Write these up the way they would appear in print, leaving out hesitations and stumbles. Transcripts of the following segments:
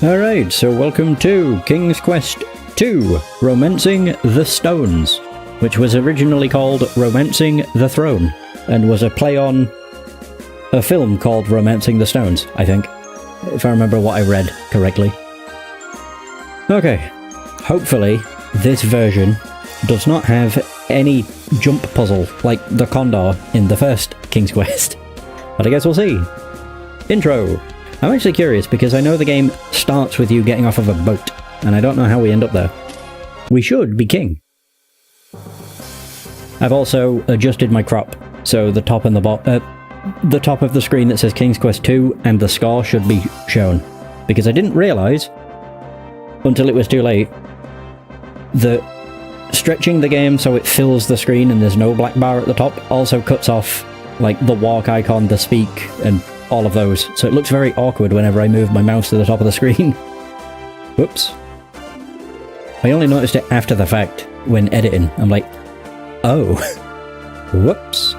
Alright, so welcome to King's Quest 2, Romancing the Stones, which was originally called Romancing the Throne, and was a play on a film called Romancing the Stones, I think, if I remember what I read correctly. Okay, hopefully this version does not have any jump puzzle like the Condor in the first King's Quest, but I guess we'll see. Intro. I'm actually curious because I know the game starts with you getting off of a boat, and I don't know how we end up there. We should be king. I've also adjusted my crop, so the top and the top of the screen that says King's Quest 2 and the score should be shown, because I didn't realise until it was too late that stretching the game so it fills the screen and there's no black bar at the top also cuts off like the walk icon, the speak, and all of those, so it looks very awkward whenever I move my mouse to the top of the screen. Whoops. I only noticed it after the fact, when editing. I'm like, oh. Whoops.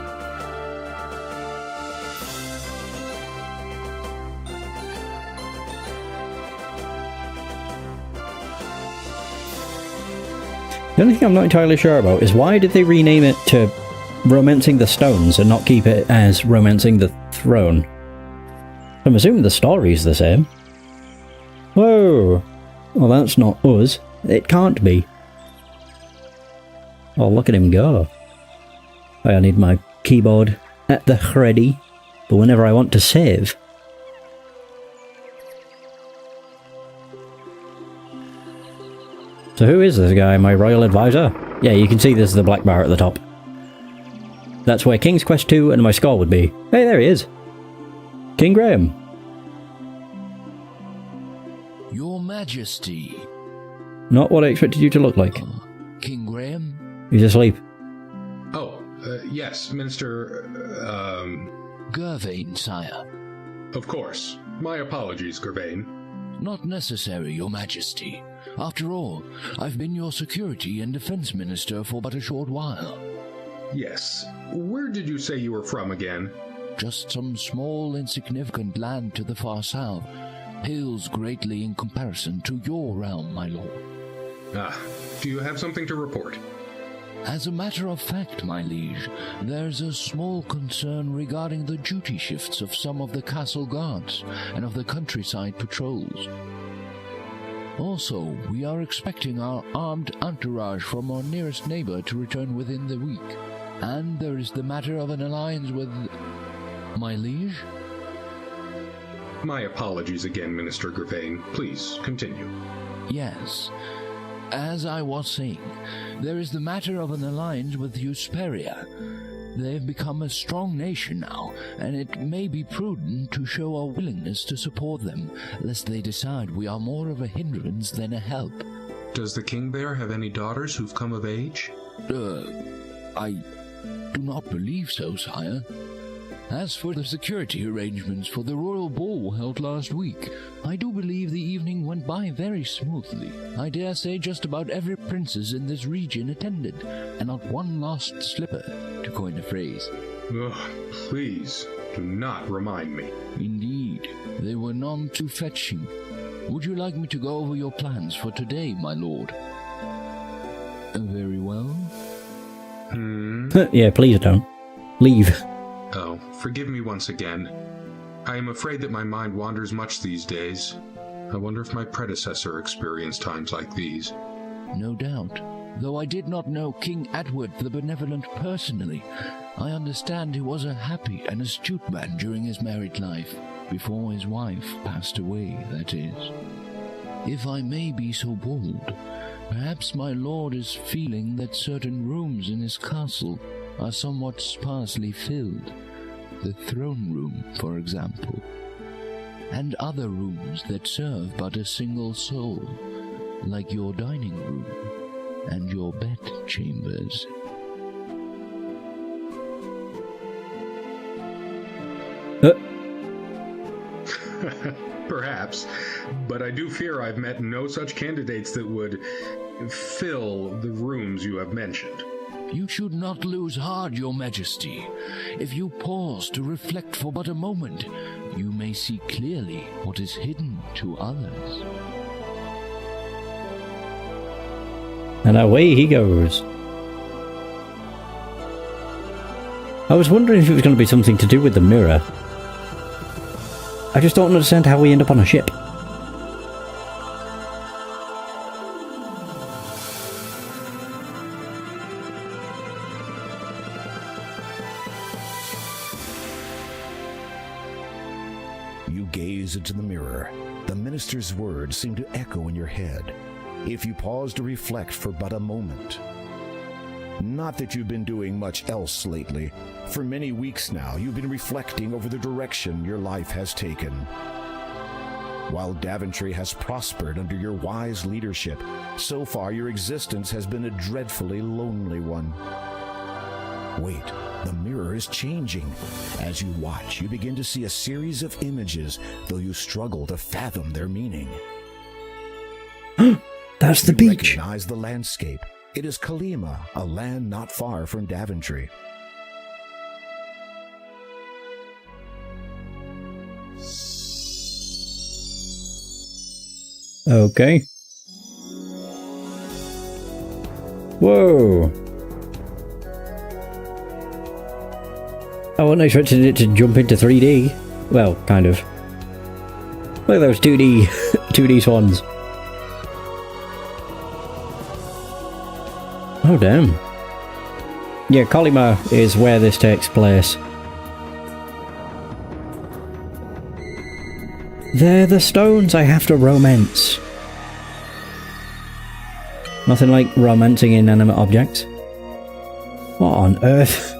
The only thing I'm not entirely sure about is why did they rename it to Romancing the Stones and not keep it as Romancing the Throne? I'm assuming the story's the same. Whoa! Well, that's not us. It can't be. Oh, look at him go. I need my keyboard at the ready for whenever I want to save. So who is this guy, my royal advisor? Yeah, you can see there's the black bar at the top. That's where King's Quest 2 and my score would be. Hey, there he is. King Graham. Your Majesty. Not what I expected you to look like. King Graham? He's asleep. Oh, yes, Minister, Gervain, sire. Of course. My apologies, Gervain. Not necessary, Your Majesty. After all, I've been your security and defense minister for but a short while. Yes. Where did you say you were from again? Just some small, insignificant land to the far south. Pales greatly in comparison to your realm, my lord. Ah, do you have something to report? As a matter of fact, my liege, there's a small concern regarding the duty shifts of some of the castle guards and of the countryside patrols. Also, we are expecting our armed entourage from our nearest neighbor to return within the week. And there is the matter of an alliance with... my liege? My apologies again, Minister Gervain. Please, continue. Yes. As I was saying, there is the matter of an alliance with Hesperia. They've become a strong nation now, and it may be prudent to show our willingness to support them, lest they decide we are more of a hindrance than a help. Does the king there have any daughters who've come of age? I do not believe so, sire. As for the security arrangements for the royal ball held last week, I do believe the evening went by very smoothly. I dare say just about every princess in this region attended, and not one lost slipper, to coin a phrase. Ugh, please, do not remind me. Indeed, they were none too fetching. Would you like me to go over your plans for today, my lord? Very well. Yeah, please don't. Leave. Oh, forgive me once again. I am afraid that my mind wanders much these days. I wonder if my predecessor experienced times like these. No doubt. Though I did not know King Edward the Benevolent personally, I understand he was a happy and astute man during his married life, before his wife passed away, that is. If I may be so bold, perhaps my lord is feeling that certain rooms in his castle are somewhat sparsely filled. The throne room, for example, and other rooms that serve but a single soul, like your dining room and your bed chambers. Perhaps, but I do fear I've met no such candidates that would fill the rooms you have mentioned. You should not lose heart, Your Majesty. If you pause to reflect for but a moment, you may see clearly what is hidden to others. And away he goes. I was wondering if it was going to be something to do with the mirror. I just don't understand how we end up on a ship. You gaze into the mirror. The minister's words seem to echo in your head, if you pause to reflect for but a moment. Not that you've been doing much else lately. For many weeks now, you've been reflecting over the direction your life has taken. While Daventry has prospered under your wise leadership, so far your existence has been a dreadfully lonely one. Wait, the mirror is changing. As you watch, you begin to see a series of images, though you struggle to fathom their meaning. That's the You beach. recognize the landscape. It is Kalima, a land not far from Daventry. Okay. Whoa. I wasn't expecting it to jump into 3D. Well, kind of. Look at those 2D swans. Oh, damn. Yeah, Colima is where this takes place. They're the stones I have to romance. Nothing like romancing inanimate objects. What on earth?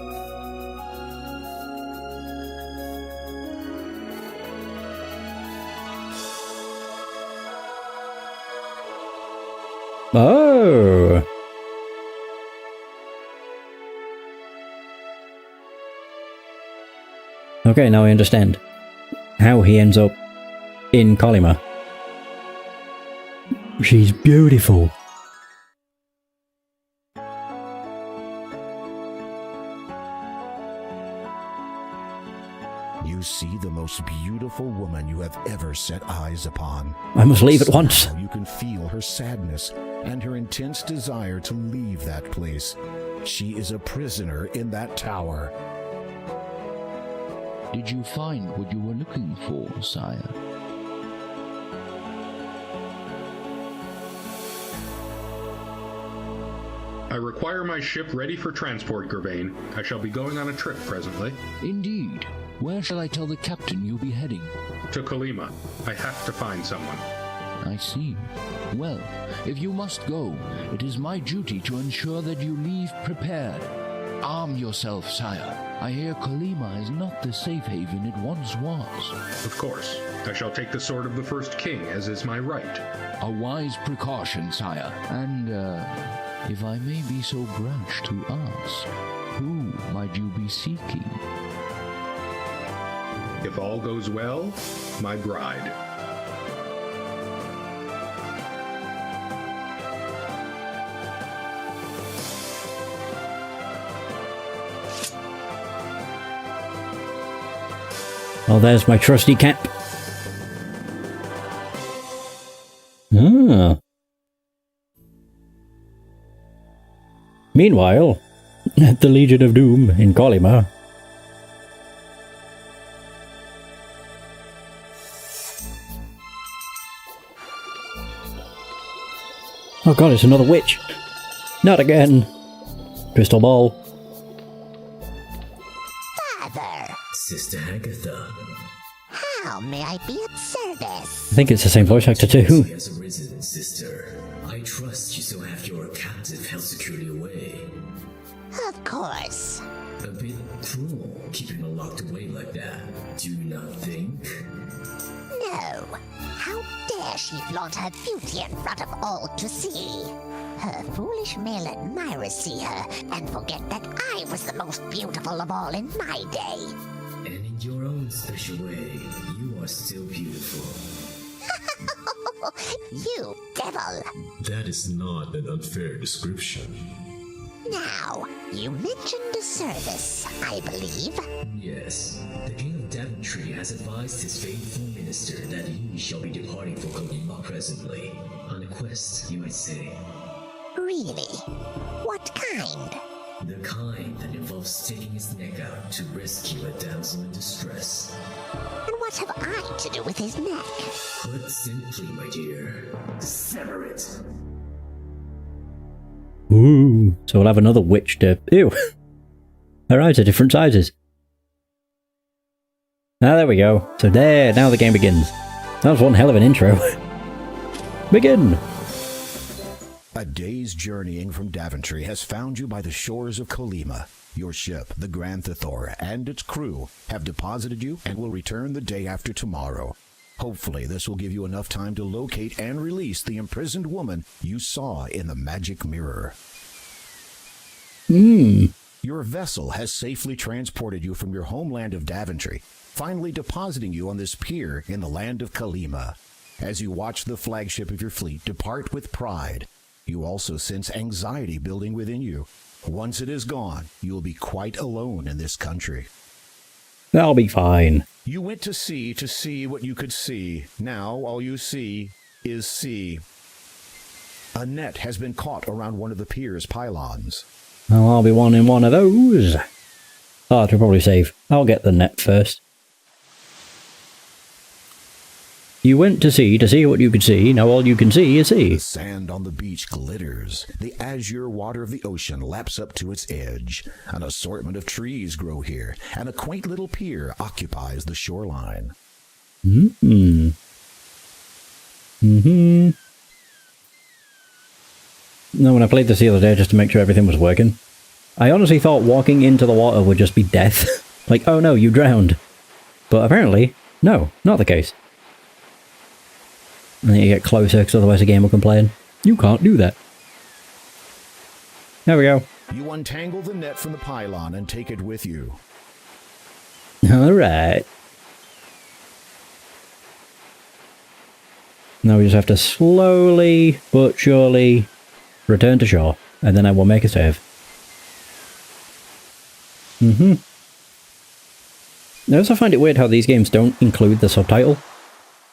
Oh! Okay, now I understand how he ends up in Colima. She's beautiful. You see the most beautiful woman you have ever set eyes upon. I must leave at once. Somehow you can feel her sadness and her intense desire to leave that place. She is a prisoner in that tower. Did you find what you were looking for, sire? I require my ship ready for transport, Gervain. I shall be going on a trip presently. Indeed. Where shall I tell the captain you'll be heading? To Kalima. I have to find someone. I see. Well, if you must go, it is my duty to ensure that you leave prepared. Arm yourself, sire. I hear Kalima is not the safe haven it once was. Of course. I shall take the sword of the first king, as is my right. A wise precaution, sire. And, if I may be so brash to ask, who might you be seeking? If all goes well, my bride. Oh, there's my trusty cap. Ah. Meanwhile, at the Legion of Doom in Colima. Oh god, it's another witch. Not again. Crystal ball. Father, Sister Agatha, how may I be of service? I think it's the same voice actor too. she has arisen, sister. I trust you still have your captive held securely away. Of course. A bit cruel, keeping her locked away like that. Do you not think? No. How dare she flaunt her beauty in front of all to see? Her foolish male admirers see her and forget that I was the most beautiful of all in my day. And in your own special way, you are still beautiful. You devil! That is not an unfair description. Now, you mentioned a service, I believe. Yes, the King of Daventry has advised his faithful Minister, that you shall be departing for Kojima presently. On a quest, you might say. Really? What kind? The kind that involves sticking his neck out to rescue a damsel in distress. And what have I to do with his neck? Put simply, my dear, sever it. Ooh. So we'll have another witch to... Ew. Her eyes are different sizes. Ah, there we go. So there, now the game begins. That was one hell of an intro. Begin! A day's journeying from Daventry has found you by the shores of Kojima. Your ship, the Grand Thor, and its crew have deposited you and will return the day after tomorrow. Hopefully, this will give you enough time to locate and release the imprisoned woman you saw in the magic mirror. Your vessel has safely transported you from your homeland of Daventry, finally depositing you on this pier in the land of Kojima. As you watch the flagship of your fleet depart with pride, you also sense anxiety building within you. Once it is gone, you will be quite alone in this country. That'll be fine. You went to see what you could see. Now all you see is sea. A net has been caught around one of the pier's pylons. Well, I'll be wanting one of those. Oh, I should probably save. I'll get the net first. You went to see what you could see. Now all you can see is sea. The sand on the beach glitters. The azure water of the ocean laps up to its edge. An assortment of trees grow here, and a quaint little pier occupies the shoreline. No, when I played this the other day just to make sure everything was working, I honestly thought walking into the water would just be death. Like, oh no, you drowned. But apparently, no, not the case. And then you get closer, because otherwise the game will complain. You can't do that. There we go. You untangle the net from the pylon and take it with you. Alright. Now we just have to slowly but surely return to shore, and then I will make a save. I also find it weird how these games don't include the subtitle.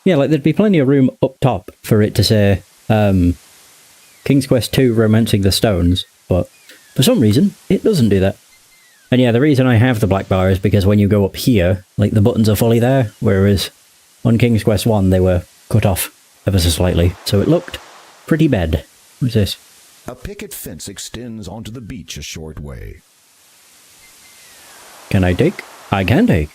Yeah, like there'd be plenty of room up top for it to say, King's Quest 2 Romancing the Stones, but for some reason, it doesn't do that. And yeah, the reason I have the black bar is because when you go up here, like the buttons are fully there, whereas on King's Quest 1 they were cut off ever so slightly, so it looked pretty bad. What's this? A picket fence extends onto the beach a short way. Can I take? I can take.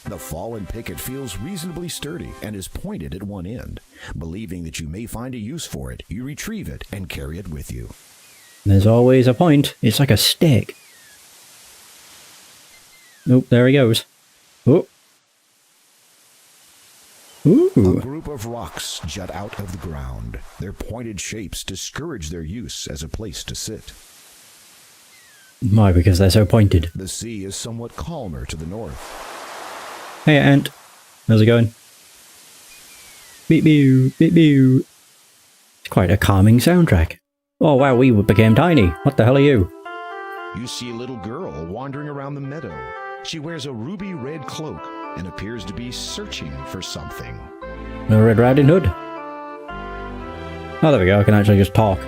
The fallen picket feels reasonably sturdy and is pointed at one end. Believing that you may find a use for it, you retrieve it and carry it with you. There's always a point. It's like a stick. Nope, there he goes. Oh. Ooh. A group of rocks jut out of the ground. Their pointed shapes discourage their use as a place to sit. Why? Because they're so pointed. The sea is somewhat calmer to the north. Hey, Ant. How's it going? Beep beep, beep beep. It's quite a calming soundtrack. Oh wow, we became tiny. What the hell are you? You see a little girl wandering around the meadow. She wears a ruby red cloak and appears to be searching for something. The Red Riding Hood. Oh, there we go. I can actually just talk.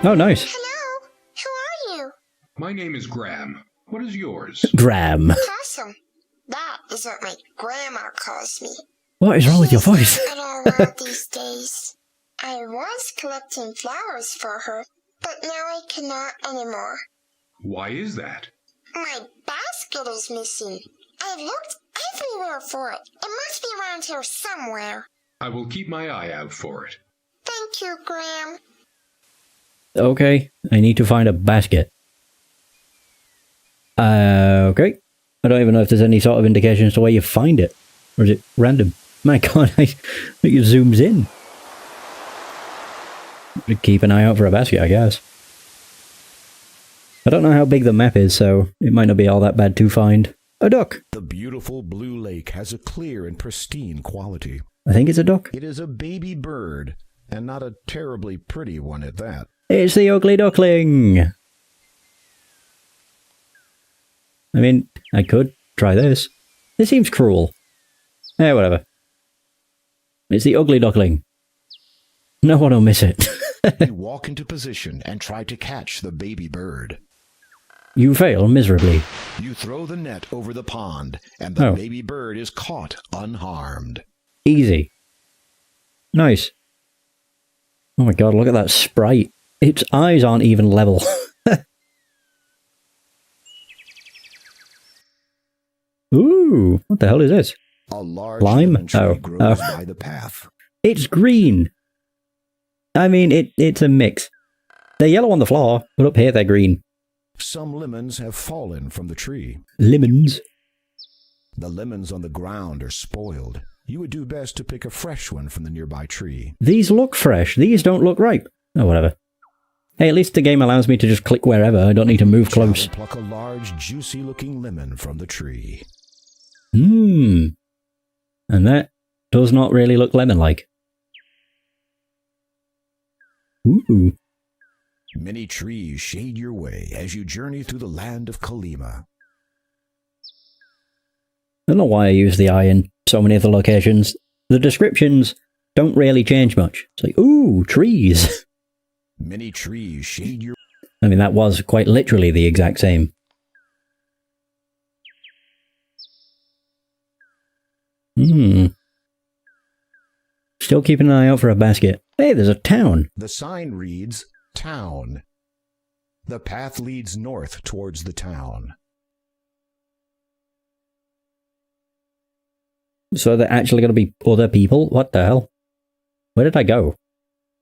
Oh, nice. Hello, who are you? My name is Graham. What is yours? Graham. Possum. That is what my grandma calls me. What is wrong with your voice? She's not around these days. I was collecting flowers for her, but now I cannot anymore. Why is that? My basket is missing. I've looked everywhere for it. It must be around here somewhere. I will keep my eye out for it. Thank you, Graham. Okay, I need to find a basket. Okay. I don't even know if there's any sort of indication as to where you find it. Or is it random? My god, I think it zooms in. Keep an eye out for a basket, I guess. I don't know how big the map is, so it might not be all that bad to find. A duck! The beautiful blue lake has a clear and pristine quality. I think it's a duck. It is a baby bird, and not a terribly pretty one at that. It's the ugly duckling! I mean, I could try this. This seems cruel. Eh, whatever. It's the ugly duckling. No one will miss it. You walk into position and try to catch the baby bird. You fail miserably. You throw the net over the pond, and the baby bird is caught unharmed. Easy. Nice. Oh my god, look at that sprite. Its eyes aren't even level. Ooh, what the hell is this? A large lime? lemon tree grows by the path. It's green. I mean, it's a mix. They're yellow on the floor, but up here they're green. Some lemons have fallen from the tree. Lemons? The lemons on the ground are spoiled. You would do best to pick a fresh one from the nearby tree. These look fresh. These don't look ripe. Oh, whatever. Hey, at least the game allows me to just click wherever. I don't need to move close. Pluck a large, juicy-looking lemon from the tree. And that does not really look lemon-like. Ooh. Many trees shade your way as you journey through the land of Kalima. I don't know why I use the eye in so many other locations. The descriptions don't really change much. It's like, ooh, trees. Many trees shade your... I mean, that was quite literally the exact same. Still keeping an eye out for a basket. Hey, there's a town. The sign reads, Town. The path leads north towards the town. So they're actually going to be other people? What the hell? Where did I go?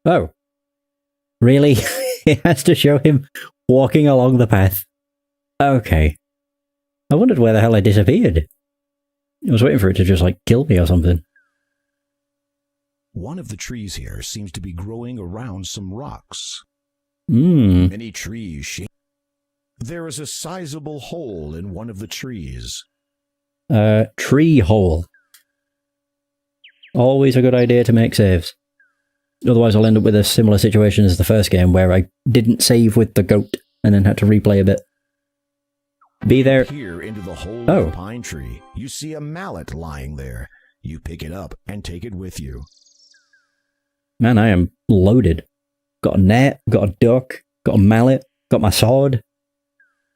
Oh. Really? It has to show him walking along the path. Okay. I wondered where the hell I disappeared. I was waiting for it to just, like, kill me or something. One of the trees here seems to be growing around some rocks. Many trees There is a sizable hole in one of the trees. Tree hole. Always a good idea to make saves. Otherwise I'll end up with a similar situation as the first game where I didn't save with the goat and then had to replay a bit. Be there. Here into the hole of the pine tree, you see a mallet lying there. You pick it up and take it with you. Man, I am loaded. Got a net, got a duck, got a mallet, got my sword.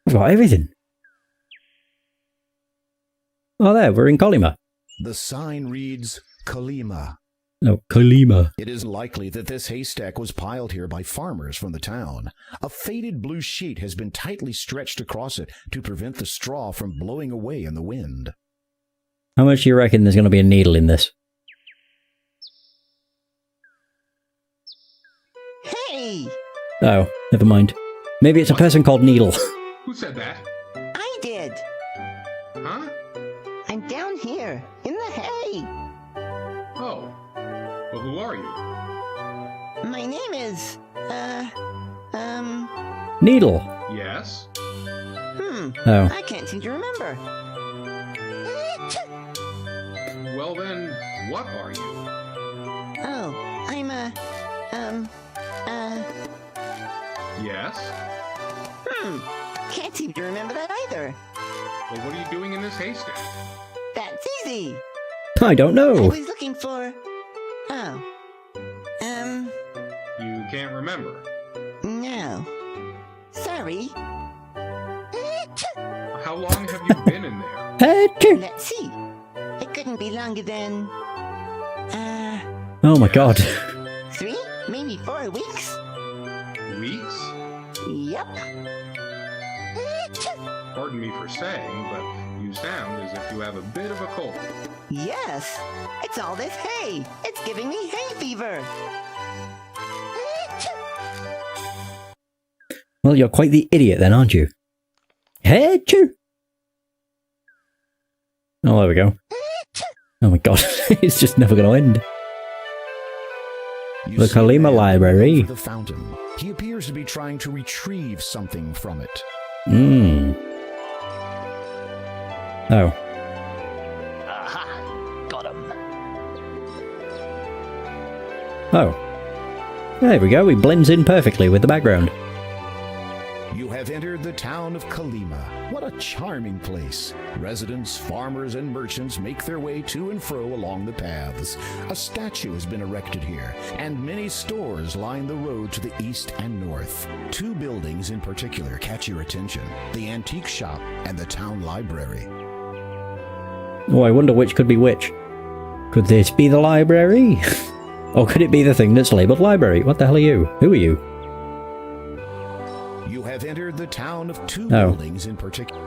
I've got everything. Oh, there, we're in Kalima. The sign reads, Kalima. Oh, Kalima. It is likely that this haystack was piled here by farmers from the town. A faded blue sheet has been tightly stretched across it to prevent the straw from blowing away in the wind. How much do you reckon there's going to be a needle in this? Hey! Oh, never mind. Maybe it's a person called Needle. Who said that? I did. Huh? I'm down here, in the hay. Oh. Well, who are you? My name is, Needle. Yes? Oh. I can't seem to remember. Well then, what are you? Oh, I'm Yes? Can't seem to remember that either. Well, what are you doing in this haystack? That's easy. I don't I know. was looking for... Oh. You can't remember. No. Sorry. How long have you been in there? Let's see. It couldn't be longer than... Oh my god. 3, maybe 4 weeks? Weeks? Yep. Pardon me for saying, but you sound as if you have a bit of a cold. Yes. It's all this hay. It's giving me hay fever. Well, you're quite the idiot then, aren't you? Hey, choo! Oh, there we go. Oh my god, it's just never going to end. The Kalima Library. The fountain. He appears to be trying to retrieve something from it. Oh. Aha! Got him. Oh. There we go, he blends in perfectly with the background. You have entered the town of Kalima. What a charming place. Residents, farmers, and merchants make their way to and fro along the paths. A statue has been erected here, and many stores line the road to the east and north. Two buildings in particular catch your attention: the antique shop and the town library. Oh, I wonder which could be which. Could this be the library? Or could it be the thing that's labelled library? What the hell are you? Who are you? You have entered the town of two buildings in particular.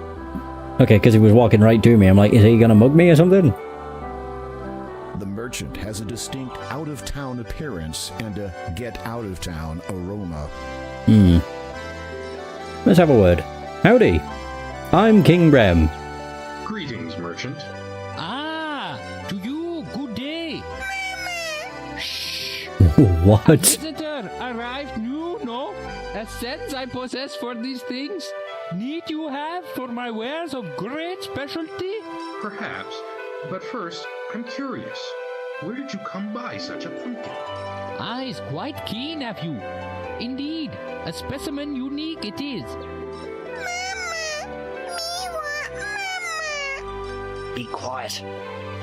Okay, because he was walking right to me. I'm like, is he gonna mug me or something? The merchant has a distinct out-of-town appearance and a get-out-of-town aroma. Let's have a word. Howdy. I'm King Brem. Greetings, merchant. Ah, to you, good day. Shh. What? A visitor arrived new, no? A sense I possess for these things. Need you have for my wares of great specialty? Perhaps, but first, I'm curious. Where did you come by such a pumpkin? Eyes quite keen, nephew. Indeed, a specimen unique it is. Be quiet.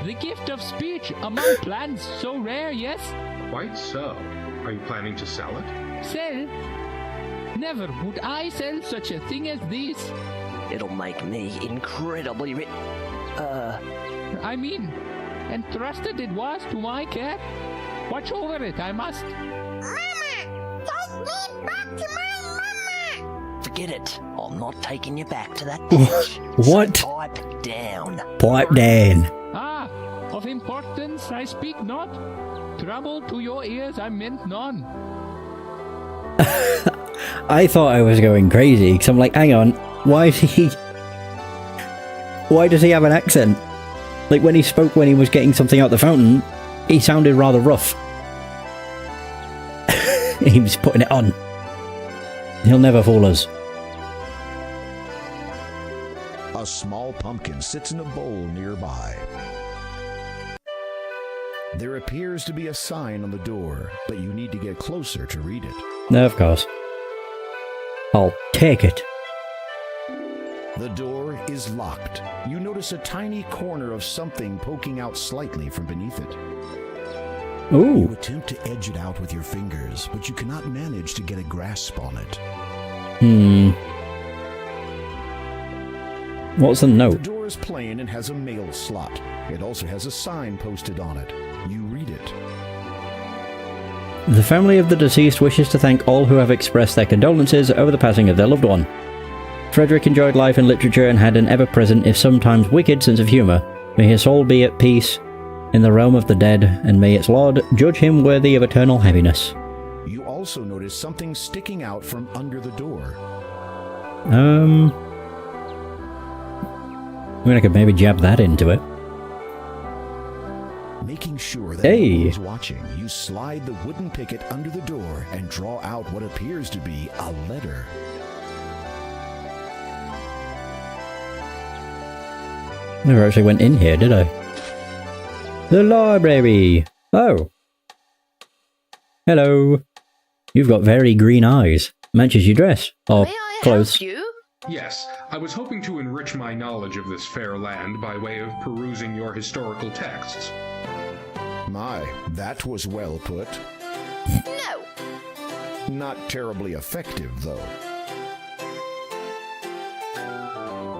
The gift of speech among plants so rare, yes? Quite so. Are you planning to sell it? Sell? Never would I sell such a thing as this. It'll make me incredibly rich. I mean, entrusted it was to my care. Watch over it, I must. Mama! Take me back to my mama! Forget it. I'm not taking you back to that bitch. What? So pipe down. Pipe down. Ah, of importance I speak not. Trouble to your ears I meant none. I thought I was going crazy, because I'm like, hang on, why does he have an accent? Like, when he spoke when he was getting something out the fountain, he sounded rather rough. He was putting it on. He'll never fool us. A small pumpkin sits in a bowl nearby. There appears to be a sign on the door, but you need to get closer to read it. No, of course. I'll take it. The door is locked. You notice a tiny corner of something poking out slightly from beneath it. You Ooh. attempt to edge it out with your fingers, but you cannot manage to get a grasp on it. What's the The note? door is plain and has a mail slot. It also has a sign posted on it. You read it. The family of the deceased wishes to thank all who have expressed their condolences over the passing of their loved one. Frederick enjoyed life and literature and had an ever-present, if sometimes wicked, sense of humour. May his soul be at peace in the realm of the dead, and may its Lord judge him worthy of eternal happiness. You also notice something sticking out from under the door. I mean, I could maybe jab that into it. Making sure that Hey. no one is watching, you slide the wooden picket under the door and draw out what appears to be a letter. Never actually went in here, did I? The library! Oh. Hello. You've got very green eyes. Matches your dress. Or May I clothes. help you? Yes, I was hoping to enrich my knowledge of this fair land by way of perusing your historical texts. My, that was well put. No. Not terribly effective, though.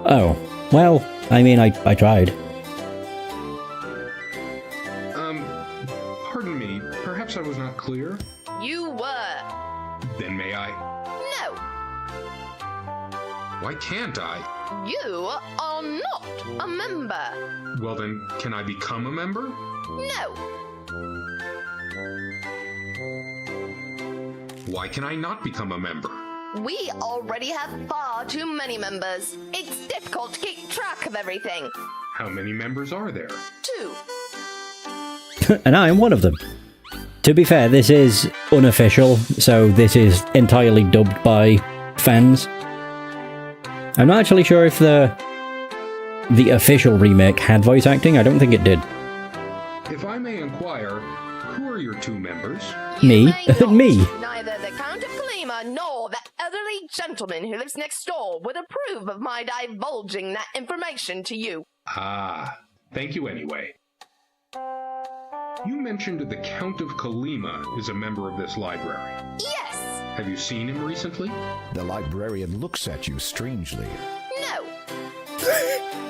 Oh. Well, I mean, I tried. Pardon me, perhaps I was not clear? You were. Then may I? No. Why can't I? You are not a member. Well then, can I become a member? No. Why can I not become a member? We already have far too many members. It's difficult to keep track of everything. How many members are there? 2. And I am one of them. To be fair, this is unofficial, so this is entirely dubbed by fans. I'm not actually sure if the official remake had voice acting. I don't think it did. If I may inquire, Who are your two members? Me? Me? Neither the Count of Kalima nor the elderly gentleman who lives next door would approve of my divulging that information to you. Ah, thank you anyway. You mentioned the Count of Kalima is a member of this library. Yes! Have you seen him recently? The librarian looks at you strangely. No.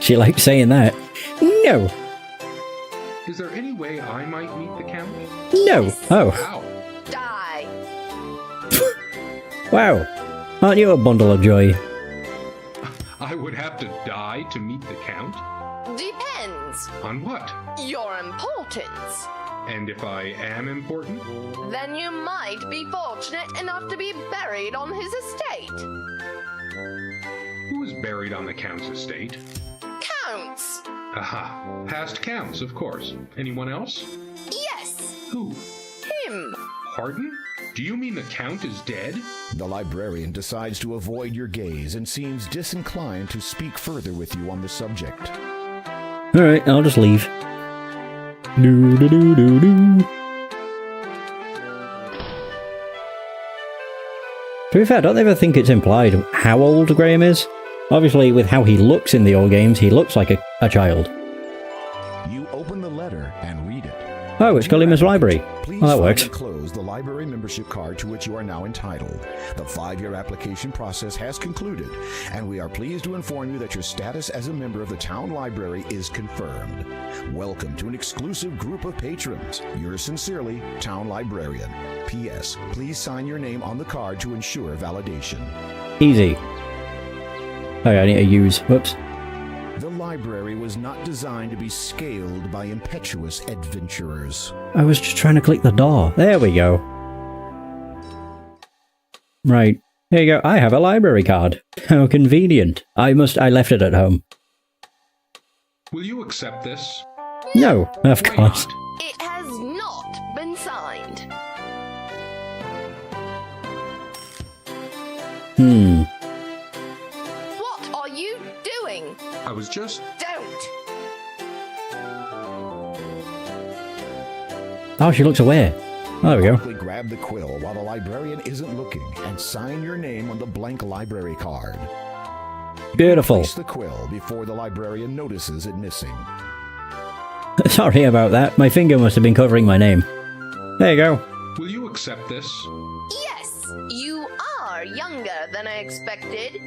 She likes saying that. No. Is there any way I might meet the Count? No. Oh. How? Die. Wow. Aren't you a bundle of joy? I would have to die to meet the Count? Depends. On what? Your importance. And if I am important? Then you might be fortunate enough to be buried on his estate. Who is buried on the Count's estate? Counts. Aha. Past Counts, of course. Anyone else? Yes. Who? Him. Pardon? Do you mean the Count is dead? The librarian decides to avoid your gaze and seems disinclined to speak further with you on the subject. Alright, I'll just leave. Do do do do do. To be fair, don't they ever think it's implied how old Graham is? Obviously, with how he looks in the old games, he looks like a child. You open the letter and read it. Oh, it's Kalima's library. Please Well, that find works. and close the library membership card to which you are now entitled. The 5-year application process has concluded, and we are pleased to inform you that your status as a member of the town library is confirmed. Welcome to an exclusive group of patrons. Yours sincerely, Town Librarian. P.S. Please sign your name on the card to ensure validation. Easy. Okay, I need to use. Whoops. The library was not designed to be scaled by impetuous adventurers. I was just trying to click the door. There we go. Right. Here you go. I have a library card. How convenient. I left it at home. Will you accept this? No, of Why course. not? It has not been signed. What are you doing? I was just... Don't. Oh, she looks away. Oh, there we go. Quickly grab the quill while the librarian isn't looking and sign your name on the blank library card. Beautiful. Place the quill before the librarian notices it missing. Sorry about that. My finger must have been covering my name. There you go. Will you accept this? Yes, you are younger than I expected.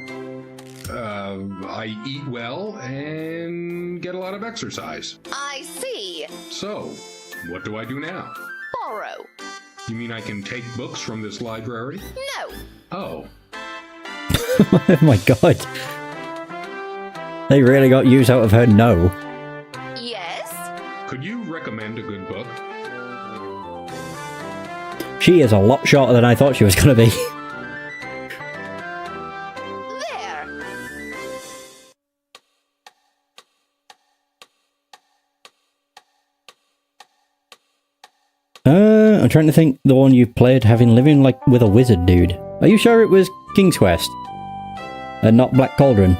I eat well and get a lot of exercise. I see. So, what do I do now? Borrow. You mean I can take books from this library? No. Oh, Oh my god. They really got use out of her no. Yes. could you recommend a good book? She is a lot shorter than I thought she was going to be. I'm trying to think the one you played having living like with a wizard dude. Are you sure it was King's Quest? And not Black Cauldron?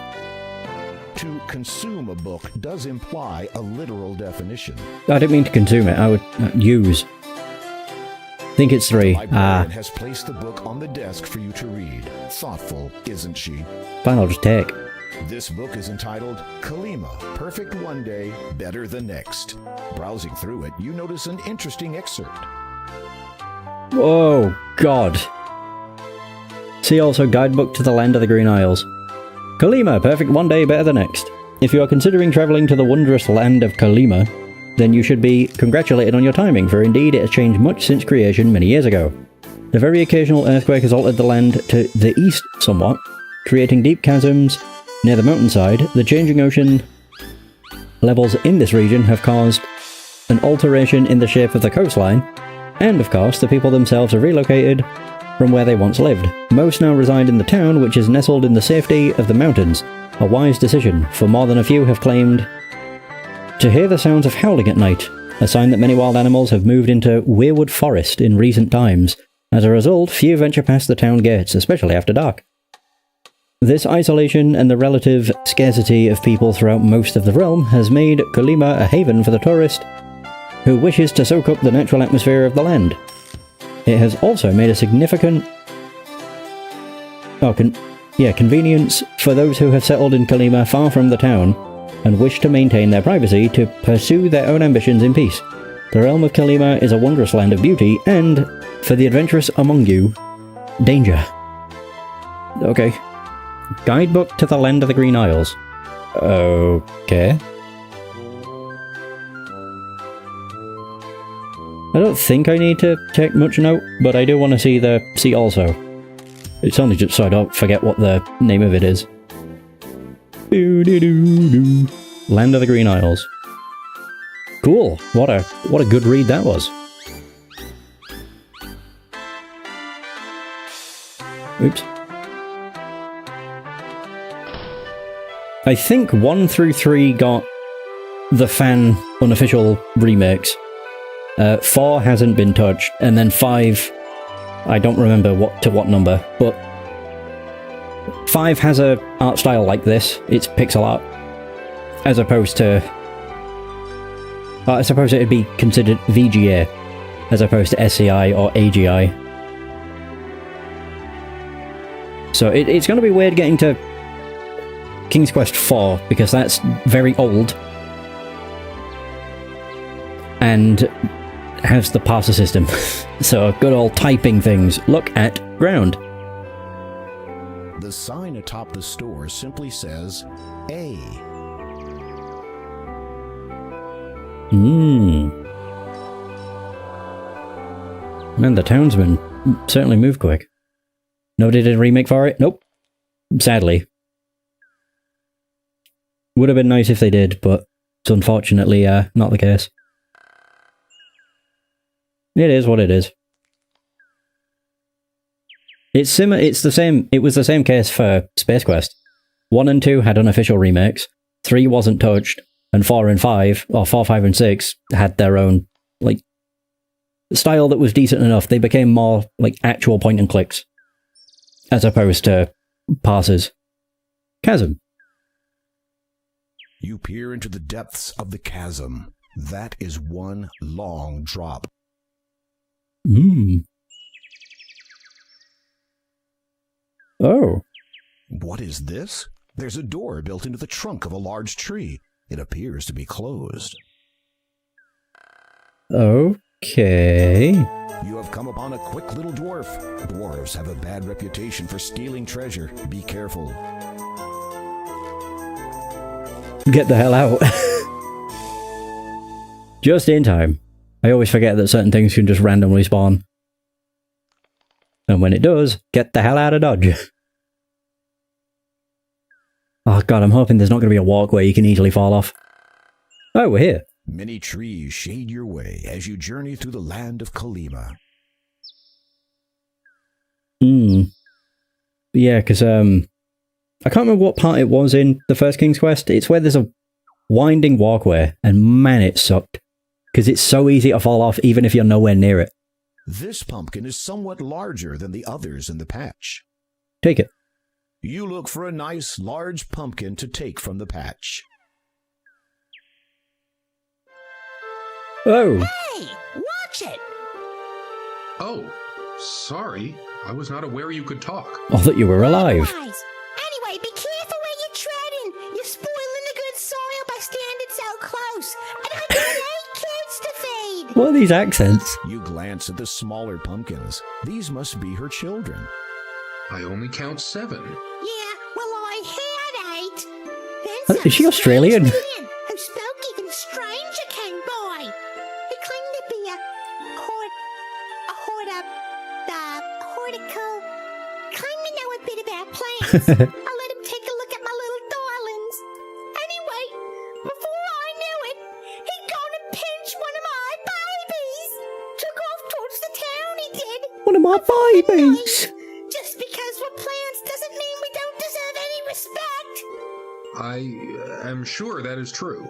To consume a book does imply a literal definition. I didn't mean to consume it, I would use. I think it's 3. The librarian has placed the book on the desk for you to read. Thoughtful, isn't she? Fine, I'll just take. This book is entitled Kalima, Perfect One Day, Better the Next. Browsing through it, you notice an interesting excerpt. Oh, God. See also Guidebook to the Land of the Green Isles. Kalima, perfect one day, better the next. If you are considering travelling to the wondrous land of Kalima, then you should be congratulated on your timing, for indeed it has changed much since creation many years ago. The very occasional earthquake has altered the land to the east somewhat, creating deep chasms near the mountainside. The changing ocean levels in this region have caused an alteration in the shape of the coastline, and of course the people themselves have relocated from where they once lived. Most now reside in the town, which is nestled in the safety of the mountains. A wise decision, for more than a few have claimed to hear the sounds of howling at night, a sign that many wild animals have moved into Weirwood Forest in recent times. As a result, few venture past the town gates, especially after dark. This isolation and the relative scarcity of people throughout most of the realm has made Kalima a haven for the tourist who wishes to soak up the natural atmosphere of the land. It has also made a significant convenience for those who have settled in Kalima far from the town and wish to maintain their privacy to pursue their own ambitions in peace. The realm of Kalima is a wondrous land of beauty, and, for the adventurous among you, danger. Okay. Guidebook to the Land of the Green Isles. Okay. I don't think I need to take much note, but I do want to see the sea also. It's only just so I don't forget what the name of it is. Land of the Green Isles. Cool. What a good read that was. Oops. I think 1 through 3 got the fan unofficial remakes. 4 hasn't been touched, and then 5, I don't remember what number, but 5 has a art style like this. It's pixel art, as opposed to... I suppose it'd be considered VGA, as opposed to SCI or AGI. So it's going to be weird getting to King's Quest 4, because that's very old, and has the parser system. So good old typing things. Look at ground. The sign atop the store simply says A. Man, the townsmen certainly move quick. No, did a remake for it? Nope. Sadly. Would have been nice if they did, but it's unfortunately not the case. It is what it is. It's the same. It was the same case for Space Quest. 1 and 2 had unofficial remakes. 3 wasn't touched, and 4 and 5, or 4, 5, and 6 had their own style that was decent enough. They became more like actual point and clicks, as opposed to parsers. Chasm. You peer into the depths of the chasm. That is one long drop. Oh. What is this? There's a door built into the trunk of a large tree. It appears to be closed. Okay. You have come upon a quick little dwarf. Dwarves have a bad reputation for stealing treasure. Be careful. Get the hell out. Just in time. I always forget that certain things can just randomly spawn. And when it does, get the hell out of Dodge. Oh god, I'm hoping there's not going to be a walk where you can easily fall off. Oh, we're here. Many trees shade your way as you journey through the land of Kalima. Yeah, because I can't remember what part it was in the first King's Quest. It's where there's a winding walkway, and man, it sucked. Because it's so easy to fall off even if you're nowhere near it. This pumpkin is somewhat larger than the others in the patch. Take it. You look for a nice, large pumpkin to take from the patch. Oh! Hey! Watch it! Oh, sorry. I was not aware you could talk. I thought you were alive. Guys, anyway, be careful where you're treading. You're spoiling the good soil by standing so close. And I got 8 kids to feed. What are these accents? You glance at the smaller pumpkins. These must be her children. I only count 7. Yeah, well, I had 8. Then Is she some Australian? strange man who spoke even stranger came by. He claimed to be a horticle. Claimed to know a bit about plants. I let him take a look at my little darlings. Anyway, before I knew it, he'd gone and pinched one of my babies. Took off towards the town, he did. One of my babies! Just because we're plants doesn't mean we don't deserve any respect. I am sure that is true.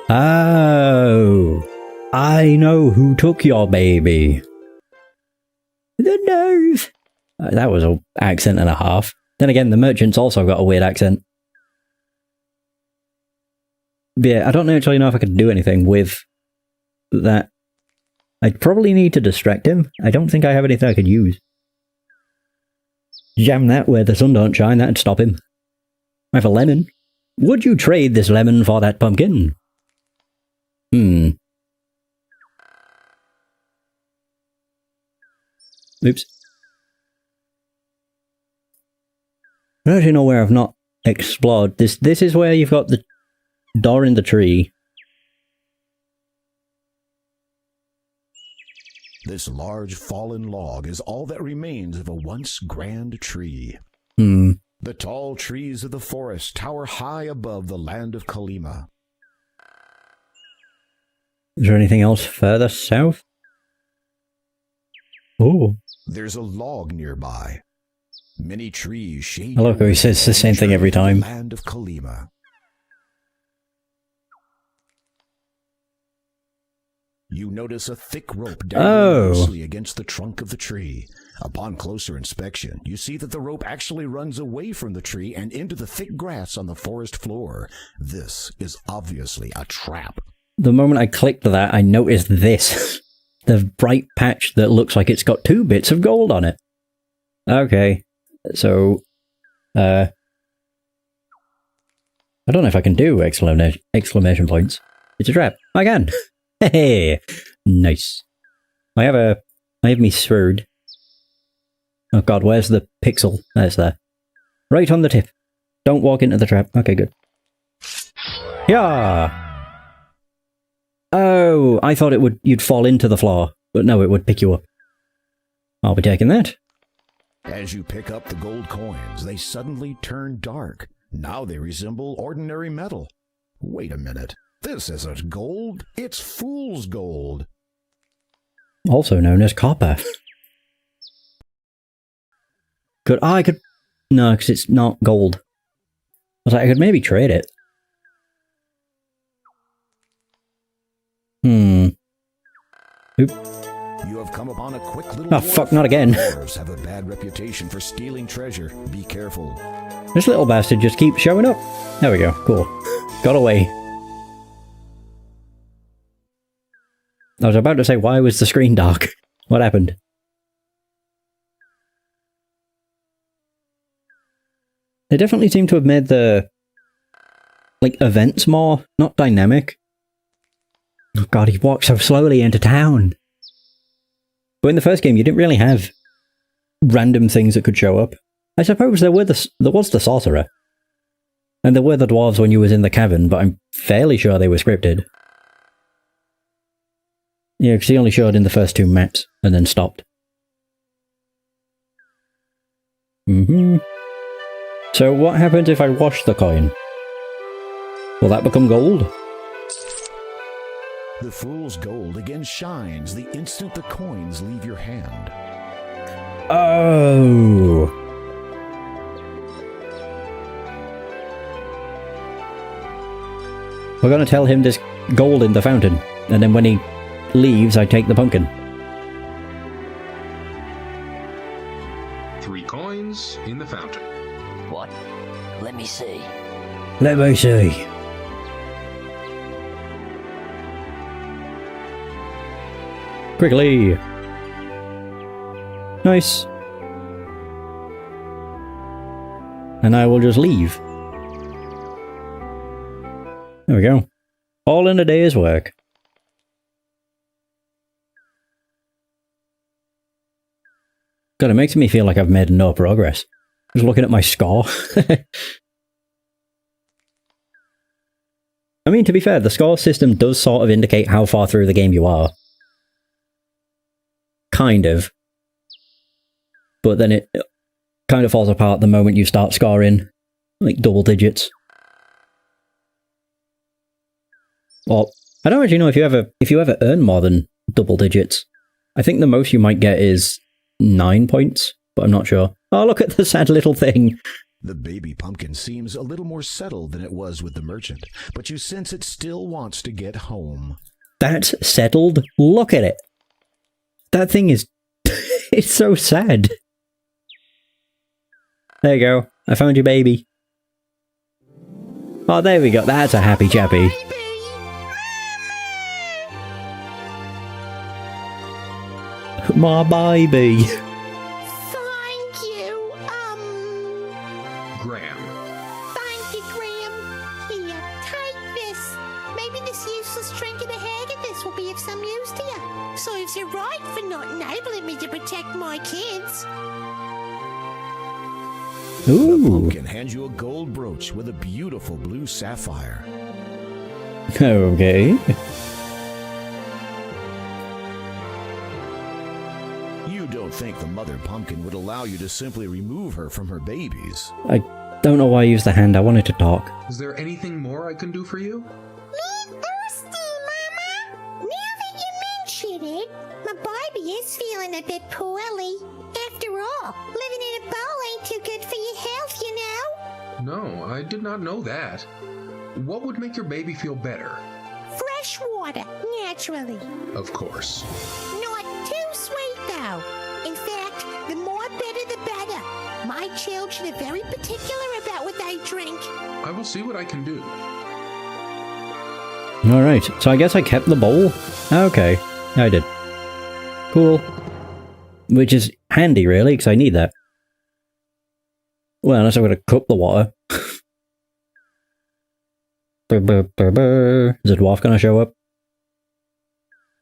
Oh. I know who took your baby. The nerve! That was an accent and a half. Then again, the merchant's also got a weird accent. Yeah, I don't actually know if I could do anything with that. I'd probably need to distract him. I don't think I have anything I could use. Jam that where the sun don't shine, that'd stop him. I have a lemon. Would you trade this lemon for that pumpkin? Oops. I don't actually know where I've not explored. This is where you've got the door in the tree. This large fallen log is all that remains of a once grand tree. The tall trees of the forest tower high above the land of Kalima. Is there anything else further south? Oh. There's a log nearby. Many trees shade. I love how he says the same thing every time. The land of Kalima. You notice a thick rope dangling loosely against the trunk of the tree. Upon closer inspection, you see that the rope actually runs away from the tree and into the thick grass on the forest floor. This is obviously a trap. The moment I clicked that, I noticed this. The bright patch that looks like it's got 2 bits of gold on it. Okay, so... I don't know if I can do exclamation points. It's a trap. I can! Hey, nice. I have me sword. Oh god, where's the pixel? There's there. Right on the tip. Don't walk into the trap. Okay, good. Yeah. Oh, I thought you'd fall into the floor, but no, it would pick you up. I'll be taking that. As you pick up the gold coins, they suddenly turn dark. Now they resemble ordinary metal. Wait a minute. This isn't gold, it's fool's gold. Also known as copper. I could... No, because it's not gold. I was like, I could maybe trade it. Oop. You have come upon a quick little... Oh, fuck, not again. Dwarves have a bad reputation for stealing treasure. Be careful. This little bastard just keeps showing up. There we go, cool. Got away. I was about to say, why was the screen dark? What happened? They definitely seem to have made the... events more, not dynamic. Oh god, he walked so slowly into town. But in the first game, you didn't really have random things that could show up. I suppose there was the sorcerer. And there were the dwarves when you was in the cavern, but I'm fairly sure they were scripted. Yeah, because he only showed in the first 2 maps, and then stopped. So what happens if I wash the coin? Will that become gold? The fool's gold again shines the instant the coins leave your hand. Oh! We're gonna tell him there's gold in the fountain, and then when he leaves, I take the pumpkin. 3 coins in the fountain. What? Let me see. Let me see. Quickly. Nice. And I will just leave. There we go. All in a day's work. God, it makes me feel like I've made no progress. Just looking at my score. I mean, to be fair, the score system does sort of indicate how far through the game you are. Kind of. But then it kind of falls apart the moment you start scoring, like, double digits. Or, I don't actually know if you ever earn more than double digits. I think the most you might get is 9 points, but I'm not sure. Oh, look at the sad little thing. The baby pumpkin seems a little more settled than it was with the merchant, but you sense it still wants to get home. That's settled? Look at it. That thing is... it's so sad. There you go. I found your baby. Oh, there we go. That's a happy chappy. My baby. Thank you. Graham. Thank you, Graham. Here, take this. Maybe this useless trinket of Haggadis will be of some use to you. Serves you right for not enabling me to protect my kids. Ooh. The pumpkin hands you a gold brooch with a beautiful blue sapphire. Okay. You don't think the mother pumpkin would allow you to simply remove her from her babies? I don't know why I used the hand. I wanted to talk. Is there anything more I can do for you? Me thirsty, Mama. Now that you mention it, my baby is feeling a bit poorly. After all, living in a bowl ain't too good for your health, you know. No, I did not know that. What would make your baby feel better? Fresh water, naturally. Of course. Not too sweet, though. In fact, the more bitter, the better. My children are very particular about what they drink. I will see what I can do. Alright, so I guess I kept the bowl? Okay, I did. Cool. Which is handy, really, because I need that. Well, unless I'm going to cup the water. Is the dwarf going to show up?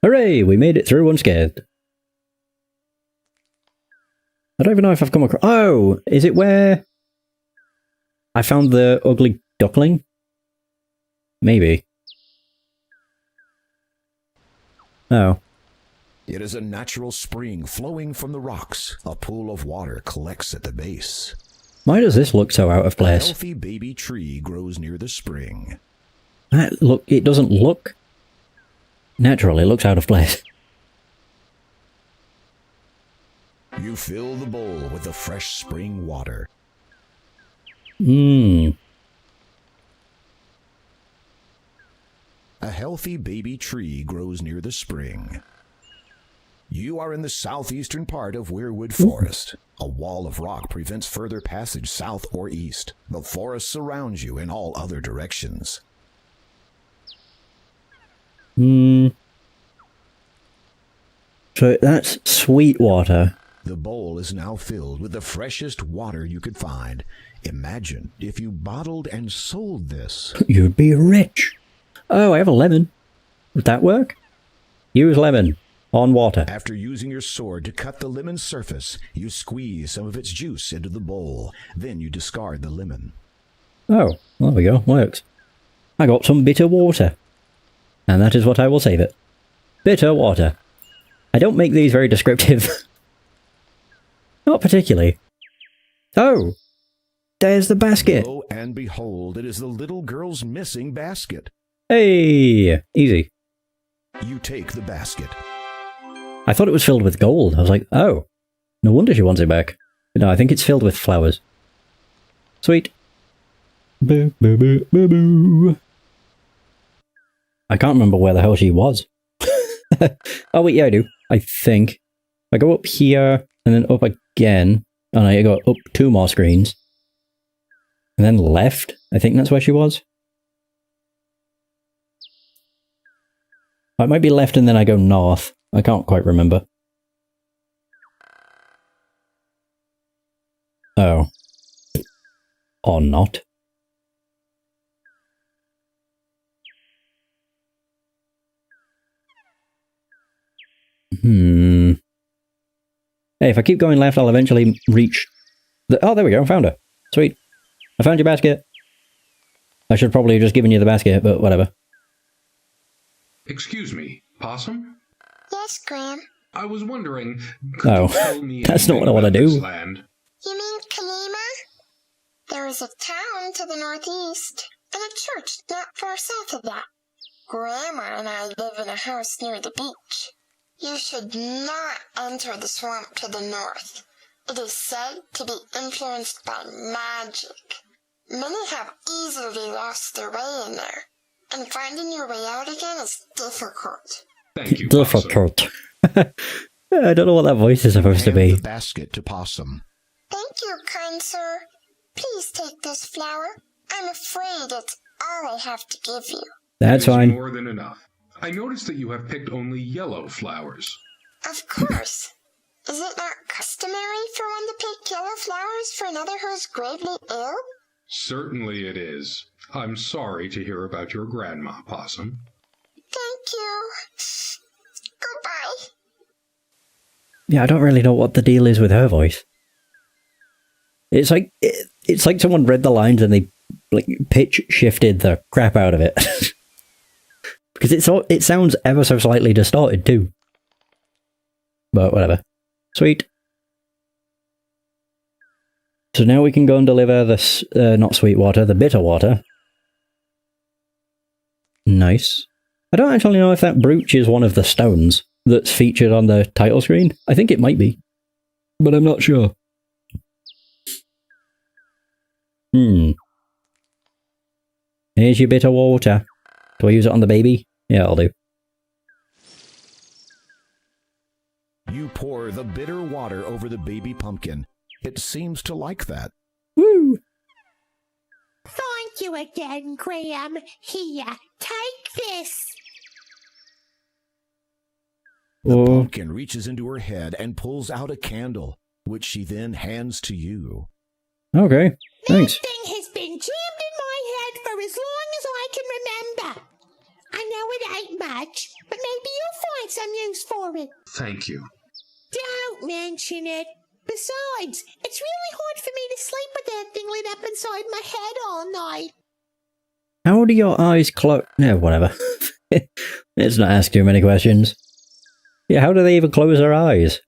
Hooray! We made it through unscathed. I don't even know if I've come across... Oh! Is it where I found the ugly duckling? Maybe. Oh. It is a natural spring flowing from the rocks. A pool of water collects at the base. Why does this look so out of A place? healthy baby tree grows near the spring. It doesn't look natural. It looks out of place. You fill the bowl with the fresh spring water. Mmm. A healthy baby tree grows near the spring. You are in the southeastern part of Weirwood Forest. A wall of rock prevents further passage south or east. The forest surrounds you in all other directions. Hmm. So that's sweet water. The bowl is now filled with the freshest water you could find. Imagine if you bottled and sold this. You'd be rich. Oh, I have a lemon. Would that work? Use lemon on water. After using your sword to cut the lemon's surface, you squeeze some of its juice into the bowl. Then you discard the lemon. Oh, there we go. Works. I got some bitter water. And that is what I will save it. Bitter water. I don't make these very descriptive. Not particularly. Oh! There's the basket. Lo and behold, it is the little girl's missing basket. Hey! Easy. You take the basket. I thought it was filled with gold. I was like, oh. No wonder she wants it back. But no, I think it's filled with flowers. Sweet. Boo, boo, boo, boo, boo. I can't remember where the hell she was. Oh, wait, yeah, I do. I think. I go up here, and then up again. And I go up 2 more screens. And then left. I think that's where she was. It might be left and then I go north. I can't quite remember. Oh. Or not. Hey, if I keep going left, I'll eventually reach the... Oh, there we go. I found her. Sweet. I found your basket. I should probably have just given you the basket, but whatever. Excuse me, Possum? Yes, Graham. I was wondering, could you tell me that's not what I anything want to about do. this land? You mean Kalima? There is a town to the northeast, and a church not far south of that. Grandma and I live in a house near the beach. You should not enter the swamp to the north. It is said to be influenced by magic. Many have easily lost their way in there, and finding your way out again is difficult. Thank you, difficult. I don't know what that voice is supposed to be. The basket to Possum. Thank you, kind sir. Please take this flower. I'm afraid it's all I have to give you. That's It is fine. more than enough. I noticed that you have picked only yellow flowers. Of course. Is it not customary for one to pick yellow flowers for another who is gravely ill? Certainly it is. I'm sorry to hear about your grandma, Possum. Thank you. Goodbye. Yeah, I don't really know what the deal is with her voice. It's like someone read the lines and they like pitch shifted the crap out of it. Because it sounds ever so slightly distorted too. But whatever. Sweet. So now we can go and deliver this, not sweet water, the bitter water. Nice. I don't actually know if that brooch is one of the stones that's featured on the title screen. I think it might be. But I'm not sure. Here's your bitter water. Do I use it on the baby? Yeah, I'll do. You pour the bitter water over the baby pumpkin. It seems to like that. Woo! Thank you again, Graham. Here, take this. The Oh, pumpkin reaches into her head and pulls out a candle, which she then hands to you. okay. Thanks. That thing has been jammed in my head for as long as I can remember. I know it ain't much, but maybe you'll find some use for it. Thank you. Don't mention it. Besides, it's really hard for me to sleep with that thing lit up inside my head all night. How do your eyes close? No, whatever. Let's not ask too many questions. Yeah, how do they even close their eyes?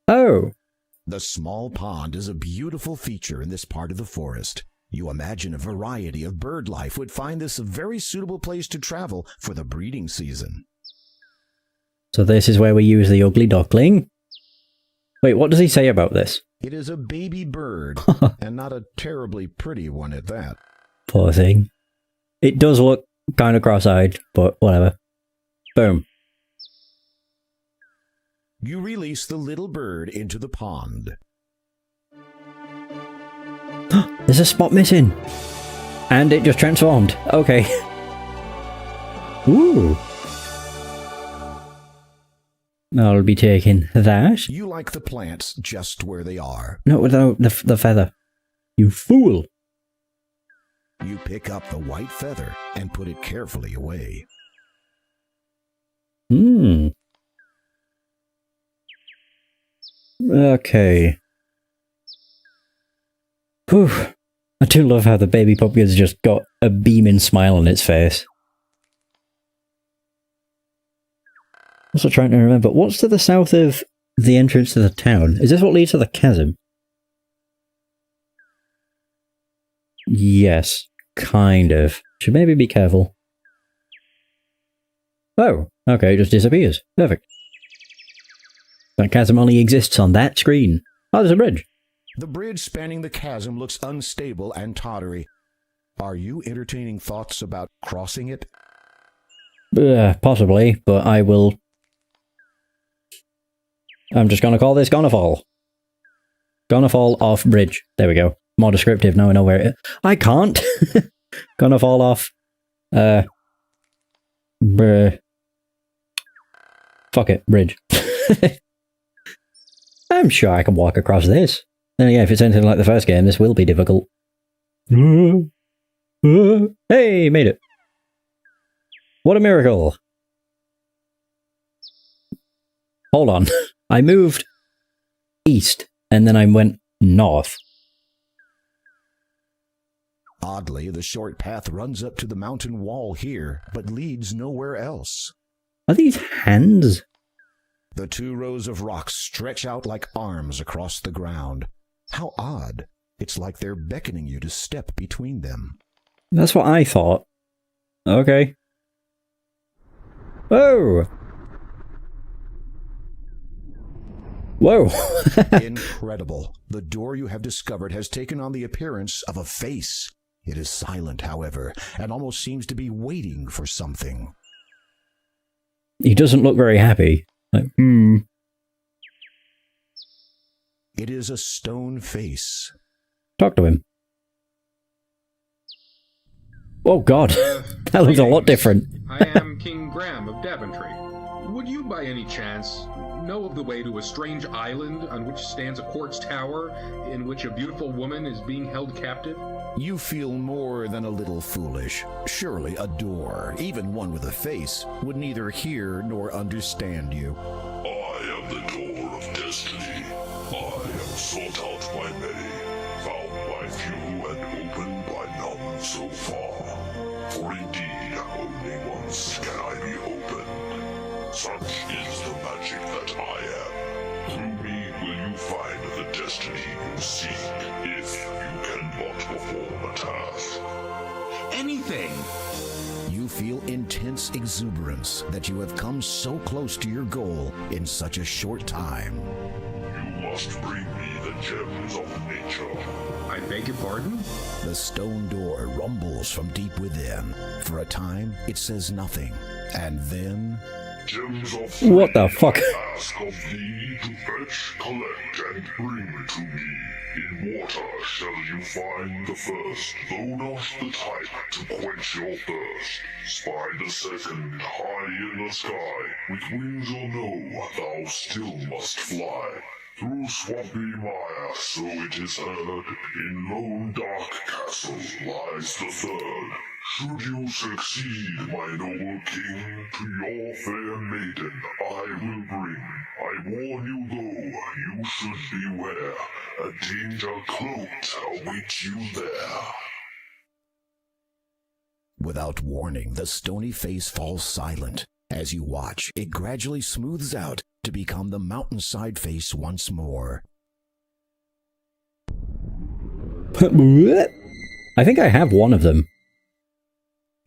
Oh. The small pond is a beautiful feature in this part of the forest. You imagine a variety of bird life would find this a very suitable place to travel for the breeding season. So this is where we use the ugly duckling? Wait, what does he say about this? It is a baby bird, and not a terribly pretty one at that. Poor thing. It does look kind of cross-eyed, but whatever. Boom. You release the little bird into the pond. There's a spot missing. And it just transformed. Okay. Ooh. I'll be taking that. You like the plants just where they are. No, without the feather. You fool. You pick up the white feather and put it carefully away. Okay. Whew. I do love how the baby pumpkin's just got a beaming smile on its face. Also trying to remember, what's to the south of the entrance to the town? Is this what leads to the chasm? Yes, kind of. Should maybe be careful. Oh, okay, it just disappears. Perfect. That chasm only exists on that screen. Oh, there's a bridge. The bridge spanning the chasm looks unstable and tottery. Are you entertaining thoughts about crossing it? Possibly, but I will... I'm just gonna call this Gonna Fall. Gonna Fall off bridge. There we go. More descriptive, now I know where it is. I can't! Gonna fall off... Fuck it, bridge. I'm sure I can walk across this. Then again, if it's anything like the first game, this will be difficult. Hey, made it. What a miracle. Hold on. I moved east, and then I went north. Oddly, the short path runs up to the mountain wall here, but leads nowhere else. Are these hands? The two rows of rocks stretch out like arms across the ground. How odd. It's like they're beckoning you to step between them. That's what I thought. Okay. Whoa! Whoa! Incredible. The door you have discovered has taken on the appearance of a face. It is silent, however, and almost seems to be waiting for something. He doesn't look very happy. Like, It is a stone face. Talk to him. Oh god, that looks a lot different. I am King Graham of Daventry. Would you, by any chance, know of the way to a strange island on which stands a quartz tower in which a beautiful woman is being held captive? You feel more than a little foolish. Surely a door, even one with a face, would neither hear nor understand you. I am the door of destiny. I am sought out by many, found by few, and opened by none so far. For indeed, only once can I be opened. Such is the magic that I am. Through me will you find the destiny you seek, if you can but perform a task. Anything! You feel intense exuberance that you have come so close to your goal in such a short time. You must bring me the gems of nature. I beg your pardon? The stone door rumbles from deep within. For a time, it says nothing. And then... Gems of what the fuck? I ask of thee to fetch, collect, and bring to me. In water shall you find the first, though not the type to quench your thirst. Spy the second, high in the sky. With wings or no, thou still must fly. Through swampy mire, so it is heard, in lone dark castles lies the third. Should you succeed, my noble king, to your fair maiden I will bring. I warn you though, you should beware, a danger cloaked awaits you there. Without warning, the stony face falls silent. As you watch, it gradually smooths out to become the mountainside face once more. I think I have one of them.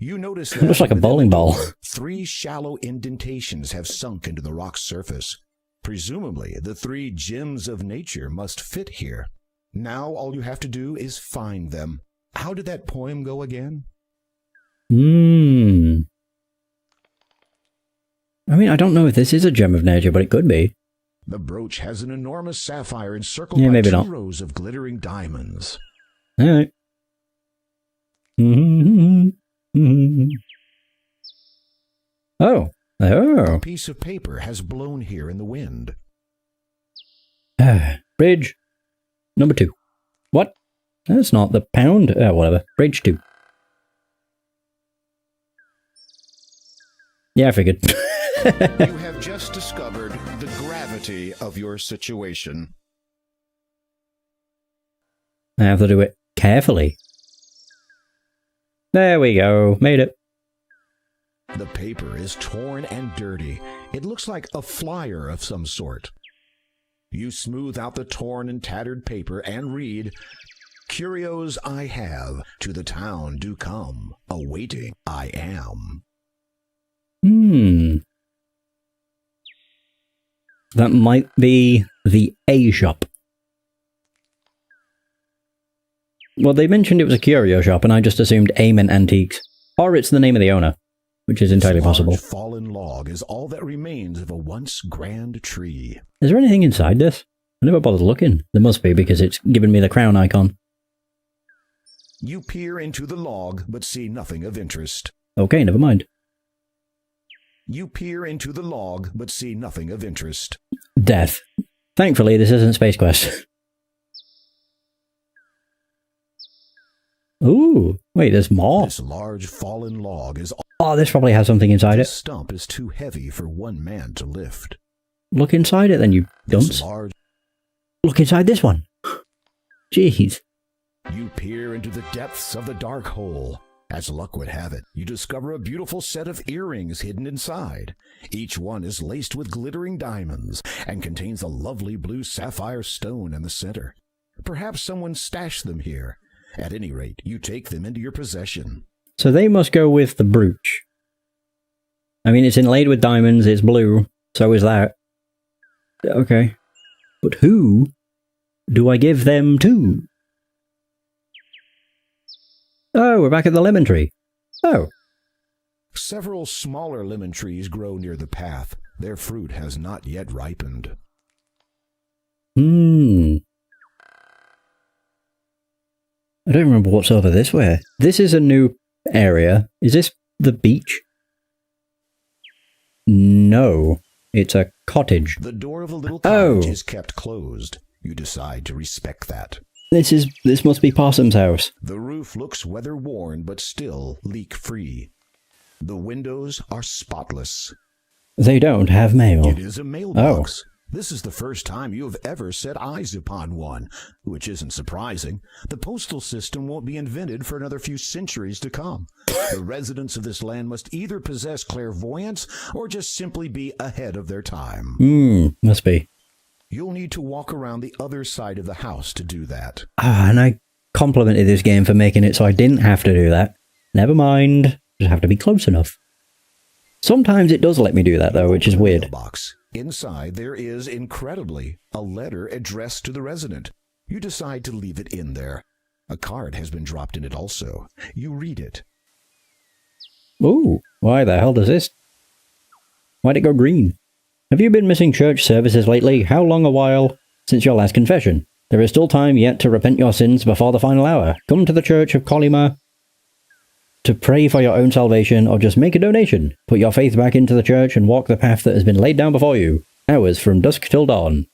You notice it looks like a bowling ball. 3 shallow indentations have sunk into the rock's surface. Presumably, the 3 gems of nature must fit here. Now all you have to do is find them. How did that poem go again? I mean, I don't know if this is a gem of nature, but it could be. The brooch has an enormous sapphire encircled by maybe 2 not. rows of glittering diamonds. Alright. Oh. A piece of paper has blown here in the wind. Bridge number 2. What? That's not the pound. Whatever. Bridge 2. Yeah, I figured. You have just discovered the gravity of your situation. I have to do it carefully. There we go. Made it. The paper is torn and dirty. It looks like a flyer of some sort. You smooth out the torn and tattered paper and read, "Curios I have, to the town do come, awaiting I am." That might be the A shop. Well, they mentioned it was a curio shop, and I just assumed A meant antiques. Or it's the name of the owner, which is entirely possible. This fallen log is all that remains of a once grand tree. Is there anything inside this? I never bothered looking. There must be, because it's given me the crown icon. You peer into the log, but see nothing of interest. Okay, never mind. You peer into the log, but see nothing of interest. Death. Thankfully, this isn't Space Quest. Ooh, wait, there's more. This large fallen log is... Oh, this probably has something inside This it. stump is too heavy for one man to lift. Look inside it then, you dunce. Look inside this one. Jeez. You peer into the depths of the dark hole. As luck would have it, you discover a beautiful set of earrings hidden inside. Each one is laced with glittering diamonds and contains a lovely blue sapphire stone in the center. Perhaps someone stashed them here. At any rate, you take them into your possession. So they must go with the brooch. I mean, it's inlaid with diamonds, it's blue, so is that. Okay. But who do I give them to? Oh, we're back at the lemon tree. Oh. Several smaller lemon trees grow near the path. Their fruit has not yet ripened. I don't remember what's over this way. This is a new area. Is this the beach? No, it's a cottage. The door of the little cottage is kept closed. You decide to respect that. This must be Possum's house. The roof looks weather-worn but still leak-free. The windows are spotless. They don't have mail. It is a mailbox. This is the first time you have ever set eyes upon one, which isn't surprising. The postal system won't be invented for another few centuries to come. The residents of this land must either possess clairvoyance or just simply be ahead of their time. Must be. You'll need to walk around the other side of the house to do that. And I complimented this game for making it so I didn't have to do that. Never mind. Just have to be close enough. Sometimes it does let me do that, though, which is weird. Inside, there is, incredibly, a letter addressed to the resident. You decide to leave it in there. A card has been dropped in it also. You read it. Ooh, why the hell does this? Why'd it go green? Have you been missing church services lately? How long a while since your last confession? There is still time yet to repent your sins before the final hour. Come to the Church of Colima to pray for your own salvation, or just make a donation. Put your faith back into the church and walk the path that has been laid down before you. Hours from dusk till dawn.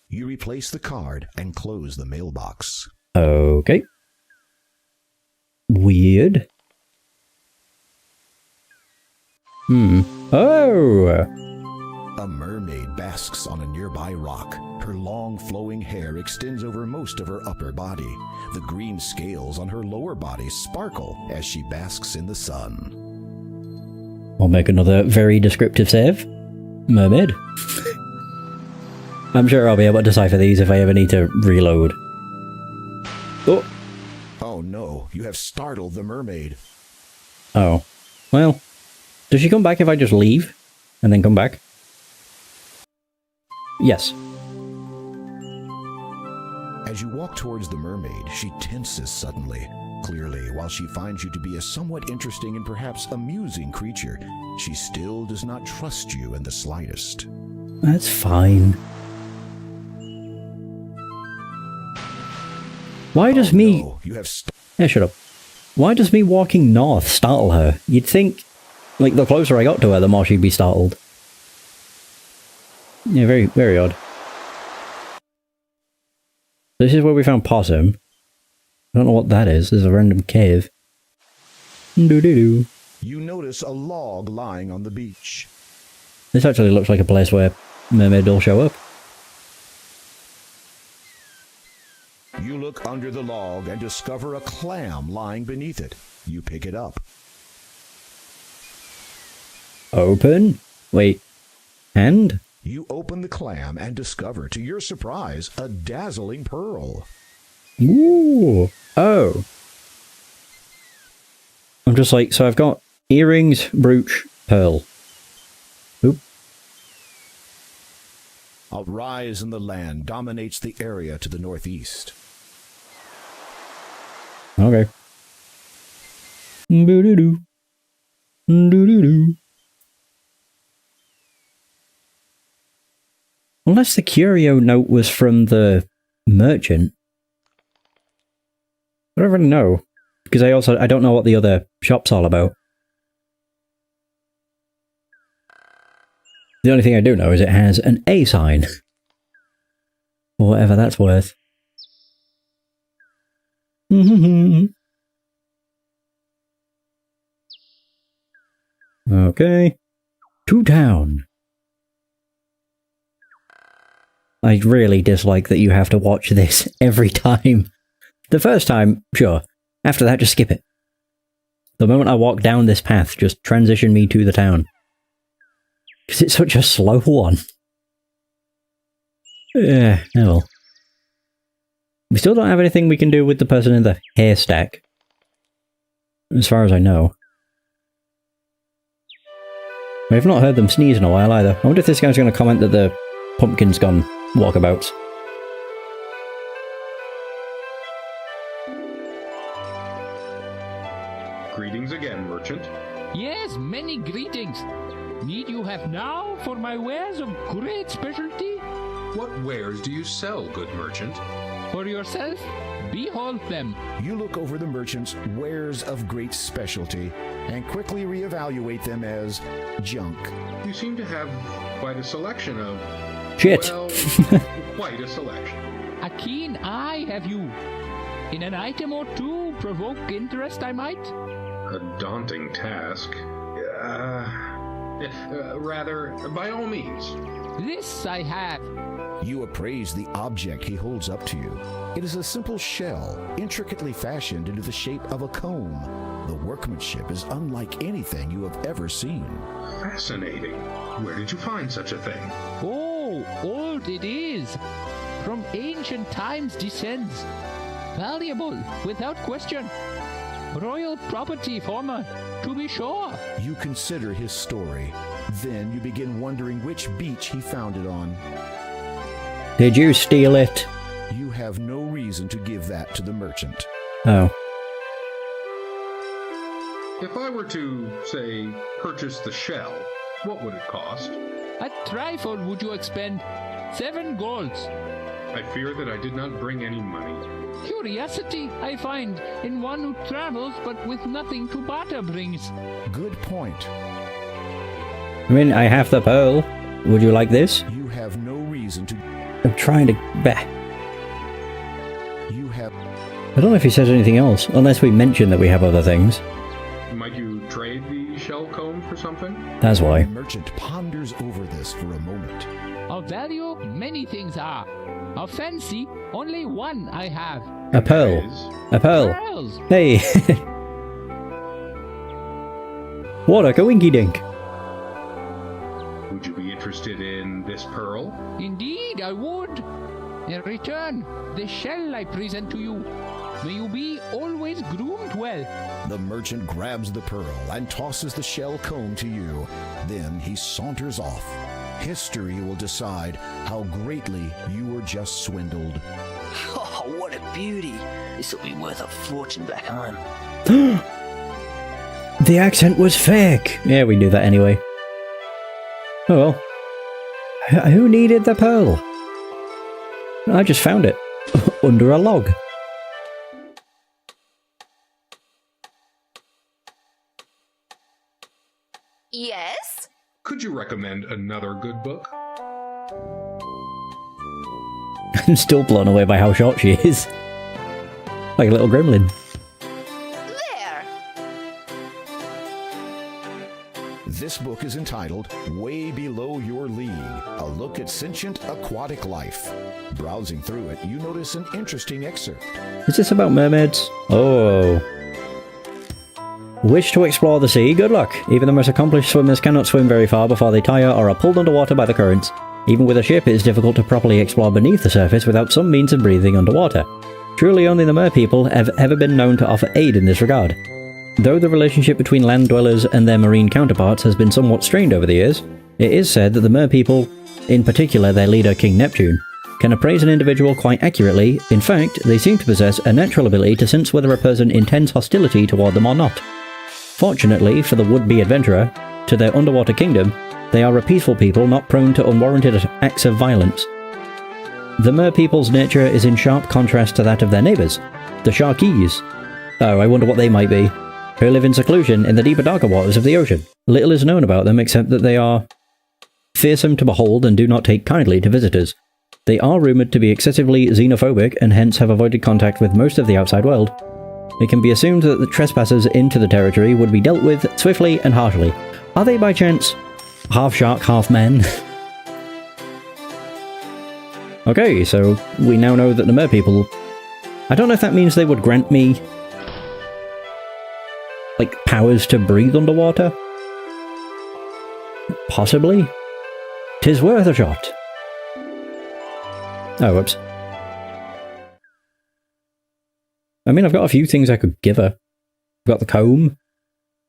You replace the card and close the mailbox. Okay. Weird. Oh! A mermaid basks on a nearby rock. Her long flowing hair extends over most of her upper body. The green scales on her lower body sparkle as she basks in the sun. I'll make another very descriptive save. Mermaid. I'm sure I'll be able to decipher these if I ever need to reload. Oh! Oh no, you have startled the mermaid. Oh. Well, does she come back if I just leave? And then come back? Yes. As you walk towards the mermaid, she tenses suddenly. Clearly, while she finds you to be a somewhat interesting and perhaps amusing creature, she still does not trust you in the slightest. That's fine. Why does me... No, you have yeah, shut up. Why does me walking north startle her? You'd think, like, the closer I got to her, the more she'd be startled. Yeah, very, very odd. This is where we found Possum. I don't know what that is. There's a random cave. Doo-doo-doo. You notice a log lying on the beach. This actually looks like a place where mermaid will show up. You look under the log and discover a clam lying beneath it. You pick it up. Open? Wait. And? You open the clam and discover, to your surprise, a dazzling pearl. Ooh. Oh. I'm just like, so I've got earrings, brooch, pearl. Oop. A rise in the land dominates the area to the northeast. Okay. Doo-doo-doo. Doo-doo-doo. Unless the curio note was from the merchant. I don't really know. Because I don't know what the other shop's all about. The only thing I do know is it has an A sign. Or whatever that's worth. Okay. To town. I really dislike that you have to watch this every time. The first time, sure. After that, just skip it. The moment I walk down this path, just transition me to the town. Because it's such a slow one. Yeah, oh well. We still don't have anything we can do with the person in the haystack. As far as I know. We've not heard them sneeze in a while either. I wonder if this guy's going to comment that the pumpkin's gone walkabouts. Greetings again, merchant. Yes, many greetings. Need you have now for my wares of great specialty? What wares do you sell, good merchant? For yourself, behold them. You look over the merchant's wares of great specialty and quickly reevaluate them as junk. You seem to have quite a selection of... Shit. Well, quite a selection. A keen eye have you. In an item or two, provoke interest, I might. A daunting task. Rather, by all means. This I have. You appraise the object he holds up to you. It is a simple shell, intricately fashioned into the shape of a comb. The workmanship is unlike anything you have ever seen. Fascinating. Where did you find such a thing? Oh, old it is. From ancient times descends. Valuable, without question. Royal property, former, to be sure. You consider his story. Then you begin wondering which beach he found it on. Did you steal it? You have no reason to give that to the merchant. Oh. If I were to, say, purchase the shell, what would it cost? A trifle would you expend. 7 golds. I fear that I did not bring any money. Curiosity, I find, in one who travels but with nothing to barter brings. Good point. I mean, I have the pearl. Would you like this? You have no reason to... I'm trying to... You have... I don't know if he says anything else, unless we mention that we have other things. Might you trade the shell comb for something? That's why. The merchant ponders over this for a moment. Of value, many things are. Of fancy, only one I have. A pearl. A pearl. Pearls. Hey. What a coinky dink. Would you be interested in this pearl? Indeed, I would. In return, the shell I present to you. May you be always groomed well. The merchant grabs the pearl and tosses the shell comb to you. Then he saunters off. History will decide how greatly you were just swindled. Oh, what a beauty. This will be worth a fortune back home. The accent was fake. Yeah, we knew that anyway. Oh well. Who needed the pearl? I just found it. Under a log. Yes? Could you recommend another good book? I'm still blown away by how short she is. Like a little gremlin. There! This book is entitled Way Below Your League, a look at sentient aquatic life. Browsing through it, you notice an interesting excerpt. Is this about mermaids? Oh. Wish to explore the sea? Good luck. Even the most accomplished swimmers cannot swim very far before they tire or are pulled underwater by the currents. Even with a ship, it is difficult to properly explore beneath the surface without some means of breathing underwater. Truly only the merpeople have ever been known to offer aid in this regard. Though the relationship between land dwellers and their marine counterparts has been somewhat strained over the years, it is said that the merpeople, in particular their leader King Neptune, can appraise an individual quite accurately. In fact, they seem to possess a natural ability to sense whether a person intends hostility toward them or not. Fortunately for the would-be adventurer, to their underwater kingdom, they are a peaceful people not prone to unwarranted acts of violence. The merpeople's nature is in sharp contrast to that of their neighbours, the Sharkees. Oh, I wonder what they might be. Who live in seclusion in the deeper, darker waters of the ocean. Little is known about them except that they are fearsome to behold and do not take kindly to visitors. They are rumoured to be excessively xenophobic and hence have avoided contact with most of the outside world. It can be assumed that the trespassers into the territory would be dealt with swiftly and harshly. Are they by chance half shark, half man? Okay, so we now know that the merpeople... I don't know if that means they would grant me like powers to breathe underwater? Possibly. 'Tis worth a shot. Oh, whoops. I mean, I've got a few things I could give her. I've got the comb,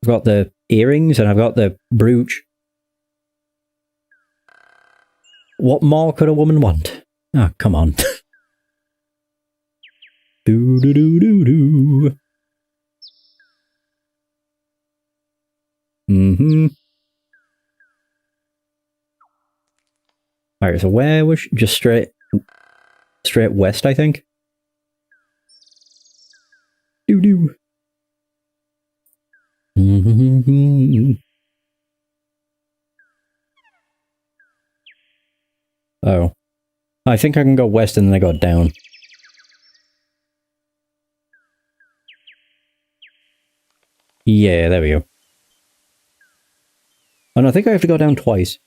I've got the earrings, and I've got the brooch. What more could a woman want? Oh, come on. Do-do-do-do-do. Alright, so where was she? Just straight straight west, I think. Doo-doo. Oh. I think I can go west and then I go down. Yeah, there we go. And I think I have to go down twice.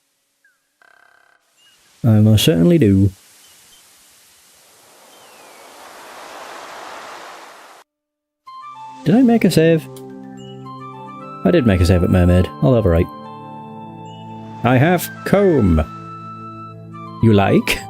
I most certainly do. Did I make a save? I did make a save at Mermaid. I'll overwrite. I have comb. You like?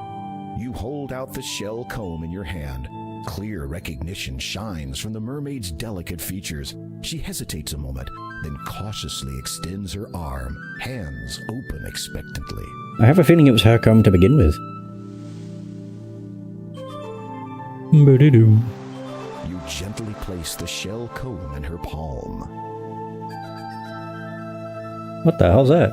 You hold out the shell comb in your hand. Clear recognition shines from the mermaid's delicate features. She hesitates a moment, then cautiously extends her arm, hands open expectantly. I have a feeling it was her comb to begin with. Ba-de-doo. You gently place the shell comb in her palm. What the hell's that?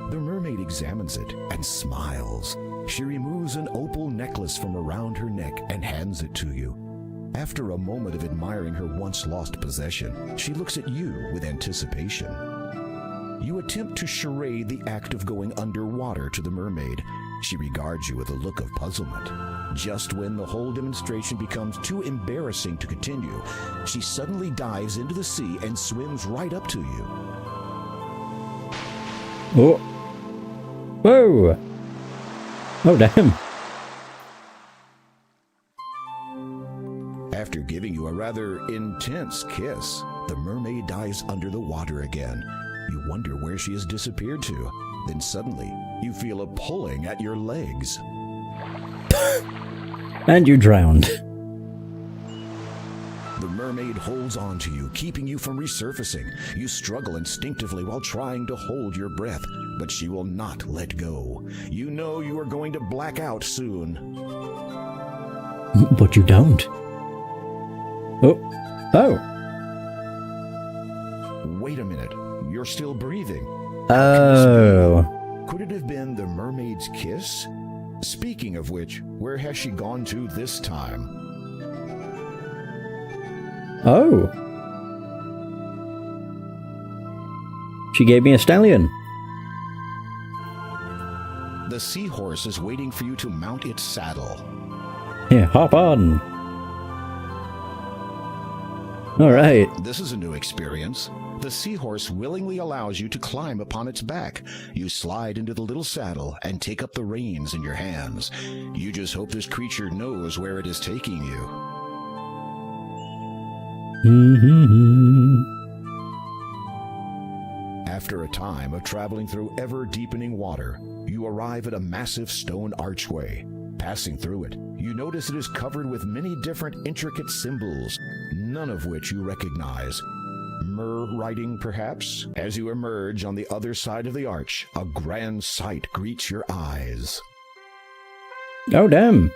The mermaid examines it and smiles. She removes an opal necklace from around her neck and hands it to you. After a moment of admiring her once lost possession, she looks at you with anticipation. You attempt to charade the act of going underwater to the mermaid. She regards you with a look of puzzlement. Just when the whole demonstration becomes too embarrassing to continue, she suddenly dives into the sea and swims right up to you. Oh. Whoa! Oh, damn. After giving you a rather intense kiss, the mermaid dives under the water again. You wonder where she has disappeared to. Then suddenly, you feel a pulling at your legs. And you drowned. The mermaid holds on to you, keeping you from resurfacing. You struggle instinctively while trying to hold your breath, but she will not let go. You know you are going to black out soon. But you don't. Oh. Oh. Wait a minute. You're still breathing. Oh. Could it have been the mermaid's kiss? Speaking of which, where has she gone to this time? Oh. She gave me a stallion. The seahorse is waiting for you to mount its saddle. Yeah, hop on. All right. This is a new experience. The seahorse willingly allows you to climb upon its back. You slide into the little saddle and take up the reins in your hands. You just hope this creature knows where it is taking you. After a time of traveling through ever-deepening water, you arrive at a massive stone archway. Passing through it, you notice it is covered with many different intricate symbols, none of which you recognize. Mer writing, perhaps? As you emerge on the other side of the arch, a grand sight greets your eyes. Oh, damn.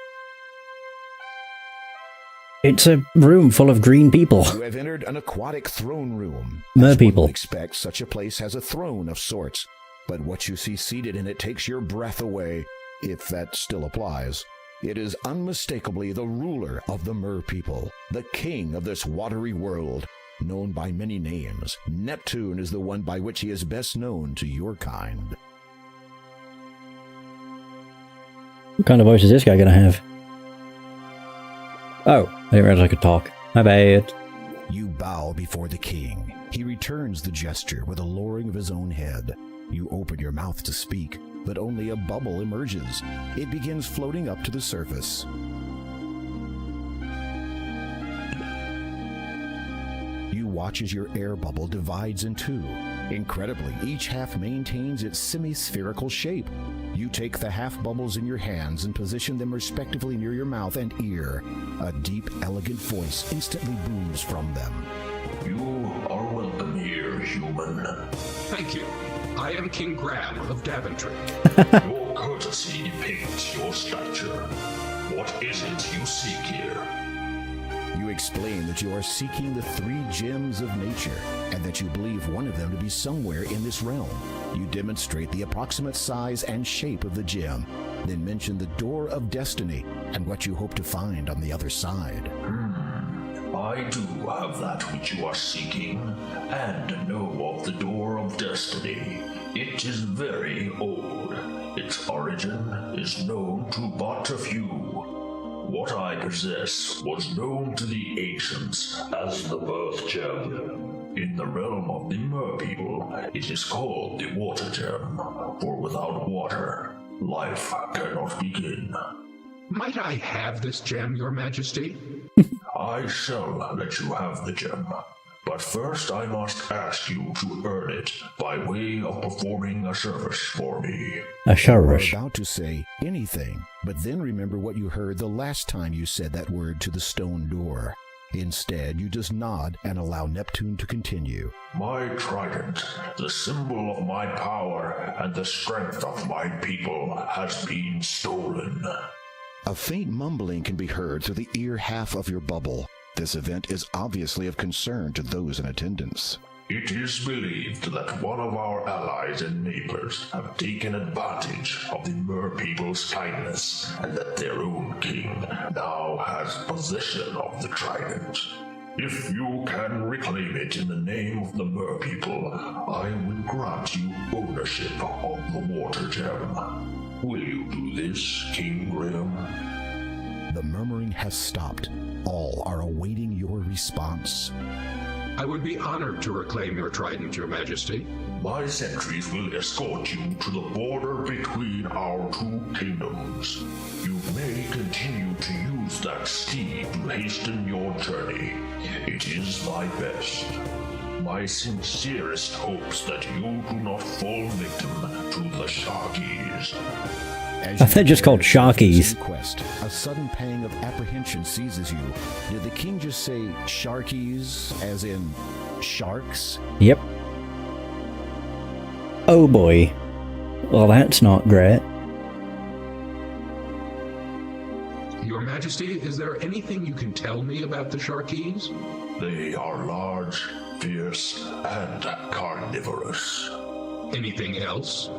It's a room full of green people. You have entered an aquatic throne room. Mer people. One would expect, such a place has a throne of sorts, but what you see seated in it takes your breath away, if that still applies. It is unmistakably the ruler of the Mer people, the king of this watery world, known by many names. Neptune is the one by which he is best known to your kind. What kind of voice is this guy gonna have? Oh, I didn't realize I could talk. My bad. You bow before the king. He returns the gesture with a lowering of his own head. You open your mouth to speak, but only a bubble emerges. It begins floating up to the surface. You watch as your air bubble divides in two. Incredibly, each half maintains its semi-spherical shape. You take the half bubbles in your hands and position them respectively near your mouth and ear. A deep, elegant voice instantly booms from them. You are welcome here, human. Thank you. I am King Graham of Daventry. Your courtesy depicts your stature. What is it you seek here? You explain that you are seeking the 3 gems of nature, and that you believe one of them to be somewhere in this realm. You demonstrate the approximate size and shape of the gem, then mention the Door of Destiny and what you hope to find on the other side. I do have that which you are seeking, and know of the Door of Destiny. It is very old. Its origin is known to but a few. What I possess was known to the ancients as the Birth Gem. In the realm of the Merpeople, it is called the Water Gem, for without water, life cannot begin. Might I have this gem, Your Majesty? I shall let you have the gem, but first I must ask you to earn it by way of performing a service for me. A service. You're about to say anything, but then remember what you heard the last time you said that word to the stone door. Instead, you just nod and allow Neptune to continue. My trident, the symbol of my power and the strength of my people, has been stolen. A faint mumbling can be heard through the ear half of your bubble. This event is obviously of concern to those in attendance. It is believed that one of our allies and neighbors have taken advantage of the Merpeople's kindness, and that their own king now has possession of the trident. If you can reclaim it in the name of the Merpeople, I will grant you ownership of the Water Gem. Will you do this, King Graham? The murmuring has stopped. All are awaiting your response. I would be honored to reclaim your trident, Your Majesty. My sentries will escort you to the border between our 2 kingdoms. You may continue to use that steed to hasten your journey. It is my best. My sincerest hopes that you do not fall victim to the Sharkies. I thought they're just called Sharkies. Quest, a sudden pang of apprehension seizes you. Did the king just say Sharkies, as in sharks? Yep. Oh boy. Well, that's not great. Your Majesty, is there anything you can tell me about the Sharkies? They are large, fierce, and carnivorous. Anything else?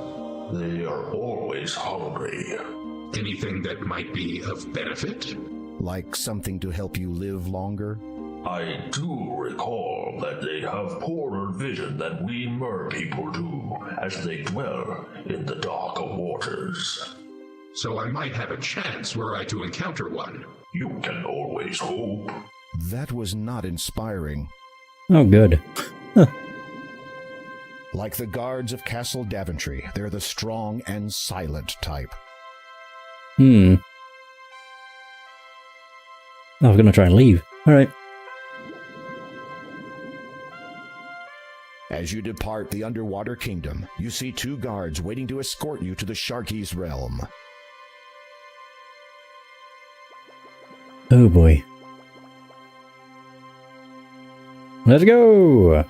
They are always hungry. Anything that might be of benefit? Like something to help you live longer? I do recall that they have poorer vision than we Merpeople do, as they dwell in the darker waters. So I might have a chance were I to encounter one. You can always hope. That was not inspiring. Oh, good. Like the guards of Castle Daventry, they're the strong and silent type. I was gonna try and leave. Alright. As you depart the underwater kingdom, you see 2 guards waiting to escort you to the Sharkies' realm. Oh boy. Let's go!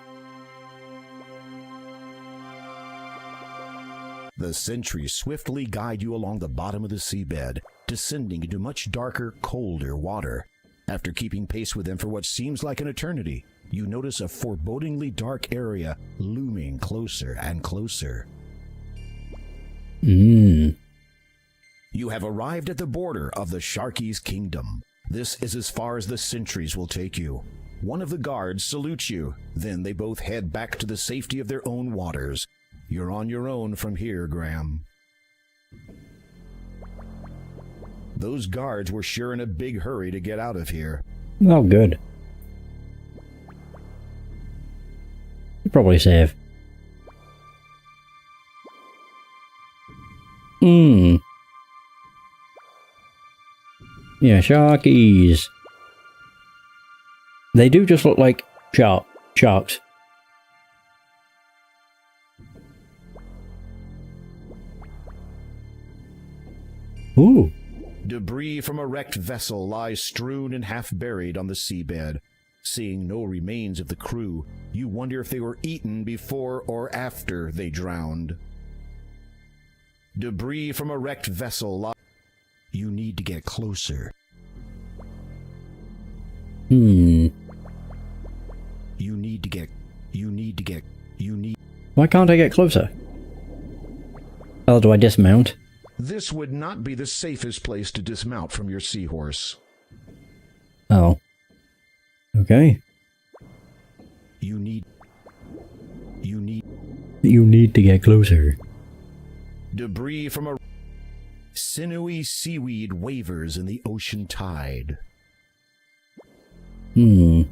The sentries swiftly guide you along the bottom of the seabed, descending into much darker, colder water. After keeping pace with them for what seems like an eternity, you notice a forebodingly dark area looming closer and closer. You have arrived at the border of the Sharkies' kingdom. This is as far as the sentries will take you. One of the guards salutes you, then they both head back to the safety of their own waters. You're on your own from here, Graham. Those guards were sure in a big hurry to get out of here. Oh, good. You're probably safe. Yeah, Sharkies. They do just look like sharks. Ooh. Debris from a wrecked vessel lies strewn and half buried on the seabed. Seeing no remains of the crew, you wonder if they were eaten before or after they drowned. Debris from a wrecked vessel lies... You need to get closer. Hmm. Why can't I get closer? How do I dismount? This would not be the safest place to dismount from your seahorse. Oh. Okay. You need to get closer. Debris from a sinewy seaweed wavers in the ocean tide. Hmm.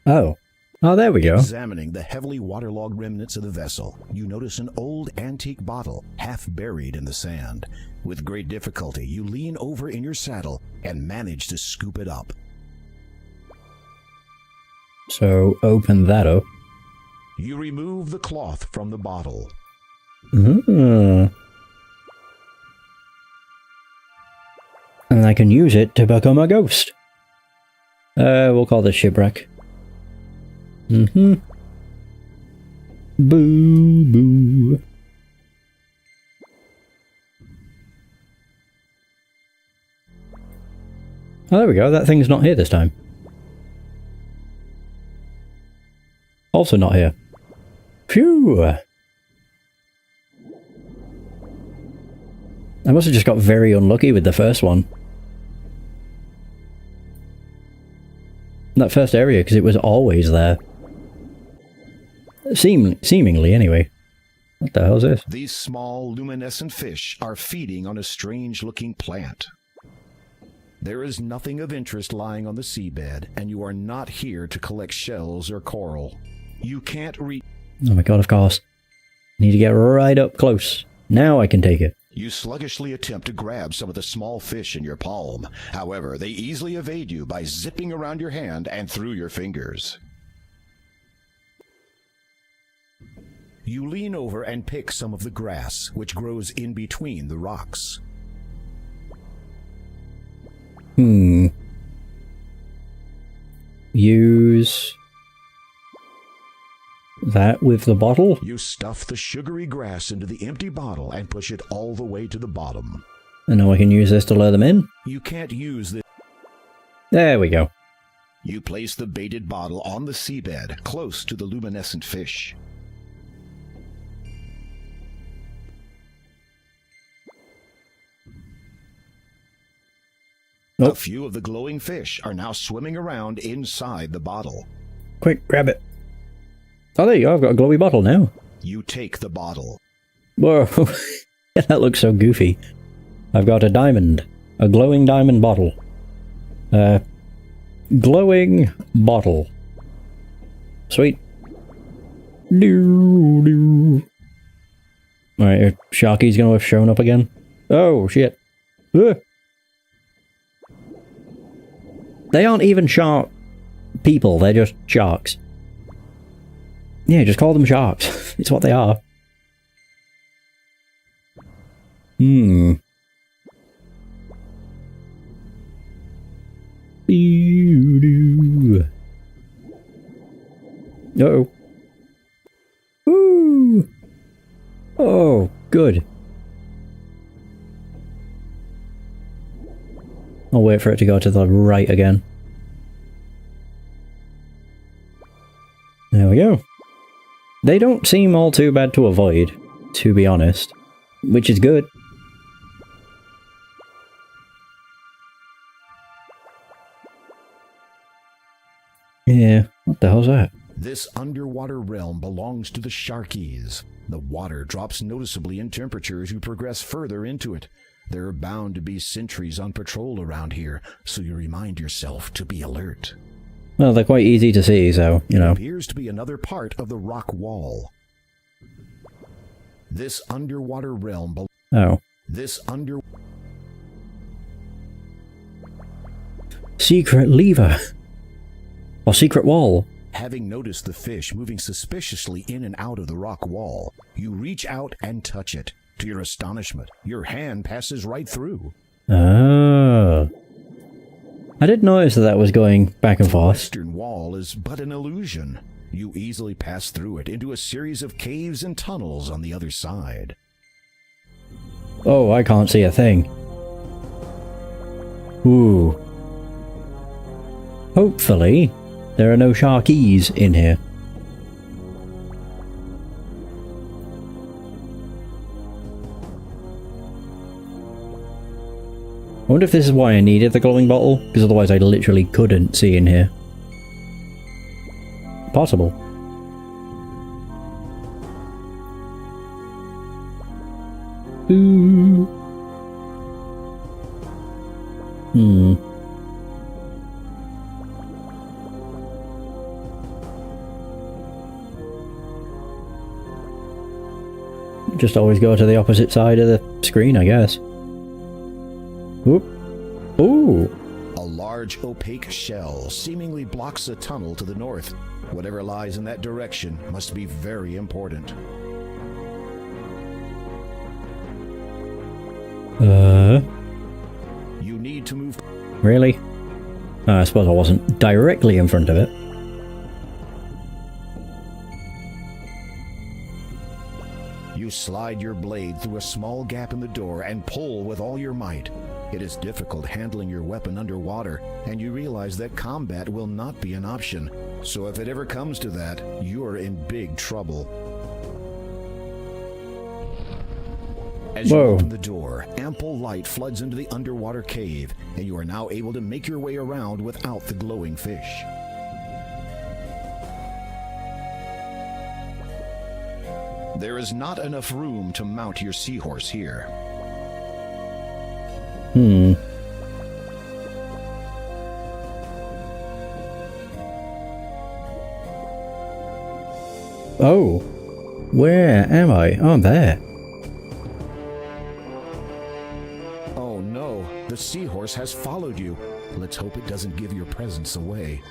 Oh. Oh, there we go. Examining the heavily waterlogged remnants of the vessel, you notice an old antique bottle, half buried in the sand. With great difficulty, you lean over in your saddle and manage to scoop it up. So, open that up. You remove the cloth from the bottle. And I can use it to become a ghost. We'll call this shipwreck. Boo, boo. Oh, there we go. That thing's not here this time. Also not here. Phew! I must have just got very unlucky with the first one. That first area, because it was always there. Seemingly, anyway. What the hell is this? These small, luminescent fish are feeding on a strange-looking plant. There is nothing of interest lying on the seabed, and you are not here to collect shells or coral. You can't reach... Oh my god, of course. Need to get right up close. Now I can take it. You sluggishly attempt to grab some of the small fish in your palm. However, they easily evade you by zipping around your hand and through your fingers. You lean over and pick some of the grass, which grows in between the rocks. Use that with the bottle? You stuff the sugary grass into the empty bottle and push it all the way to the bottom. And now I can use this to lure them in? You can't use this. There we go. You place the baited bottle on the seabed, close to the luminescent fish. A few of the glowing fish are now swimming around inside the bottle. Quick, grab it. Oh, there you go. I've got a glowy bottle now. You take the bottle. Whoa. That looks so goofy. I've got a diamond. A glowing diamond bottle. Glowing bottle. Sweet. Alright, Sharky's gonna have shown up again. Oh, shit. Ugh. They aren't even shark people, they're just sharks. Yeah, just call them sharks. It's what they are. Uh-oh. Woo! Oh, good. I'll wait for it to go to the right again. There we go. They don't seem all too bad to avoid, to be honest. Which is good. Yeah, what the hell's that? This underwater realm belongs to the Sharkies. The water drops noticeably in temperature as you progress further into it. There are bound to be sentries on patrol around here, so you remind yourself to be alert. Well, they're quite easy to see, so, you know. It appears to be another part of the rock wall. This underwater realm... Secret lever. Or secret wall. Having noticed the fish moving suspiciously in and out of the rock wall, you reach out and touch it. To your astonishment, your hand passes right through. Oh. I did notice that was going back and forth. The western wall is but an illusion. You easily pass through it into a series of caves and tunnels on the other side. Oh, I can't see a thing. Ooh. Hopefully, there are no sharkies in here. I wonder if this is why I needed the glowing bottle, because otherwise I literally couldn't see in here. Possible. Ooh. Just always go to the opposite side of the screen, I guess. Whoop. Ooh. A large opaque shell seemingly blocks a tunnel to the north. Whatever lies in that direction must be very important. You need to move. Really? I suppose I wasn't directly in front of it. You slide your blade through a small gap in the door and pull with all your might. It is difficult handling your weapon underwater, and you realize that combat will not be an option. So if it ever comes to that, you're in big trouble. As you open the door, ample light floods into the underwater cave, and you are now able to make your way around without the glowing fish. There is not enough room to mount your seahorse here. Oh. Where am I? Oh, I'm there. Oh no, the seahorse has followed you. Let's hope it doesn't give your presence away.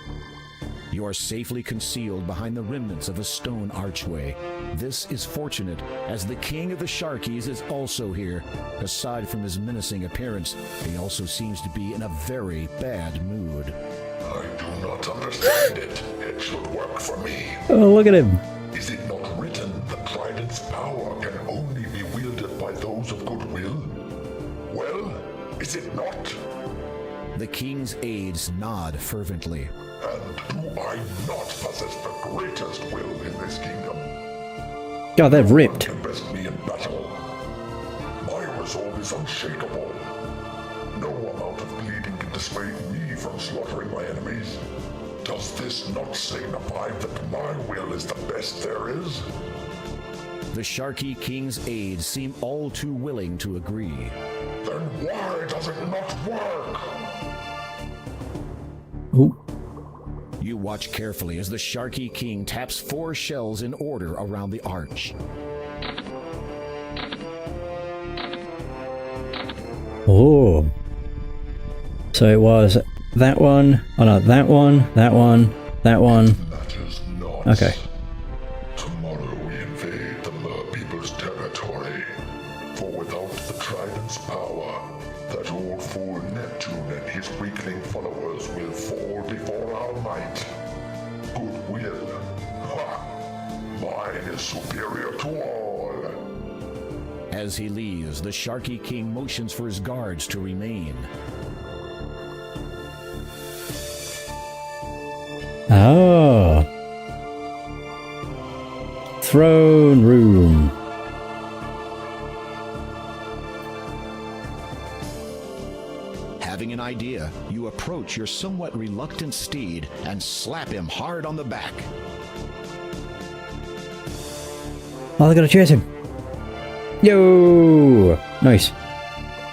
You are safely concealed behind the remnants of a stone archway. This is fortunate, as the king of the Sharkies is also here. Aside from his menacing appearance, he also seems to be in a very bad mood. I do not understand it. It should work for me. Oh, look at him. Is it not written that Trident's power can only be wielded by those of goodwill? Well, is it not? The king's aides nod fervently. And do I not possess the greatest will in this kingdom? God, they're ripped. No one can best me in battle. My resolve is unshakable. No amount of bleeding can dissuade me from slaughtering my enemies. Does this not signify that my will is the best there is? The Sharky King's aides seem all too willing to agree. Then why does it not work? Ooh. You watch carefully as the Sharky King taps 4 shells in order around the arch. Oh. So it was that one, oh no, that one, that one, that one. Okay. Tomorrow we invade the Mer people's territory. For without the Trident's power, that old fool Neptune and his weakling followers will fall before our might. Goodwill. Ha! Mine is superior to all. As he leaves, the Sharky King motions for his guards to remain. Oh. Throne room. Having an idea, you approach your somewhat reluctant steed and slap him hard on the back. Oh, they're gonna chase him. Yo! Nice.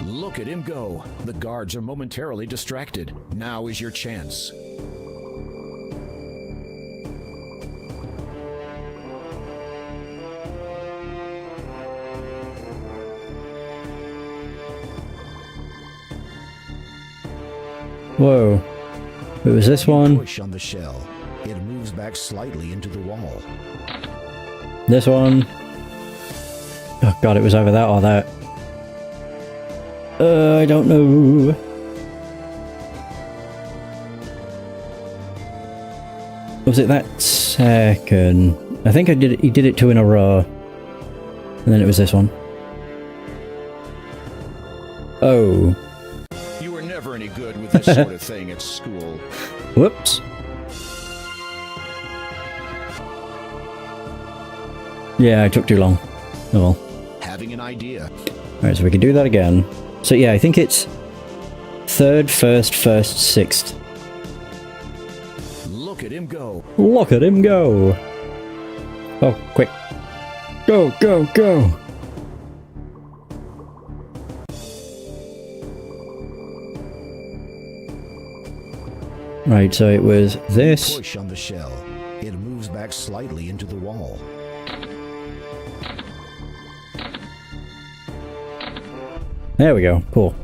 Look at him go. The guards are momentarily distracted. Now is your chance. Whoa. It was this one. Push on the shell. It moves back slightly into the wall. This one. Oh god, it was either that or that. I don't know. Was it that second? I think he did it 2 in a row. And then it was this one. Oh. You were never any good with this sort of thing at school. Whoops. Yeah, I took too long. Oh well. Having an idea. Alright, so we can do that again. So yeah, I think it's 3rd, 1st, 1st, 6th. Look at him go. Look at him go. Oh, quick. Go, go, go. Right, so it was this. Push on the shell. It moves back slightly into the wall. There we go. Cool.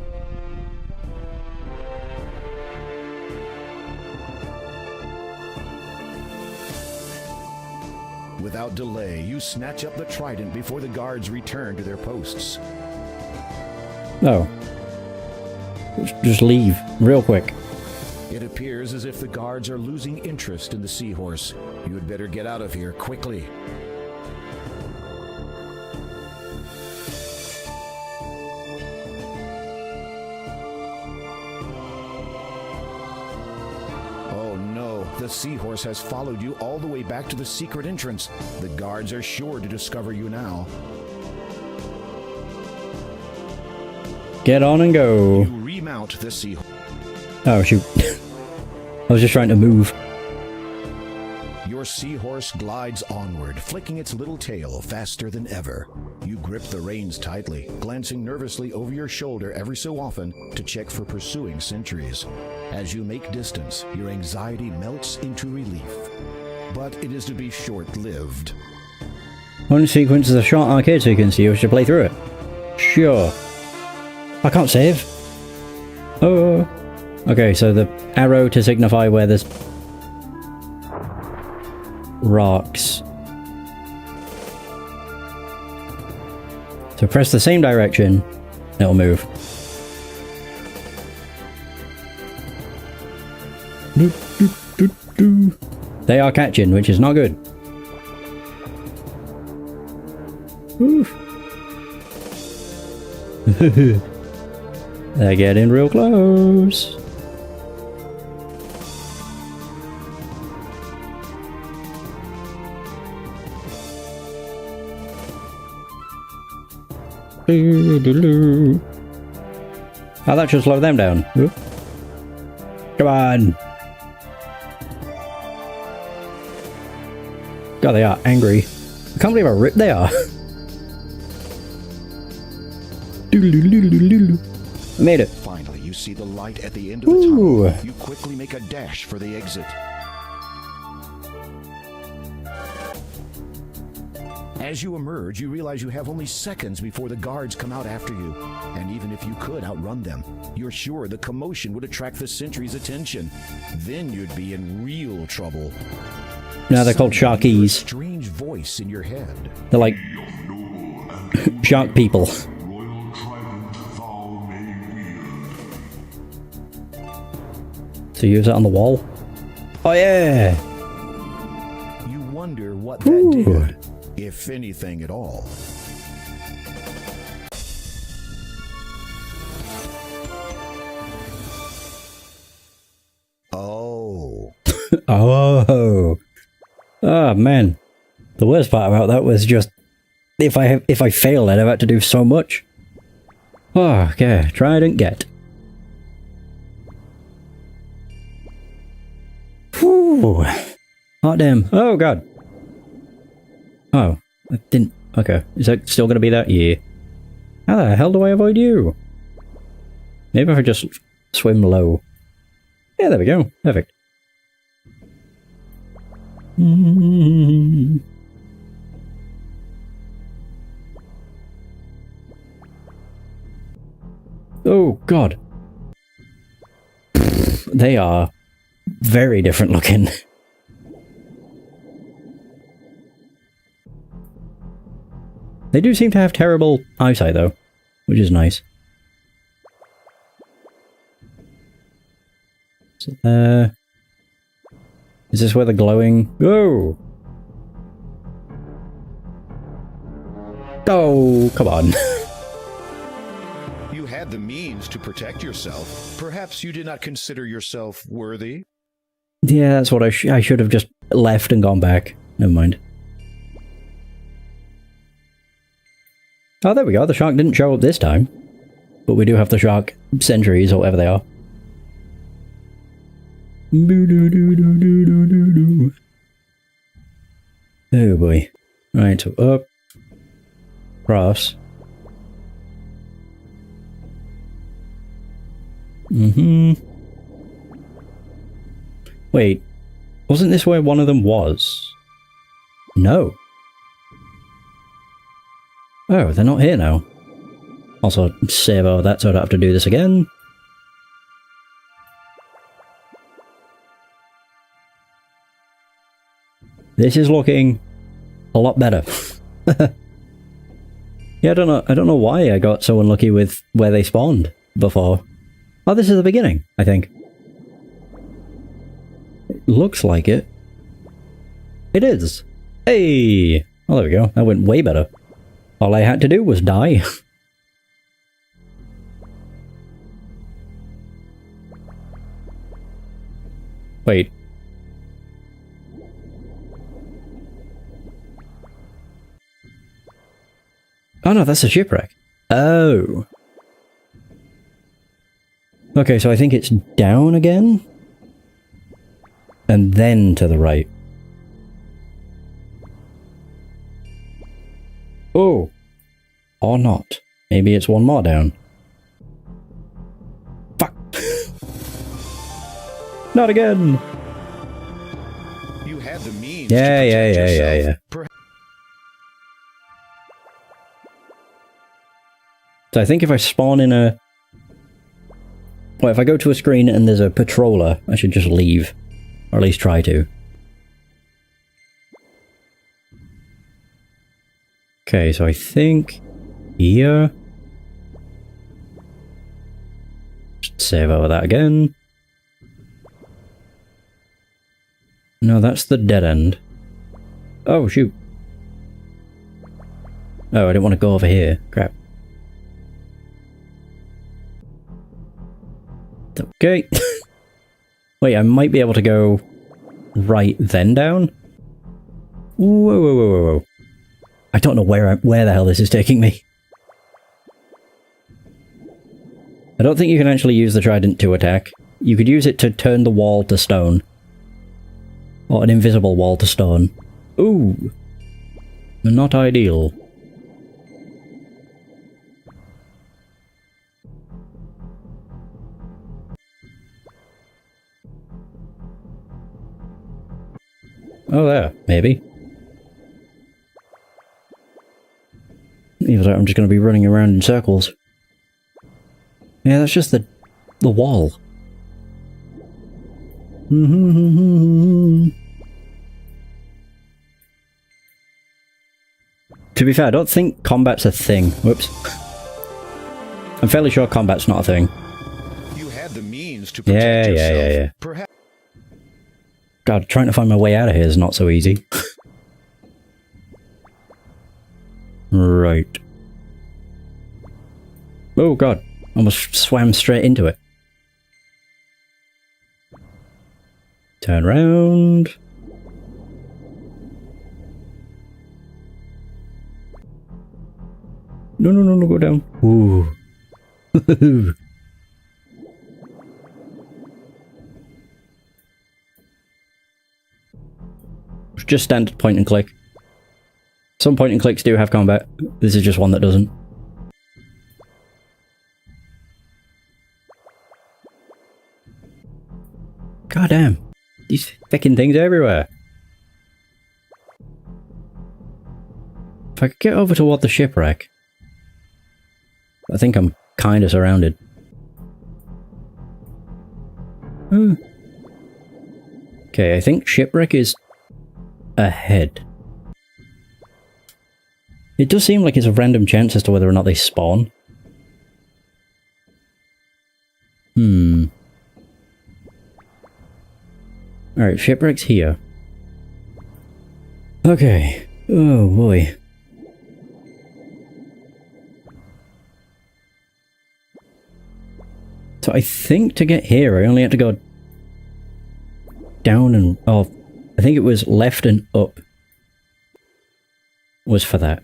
Without delay, you snatch up the trident before the guards return to their posts. Oh. Just leave, real quick. It appears as if the guards are losing interest in the seahorse. You had better get out of here quickly. Oh no, the seahorse has followed you all the way back to the secret entrance. The guards are sure to discover you now. Get on and go. You remount the seahorse. Oh, shoot. I was just trying to move. Your seahorse glides onward, flicking its little tail faster than ever. You grip the reins tightly, glancing nervously over your shoulder every so often to check for pursuing sentries. As you make distance, your anxiety melts into relief. But it is to be short-lived. One sequence is a short arcade sequence. You should play through it. Sure. I can't save. Oh. Okay, so the arrow to signify where there's rocks. So press the same direction, it'll move. They are catching, which is not good. They're getting real close. Oh, that should slow them down. Come on. God, they are angry. I can't believe how ripped they are. I made it. Finally, you see the light at the end of the tunnel. You quickly make a dash for the exit. As you emerge, you realize you have only seconds before the guards come out after you. And even if you could outrun them, you're sure the commotion would attract the sentry's attention. Then you'd be in real trouble. Now they're called sharkies. Strange voice in your head. They're like shark people. So use it on the wall. Oh yeah. You wonder what that did, if anything at all. Oh. Oh. Oh man. The worst part about that was just if I failed, I'd have had to do so much. Oh, okay. Trident get. Whew. Hot damn. Oh god. Oh. I didn't. Okay. Is that still gonna be that? Yeah. How the hell do I avoid you? Maybe if I just swim low. Yeah, there we go. Perfect. Oh god. They are very different looking. They do seem to have terrible eyesight though, which is nice. So, is this where the glowing... Oh! Oh, come on. You You had the means to protect yourself. Perhaps you did not consider yourself worthy? Yeah, that's what I should have just left and gone back. Never mind. Oh, there we go. The shark didn't show up this time. But we do have the shark sentries, or whatever they are. Oh boy. Right, so up. Cross. Wait. Wasn't this where one of them was? No. Oh, they're not here now. Also, save all that so I don't have to do this again. This is looking a lot better. Yeah, I don't know why I got so unlucky with where they spawned before. Oh, this is the beginning, I think. It looks like it. It is. Hey! Oh, there we go. That went way better. All I had to do was die. Wait. Oh no, that's a shipwreck. Oh. Okay, so I think it's down again? And then to the right. Oh. Or not. Maybe it's one more down. Fuck. Not again! You had the means Yeah. So I think if I spawn in a... Well, if I go to a screen and there's a patroller, I should just leave. Or at least try to. Okay, so I think... Here... Just save over that again. No, that's the dead end. Oh, shoot. Oh, I didn't want to go over here. Crap. Okay. Wait, I might be able to go right then down? Whoa. I don't know where the hell this is taking me. I don't think you can actually use the trident to attack. You could use it to turn the wall to stone. Or an invisible wall to stone. Ooh. Not ideal. Oh, there. Maybe. Either that, I'm just going to be running around in circles. Yeah, that's just the wall. To be fair, I don't think combat's a thing. Whoops. I'm fairly sure combat's not a thing. You had the means to protect yourself. Yeah. Perhaps. God, trying to find my way out of here is not so easy. Right. Oh god, almost swam straight into it. Turn round. No, go down. Ooh. Just standard point and click. Some point and clicks do have combat. This is just one that doesn't. God damn. These fucking things everywhere. If I could get over toward the shipwreck. I think I'm kinda surrounded. Okay, I think shipwreck is ahead. It does seem like it's a random chance as to whether or not they spawn. Alright, shipwreck's here. Okay. Oh boy. So I think to get here I only had to go down and... oh, I think it was left and up was for that.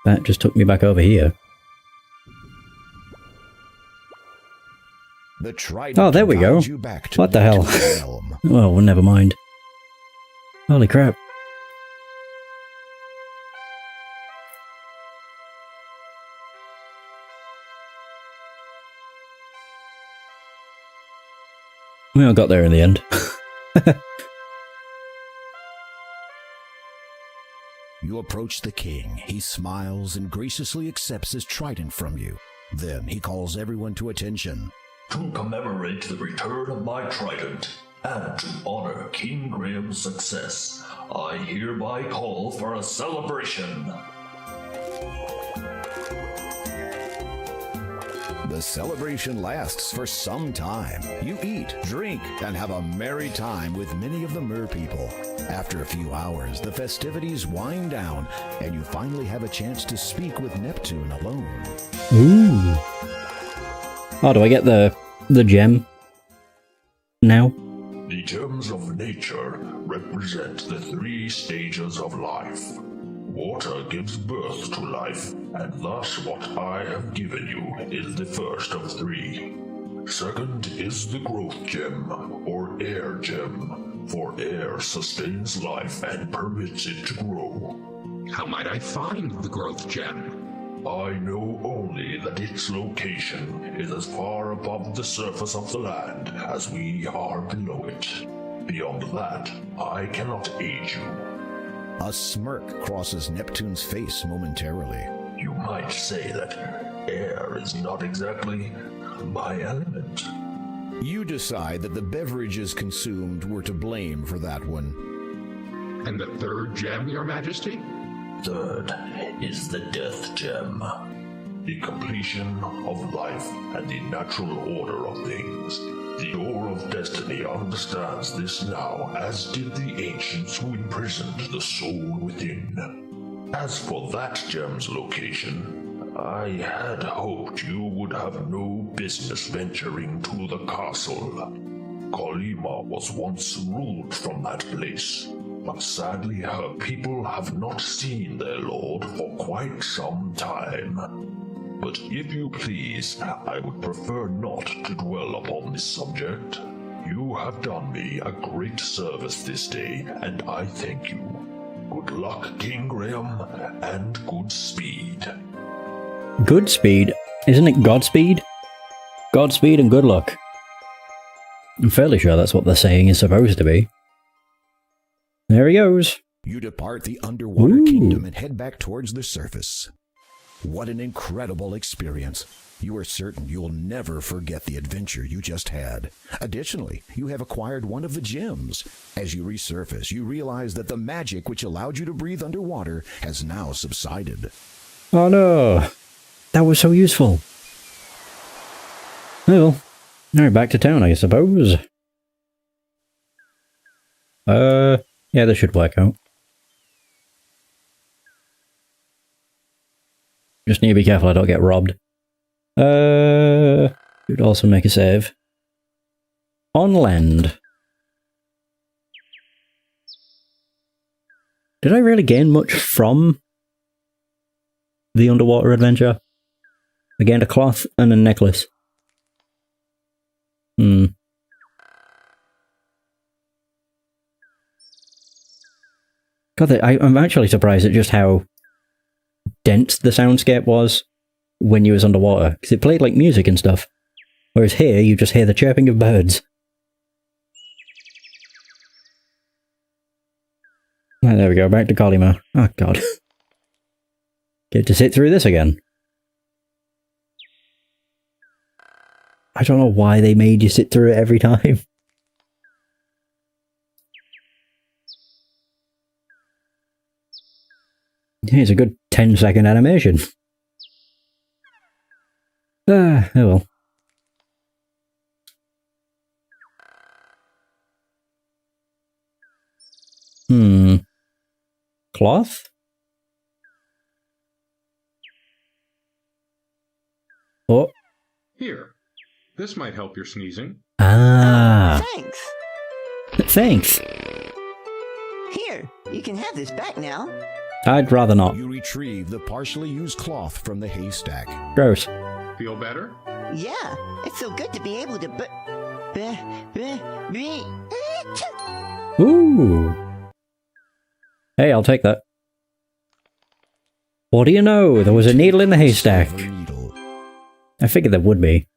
That just took me back over here. The trident oh, there we go. guides you back to What the hell? Neptune's realm. Well, never mind. Holy crap. We all got there in the end. You approach the king. He smiles and graciously accepts his trident from you. Then he calls everyone to attention. To commemorate the return of my trident, and to honor King Graham's success, I hereby call for a celebration. The celebration lasts for some time. You eat, drink, and have a merry time with many of the mer people. After a few hours, the festivities wind down, and you finally have a chance to speak with Neptune alone. Ooh. Oh, do I get the gem now? The gems of nature represent the 3 stages of life. Water gives birth to life, and thus what I have given you is the first of 3. Second is the growth gem, or air gem, for air sustains life and permits it to grow. How might I find the growth gem? I know only that its location is as far above the surface of the land as we are below it. Beyond that, I cannot aid you. A smirk crosses Neptune's face momentarily. You might say that air is not exactly my element. You decide that the beverages consumed were to blame for that one. And the third gem, Your Majesty? Third is the death gem. The completion of life and the natural order of things. The Door of Destiny understands this now, as did the ancients who imprisoned the soul within. As for that gem's location, I had hoped you would have no business venturing to the castle. Kalima was once ruled from that place, but sadly her people have not seen their lord for quite some time. But if you please, I would prefer not to dwell upon this subject. You have done me a great service this day, and I thank you. Good luck, King Graham, and good speed. Good speed? Isn't it Godspeed? Godspeed and good luck. I'm fairly sure that's what the saying is supposed to be. There he goes. You depart the underwater kingdom and head back towards the surface. What an incredible experience. You are certain you'll never forget the adventure you just had. Additionally, you have acquired one of the gems. As you resurface, you realize that the magic which allowed you to breathe underwater has now subsided. Oh no! That was so useful. Well, alright, back to town, I suppose. Yeah, this should work out. Just need to be careful I don't get robbed. Could also make a save. On land. Did I really gain much from the underwater adventure? I gained a cloth and a necklace. God, I'm actually surprised at just how dense the soundscape was when you was underwater, because it played like music and stuff. Whereas here, you just hear the chirping of birds. Right, there we go, back to Kalima. Oh god. Get to sit through this again. I don't know why they made you sit through it every time. Here's a good 10-second animation. Oh well. Cloth? Oh. Here. This might help your sneezing. Ah. Thanks. Thanks. Here, you can have this back now. I'd rather not. You retrieve the partially used cloth from the haystack. Gross. Feel better? Yeah, it's so good to be able to Ooh. Hey, I'll take that. What do you know? There was a needle in the haystack. I figured there would be.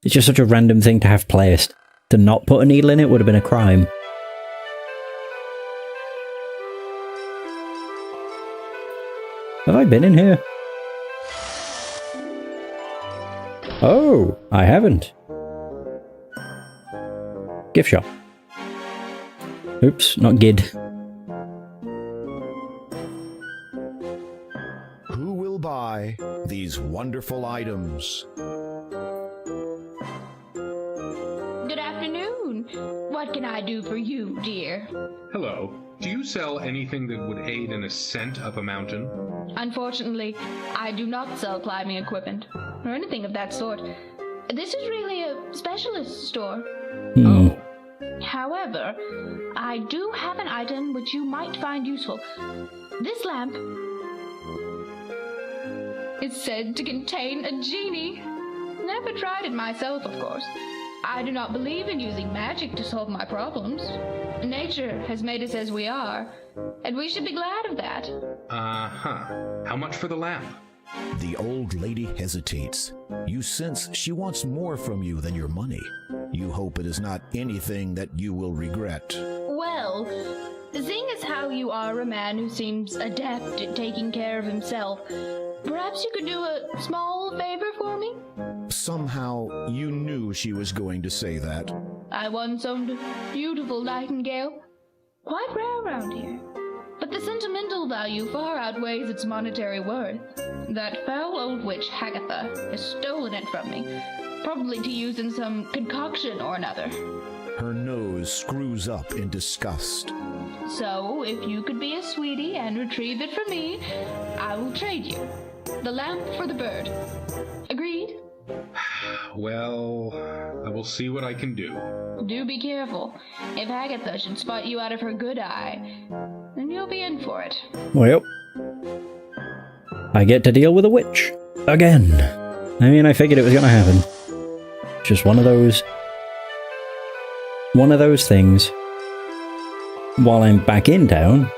It's just such a random thing to have placed. To not put a needle in it would have been a crime. Have I been in here? Oh, I haven't. Gift shop. Oops, not Gid. Who will buy these wonderful items? Good afternoon. What can I do for you, dear? Hello. Do you sell anything that would aid in ascent up a mountain? Unfortunately, I do not sell climbing equipment, or anything of that sort. This is really a specialist store. Oh. However, I do have an item which you might find useful. This lamp is said to contain a genie. Never tried it myself, of course. I do not believe in using magic to solve my problems. Nature has made us as we are, and we should be glad of that. Uh-huh. How much for the lamp? The old lady hesitates. You sense she wants more from you than your money. You hope it is not anything that you will regret. Well, seeing as how you are a man who seems adept at taking care of himself, perhaps you could do a small favor for me? Somehow, you knew she was going to say that. I once owned a beautiful nightingale. Quite rare around here. But the sentimental value far outweighs its monetary worth. That foul old witch Hagatha has stolen it from me, probably to use in some concoction or another. Her nose screws up in disgust. So, if you could be a sweetie and retrieve it for me, I will trade you. The lamp for the bird. Agreed? Well, I will see what I can do. Do be careful. If Hagatha should spot you out of her good eye, then you'll be in for it. Well, I get to deal with a witch. Again. I mean, I figured it was gonna happen. Just one of those things. While I'm back in town,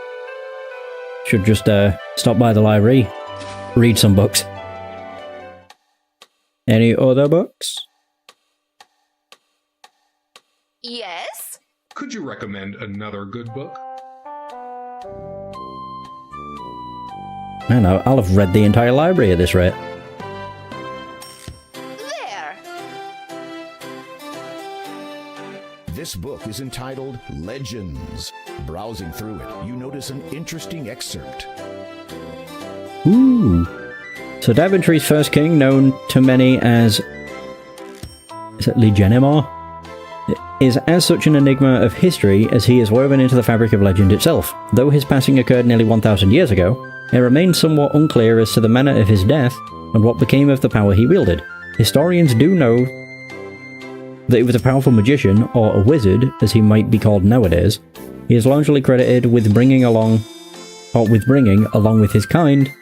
should just stop by the library, read some books. Any other books? Yes? Could you recommend another good book? I know, I'll have read the entire library at this rate. There! This book is entitled Legends. Browsing through it, you notice an interesting excerpt. Ooh. So Daventry's first king, known to many as... is it Legenimar? Is as such an enigma of history as he is woven into the fabric of legend itself. Though his passing occurred nearly 1,000 years ago, it remains somewhat unclear as to the manner of his death and what became of the power he wielded. Historians do know that he was a powerful magician, or a wizard, as he might be called nowadays. He is largely credited with bringing, along with his kind,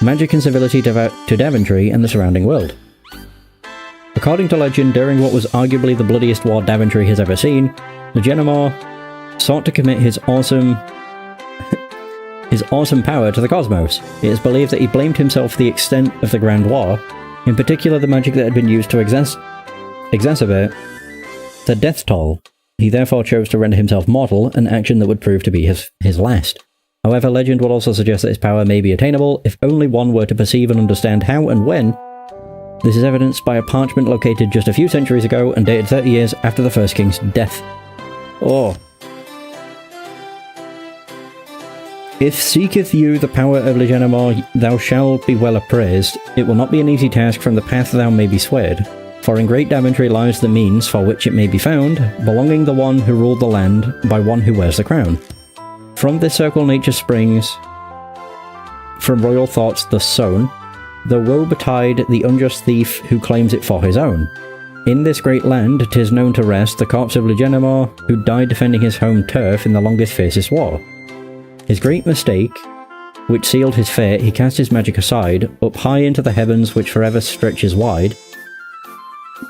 magic and civility to Daventry and the surrounding world. According to legend, during what was arguably the bloodiest war Daventry has ever seen, Legenimar sought to commit his awesome power to the cosmos. It is believed that he blamed himself for the extent of the Grand War, in particular the magic that had been used to exacerbate the death toll. He therefore chose to render himself mortal, an action that would prove to be his last. However, legend would also suggest that his power may be attainable if only one were to perceive and understand how and when. This is evidenced by a parchment located just a few centuries ago and dated 30 years after the first king's death. Oh. If seeketh you the power of Legenimar, thou shalt be well appraised. It will not be an easy task from the path thou may be swayed. For in great Daventry lies the means for which it may be found, belonging the one who ruled the land by one who wears the crown. From this circle nature springs, from royal thoughts thus sown, the woe betide the unjust thief who claims it for his own. In this great land 'tis known to rest the corpse of Legitimor, who died defending his home turf in the longest fiercest war. His great mistake, which sealed his fate, he cast his magic aside, up high into the heavens which forever stretches wide.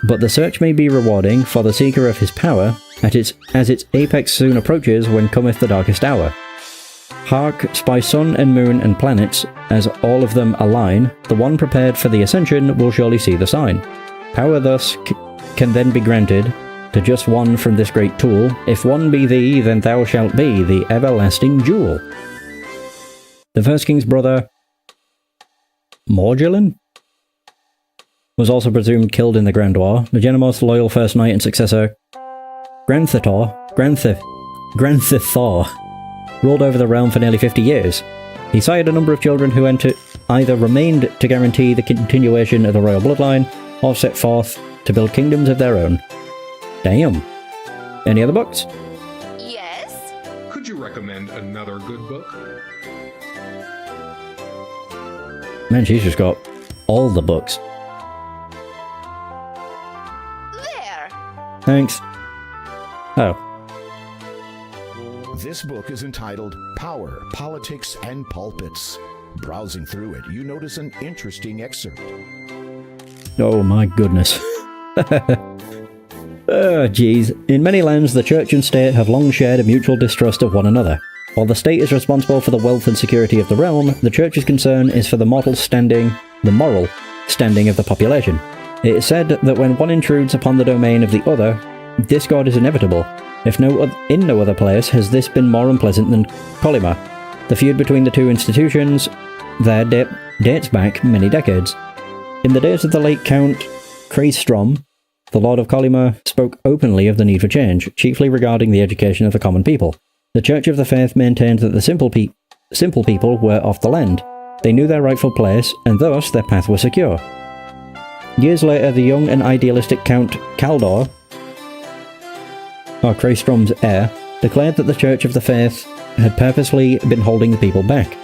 But the search may be rewarding for the seeker of his power, as its apex soon approaches when cometh the darkest hour. Hark, spy sun and moon and planets, as all of them align, the one prepared for the ascension will surely see the sign. Power thus can then be granted to just one from this great tool. If one be thee, then thou shalt be the everlasting jewel. The first king's brother, Morgellon, was also presumed killed in the Grand War. Legitimor's loyal first knight and successor, Granthithor, ruled over the realm for nearly 50 years. He sired a number of children who either remained to guarantee the continuation of the royal bloodline, or set forth to build kingdoms of their own. Damn. Any other books? Yes? Could you recommend another good book? Man, she's just got all the books. There! Thanks. Oh. This book is entitled Power, Politics, and Pulpits. Browsing through it, you notice an interesting excerpt. Oh my goodness. Oh jeez. In many lands, the church and state have long shared a mutual distrust of one another. While the state is responsible for the wealth and security of the realm, the church's concern is for the moral standing of the population. It is said that when one intrudes upon the domain of the other, discord is inevitable. In no other place has this been more unpleasant than Colima. The feud between the two institutions there dates back many decades. In the days of the late Count Craystrom, the Lord of Colima spoke openly of the need for change, chiefly regarding the education of the common people. The Church of the Faith maintained that the simple people were off the land. They knew their rightful place, and thus their path was secure. Years later, the young and idealistic Count Caldor, or Craystrom's heir, declared that the Church of the Faith had purposely been holding the people back,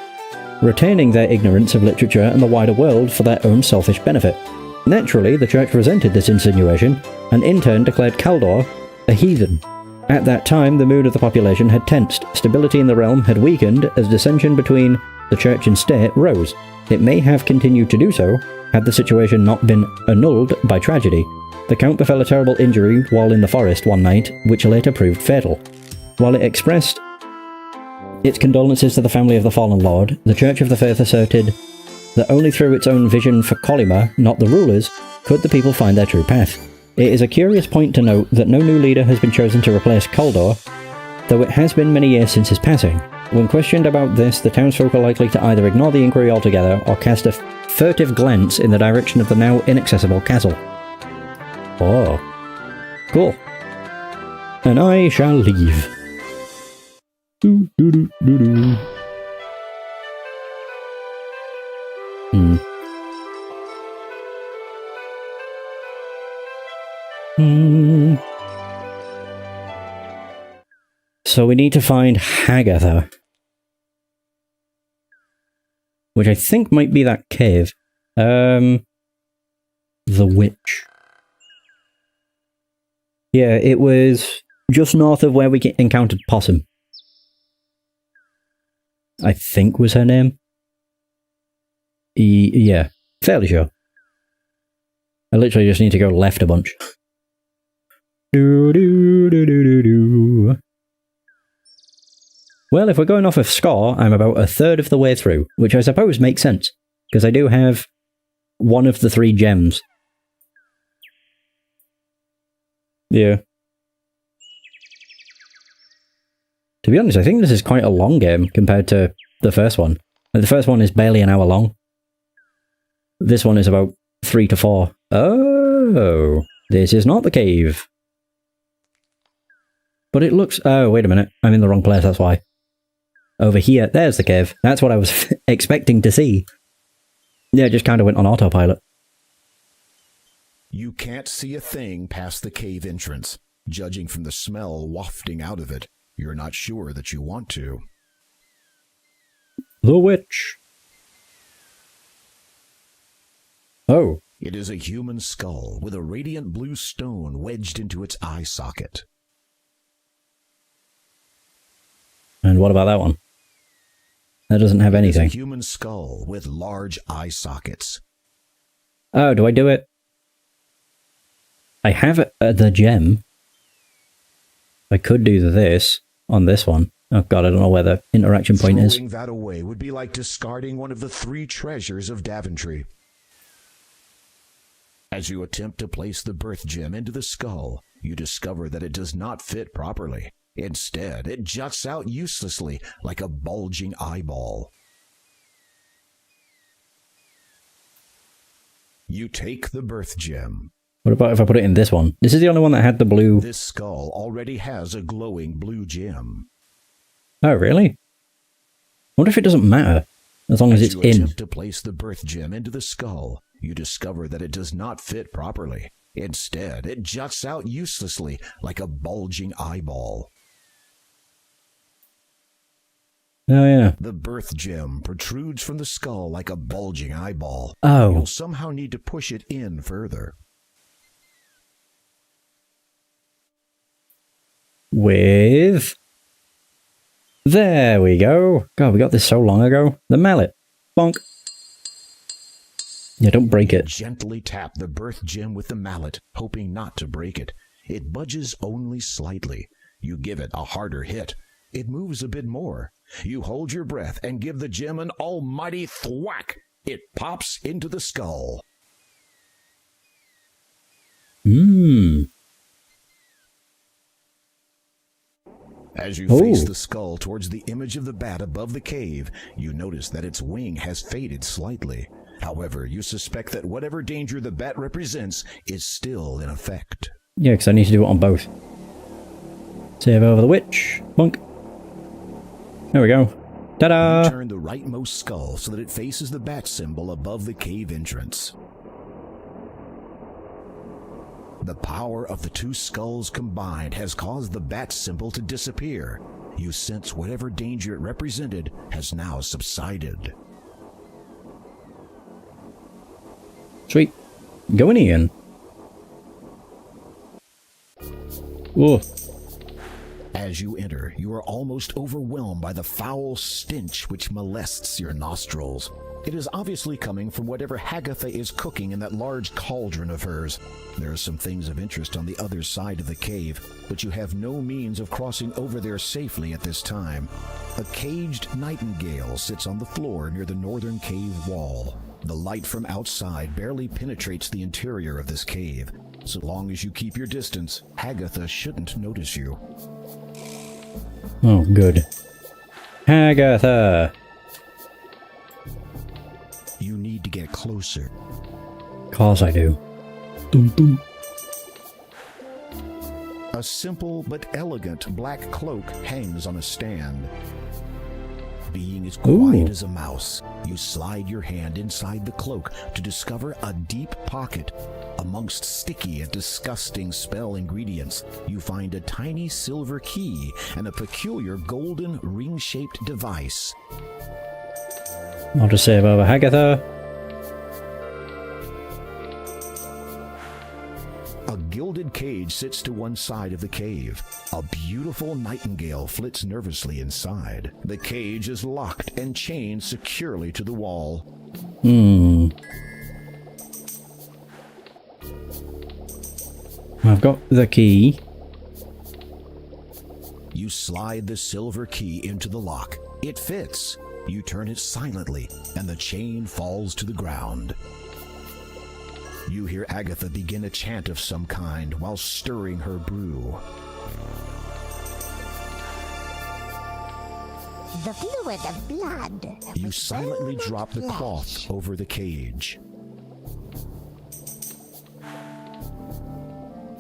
retaining their ignorance of literature and the wider world for their own selfish benefit. Naturally, the Church resented this insinuation, and in turn declared Caldor a heathen. At that time, the mood of the population had tensed, stability in the realm had weakened as dissension between the Church and state rose. It may have continued to do so, had the situation not been annulled by tragedy. The Count befell a terrible injury while in the forest one night, which later proved fatal. While it expressed its condolences to the family of the fallen lord, the Church of the Faith asserted that only through its own vision for Colima, not the rulers, could the people find their true path. It is a curious point to note that no new leader has been chosen to replace Caldor, though it has been many years since his passing. When questioned about this, the townsfolk are likely to either ignore the inquiry altogether or cast a furtive glance in the direction of the now inaccessible castle. Oh. Cool. And I shall leave. So we need to find Hagatha, which I think might be that cave. The witch. Yeah, it was just north of where we encountered Possum. I think was her name. Yeah, fairly sure. I literally just need to go left a bunch. Well, if we're going off of score, I'm about a third of the way through, which I suppose makes sense, because I do have one of the 3 gems. Yeah. To be honest, I think this is quite a long game compared to the first one. The first one is barely an hour long. This one is about 3 to 4. Oh, this is not the cave. But it looks... Oh, wait a minute. I'm in the wrong place, that's why. Over here, there's the cave. That's what I was expecting to see. Yeah, it just kind of went on autopilot. You can't see a thing past the cave entrance. Judging from the smell wafting out of it, you're not sure that you want to. The witch. Oh. It is a human skull with a radiant blue stone wedged into its eye socket. And what about that one? That doesn't have anything. It's a human skull with large eye sockets. Oh, do I do it? I have the gem. I could do this on this one. Oh god, I don't know where the interaction point is. Throwing that away would be like discarding one of the 3 treasures of Daventry. As you attempt to place the birth gem into the skull, you discover that it does not fit properly. Instead, it juts out uselessly like a bulging eyeball. You take the birth gem. What about if I put it in this one? This is the only one that had the blue... This skull already has a glowing blue gem. Oh, really? I wonder if it doesn't matter, as long as it's in. As you attempt to place the birth gem into the skull, you discover that it does not fit properly. Instead, it juts out uselessly like a bulging eyeball. Oh, yeah. The birth gem protrudes from the skull like a bulging eyeball. Oh. You'll somehow need to push it in further. With... There we go. God, we got this so long ago. The mallet. Bonk. Yeah, don't break it. Gently tap the birth gem with the mallet, hoping not to break it. It budges only slightly. You give it a harder hit. It moves a bit more. You hold your breath and give the gem an almighty thwack. It pops into the skull. As you face the skull towards the image of the bat above the cave, you notice that its wing has faded slightly. However, you suspect that whatever danger the bat represents is still in effect. Yeah, because I need to do it on both. Save over the witch. Bonk. There we go. Ta-da! You turn the rightmost skull so that it faces the bat symbol above the cave entrance. The power of the 2 skulls combined has caused the bat symbol to disappear. You sense whatever danger it represented has now subsided. Sweet. Going in. Whoa. As you enter, you are almost overwhelmed by the foul stench which molests your nostrils. It is obviously coming from whatever Hagatha is cooking in that large cauldron of hers. There are some things of interest on the other side of the cave, but you have no means of crossing over there safely at this time. A caged nightingale sits on the floor near the northern cave wall. The light from outside barely penetrates the interior of this cave. So long as you keep your distance, Hagatha shouldn't notice you. Oh, good. Hagatha! You need to get closer. Course I do. Dum dum. A simple but elegant black cloak hangs on a stand. Being as quiet as a mouse, you slide your hand inside the cloak to discover a deep pocket. Amongst sticky and disgusting spell ingredients, you find a tiny silver key and a peculiar golden ring-shaped device. I'll just save over Hagatha. A gilded cage sits to one side of the cave. A beautiful nightingale flits nervously inside. The cage is locked and chained securely to the wall. I've got the key. You slide the silver key into the lock. It fits. You turn it silently, and the chain falls to the ground. You hear Agatha begin a chant of some kind while stirring her brew. The fluid of blood. You silently drop the cloth over the cage.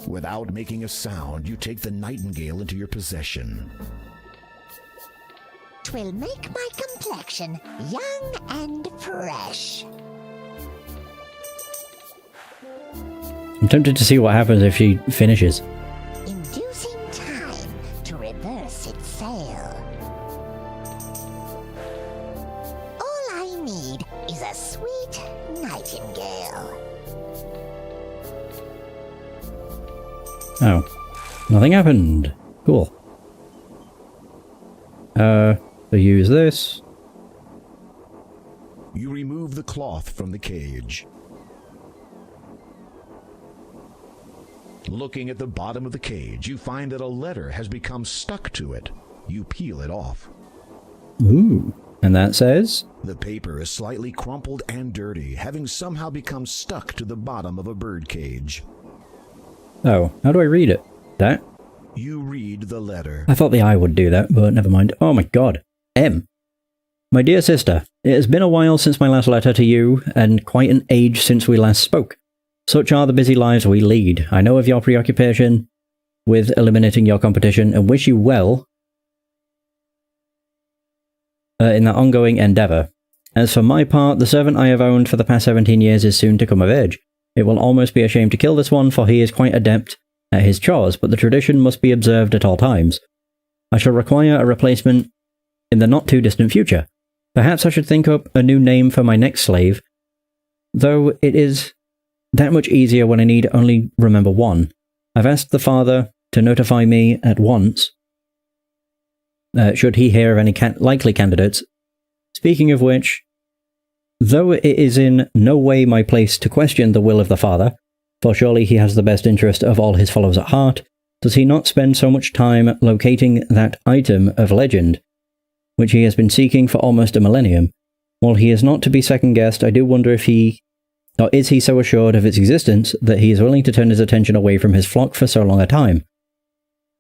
Without making a sound, you take the nightingale into your possession. 'Twill make my complexion young and fresh. I'm tempted to see what happens if she finishes. Inducing time to reverse its sail. sweet nightingale. Oh. Nothing happened. Cool. So use this. You remove the cloth from the cage. Looking at the bottom of the cage, you find that a letter has become stuck to it. You peel it off. Ooh. And that says? The paper is slightly crumpled and dirty, having somehow become stuck to the bottom of a bird cage. Oh, how do I read it? That? You read the letter. I thought the I would do that, but never mind. Oh my god. M. My dear sister, it has been a while since my last letter to you, and quite an age since we last spoke. Such are the busy lives we lead. I know of your preoccupation with eliminating your competition, and wish you well in that ongoing endeavour. As for my part, the servant I have owned for the past 17 years is soon to come of age. It will almost be a shame to kill this one, for he is quite adept at his chores, but the tradition must be observed at all times. I shall require a replacement in the not-too-distant future. Perhaps I should think up a new name for my next slave, though it is that much easier when I need only remember one. I've asked the father to notify me at once, should he hear of any likely candidates. Speaking of which, though it is in no way my place to question the will of the father, for surely he has the best interest of all his followers at heart, does he not spend so much time locating that item of legend, which he has been seeking for almost a millennium? While he is not to be second-guessed, I do wonder if is he so assured of its existence that he is willing to turn his attention away from his flock for so long a time?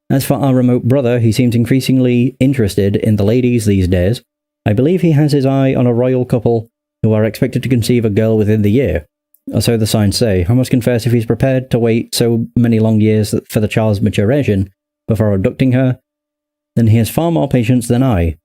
As for our remote brother, he seems increasingly interested in the ladies these days. I believe he has his eye on a royal couple who are expected to conceive a girl within the year, or so the signs say. I must confess, if he's prepared to wait so many long years for the child's maturation before abducting her, then he has far more patience than I.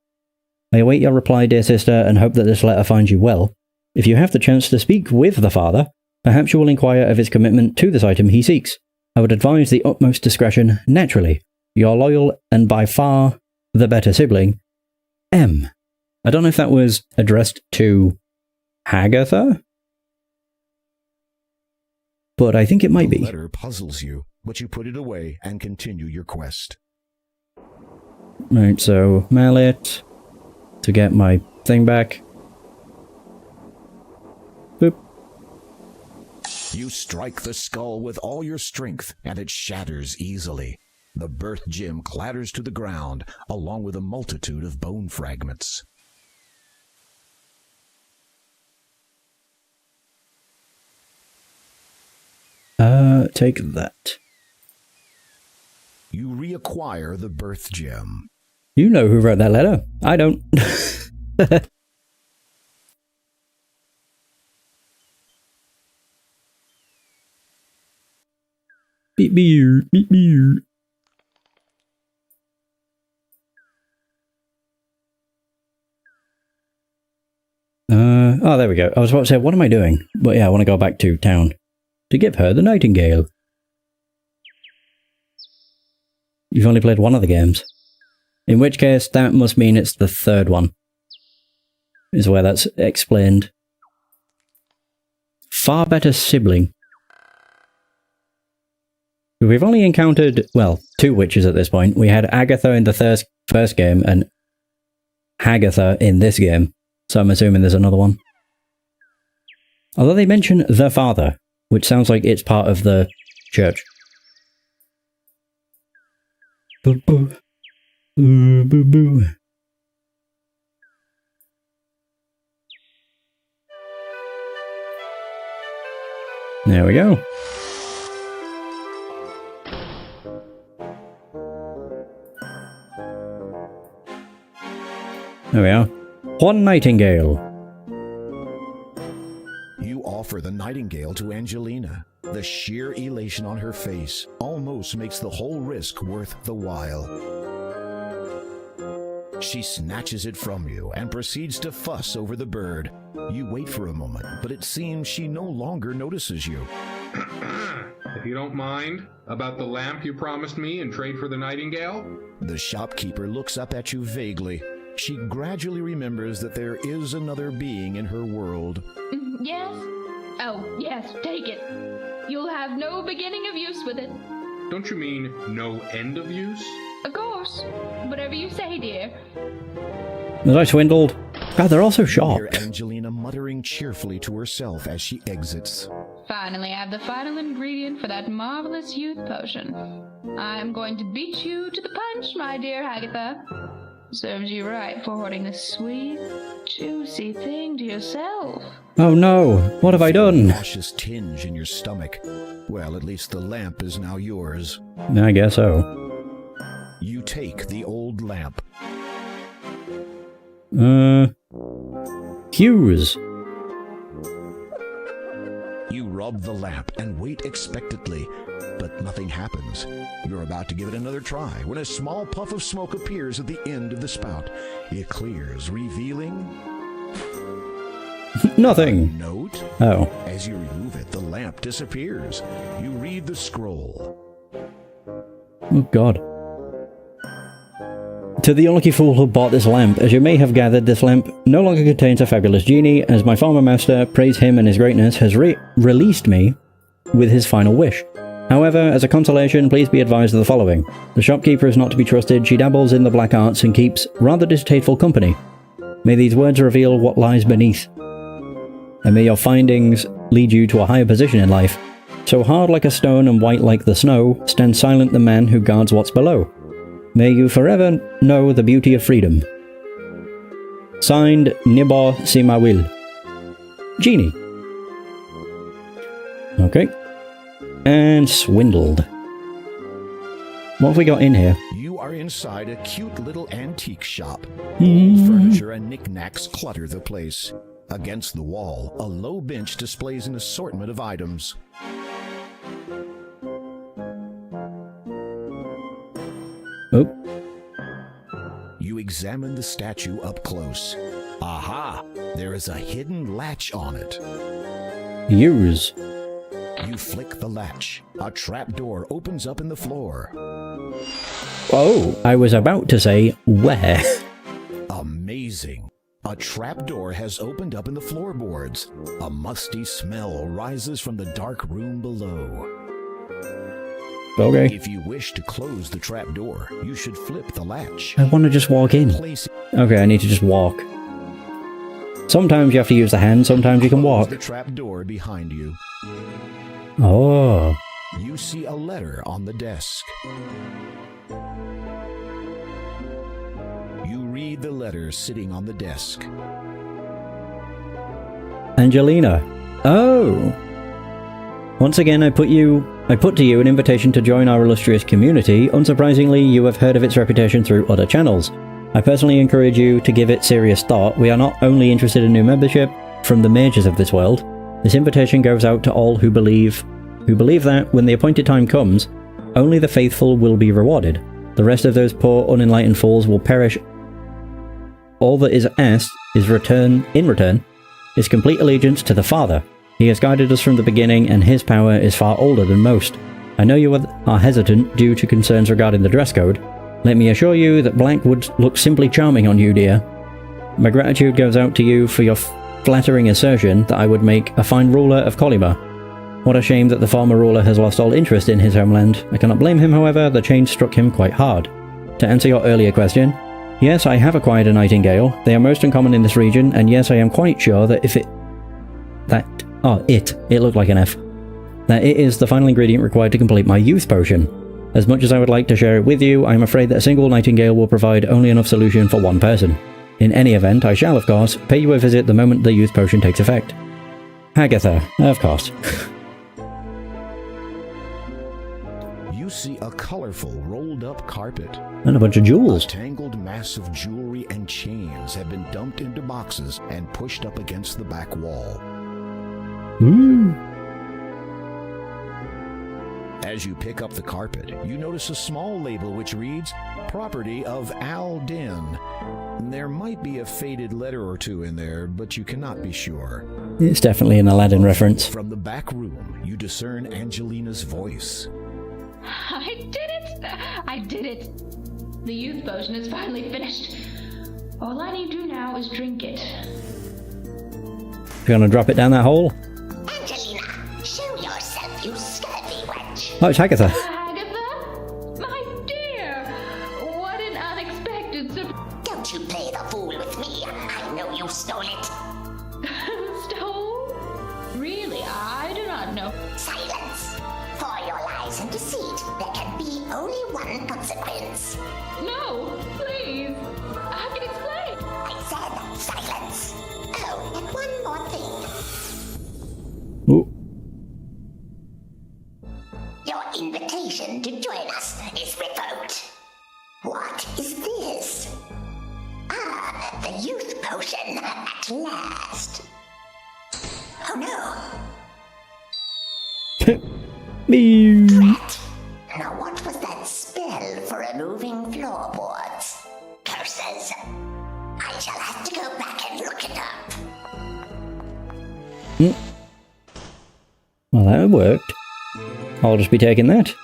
I await your reply, dear sister, and hope that this letter finds you well. If you have the chance to speak with the father, perhaps you will inquire of his commitment to this item he seeks. I would advise the utmost discretion, naturally. Your loyal and by far the better sibling, M. I don't know if that was addressed to Hagatha, but I think it might be. The letter puzzles you, but you put it away and continue your quest. Right, so mallet to get my thing back. Boop. You strike the skull with all your strength, and it shatters easily. The birth gem clatters to the ground, along with a multitude of bone fragments. Take that. You reacquire the birth gem. You know who wrote that letter. I don't. Beep beep beep beep. Oh, there we go. I was about to say, what am I doing? But yeah, I want to go back to town to give her the nightingale. You've only played one of the games. In which case, that must mean it's the third one. Is where that's explained. Far better sibling. We've only encountered, well, 2 witches at this point. We had Agatha in the first game and Hagatha in this game. So I'm assuming there's another one. Although they mention the father, which sounds like it's part of the church. Boo boo. Boo boo boo. There we go. There we are. One nightingale. You offer the nightingale to Angelina. The sheer elation on her face almost makes the whole risk worth the while. She snatches it from you and proceeds to fuss over the bird. You wait for a moment, but it seems she no longer notices you. If you don't mind, about the lamp you promised me in trade for the nightingale? The shopkeeper looks up at you vaguely. She gradually remembers that there is another being in her world. Yes? Oh, yes, take it. You'll have no beginning of use with it. Don't you mean no end of use? Of course. Whatever you say, dear. Was I swindled? God, they're also You shocked. hear Angelina muttering cheerfully to herself as she exits. Finally, I have the final ingredient for that marvelous youth potion. I'm going to beat you to the punch, my dear Agatha. Serves you right for hoarding this sweet, juicy thing to yourself. Oh no, what have I done? Nauseous tinge in your stomach. Well, at least the lamp is now yours. I guess so. You take the old lamp. Hughes. You rub the lamp and wait expectantly, but nothing happens. You're about to give it another try when a small puff of smoke appears at the end of the spout. It clears, revealing... Nothing. Note. Oh. As you remove it, the lamp disappears. You read the scroll. Oh god. To the unlucky fool who bought this lamp, as you may have gathered, this lamp no longer contains a fabulous genie, as my former master, praise him and his greatness, has released me with his final wish. However, as a consolation, please be advised of the following. The shopkeeper is not to be trusted, she dabbles in the black arts and keeps rather distasteful company. May these words reveal what lies beneath, and may your findings lead you to a higher position in life. So hard like a stone and white like the snow, stand silent the man who guards what's below. May you forever know the beauty of freedom. Signed, Nibor Simawil. Genie. Okay. And swindled. What have we got in here? You are inside a cute little antique shop. Furniture and knickknacks clutter the place. Against the wall, a low bench displays an assortment of items. Oh. You examine the statue up close. Aha! There is a hidden latch on it. Use. You flick the latch. A trapdoor opens up in the floor. Oh, I was about to say, where? Amazing. A trapdoor has opened up in the floorboards. A musty smell rises from the dark room below. Okay. If you wish to close the trapdoor, you should flip the latch. I want to just walk in. Okay, I need to just walk. Sometimes you have to use the hand, sometimes you can walk. Close the trapdoor behind you. Oh. You see a letter on the desk. You read the letter sitting on the desk. Angelina. Oh. Once again, I put to you an invitation to join our illustrious community. Unsurprisingly, you have heard of its reputation through other channels. I personally encourage you to give it serious thought. We are not only interested in new membership from the mages of this world. This invitation goes out to all who believe that when the appointed time comes, only the faithful will be rewarded. The rest of those poor, unenlightened fools will perish. All that is asked is in return, is complete allegiance to the Father. He has guided us from the beginning, and his power is far older than most. I know you are hesitant due to concerns regarding the dress code. Let me assure you that black would look simply charming on you, dear. My gratitude goes out to you for your flattering assertion that I would make a fine ruler of Colima. What a shame that the former ruler has lost all interest in his homeland. I cannot blame him, however, the change struck him quite hard. To answer your earlier question, yes, I have acquired a nightingale. They are most uncommon in this region, and yes, I am quite sure that it looked like an F. That it is the final ingredient required to complete my youth potion. As much as I would like to share it with you, I am afraid that a single nightingale will provide only enough solution for one person. In any event, I shall, of course, pay you a visit the moment the youth potion takes effect. Agatha, of course. You see a colorful, rolled-up carpet. And a bunch of jewels. A tangled mass of jewelry and chains have been dumped into boxes and pushed up against the back wall. As you pick up the carpet, you notice a small label which reads, Property of Al Din. There might be a faded letter or two in there, but you cannot be sure. It's definitely an Aladdin reference. From the back room, you discern Angelina's voice. I did it! I did it! The youth potion is finally finished. All I need to do now is drink it. gonna drop it down that hole? Angelina, show yourself, you scurvy wench. Oh, it's Agatha. Agatha? My dear! What an unexpected surprise. Don't you play the fool with me. I know you stole it. Stole? Really, I do not know. Silence. For your lies and deceit, there can be only one consequence. No, please. I can explain. I said silence. Oh, and one more thing. Ooh. Your invitation to join us is revoked. What is this? Ah, the youth potion at last. Oh no. Drat. Now what was that spell for removing floorboards? Curses. I shall have to go back and look it up. Well, that worked. I'll just be taking that.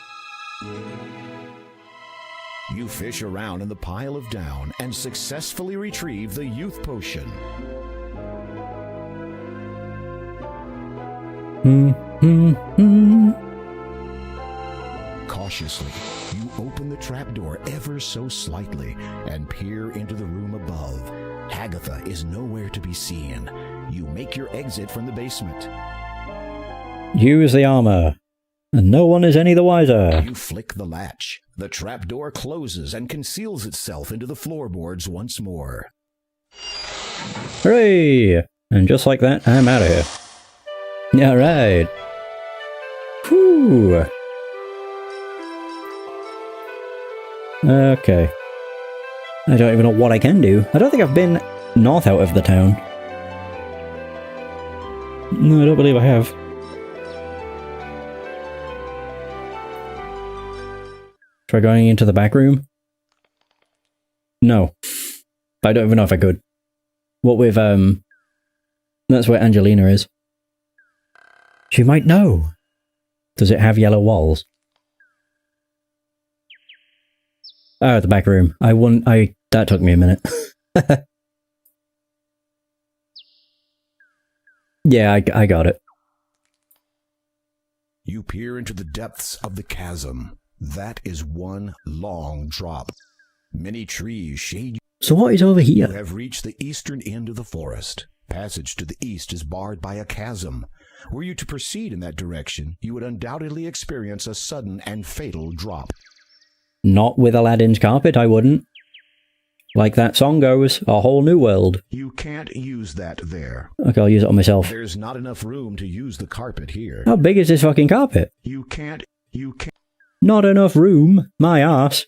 You fish around in the pile of down and successfully retrieve the youth potion. Cautiously, you open the trapdoor ever so slightly and peer into the room above. Agatha is nowhere to be seen. You make your exit from the basement. Use the armor, and no one is any the wiser. You flick the latch. The trapdoor closes and conceals itself into the floorboards once more. Hooray! And just like that, I'm out of here. Alright. Whew. Okay. I don't even know what I can do. I don't think I've been north out of the town. No, I don't believe I have. Try going into the back room? No. I don't even know if I could. What with, that's where Angelina is. She might know. Does it have yellow walls? Oh, the back room. That took me a minute. Yeah, I got it. You peer into the depths of the chasm. That is one long drop. Many trees shade you. So what is over here? You have reached the eastern end of the forest. Passage to the east is barred by a chasm. Were you to proceed in that direction, you would undoubtedly experience a sudden and fatal drop. Not with Aladdin's carpet, I wouldn't. Like that song goes, a whole new world. You can't use that there. Okay, I'll use it on myself. There's not enough room to use the carpet here. How big is this fucking carpet? You can't. Not enough room, my ass.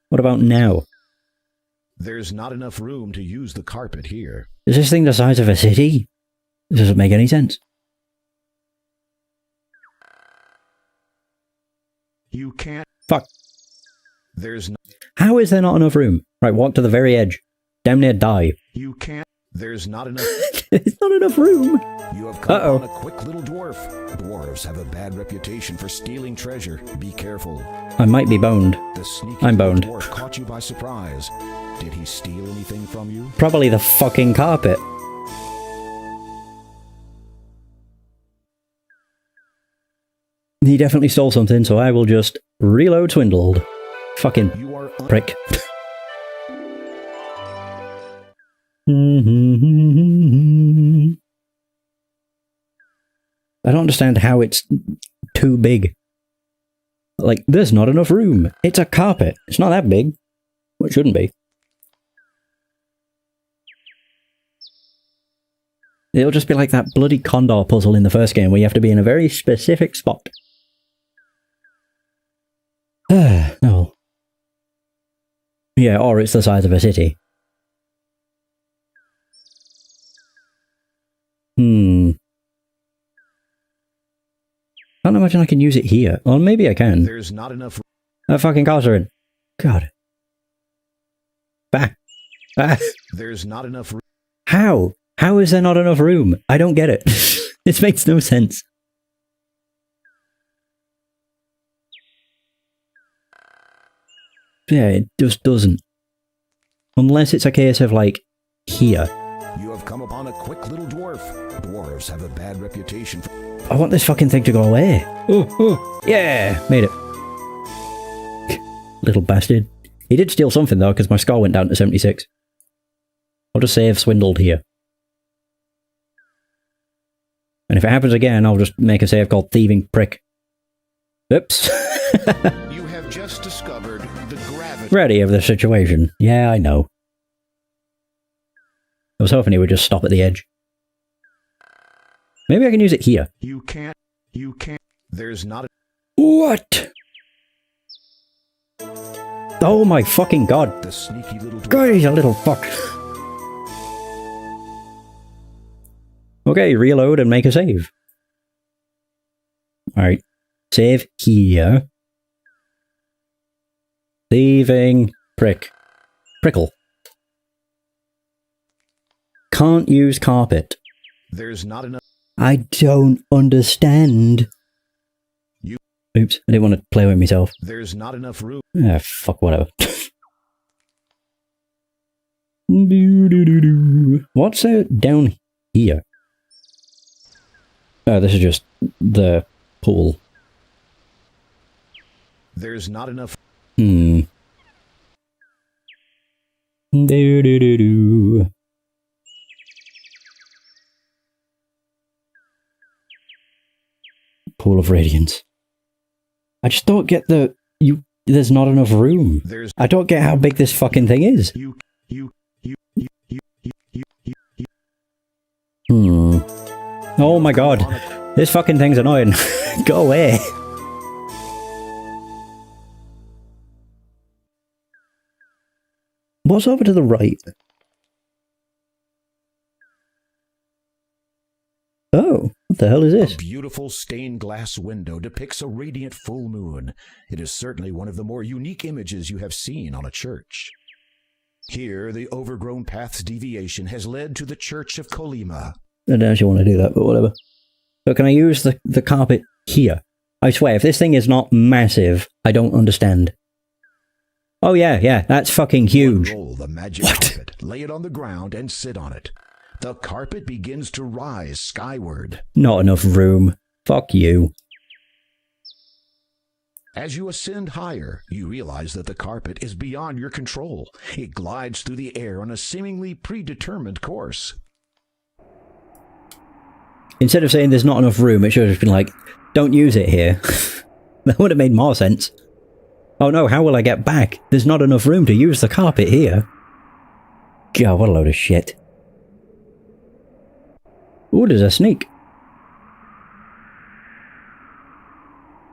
What about now? There's not enough room to use the carpet here. Is this thing the size of a city? This doesn't make any sense. You can't. Fuck. There's no. How is there not enough room? Right, walk to the very edge. Damn near die. You can't. There's not enough. There's not enough room. You have come on a quick little dwarf. Dwarves have a bad reputation for stealing treasure. Be careful. I might be boned. The sneaky I'm boned. Dwarf caught you by surprise. Did he steal anything from you? Probably the fucking carpet. He definitely stole something, so I will just reload Swindled. Fucking prick. I don't understand how it's too big. Like, there's not enough room. It's a carpet. It's not that big. Well, it shouldn't be. It'll just be like that bloody Condor puzzle in the first game where you have to be in a very specific spot. Oh. Yeah, or it's the size of a city. I don't imagine I can use it here. Or maybe I can. There's not enough. That fucking cars are in. God. Back. There's not enough room. How? How is there not enough room? I don't get it. This makes no sense. Yeah, it just doesn't. Unless it's a case of, like, here. You have come upon a quick little dwarf. Dwarves have a bad reputation for... I want this fucking thing to go away. Oh, yeah, made it. Little bastard. He did steal something though, because my score went down to 76. I'll just save swindled here. And if it happens again, I'll just make a save called thieving prick. Oops. You have just discovered the gravity... Ready of the situation. Yeah, I know. I was hoping he would just stop at the edge. Maybe I can use it here. You can't. There's not a... What? Oh my fucking god. The sneaky little... God, he's a little fuck. Okay, reload and make a save. Alright. Save here. Thieving prick. Prickle. Can't use carpet. There's not enough... I don't understand. Oops, I didn't want to play with myself. There's not enough room. Ah, fuck, whatever. What's down here? Oh, this is just the pool. There's not enough... Pool of Radiance. I just don't get the... There's not enough room. I don't get how big this fucking thing is. Oh my god. This fucking thing's annoying. Go away. What's over to the right? Oh, what the hell is this? A beautiful stained glass window depicts a radiant full moon. It is certainly one of the more unique images you have seen on a church. Here, the overgrown path's deviation has led to the Church of Colima. I don't actually want to do that, but whatever. So can I use the carpet here? I swear, if this thing is not massive, I don't understand. Oh yeah, that's fucking huge. Roll the magic carpet, lay it on the ground, and sit on it. The carpet begins to rise skyward. Not enough room. Fuck you. As you ascend higher, you realize that the carpet is beyond your control. It glides through the air on a seemingly predetermined course. Instead of saying there's not enough room, it should have just been like, don't use it here. That would have made more sense. Oh no, how will I get back? There's not enough room to use the carpet here. God, what a load of shit. Ooh, there's a snake.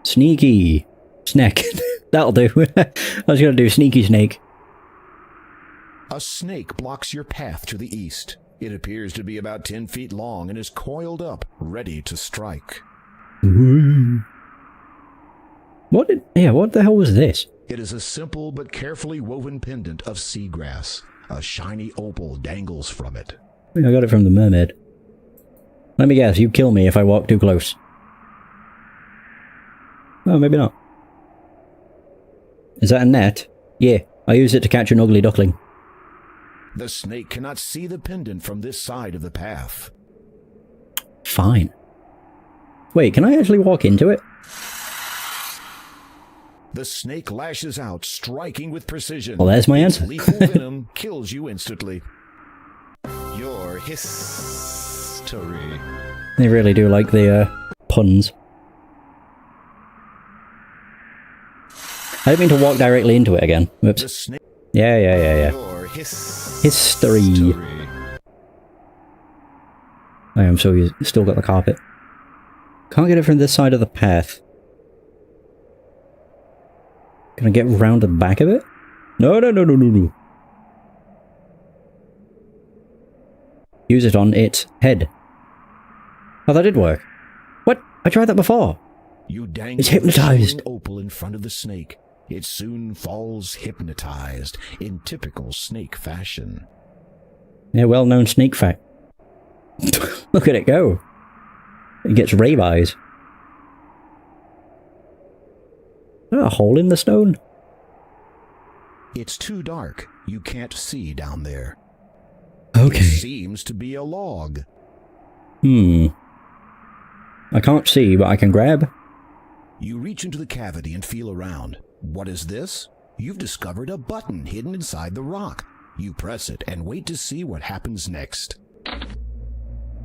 Sneaky. Snack. That'll do. I was going to do sneaky snake. A snake blocks your path to the east. It appears to be about 10 feet long and is coiled up, ready to strike. What the hell was this? It is a simple but carefully woven pendant of seagrass. A shiny opal dangles from it. I got it from the mermaid. Let me guess, you kill me if I walk too close. Oh, maybe not. Is that a net? Yeah, I use it to catch an ugly duckling. The snake cannot see the pendant from this side of the path. Fine. Wait, can I actually walk into it? The snake lashes out, striking with precision. Well, there's my answer. Its lethal venom kills you instantly. Your history. They really do like the puns. I don't mean to walk directly into it again. Whoops. Yeah. Your History. I am so still got the carpet. Can't get it from this side of the path. Can I get round the back of it? No. Use it on its head. Oh, that did work. What? I tried that before. You dangle it's hypnotized. The opal in front of the snake. It soon falls hypnotized in typical snake fashion. Yeah, well-known snake fact. Look at it go. It gets rave eyes. A hole in the stone? It's too dark. You can't see down there. Okay. It seems to be a log. I can't see, but I can grab. You reach into the cavity and feel around. What is this? You've discovered a button hidden inside the rock. You press it and wait to see what happens next.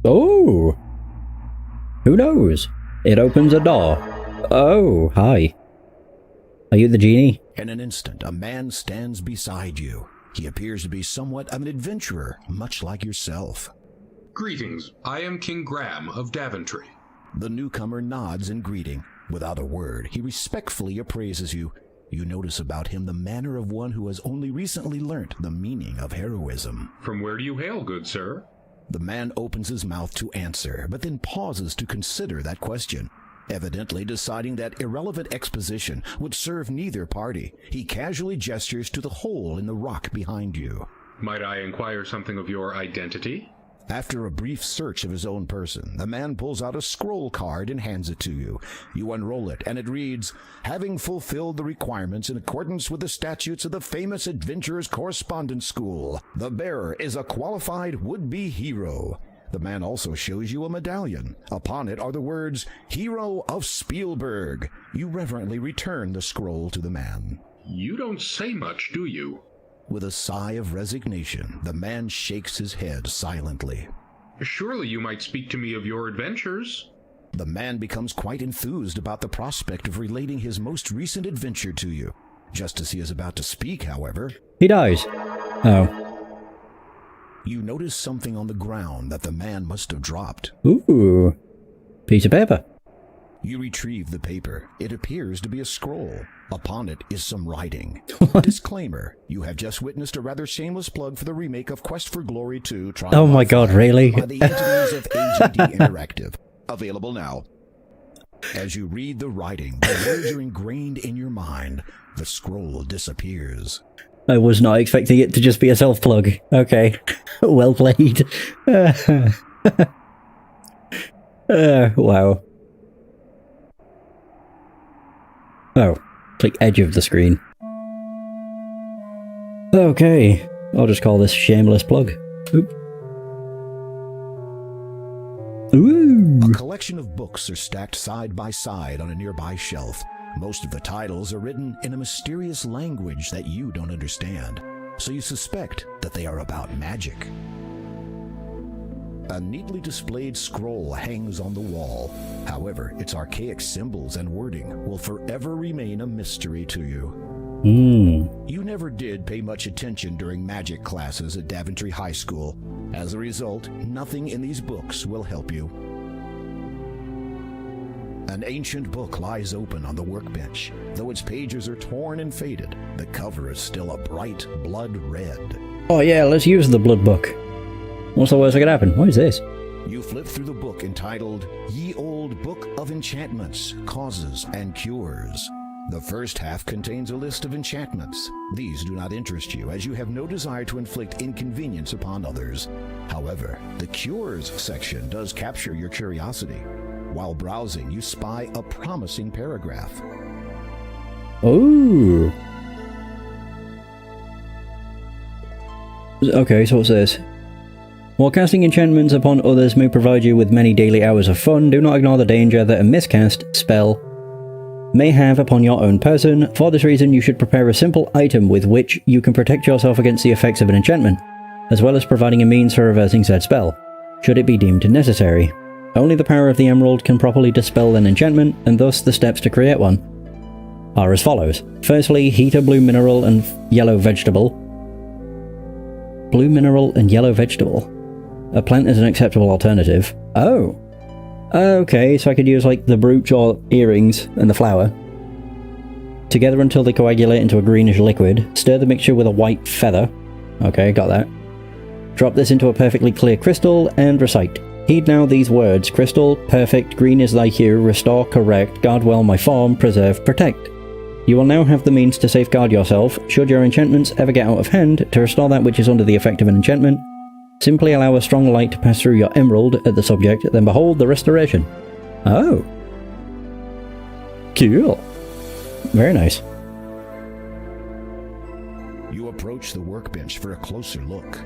Oh! Who knows? It opens a door. Oh, hi. Are you the genie? In an instant, a man stands beside you. He appears to be somewhat of an adventurer, much like yourself. Greetings, I am King Graham of Daventry. The newcomer nods in greeting. Without a word, he respectfully appraises you. You notice about him the manner of one who has only recently learnt the meaning of heroism. From where do you hail, good sir? The man opens his mouth to answer, but then pauses to consider that question. Evidently deciding that irrelevant exposition would serve neither party, he casually gestures to the hole in the rock behind you. Might I inquire something of your identity? After a brief search of his own person, the man pulls out a scroll card and hands it to you. You unroll it, and it reads, "Having fulfilled the requirements in accordance with the statutes of the famous Adventurers Correspondence School, the bearer is a qualified would-be hero." The man also shows you a medallion. Upon it are the words, "Hero of Spielberg." You reverently return the scroll to the man. You don't say much, do you? With a sigh of resignation, the man shakes his head silently. Surely you might speak to me of your adventures. The man becomes quite enthused about the prospect of relating his most recent adventure to you. Just as he is about to speak, however... He dies. Oh. You notice something on the ground that the man must have dropped. Ooh. Piece of paper. You retrieve the paper. It appears to be a scroll. Upon it is some writing. Disclaimer. You have just witnessed a rather shameless plug for the remake of Quest for Glory 2. Oh my god, really? By the entities of AGD Interactive. Available now. As you read the writing, the words are ingrained in your mind. The scroll disappears. I was not expecting it to just be a self-plug. Okay. Well played. Wow. Oh, click edge of the screen. Okay, I'll just call this shameless plug. Oop. Ooh. A collection of books are stacked side by side on a nearby shelf. Most of the titles are written in a mysterious language that you don't understand, so you suspect that they are about magic. A neatly displayed scroll hangs on the wall. However, its archaic symbols and wording will forever remain a mystery to you. You never did pay much attention during magic classes at Daventry High School. As a result, nothing in these books will help you. An ancient book lies open on the workbench. Though its pages are torn and faded, the cover is still a bright blood red. Oh yeah, let's use the blood book. What's the worst that could happen? What is this? You flip through the book entitled Ye Old Book of Enchantments, Causes, and Cures. The first half contains a list of enchantments. These do not interest you, as you have no desire to inflict inconvenience upon others. However, the Cures section does capture your curiosity. While browsing, you spy a promising paragraph. Oh. Okay, so what's this? While casting enchantments upon others may provide you with many daily hours of fun, do not ignore the danger that a miscast spell may have upon your own person. For this reason, you should prepare a simple item with which you can protect yourself against the effects of an enchantment, as well as providing a means for reversing said spell, should it be deemed necessary. Only the power of the emerald can properly dispel an enchantment, and thus the steps to create one are as follows. Firstly, heat a blue mineral and yellow vegetable. Blue mineral and yellow vegetable. A plant is an acceptable alternative. Oh. Okay, so I could use like the brooch or earrings and the flower together until they coagulate into a greenish liquid. Stir the mixture with a white feather. Okay, got that. Drop this into a perfectly clear crystal and recite. Heed now these words: crystal, perfect, green is thy hue, restore, correct, guard well my form, preserve, protect. You will now have the means to safeguard yourself, should your enchantments ever get out of hand. To restore that which is under the effect of an enchantment, simply allow a strong light to pass through your emerald at the subject, then behold the restoration. Oh. Cool. Very nice. You approach the workbench for a closer look.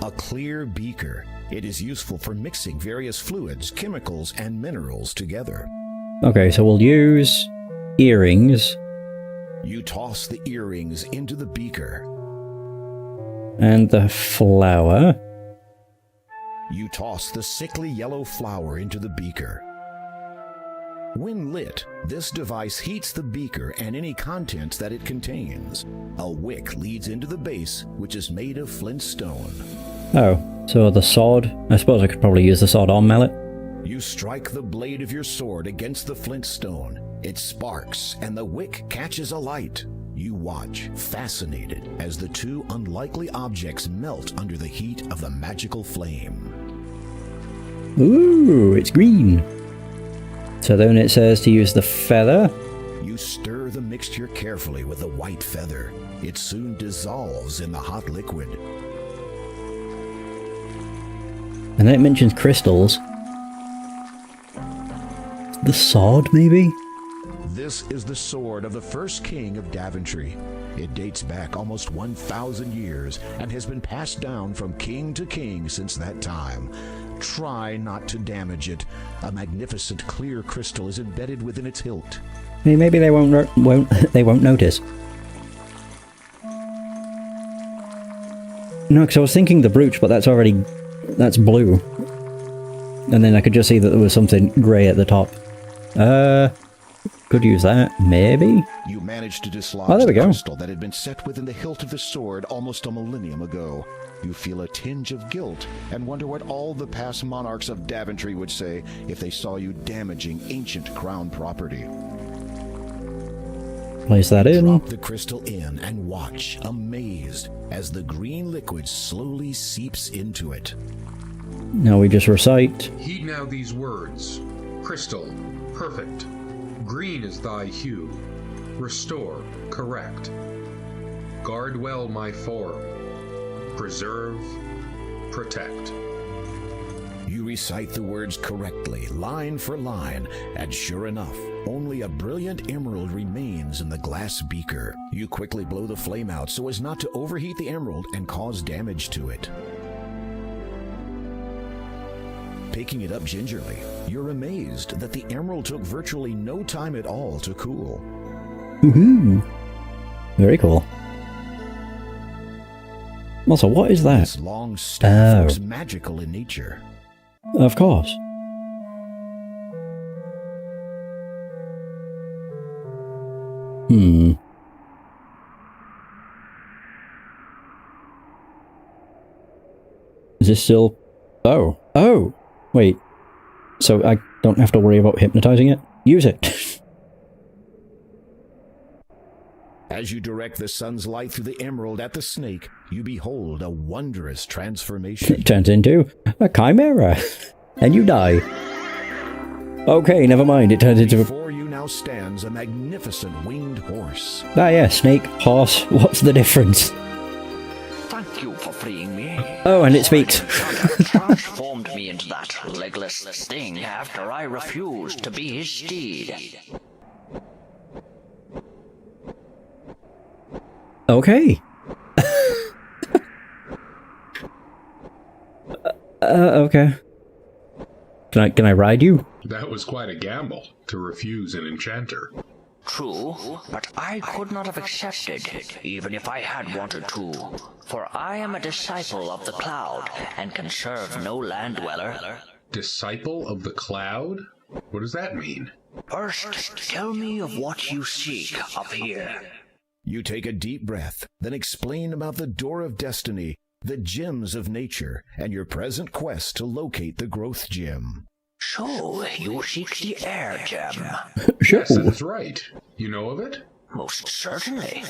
A clear beaker. It is useful for mixing various fluids, chemicals, and minerals together. Okay, so we'll use earrings. You toss the earrings into the beaker. And the flower. You toss the sickly yellow flower into the beaker. When lit, this device heats the beaker and any contents that it contains. A wick leads into the base, which is made of flint stone. Oh, so the sword. I suppose I could probably use the sword on mallet. You strike the blade of your sword against the flint stone. It sparks, and the wick catches alight. You watch, fascinated, as the two unlikely objects melt under the heat of the magical flame. Ooh, it's green. So then it says to use the feather. You stir the mixture carefully with the white feather. It soon dissolves in the hot liquid. And then it mentions crystals. The sword, maybe? This is the sword of the first king of Daventry. It dates back almost 1,000 years and has been passed down from king to king since that time. Try not to damage it. A magnificent clear crystal is embedded within its hilt. Maybe they won't notice. No, because I was thinking the brooch, but that's blue. And then I could just see that there was something grey at the top. Could use that, maybe? You managed to dislodge the crystal that had been set within the hilt of the sword almost a millennium ago. You feel a tinge of guilt and wonder what all the past monarchs of Daventry would say if they saw you damaging ancient crown property. Place that in. Drop the crystal in and watch, amazed, as the green liquid slowly seeps into it. Now we just recite. Heed now these words. Crystal, perfect. Green is thy hue. Restore, correct. Guard well my form. Preserve, protect. You recite the words correctly, line for line, and sure enough, only a brilliant emerald remains in the glass beaker. You quickly blow the flame out so as not to overheat the emerald and cause damage to it. Picking it up gingerly, you're amazed that the emerald took virtually no time at all to cool. Woohoo! Very cool. Also, what is that? This long staff looks magical in nature. Of course. Is this still... Oh. Wait. So I don't have to worry about hypnotizing it? Use it. As you direct the sun's light through the emerald at the snake, you behold a wondrous transformation. It turns into a chimera. And you die. Okay, never mind. It turns into... Before you now stands a magnificent winged horse. Ah yeah, snake, horse. What's the difference? Thank you for freeing me. Oh, and it speaks. Transformed me into that legless thing after I refused to be his steed. Okay. Okay. Can I ride you? That was quite a gamble, to refuse an enchanter. True, but I could not have accepted, even if I had wanted to. For I am a disciple of the cloud, and can serve no land dweller. Disciple of the cloud? What does that mean? First, tell me of what you seek up here. You take a deep breath, then explain about the Door of Destiny, the gems of nature, and your present quest to locate the growth gem. So, you seek the air gem? Sure. Yes, that's right. You know of it? Most certainly.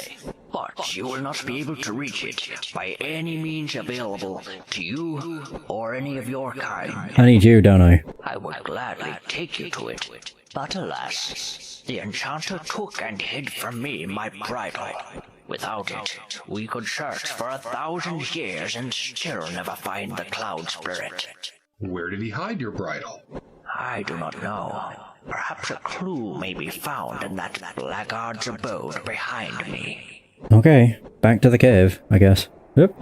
But you will not be able to reach it by any means available to you or any of your kind. I need you, don't I? I would gladly take you to it, but alas, the enchanter took and hid from me my bridle. Without it, we could search for 1,000 years and still never find the cloud spirit. Where did he hide your bridle? I do not know. Perhaps a clue may be found in that blackguard's abode behind me. Okay, back to the cave, I guess. Yep.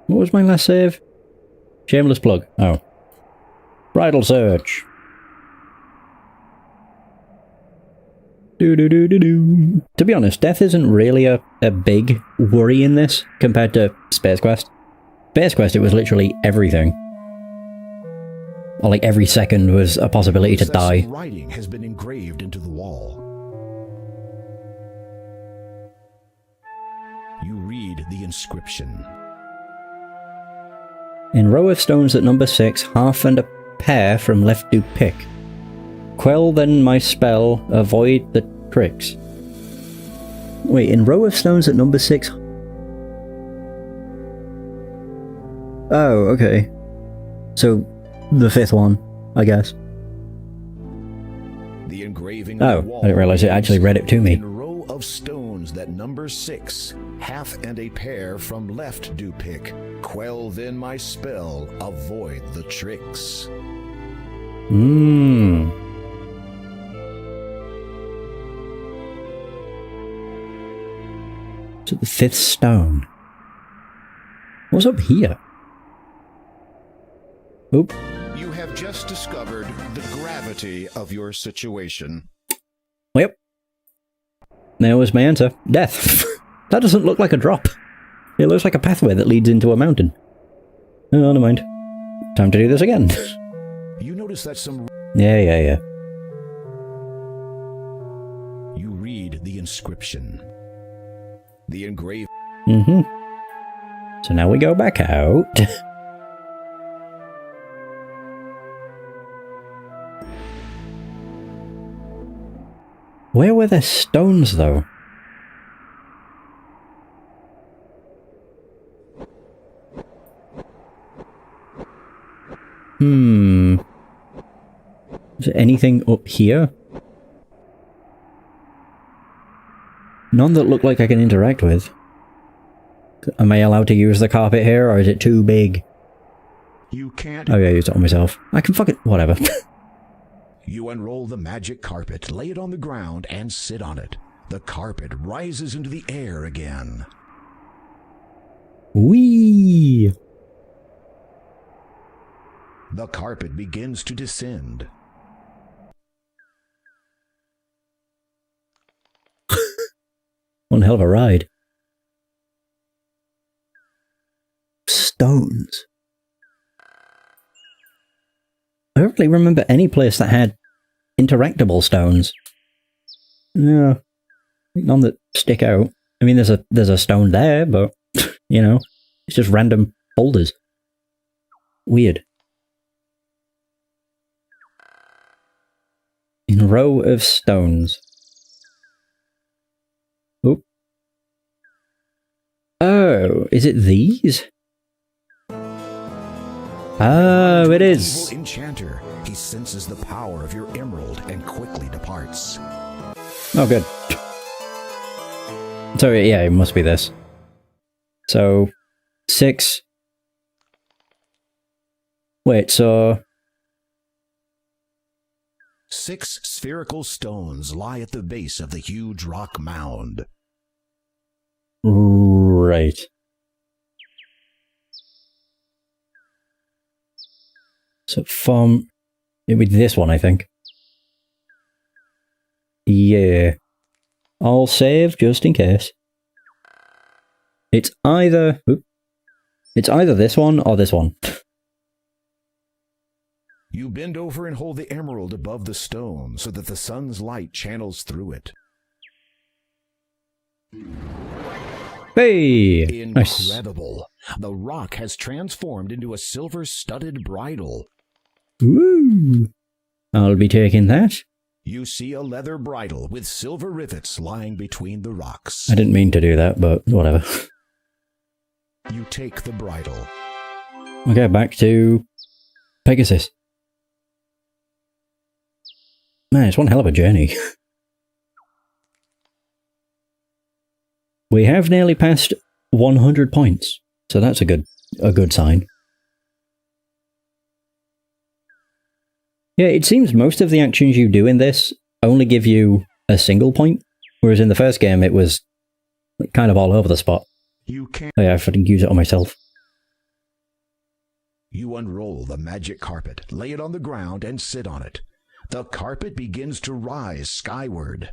What was my last save? Shameless plug. Oh. Bridal search. Do. To be honest, death isn't really a big worry in this compared to Space Quest. Space Quest, it was literally everything. Or like every second was a possibility to die. Writing has been engraved into the wall. You read the inscription. In row of stones at number 6, half and a pair from left do pick. Quell then my spell, avoid the tricks. Wait, in row of stones at number 6? Oh, okay. So, the 5th one, I guess. The engraving Oh, on the wall I didn't realize it actually read it to me. in a row of stones that number 6, half and a pair from left do pick. Quell then my spell, avoid the tricks. To the 5th stone. What's up here? Oop. You have just discovered the gravity of your situation. Yep. There was my answer. Death. That doesn't look like a drop. It looks like a pathway that leads into a mountain. Oh, never mind. Time to do this again. You notice that some... Yeah. You read the inscription. The engraving... So now we go back out. Where were there stones, though? Is there anything up here? None that look like I can interact with. Am I allowed to use the carpet here, or is it too big? You can't... Oh yeah, use it on myself. I can fucking... whatever. You unroll the magic carpet, lay it on the ground, and sit on it. The carpet rises into the air again. Whee! The carpet begins to descend. One hell of a ride. Stones. I don't really remember any place that had interactable stones. No. None that stick out. I mean, there's a stone there, but, you know, it's just random boulders. Weird. In a row of stones. Oop. Oh, is it these? Oh, it is. Evil enchanter. He senses the power of your emerald and quickly departs. Oh, good. So, yeah, it must be this. So, 6. Wait, so... 6 spherical stones lie at the base of the huge rock mound. Right. So from... it would be this one, I think. Yeah. I'll save just in case. It's either... oop. It's either this one or this one. You bend over and hold the emerald above the stone so that the sun's light channels through it. Hey! Nice. Incredible. The rock has transformed into a silver-studded bridle. Woo! I'll be taking that. You see a leather bridle with silver rivets lying between the rocks. I didn't mean to do that, but whatever. You take the bridle. Okay, back to Pegasus. Man, it's one hell of a journey. We have nearly passed 100 points, so that's a good sign. Yeah, it seems most of the actions you do in this only give you a single point, whereas in the first game it was kind of all over the spot. You can't. Oh yeah, I can use it on myself. You unroll the magic carpet, lay it on the ground, and sit on it. The carpet begins to rise skyward.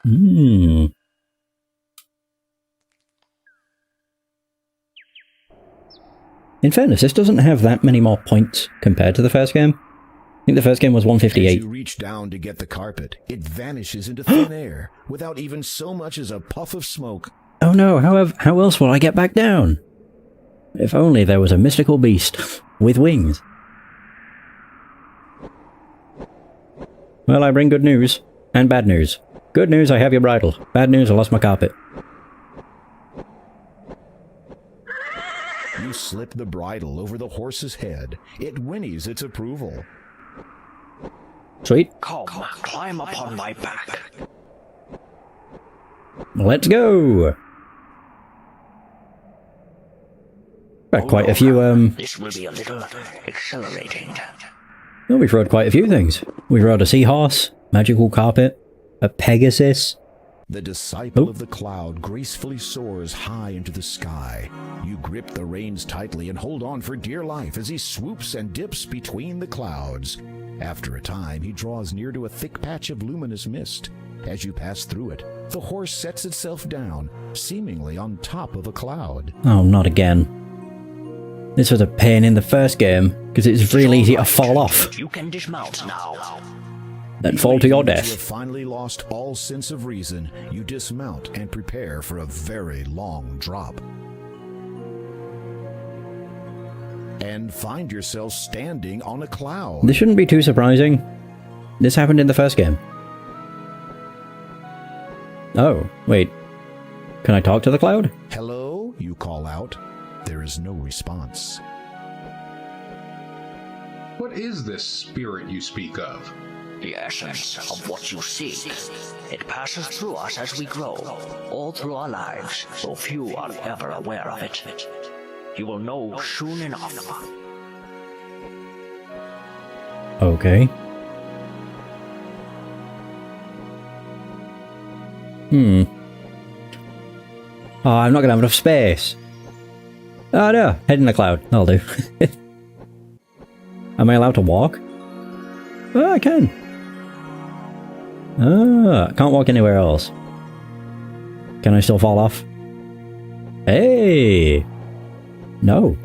Hmm. In fairness, this doesn't have that many more points compared to the first game. I think the first game was 158. As you reach down to get the carpet, it vanishes into thin air without even so much as a puff of smoke. Oh no, how else will I get back down? If only there was a mystical beast with wings. Well, I bring good news and bad news. Good news, I have your bridle. Bad news, I lost my carpet. You slip the bridle over the horse's head. It whinnies its approval. Sweet. Come, climb upon my back. Let's go! Got quite a few, This will be a little exhilarating. Well, we've rode quite a few things. We rode a seahorse, magical carpet, a Pegasus. The disciple of the cloud gracefully soars high into the sky. You grip the reins tightly and hold on for dear life as he swoops and dips between the clouds. After a time, he draws near to a thick patch of luminous mist. As you pass through it, the horse sets itself down, seemingly on top of a cloud. Oh, not again. This was a pain in the first game, because it's really easy to fall off. You can dismount now. Then fall to your You death. have finally lost all sense of reason. You dismount and prepare for a very long drop. And find yourself standing on a cloud. This shouldn't be too surprising. This happened in the first game. Oh, wait. Can I talk to the cloud? Hello, you call out. There is no response. What is this spirit you speak of? The essence of what you see. It passes through us as we grow, all through our lives, though few are ever aware of it. You will know soon enough. Okay. Oh, I'm not gonna have enough space. Oh no, head in the cloud. That'll do. Am I allowed to walk? Oh, I can. Ah, can't walk anywhere else. Can I still fall off? Hey! No.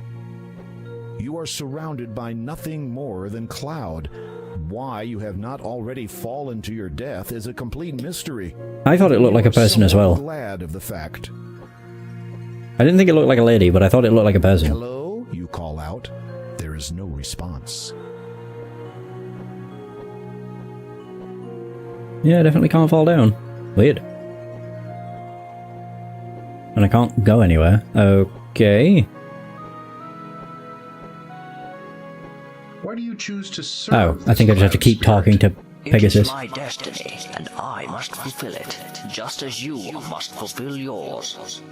You are surrounded by nothing more than cloud. Why you have not already fallen to your death is a complete mystery. I thought it looked like a person as well. Glad of the fact. I didn't think it looked like a lady, but I thought it looked like a person. Hello, you call out. There is no response. Yeah, I definitely can't fall down. Weird. And I can't go anywhere. Okay. Why do you choose to serve? Oh, I think I just have to keep talking to Pegasus. It is my destiny, and I must fulfill it, just as you must fulfill yours.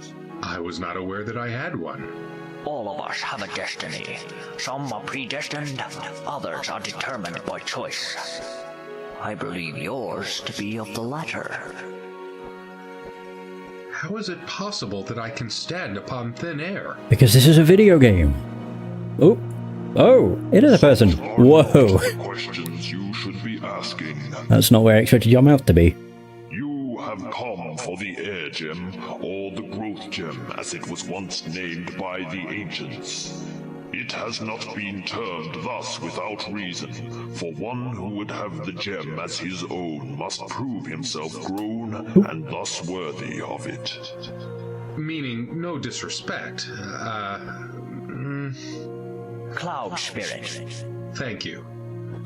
I was not aware that I had one. All of us have a destiny. Some are predestined, others are determined by choice. I believe yours to be of the latter. How is it possible that I can stand upon thin air? Because this is a video game. Oh. Oh, it is a person. Whoa. Questions you should be asking. That's not where I expected your mouth to be. You have come for the air gem, or the growth gem, as it was once named by the ancients. It has not been termed thus without reason, for one who would have the gem as his own must prove himself grown and thus worthy of it. Meaning, no disrespect. Cloud Spirit. Thank you.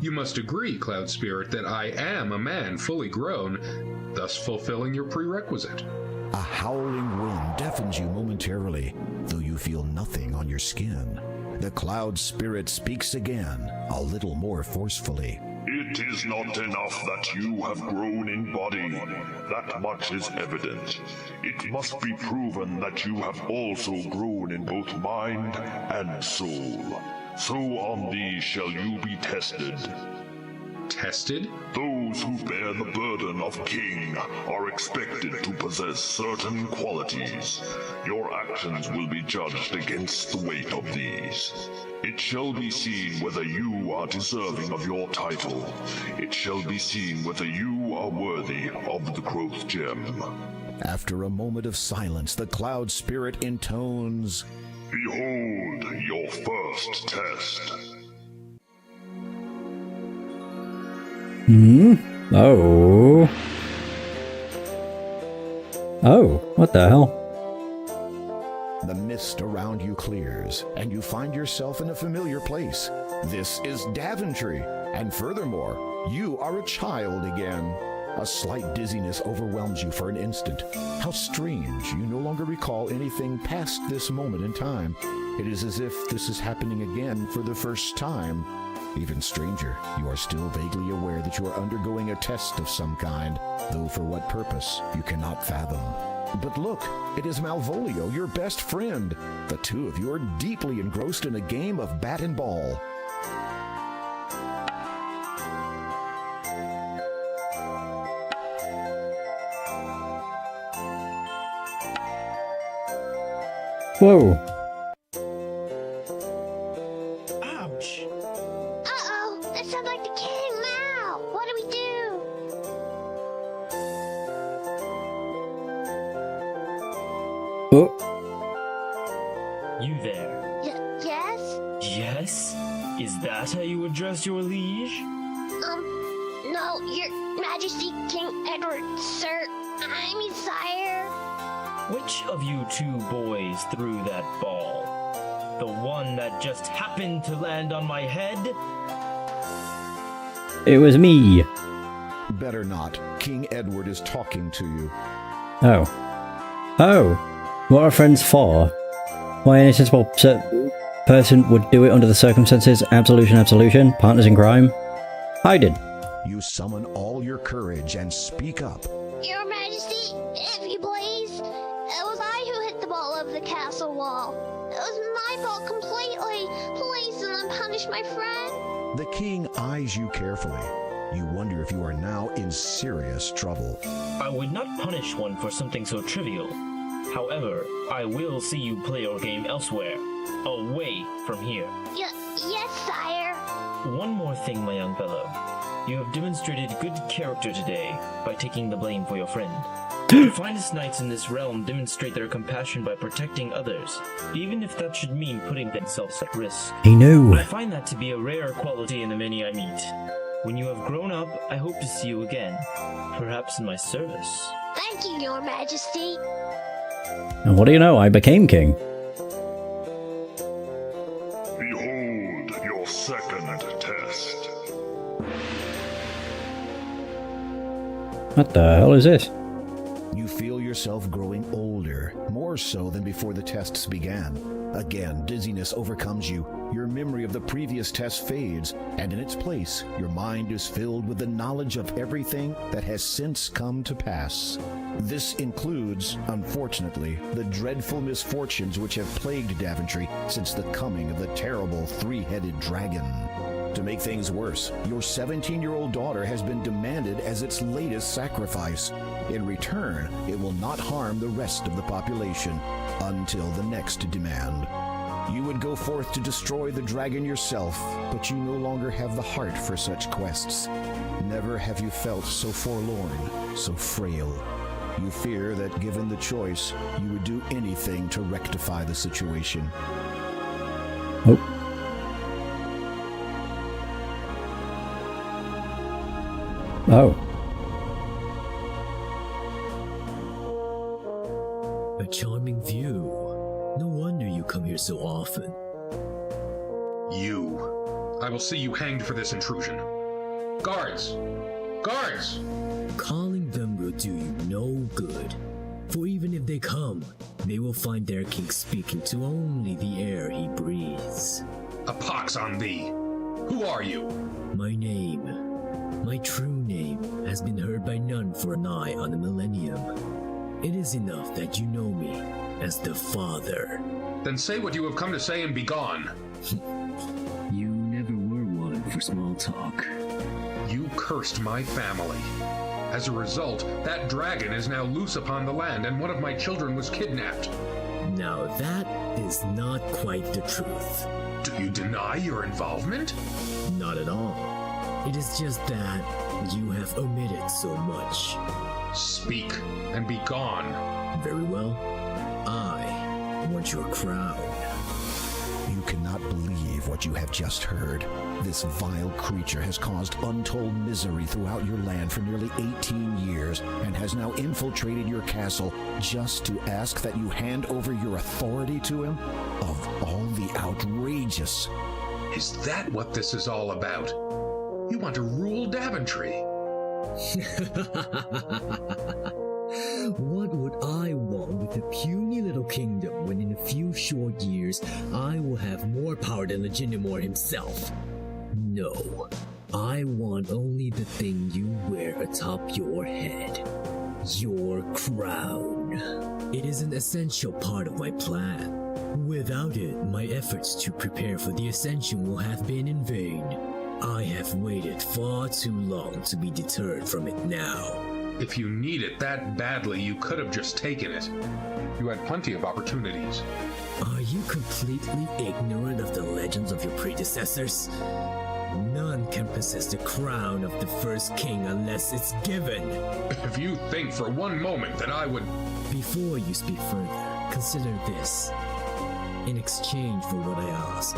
You must agree, Cloud Spirit, that I am a man fully grown, thus fulfilling your prerequisite. A howling wind deafens you momentarily, though you feel nothing on your skin. The Cloud Spirit speaks again, a little more forcefully. It is not enough that you have grown in body. That much is evident. It must be proven that you have also grown in both mind and soul. So on these shall you be tested. tested? Those who bear the burden of king are expected to possess certain qualities. Your actions will be judged against the weight of these. It shall be seen whether you are deserving of your title. It shall be seen whether you are worthy of the growth gem. After a moment of silence, the cloud spirit intones, Behold your first test. Oh. Oh, what the hell? The mist around you clears, and you find yourself in a familiar place. This is Daventry, and furthermore, you are a child again. A slight dizziness overwhelms you for an instant. How strange, you no longer recall anything past this moment in time. It is as if this is happening again for the first time. Even stranger, you are still vaguely aware that you are undergoing a test of some kind, though for what purpose, you cannot fathom. But look, it is Malvolio, your best friend. The two of you are deeply engrossed in a game of bat and ball. Whoa. Ouch! Uh-oh! That sounds like the king now! What do we do? Oh. You there? Yes? Yes? Is that how you address your liege? No, your majesty, King Edward, sir. I'm his sire. Which of you two boys threw that ball? The one that just happened to land on my head? It was me. Better not. King Edward is talking to you. Oh. Oh. What are friends for? Why any sensible person would do it under the circumstances? Absolution. Partners in crime. Hiding. You summon all your courage and speak up. Your majesty, if you please. It was I who hit the ball over the castle wall. It was my fault completely. Please do not punish my friend. The king eyes you carefully. You wonder if you are now in serious trouble. I would not punish one for something so trivial. However, I will see you play your game elsewhere, away from here. Yes, sire. One more thing, my young fellow. You have demonstrated good character today by taking the blame for your friend. The finest knights in this realm demonstrate their compassion by protecting others, even if that should mean putting themselves at risk. I know. I find that to be a rare quality in the many I meet. When you have grown up, I hope to see you again, perhaps in my service. Thank you, your majesty. And what do you know? I became king. Behold your second test. What the hell is this? You feel yourself growing older, more so than before the tests began. Again, dizziness overcomes you. Your memory of the previous test fades, and in its place, your mind is filled with the knowledge of everything that has since come to pass. This includes, unfortunately, the dreadful misfortunes which have plagued Daventry since the coming of the terrible three-headed dragon. To make things worse, your 17-year-old daughter has been demanded as its latest sacrifice. In return, it will not harm the rest of the population until the next demand. You would go forth to destroy the dragon yourself, but you no longer have the heart for such quests. Never have you felt so forlorn, so frail. You fear that given the choice, you would do anything to rectify the situation. Oh. Oh. A charming view. No wonder you come here so often. You. I will see you hanged for this intrusion. Guards! Guards! Calling them will do you no good. For even if they come, they will find their king speaking to only the air he breathes. A pox on thee! Who are you? My name, my true name, has been heard by none for nigh on a millennium. It is enough that you know me as the Father. Then say what you have come to say and be gone. You never were one for small talk. You cursed my family. As a result, that dragon is now loose upon the land, and one of my children was kidnapped. Now that is not quite the truth. Do you deny your involvement? Not at all. It is just that you have omitted so much. Speak and be gone. Very well. I want your crown. You cannot believe what you have just heard. This vile creature has caused untold misery throughout your land for nearly 18 years and has now infiltrated your castle just to ask that you hand over your authority to him? Of all the outrageous... Is that what this is all about? You want to rule Daventry? What would I want with a puny little kingdom when in a few short years I will have more power than Legitimor himself? No, I want only the thing you wear atop your head. Your crown. It is an essential part of my plan. Without it, my efforts to prepare for the ascension will have been in vain. I have waited far too long to be deterred from it now. If you need it that badly, you could have just taken it. You had plenty of opportunities. Are you completely ignorant of the legends of your predecessors? None can possess the crown of the first king unless it's given. If you think for one moment that I would... Before you speak further, consider this. In exchange for what I ask,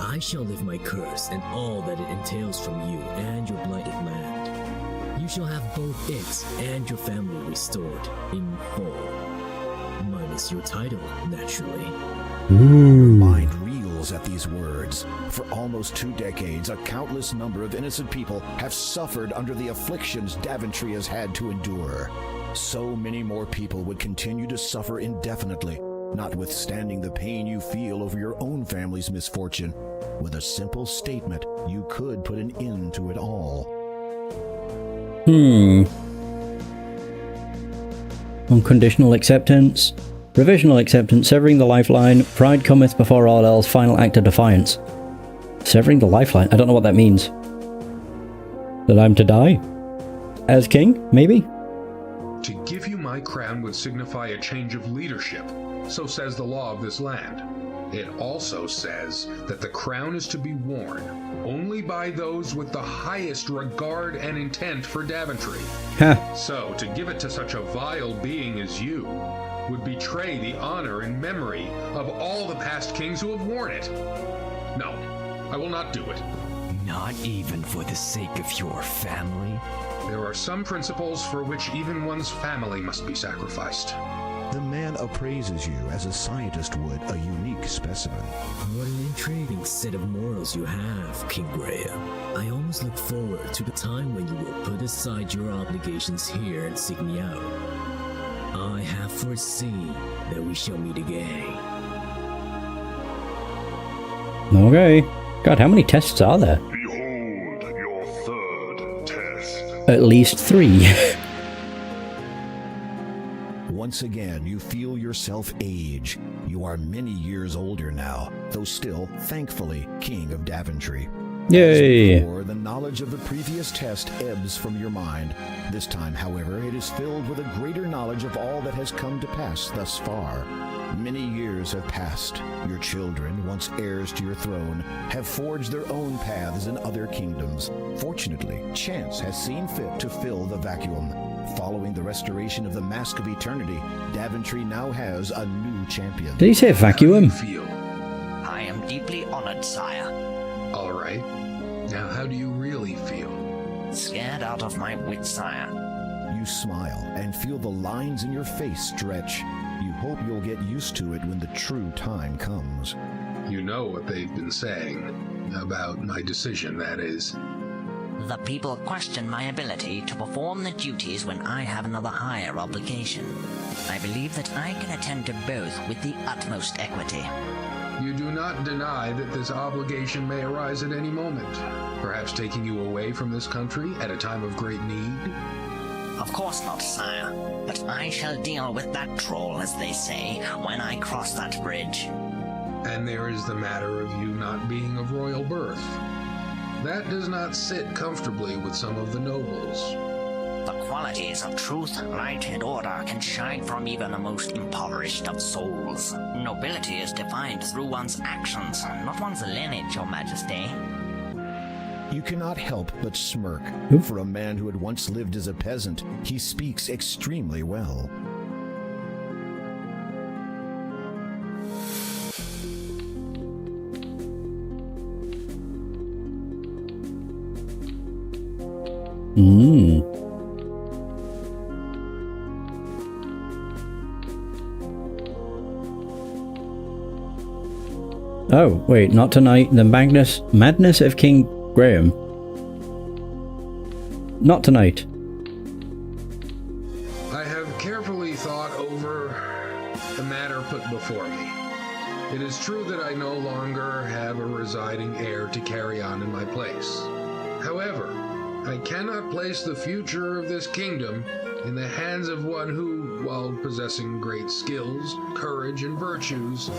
I shall lift my curse and all that it entails from you and your blighted land. You shall have both it and your family restored in full. Minus your title, naturally. Your mind reels at these words. For almost 2 decades, a countless number of innocent people have suffered under the afflictions Daventry has had to endure. So many more people would continue to suffer indefinitely, notwithstanding the pain you feel over your own family's misfortune. With a simple statement, you could put an end to it all. Unconditional acceptance. Provisional acceptance. Severing the lifeline. Pride cometh before all else. Final act of defiance. Severing the lifeline. I don't know what that means. That I'm to die? As king? Maybe? To give you my crown would signify a change of leadership. So says the law of this land. It also says that the crown is to be worn only by those with the highest regard and intent for Daventry. So, to give it to such a vile being as you would betray the honor and memory of all the past kings who have worn it. No, I will not do it. Not even for the sake of your family? There are some principles for which even one's family must be sacrificed. The man appraises you as a scientist would a unique specimen. What an intriguing set of morals you have, King Graham. I almost look forward to the time when you will put aside your obligations here and seek me out. I have foreseen that we shall meet again. Okay. God, how many tests are there? Behold your third test. At least 3. Once again, you feel yourself age. You are many years older now, though still, thankfully, King of Daventry. Yay! As before, the knowledge of the previous test ebbs from your mind. This time, however, it is filled with a greater knowledge of all that has come to pass thus far. Many years have passed. Your children, once heirs to your throne, have forged their own paths in other kingdoms. Fortunately, chance has seen fit to fill the vacuum. Following the restoration of the Mask of Eternity, Daventry now has a new champion. Did he say vacuum? I am deeply honored, sire. All right. Now, how do you really feel? Scared out of my wits, sire. You smile and feel the lines in your face stretch. You hope you'll get used to it when the true time comes. You know what they've been saying about my decision, that is. The people question my ability to perform the duties when I have another higher obligation. I believe that I can attend to both with the utmost equity. You do not deny that this obligation may arise at any moment, perhaps taking you away from this country at a time of great need? Of course not, sire, but I shall deal with that troll, as they say, when I cross that bridge. And there is the matter of you not being of royal birth. That does not sit comfortably with some of the nobles. The qualities of truth, light, and order can shine from even the most impoverished of souls. Nobility is defined through one's actions, not one's lineage, Your Majesty. You cannot help but smirk. For a man who had once lived as a peasant, he speaks extremely well. Oh, wait, not tonight. The madness of King Graham. Not tonight. I have carefully thought over the matter put before me. It is true that I no longer have a residing heir to carry on in my place. However, I cannot place the future of this kingdom in the hands of one who, while possessing great skills, courage, and virtues,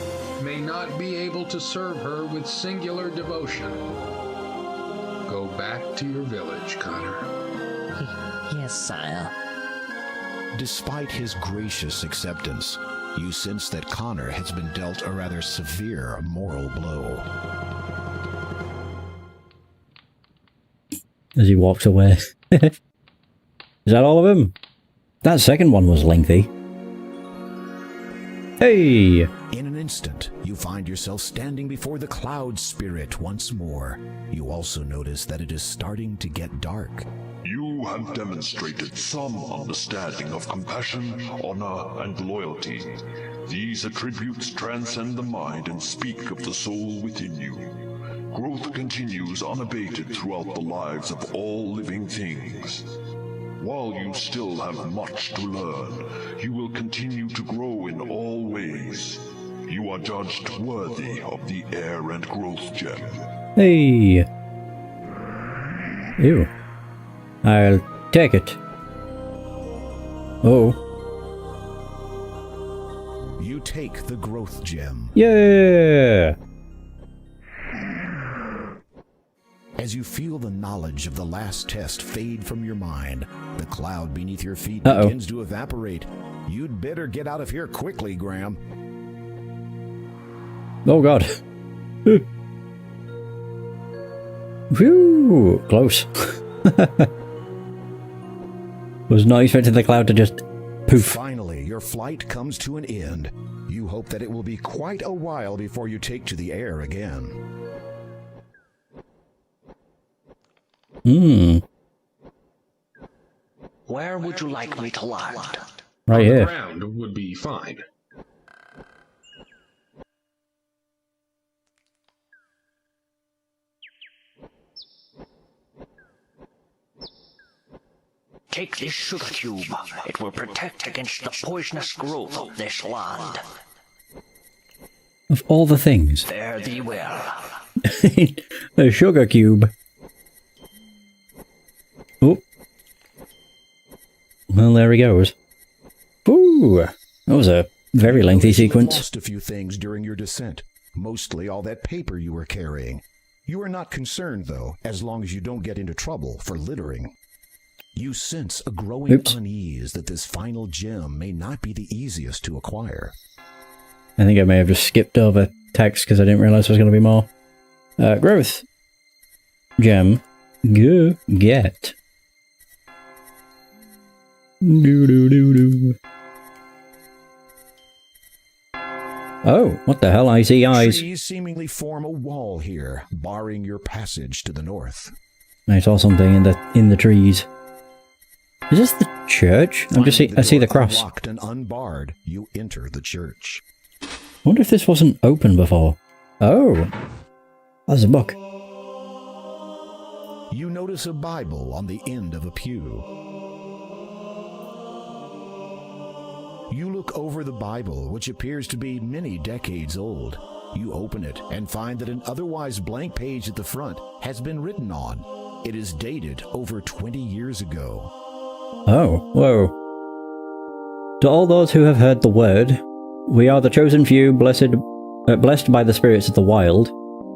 may not be able to serve her with singular devotion. Go back to your village, Connor. Yes, sire. Despite his gracious acceptance, you sense that Connor has been dealt a rather severe moral blow. As he walks away. Is that all of them? That second one was lengthy. Hey! In an instant, you find yourself standing before the cloud spirit once more. You also notice that it is starting to get dark. You have demonstrated some understanding of compassion, honor, and loyalty. These attributes transcend the mind and speak of the soul within you. Growth continues unabated throughout the lives of all living things. While you still have much to learn, you will continue to grow in all ways. You are judged worthy of the Heir and Growth Gem. Hey! Ew. I'll take it. Oh. You take the Growth Gem. Yeah! As you feel the knowledge of the last test fade from your mind, the cloud beneath your feet Uh-oh. begins to evaporate. You'd better get out of here quickly, Graham. Oh god. Phew! Close. Was not expecting the cloud to just poof. Finally, your flight comes to an end. You hope that it will be quite a while before you take to the air again. Where would you like me to land? Right On here. the ground would be fine. Take this sugar cube. It will protect against the poisonous growth of this land. Of all the things. Fare thee well. A sugar cube. Oh. Well, there he goes. Ooh, that was a very lengthy sequence. You lost a few things during your descent. Mostly all that paper you were carrying. You are not concerned, though, as long as you don't get into trouble for littering. You sense a growing unease that this final gem may not be the easiest to acquire. I think I may have just skipped over text because I didn't realize there was going to be more. Growth. Gem. Get. Oh, what the hell? I see eyes. Trees seemingly form a wall here, barring your passage to the north. I saw something in the trees. Is this the church? I see the cross. Unlocked and unbarred, you enter the church. I wonder if this wasn't open before. Oh, there's a book. You notice a Bible on the end of a pew. You look over the Bible, which appears to be many decades old. You open it and find that an otherwise blank page at the front has been written on. It is dated over 20 years ago. Oh, whoa. To all those who have heard the word, we are the chosen few, blessed by the spirits of the wild,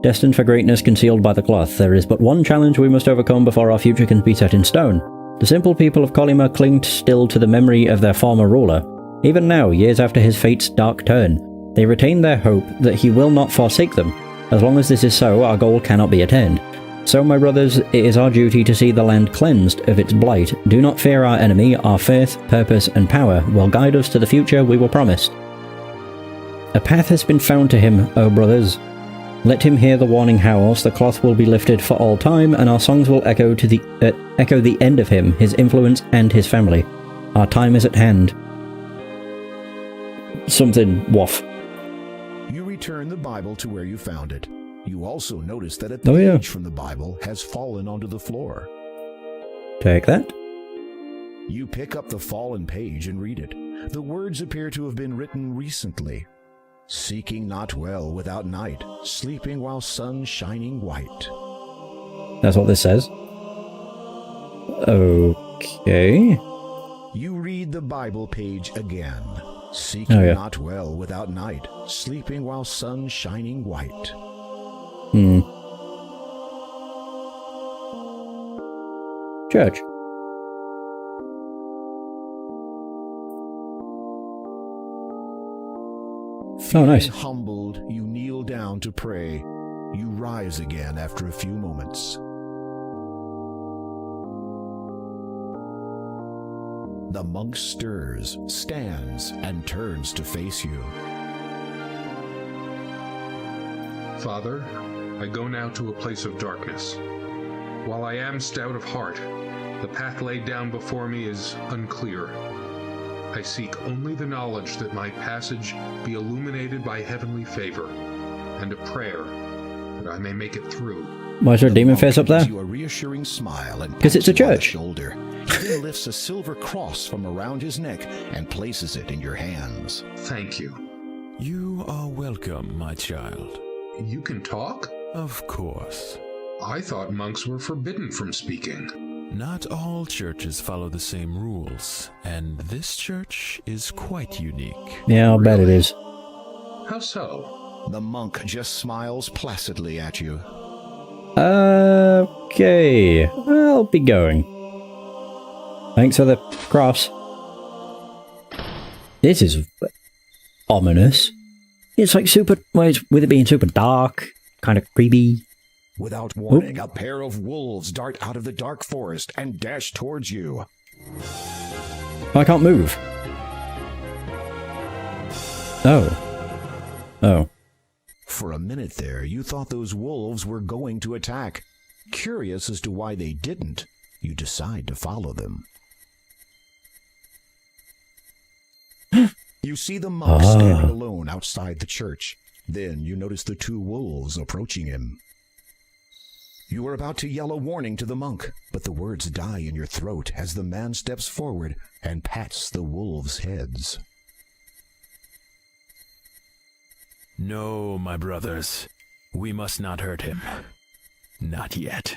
Destined for greatness concealed by the cloth, there is but one challenge we must overcome before our future can be set in stone. The simple people of Kolyma cling still to the memory of their former ruler. Even now, years after his fate's dark turn, they retain their hope that he will not forsake them. As long as this is so, our goal cannot be attained. So, my brothers, it is our duty to see the land cleansed of its blight. Do not fear our enemy. Our faith, purpose, and power will guide us to the future we were promised. A path has been found to him, O brothers. Let him hear the warning howls, the cloth will be lifted for all time, and our songs will echo the end of him, his influence, and his family. Our time is at hand. Something waff. You return the Bible to where you found it. You also notice that a Oh, page from the Bible has fallen onto the floor. Take that. You pick up the fallen page and read it. The words appear to have been written recently. Seeking not well without night, sleeping while sun shining white. That's what this says. Okay. You read the Bible page again. Seeking not well without night, sleeping while sun shining white. Church. Feeling nice. humbled, you kneel down to pray. You rise again after a few moments. The monk stirs, stands, and turns to face you. Father, I go now to a place of darkness. While I am stout of heart, the path laid down before me is unclear. I seek only the knowledge that my passage be illuminated by heavenly favor, and a prayer that I may make it through. Why is there a demon face up there? You a reassuring smile and because it's a church. Shoulder. He then lifts a silver cross from around his neck and places it in your hands. Thank you. You are welcome, my child. You can talk? Of course. I thought monks were forbidden from speaking. Not all churches follow the same rules, and this church is quite unique. Yeah, I'll bet it is. How so? The monk just smiles placidly at you. Okay, I'll be going. Thanks for the cross. This is ominous. It's like super, well, it's, with it being super dark, kind of creepy. Without warning, a pair of wolves dart out of the dark forest and dash towards you. I can't move. Oh. For a minute there, you thought those wolves were going to attack. Curious as to why they didn't, you decide to follow them. You see the monk standing alone outside the church. Then you notice the two wolves approaching him. You are about to yell a warning to the monk, but the words die in your throat as the man steps forward and pats the wolves' heads. No, my brothers. We must not hurt him. Not yet.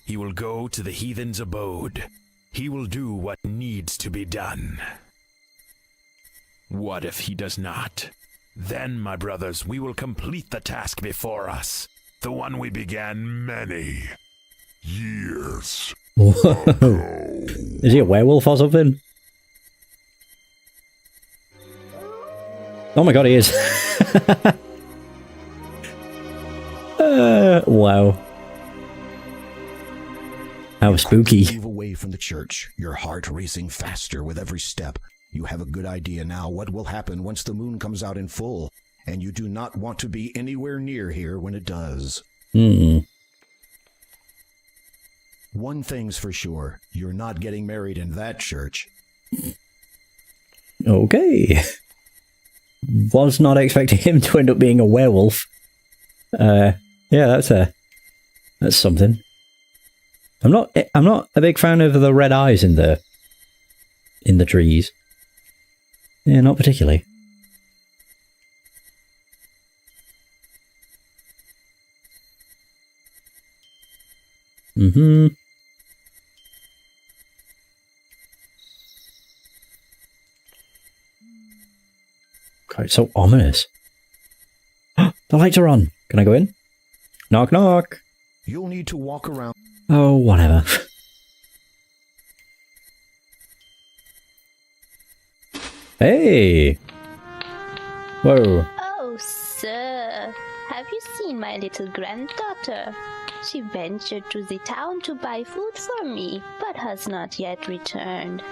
He will go to the heathen's abode. He will do what needs to be done. What if he does not? Then, my brothers, we will complete the task before us. The one we began many years Whoa. Is he a werewolf or something? Oh my god, he is. Wow. How spooky. You move away from the church, your heart racing faster with every step. You have a good idea now what will happen once the moon comes out in full, and you do not want to be anywhere near here when it does. One thing's for sure, you're not getting married in that church. Okay. Was not expecting him to end up being a werewolf. Yeah, that's something. I'm not a big fan of the red eyes in the trees. Yeah, not particularly. God, it's so ominous. The lights are on. Can I go in? Knock, knock. You'll need to walk around. Oh, whatever. Hey! Whoa. Oh, sir. Have you seen my little granddaughter? She ventured to the town to buy food for me, but has not yet returned.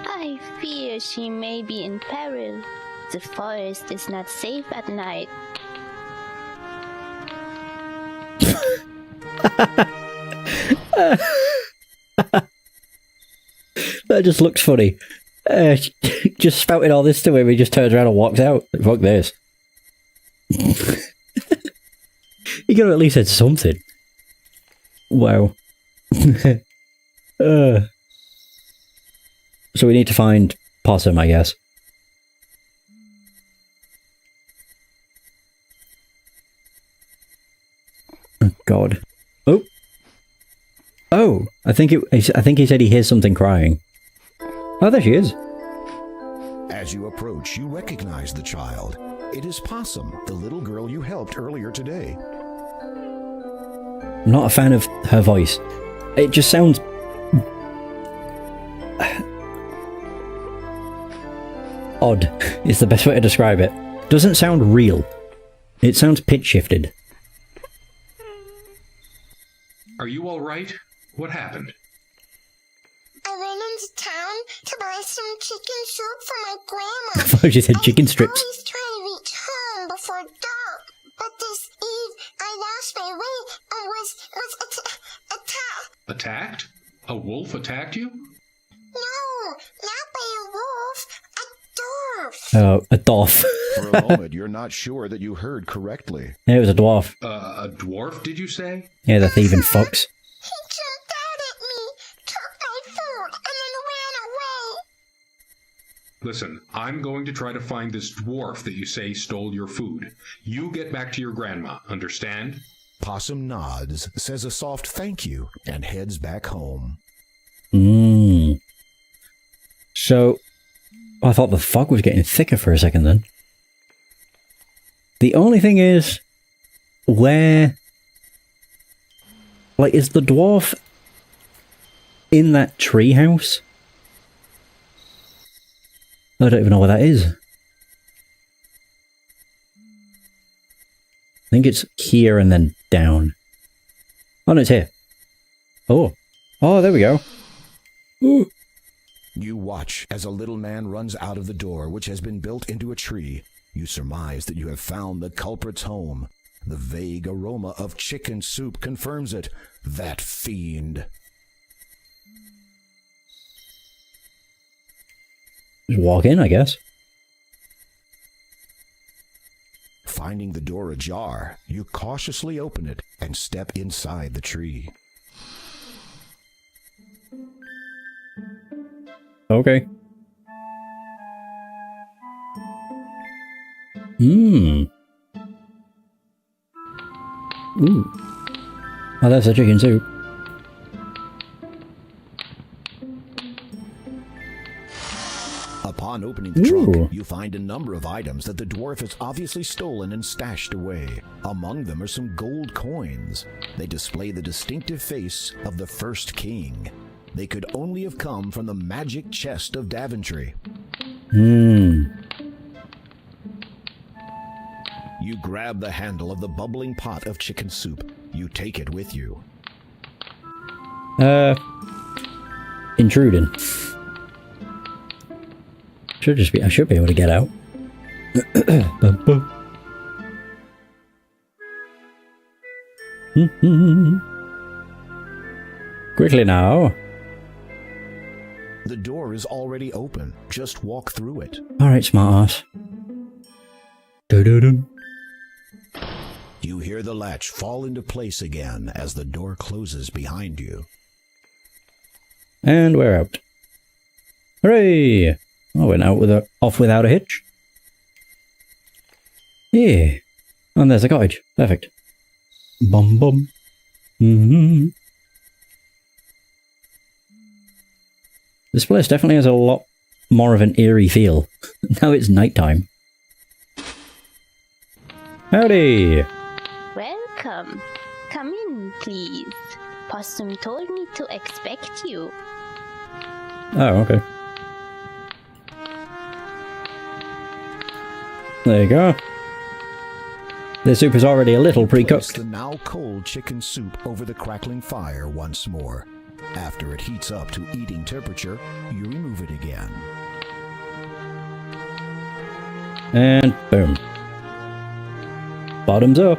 I fear she may be in peril. The forest is not safe at night. That just looks funny. Just spouted all this to him, he just turns around and walks out. Like, fuck this. You could have at least said something. Wow. So we need to find Possum, I guess. Oh, God. Oh! Oh! I think he said he hears something crying. Oh, there she is. As you approach, you recognize the child. It is Possum, the little girl you helped earlier today. I'm not a fan of her voice. It just sounds... odd is the best way to describe it. Doesn't sound real. It sounds pitch-shifted. Are you alright? What happened? I went into town to buy some chicken soup for my grandma. I thought she said chicken strips. I always try to reach home before dark, but this eve I lost my way and was attacked. Attacked? A wolf attacked you? No, not by a wolf. A dwarf. Oh, a dwarf. For a moment, you're not sure that you heard correctly. Yeah, it was a dwarf. A dwarf, did you say? Yeah, the thieving fox. He jumped out at me, took my food, and then ran away. Listen, I'm going to try to find this dwarf that you say stole your food. You get back to your grandma, understand? Possum nods, says a soft thank you, and heads back home. So, I thought the fog was getting thicker for a second then. The only thing is, where... like, is the dwarf in that treehouse? I don't even know where that is. I think it's here and then down. Oh, no, it's here. Oh. Oh, there we go. Ooh. You watch as a little man runs out of the door, which has been built into a tree. You surmise that you have found the culprit's home. The vague aroma of chicken soup confirms it. That fiend. Just walk in, I guess. Finding the door ajar, you cautiously open it and step inside the tree. Okay. Ooh. Oh, that's a chicken soup. Upon opening the trunk, you find a number of items that the dwarf has obviously stolen and stashed away. Among them are some gold coins. They display the distinctive face of the first king. They could only have come from the magic chest of Daventry. You grab the handle of the bubbling pot of chicken soup. You take it with you. Intruding. I should be able to get out. Quickly now. The door is already open. Just walk through it. Alright, smart ass. You hear the latch fall into place again as the door closes behind you. And we're out. Hooray! Oh, we're now off without a hitch. Yeah. And there's a cottage. Perfect. Bum bum. This place definitely has a lot more of an eerie feel. Now it's nighttime. Howdy! Welcome. come in, please. Possum told me to expect you. Oh, okay. There you go. The soup is already a little Place pre-cooked. the now cold chicken soup over the crackling fire once more. After it heats up to eating temperature, you remove it again. And boom. Bottoms up.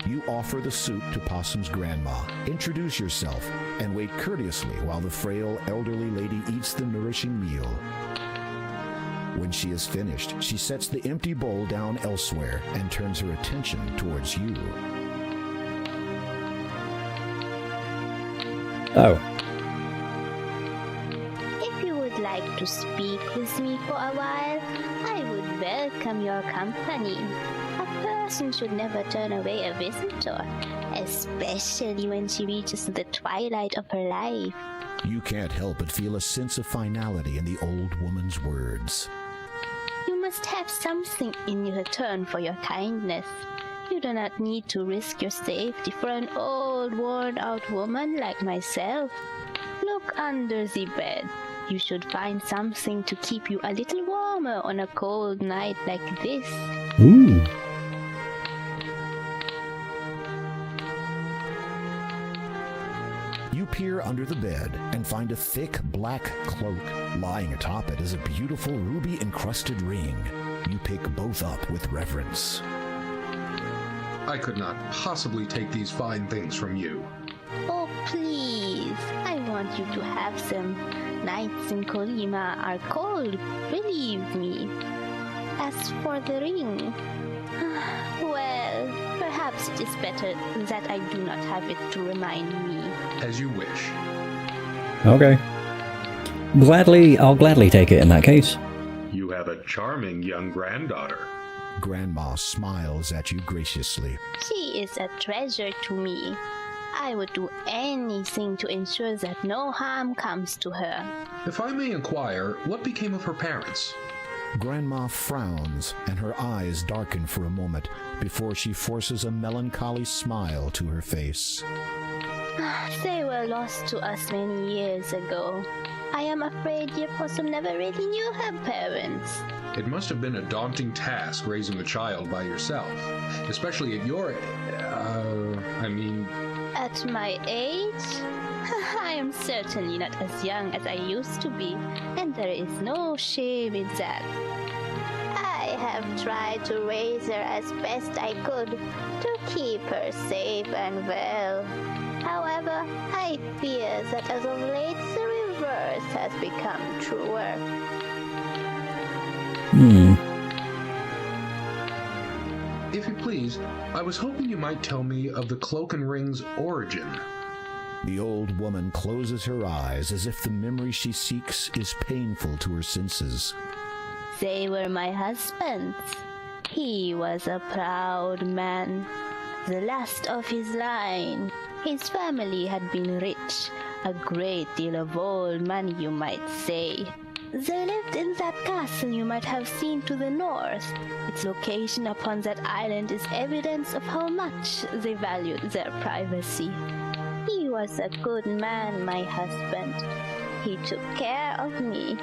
You offer the soup to Possum's grandma, introduce yourself, and wait courteously while the frail elderly lady eats the nourishing meal. When she is finished, she sets the empty bowl down elsewhere and turns her attention towards you. Oh. If you would like to speak with me for a while, I would welcome your company. A person should never turn away a visitor, especially when she reaches the twilight of her life. You can't help but feel a sense of finality in the old woman's words. You must have something in return for your kindness. You do not need to risk your safety for an old, worn-out woman like myself. Look under the bed. You should find something to keep you a little warmer on a cold night like this. Ooh. You peer under the bed and find a thick black cloak. Lying atop it is a beautiful ruby-encrusted ring. You pick both up with reverence. I could not possibly take these fine things from you. Oh, please. I want you to have them. Nights in Kolima are cold, believe me. As for the ring, well, perhaps it is better that I do not have it to remind me. As you wish. Okay. I'll gladly take it in that case. You have a charming young granddaughter. Grandma smiles at you graciously. She is a treasure to me. I would do anything to ensure that no harm comes to her. If I may inquire, what became of her parents? Grandma frowns, and her eyes darken for a moment before she forces a melancholy smile to her face. They were lost to us many years ago. I am afraid dear Possum never really knew her parents. It must have been a daunting task raising a child by yourself, especially at your At my age? I am certainly not as young as I used to be, and there is no shame in that. I have tried to raise her as best I could to keep her safe and well. However, I fear that as of late the reverse has become truer. If you please, I was hoping you might tell me of the cloak and ring's origin. The old woman closes her eyes as if the memory she seeks is painful to her senses. They were my husband's. He was a proud man, the last of his line. His family had been rich, a great deal of old money, you might say. They lived in that castle you might have seen to the north. Its location upon that island is evidence of how much they valued their privacy. He was a good man, my husband. He took care of me.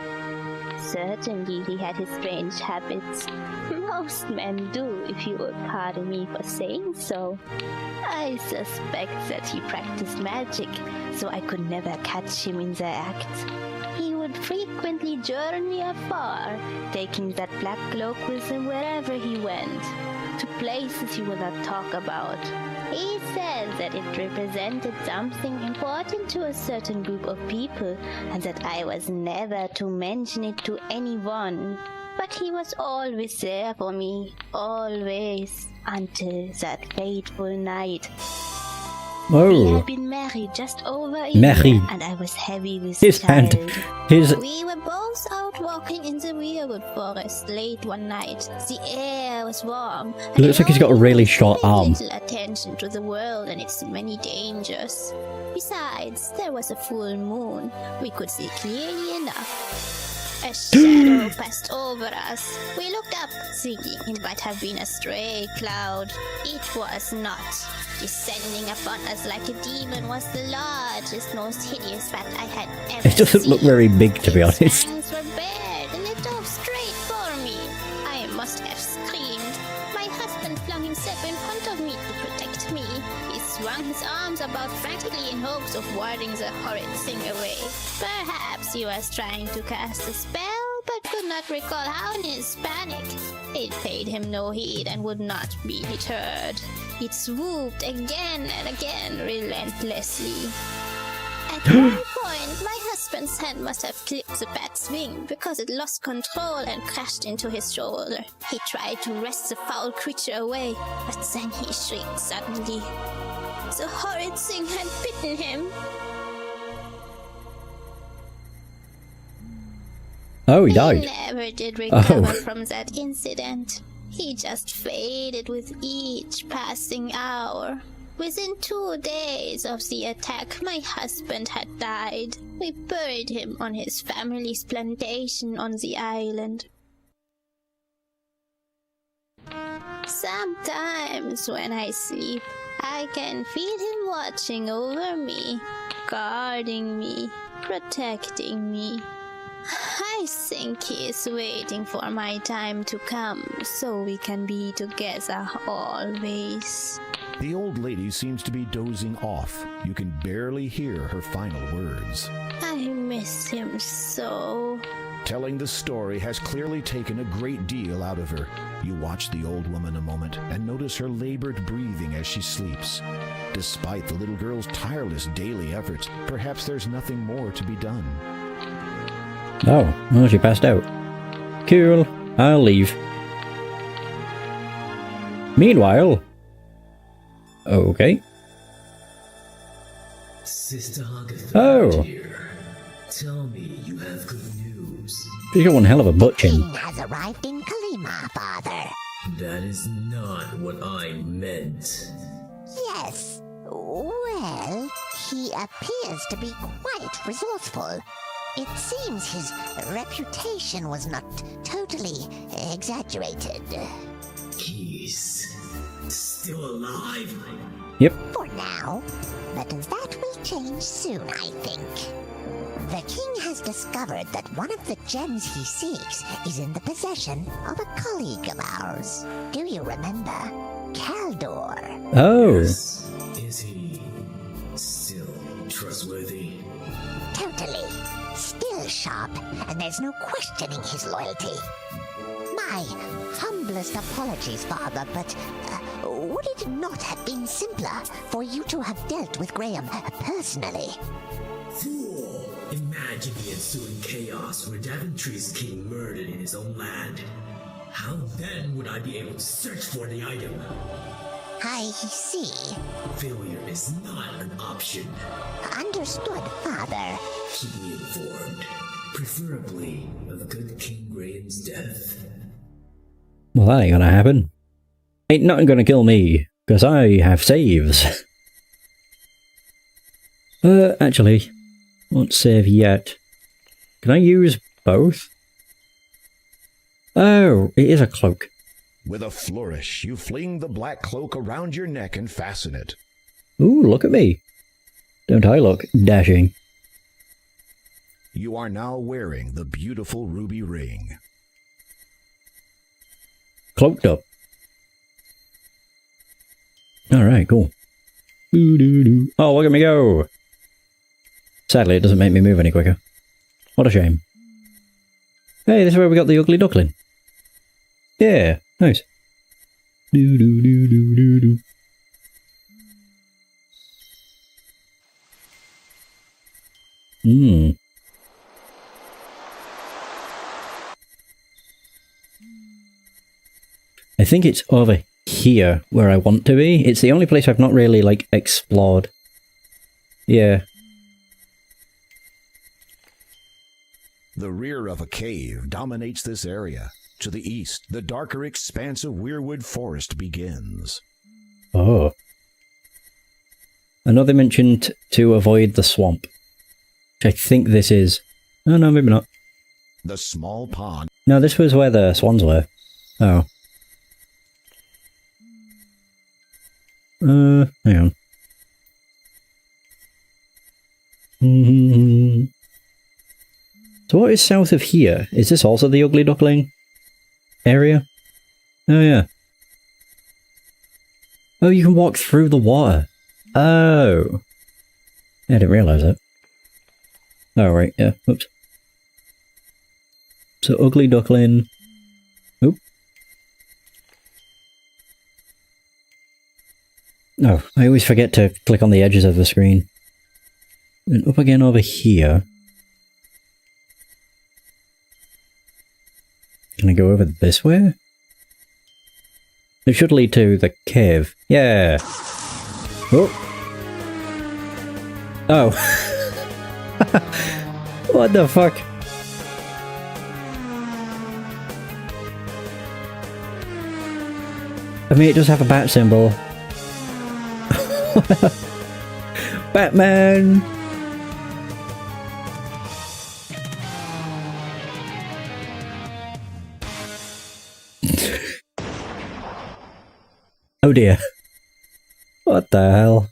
Certainly he had his strange habits. Most men do, if you will pardon me for saying so. I suspect that he practiced magic, so I could never catch him in the act. He would frequently journey afar, taking that black cloak with him wherever he went, to places he would not talk about. He said that it represented something important to a certain group of people, and that I was never to mention it to anyone. But he was always there for me, always, until that fateful night. We had been married just over a year, and I was heavy with child. We were both out walking in the weirwood forest late one night. The air was warm. It looks like he's got a really short arm. Little attention to the world and its many dangers. Besides, there was a full moon. We could see clearly enough. A shadow passed over us. We looked up, thinking it might have been a stray cloud. It was not. Descending upon us like a demon was the largest, most hideous bat I had ever seen. It doesn't look very big, to be honest. Its fangs were bared, and it dove straight for me. I must have screamed. My husband flung himself in front of me to protect me. He swung his arms about frantically in hopes of warding the horrid thing away. Perhaps he was trying to cast a spell, but could not recall how in his panic. It paid him no heed and would not be deterred. It swooped again and again relentlessly. At one point, my husband's hand must have clipped the bat's wing because it lost control and crashed into his shoulder. He tried to wrest the foul creature away, but then he shrieked suddenly. The horrid thing had bitten him. Oh, he died. He never did recover from that incident. He just faded with each passing hour. Within 2 days of the attack, my husband had died. We buried him on his family's plantation on the island. Sometimes when I sleep, I can feel him watching over me, guarding me, protecting me. I think he is waiting for my time to come so we can be together always. The old lady seems to be dozing off. You can barely hear her final words. I miss him so. Telling the story has clearly taken a great deal out of her. You watch the old woman a moment and notice her labored breathing as she sleeps. Despite the little girl's tireless daily efforts, perhaps there's nothing more to be done. Oh, well, she passed out. Cool, I'll leave. Meanwhile... Okay. Sister Agatha, Oh. dear, tell me you have good news. She's got one hell of a butt chin. King has arrived in Kalima, father. That is not what I meant. Yes. Well, he appears to be quite resourceful. It seems his reputation was not totally exaggerated. He's still alive? Yep. For now, but that will change soon, I think. The king has discovered that one of the gems he seeks is in the possession of a colleague of ours. Do you remember? Kaldor. Oh. Yes. Is he still trustworthy? Totally. Still sharp, and there's no questioning his loyalty. My humblest apologies, father, but would it not have been simpler for you to have dealt with Graham personally? Fool! Imagine the ensuing chaos where Daventry's king murdered in his own land. How then would I be able to search for the item? I see. Failure is not an option. Understood, father. Keep me informed, preferably of good King Graham's death. Well, that ain't gonna happen. Ain't nothing gonna kill me, because I have saves. Actually, won't save yet. Can I use both? Oh, it is a cloak. With a flourish, you fling the black cloak around your neck and fasten it. Ooh, look at me. Don't I look dashing? You are now wearing the beautiful ruby ring. Cloaked up. Alright, cool. Oh, look at me go! Sadly, it doesn't make me move any quicker. What a shame. Hey, this is where we got the ugly duckling. Yeah, nice. Hmm. I think it's over here where I want to be. It's the only place I've not really, like, explored. Yeah. The rear of a cave dominates this area. To the east, the darker expanse of Weirwood Forest begins. Oh. I know they mentioned to avoid the swamp. Which I think this is. Oh no, maybe not. The small pond. No, this was where the swans were. Oh. Hang on. So what is south of here? Is this also the Ugly Duckling area? Oh yeah. Oh, you can walk through the water. Oh. I didn't realise that. Oh right, yeah. Oops. So Ugly Duckling. Oop. No, I always forget to click on the edges of the screen. And up again over here. Can I go over this way? It should lead to the cave. Yeah. Oh. Oh. What the fuck? I mean, it does have a bat symbol. Batman! Oh dear. What the hell?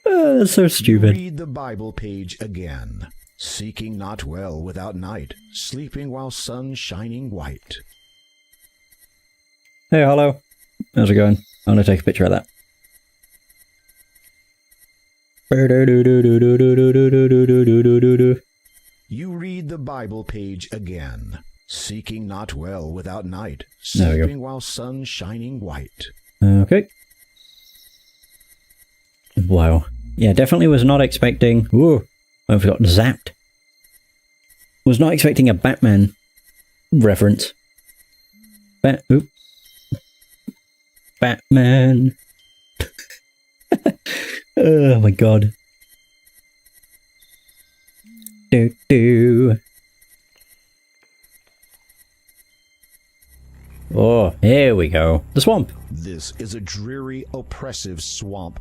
Oh, that's so stupid. Read the Bible page again. Seeking not well without night, sleeping while sun shining white. Hey, hello. How's it going? I'm gonna take a picture of that. You read the Bible page again. Seeking not well without night, There we go. sleeping while sun shining white. Okay. Wow. Yeah, definitely was not expecting... Whoa! I've got zapped. Was not expecting a Batman reference. Oop. Batman. Oh my god. Do. Oh, here we go. The swamp. This is a dreary, oppressive swamp.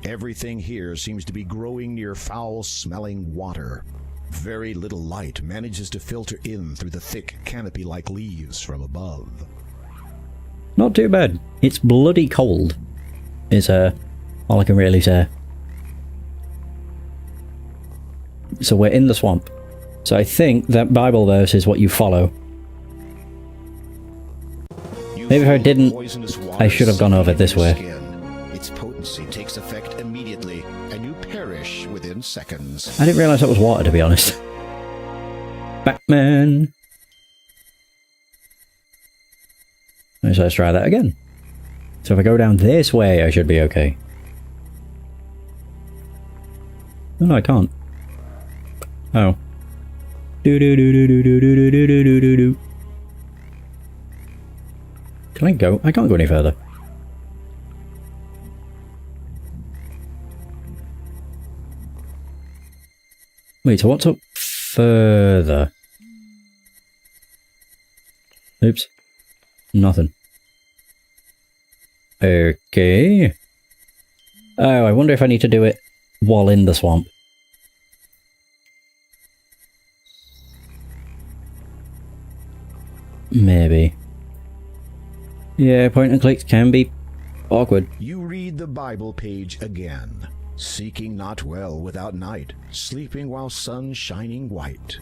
Everything here seems to be growing near foul-smelling water. Very little light manages to filter in through the thick canopy-like leaves from above. Not too bad. It's bloody cold. Is all I can really say. So we're in the swamp. So I think that Bible verse is what you follow. Maybe if I didn't, I should have gone over this way. Its potency takes effect immediately, and you perish within seconds. I didn't realise that was water, to be honest. Batman! Let's try that again. So if I go down this way, I should be okay. Oh, no, I can't. Oh. Do. Can I go? I can't go any further. Wait, so what's up further? Oops. Nothing. Okay. Oh, I wonder if I need to do it while in the swamp. Maybe. Yeah, point and clicks can be awkward. You read the Bible page again. Seeking not well without night, sleeping while sun shining white.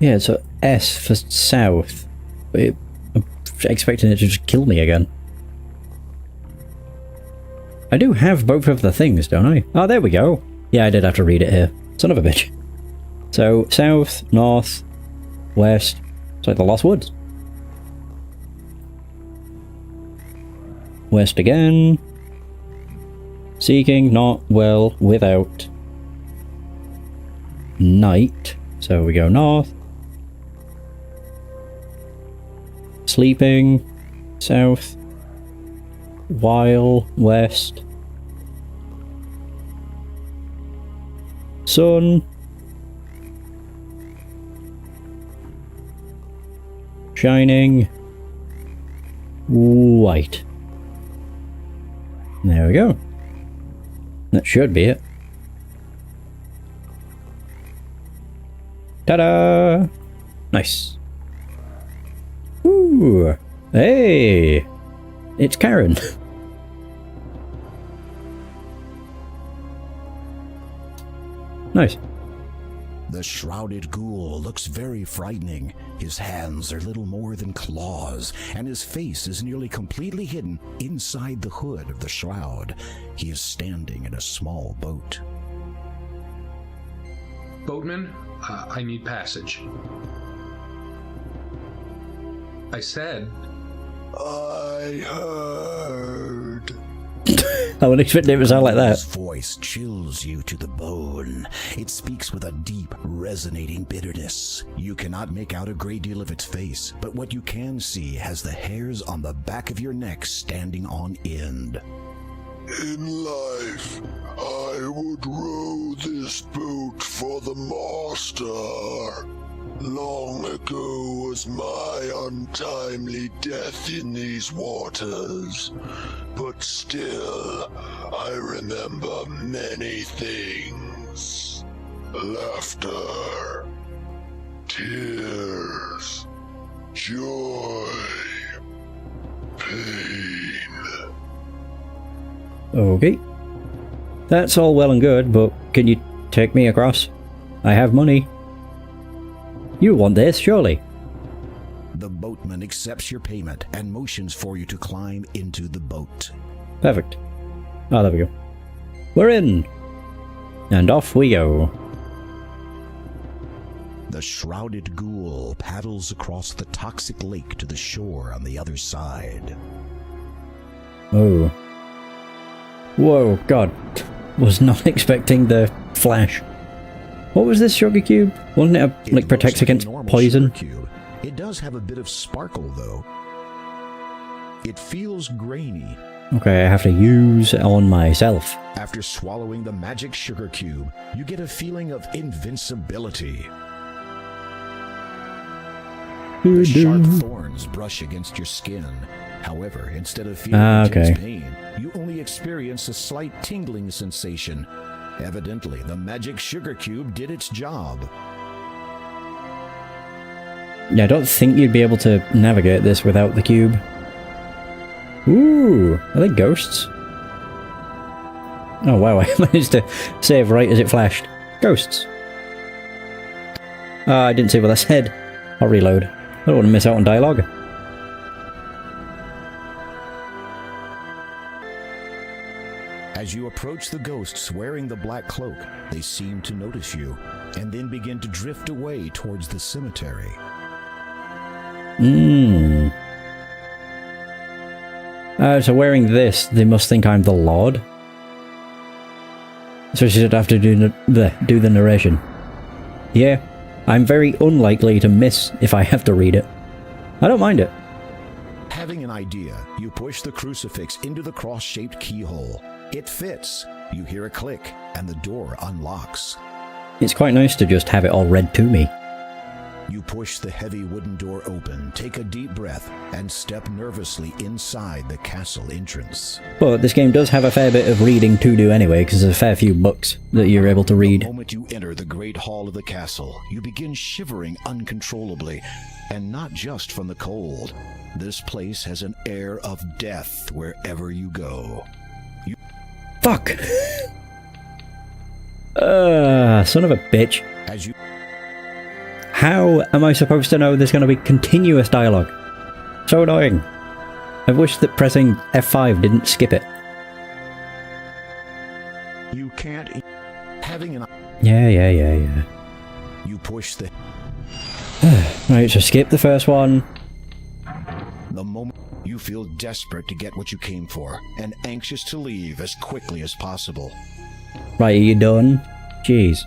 Yeah, so S for south. I'm expecting it to just kill me again. I do have both of the things, don't I? Oh, there we go. Yeah, I did have to read it here. Son of a bitch. So, south, north, west. It's like the Lost Woods. West again. Seeking not well without night. So we go north. Sleeping. South. While. West. Sun. Shining. White. There we go. That should be it. Ta-da! Nice. Ooh! Hey! It's Karen. Nice. The shrouded ghoul looks very frightening. His hands are little more than claws, and his face is nearly completely hidden inside the hood of the shroud. He is standing in a small boat. Boatman, I need passage. I said... I heard. I wouldn't expect it to sound like that. His voice chills you to the bone. It speaks with a deep, resonating bitterness. You cannot make out a great deal of its face, but what you can see has the hairs on the back of your neck standing on end. In life, I would row this boat for the master. Long ago was my untimely death in these waters, but still I remember many things. Laughter, tears, joy, pain. Okay. That's all well and good, but can you take me across? I have money. You want this, surely? The boatman accepts your payment and motions for you to climb into the boat. Perfect. Oh, there we go. We're in! And off we go. The shrouded ghoul paddles across the toxic lake to the shore on the other side. Oh. Whoa, God. Was not expecting the flash. What was this sugar cube? Wasn't it like protects against poison? It does have a bit of sparkle though. It feels grainy. Okay, I have to use it on myself. After swallowing the magic sugar cube, you get a feeling of invincibility. The sharp thorns brush against your skin. However, instead of feeling intense pain, you only experience a slight tingling sensation. Evidently, the magic sugar cube did its job. Yeah, I don't think you'd be able to navigate this without the cube. Ooh, are they ghosts? Oh wow, I managed to save right as it flashed. Ghosts. I didn't see what that said. I'll reload. I don't want to miss out on dialogue. As you approach the ghosts wearing the black cloak, they seem to notice you, and then begin to drift away towards the cemetery. So wearing this, they must think I'm the Lord. So she should have to do the narration. Yeah, I'm very unlikely to miss if I have to read it. I don't mind it. Having an idea, you push the crucifix into the cross-shaped keyhole. It fits. You hear a click, and the door unlocks. It's quite nice to just have it all read to me. You push the heavy wooden door open, take a deep breath, and step nervously inside the castle entrance. But this game does have a fair bit of reading to do anyway, because there's a fair few books that you're able to read. The moment you enter the great hall of the castle, you begin shivering uncontrollably, and not just from the cold. This place has an air of death wherever you go. Fuck! Son of a bitch. As you... How am I supposed to know there's going to be continuous dialogue? So annoying. I wish that pressing F5 didn't skip it. You can't... Having an... Yeah. You push the... Right, so skip the first one. The moment you feel desperate to get what you came for, and anxious to leave as quickly as possible. Right, are you done? Jeez.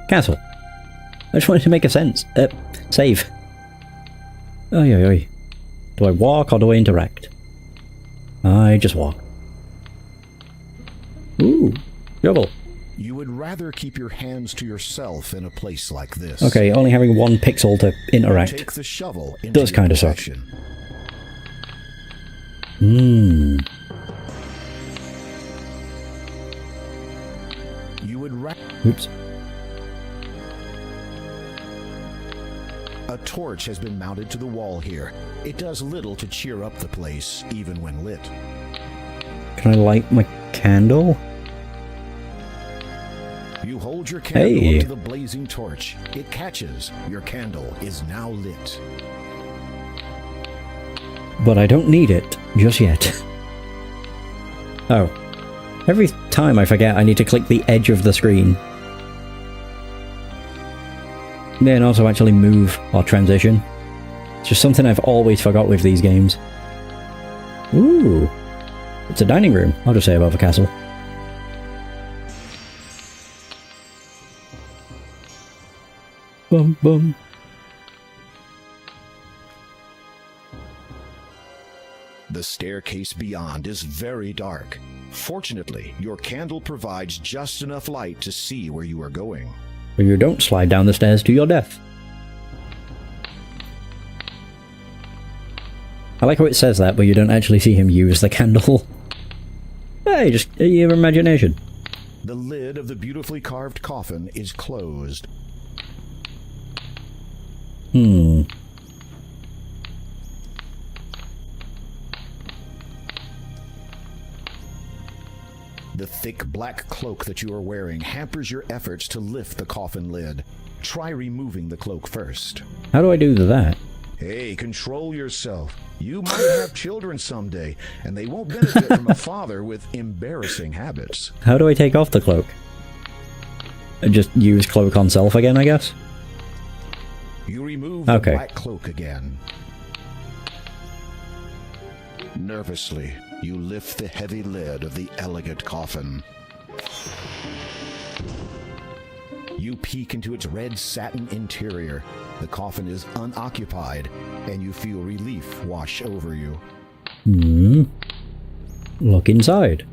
Cancel. I just wanted to make a sense. Save. Oi. Do I walk or do I interact? I just walk. Ooh, shovel. You would rather keep your hands to yourself in a place like this. Okay, only having one pixel to interact take the shovel into does kind of suck. You would Oops. A torch has been mounted to the wall here. It does little to cheer up the place, even when lit. Can I light my candle? You hold your candle Hey. up to the blazing torch. It catches. Your candle is now lit. But I don't need it just yet. Oh. Every time I forget I need to click the edge of the screen. Then also actually move or transition. It's just something I've always forgot with these games. Ooh. It's a dining room, I'll just say above a castle. Bum bum. The staircase beyond is very dark. Fortunately, your candle provides just enough light to see where you are going. Or you don't slide down the stairs to your death. I like how it says that, but you don't actually see him use the candle. Hey, just your imagination. The lid of the beautifully carved coffin is closed. The thick black cloak that you are wearing hampers your efforts to lift the coffin lid. Try removing the cloak first. How do I do that? Hey, control yourself. You might have children someday, and they won't benefit from a father with embarrassing habits. How do I take off the cloak? Just use cloak on self again, I guess? You remove the black cloak again. Nervously, you lift the heavy lid of the elegant coffin. You peek into its red satin interior. The coffin is unoccupied, and you feel relief wash over you. Look inside.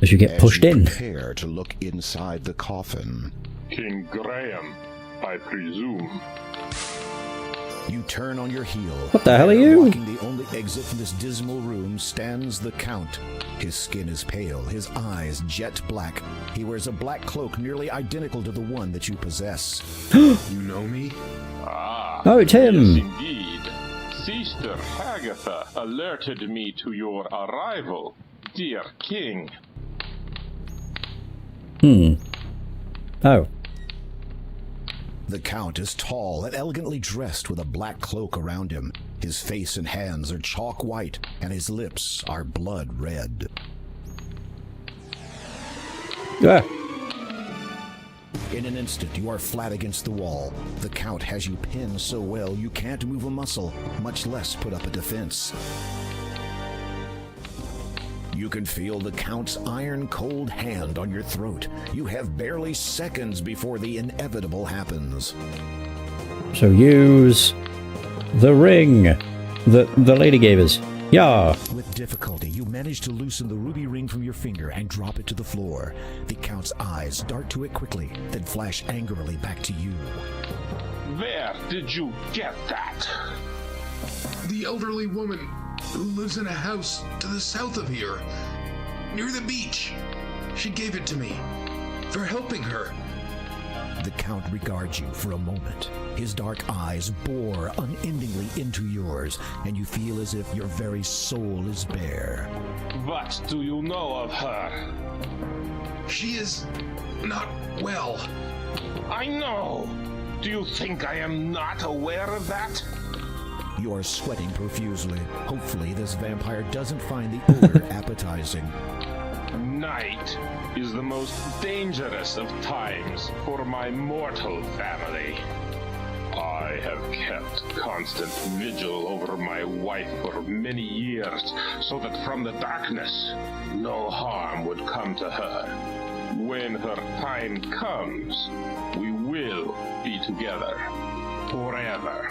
As you get pushed in. Prepare to look inside the coffin. King Graham, I presume. You turn on your heel. What the hell are you? Blocking the only exit from this dismal room stands the Count. His skin is pale, his eyes jet black. He wears a black cloak nearly identical to the one that you possess. You know me? Oh, it's him. Yes, indeed. Sister Hagatha alerted me to your arrival, dear king. Oh. The Count is tall and elegantly dressed with a black cloak around him. His face and hands are chalk white, and his lips are blood red. Ah. In an instant, you are flat against the wall. The Count has you pinned so well you can't move a muscle, much less put up a defense. You can feel the Count's iron-cold hand on your throat. You have barely seconds before the inevitable happens. So use the ring that the lady gave us. Yeah. With difficulty, you manage to loosen the ruby ring from your finger and drop it to the floor. The Count's eyes dart to it quickly, then flash angrily back to you. Where did you get that? The elderly woman who lives in a house to the south of here, near the beach. She gave it to me for helping her. The Count regards you for a moment. His dark eyes bore unendingly into yours, and you feel as if your very soul is bare. What do you know of her? She is not well. I know. Do you think I am not aware of that? You are sweating profusely. Hopefully this vampire doesn't find the odor appetizing. Night is the most dangerous of times for my mortal family. I have kept constant vigil over my wife for many years, so that from the darkness, no harm would come to her. When her time comes, we will be together forever.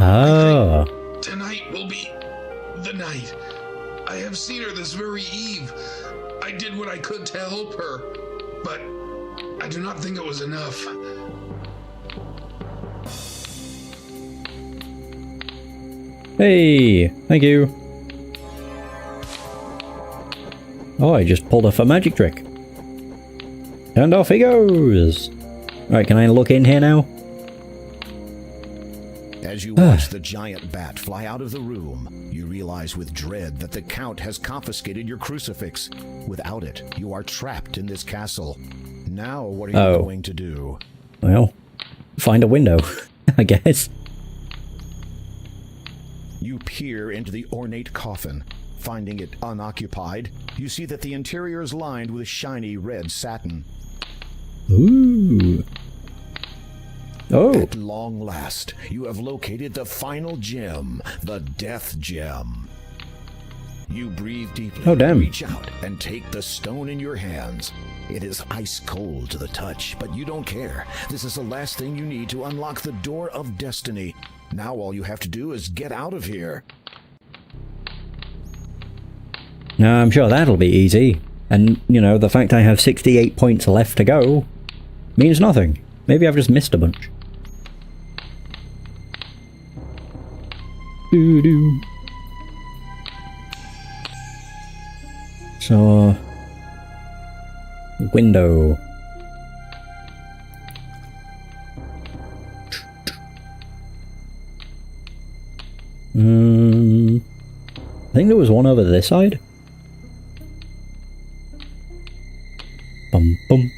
Ah. Tonight will be the night. I have seen her this very eve. I did what I could to help her, but I do not think it was enough. Hey, thank you. Oh, I just pulled off a magic trick. And off he goes. Right, can I look in here now? As you watch the giant bat fly out of the room, you realize with dread that the Count has confiscated your crucifix. Without it, you are trapped in this castle. Now, what are you going to do? Well, find a window, I guess. You peer into the ornate coffin. Finding it unoccupied, you see that the interior is lined with shiny red satin. Ooh. Oh. At long last, you have located the final gem, the Death Gem. You breathe deeply, oh, damn. Reach out, and take the stone in your hands. It is ice cold to the touch, but you don't care. This is the last thing you need to unlock the door of destiny. Now all you have to do is get out of here. Now, I'm sure that'll be easy. And, you know, the fact I have 68 points left to go means nothing. Maybe I've just missed a bunch. Doo-doo. So... window. I think there was one over this side. Bum bum.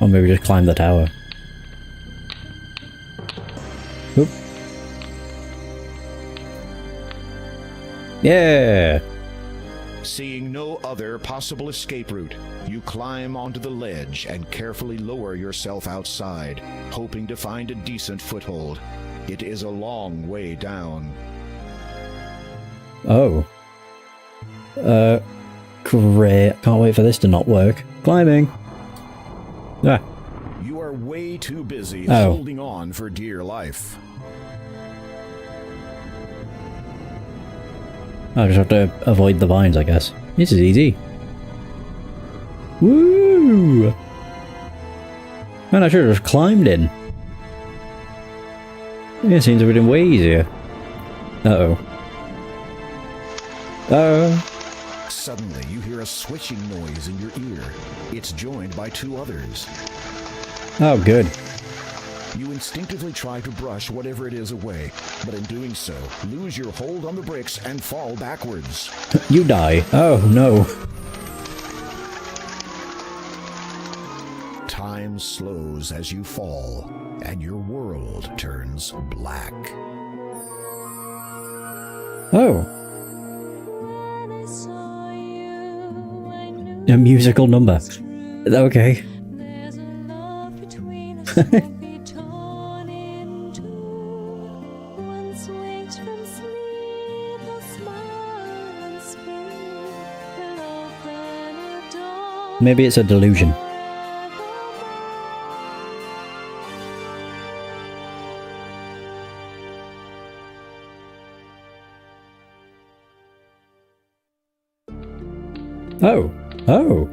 Or maybe just climb the tower. Oop. Yeah! Seeing no other possible escape route, you climb onto the ledge and carefully lower yourself outside, hoping to find a decent foothold. It is a long way down. Oh. Great. Can't wait for this to not work. Climbing. Ah. You are way too busy holding on for dear life. I just have to avoid the vines, I guess. This is easy. Woo! Man, I should have climbed in. Yeah, it seems to have been way easier. Uh-oh. Suddenly, you hear a switching noise in your ear. It's joined by two others. Oh, good. You instinctively try to brush whatever it is away, but in doing so, lose your hold on the bricks and fall backwards. You die. Oh, no. Time slows as you fall, and your world turns black. Oh. A musical number. Okay. Maybe it's a delusion. Oh. Oh.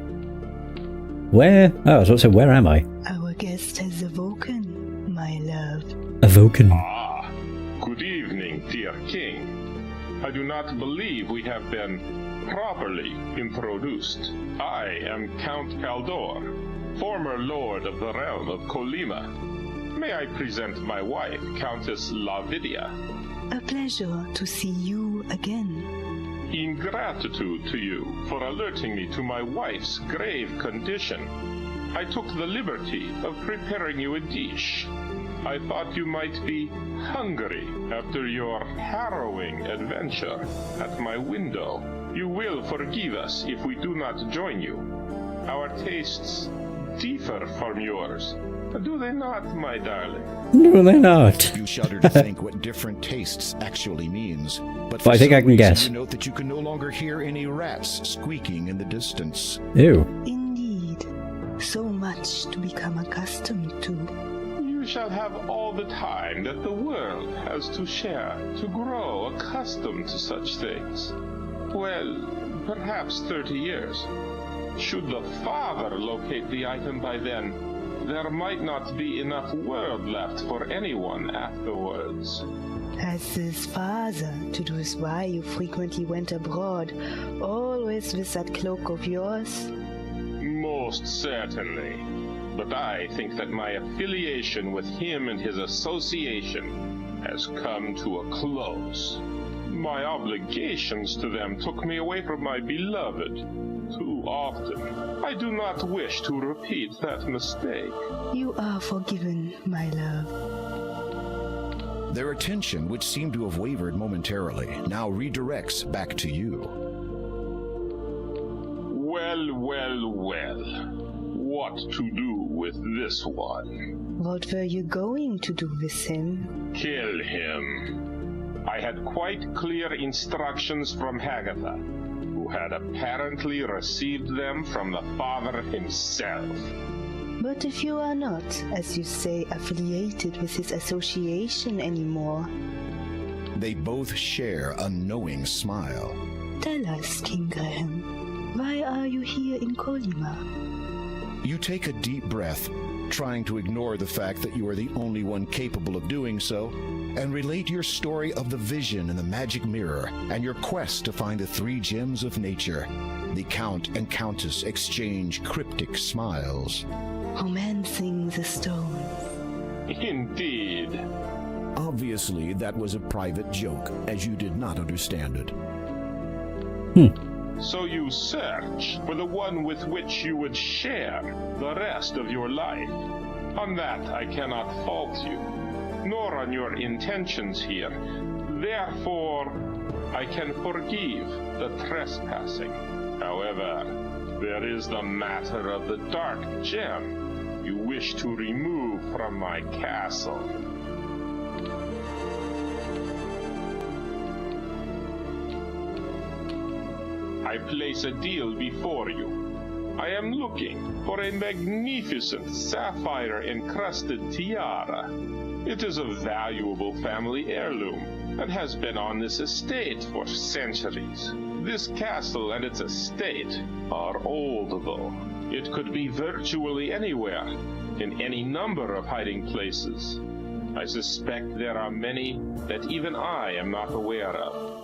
Where? Oh, I was about to say, where am I? Our guest has awoken, my love. Awoken. Ah, good evening, dear king. I do not believe we have been properly introduced. I am Count Kaldor, former lord of the realm of Colima. May I present my wife, Countess Lavidia? A pleasure to see you again. In gratitude to you for alerting me to my wife's grave condition, I took the liberty of preparing you a dish. I thought you might be hungry after your harrowing adventure at my window. You will forgive us if we do not join you. Our tastes differ from yours. Do they not, my darling? No, they're not. You shudder to think what different tastes actually means. But I think I can guess. You note that you can no longer hear any rats squeaking in the distance. Ew. Indeed. So much to become accustomed to. You shall have all the time that the world has to share to grow accustomed to such things. Well, perhaps 30 years. Should the father locate the item by then, there might not be enough world left for anyone afterwards. Has this father to do with why you frequently went abroad, always with that cloak of yours? Most certainly. but I think that my affiliation with him and his association has come to a close. My obligations to them took me away from my beloved too often. I do not wish to repeat that mistake. You are forgiven, my love. Their attention, which seemed to have wavered momentarily, now redirects back to you. Well, well, well. What to do with this one? What were you going to do with him? Kill him. I had quite clear instructions from Hagatha, who had apparently received them from the father himself. But if you are not, as you say, affiliated with his association anymore... They both share a knowing smile. Tell us, King Graham, why are you here in Colima? You take a deep breath, trying to ignore the fact that you are the only one capable of doing so, and relate your story of the vision in the magic mirror and your quest to find the 3 gems of nature. The Count and Countess exchange cryptic smiles. Romancing the stones. Indeed. Obviously, that was a private joke, as you did not understand it. So you search for the one with which you would share the rest of your life. On that I cannot fault you, nor on your intentions here. Therefore, I can forgive the trespassing. However, there is the matter of the dark gem you wish to remove from my castle. I place a deal before you. I am looking for a magnificent sapphire-encrusted tiara. It is a valuable family heirloom and has been on this estate for centuries. This castle and its estate are old, though. It could be virtually anywhere, in any number of hiding places. I suspect there are many that even I am not aware of.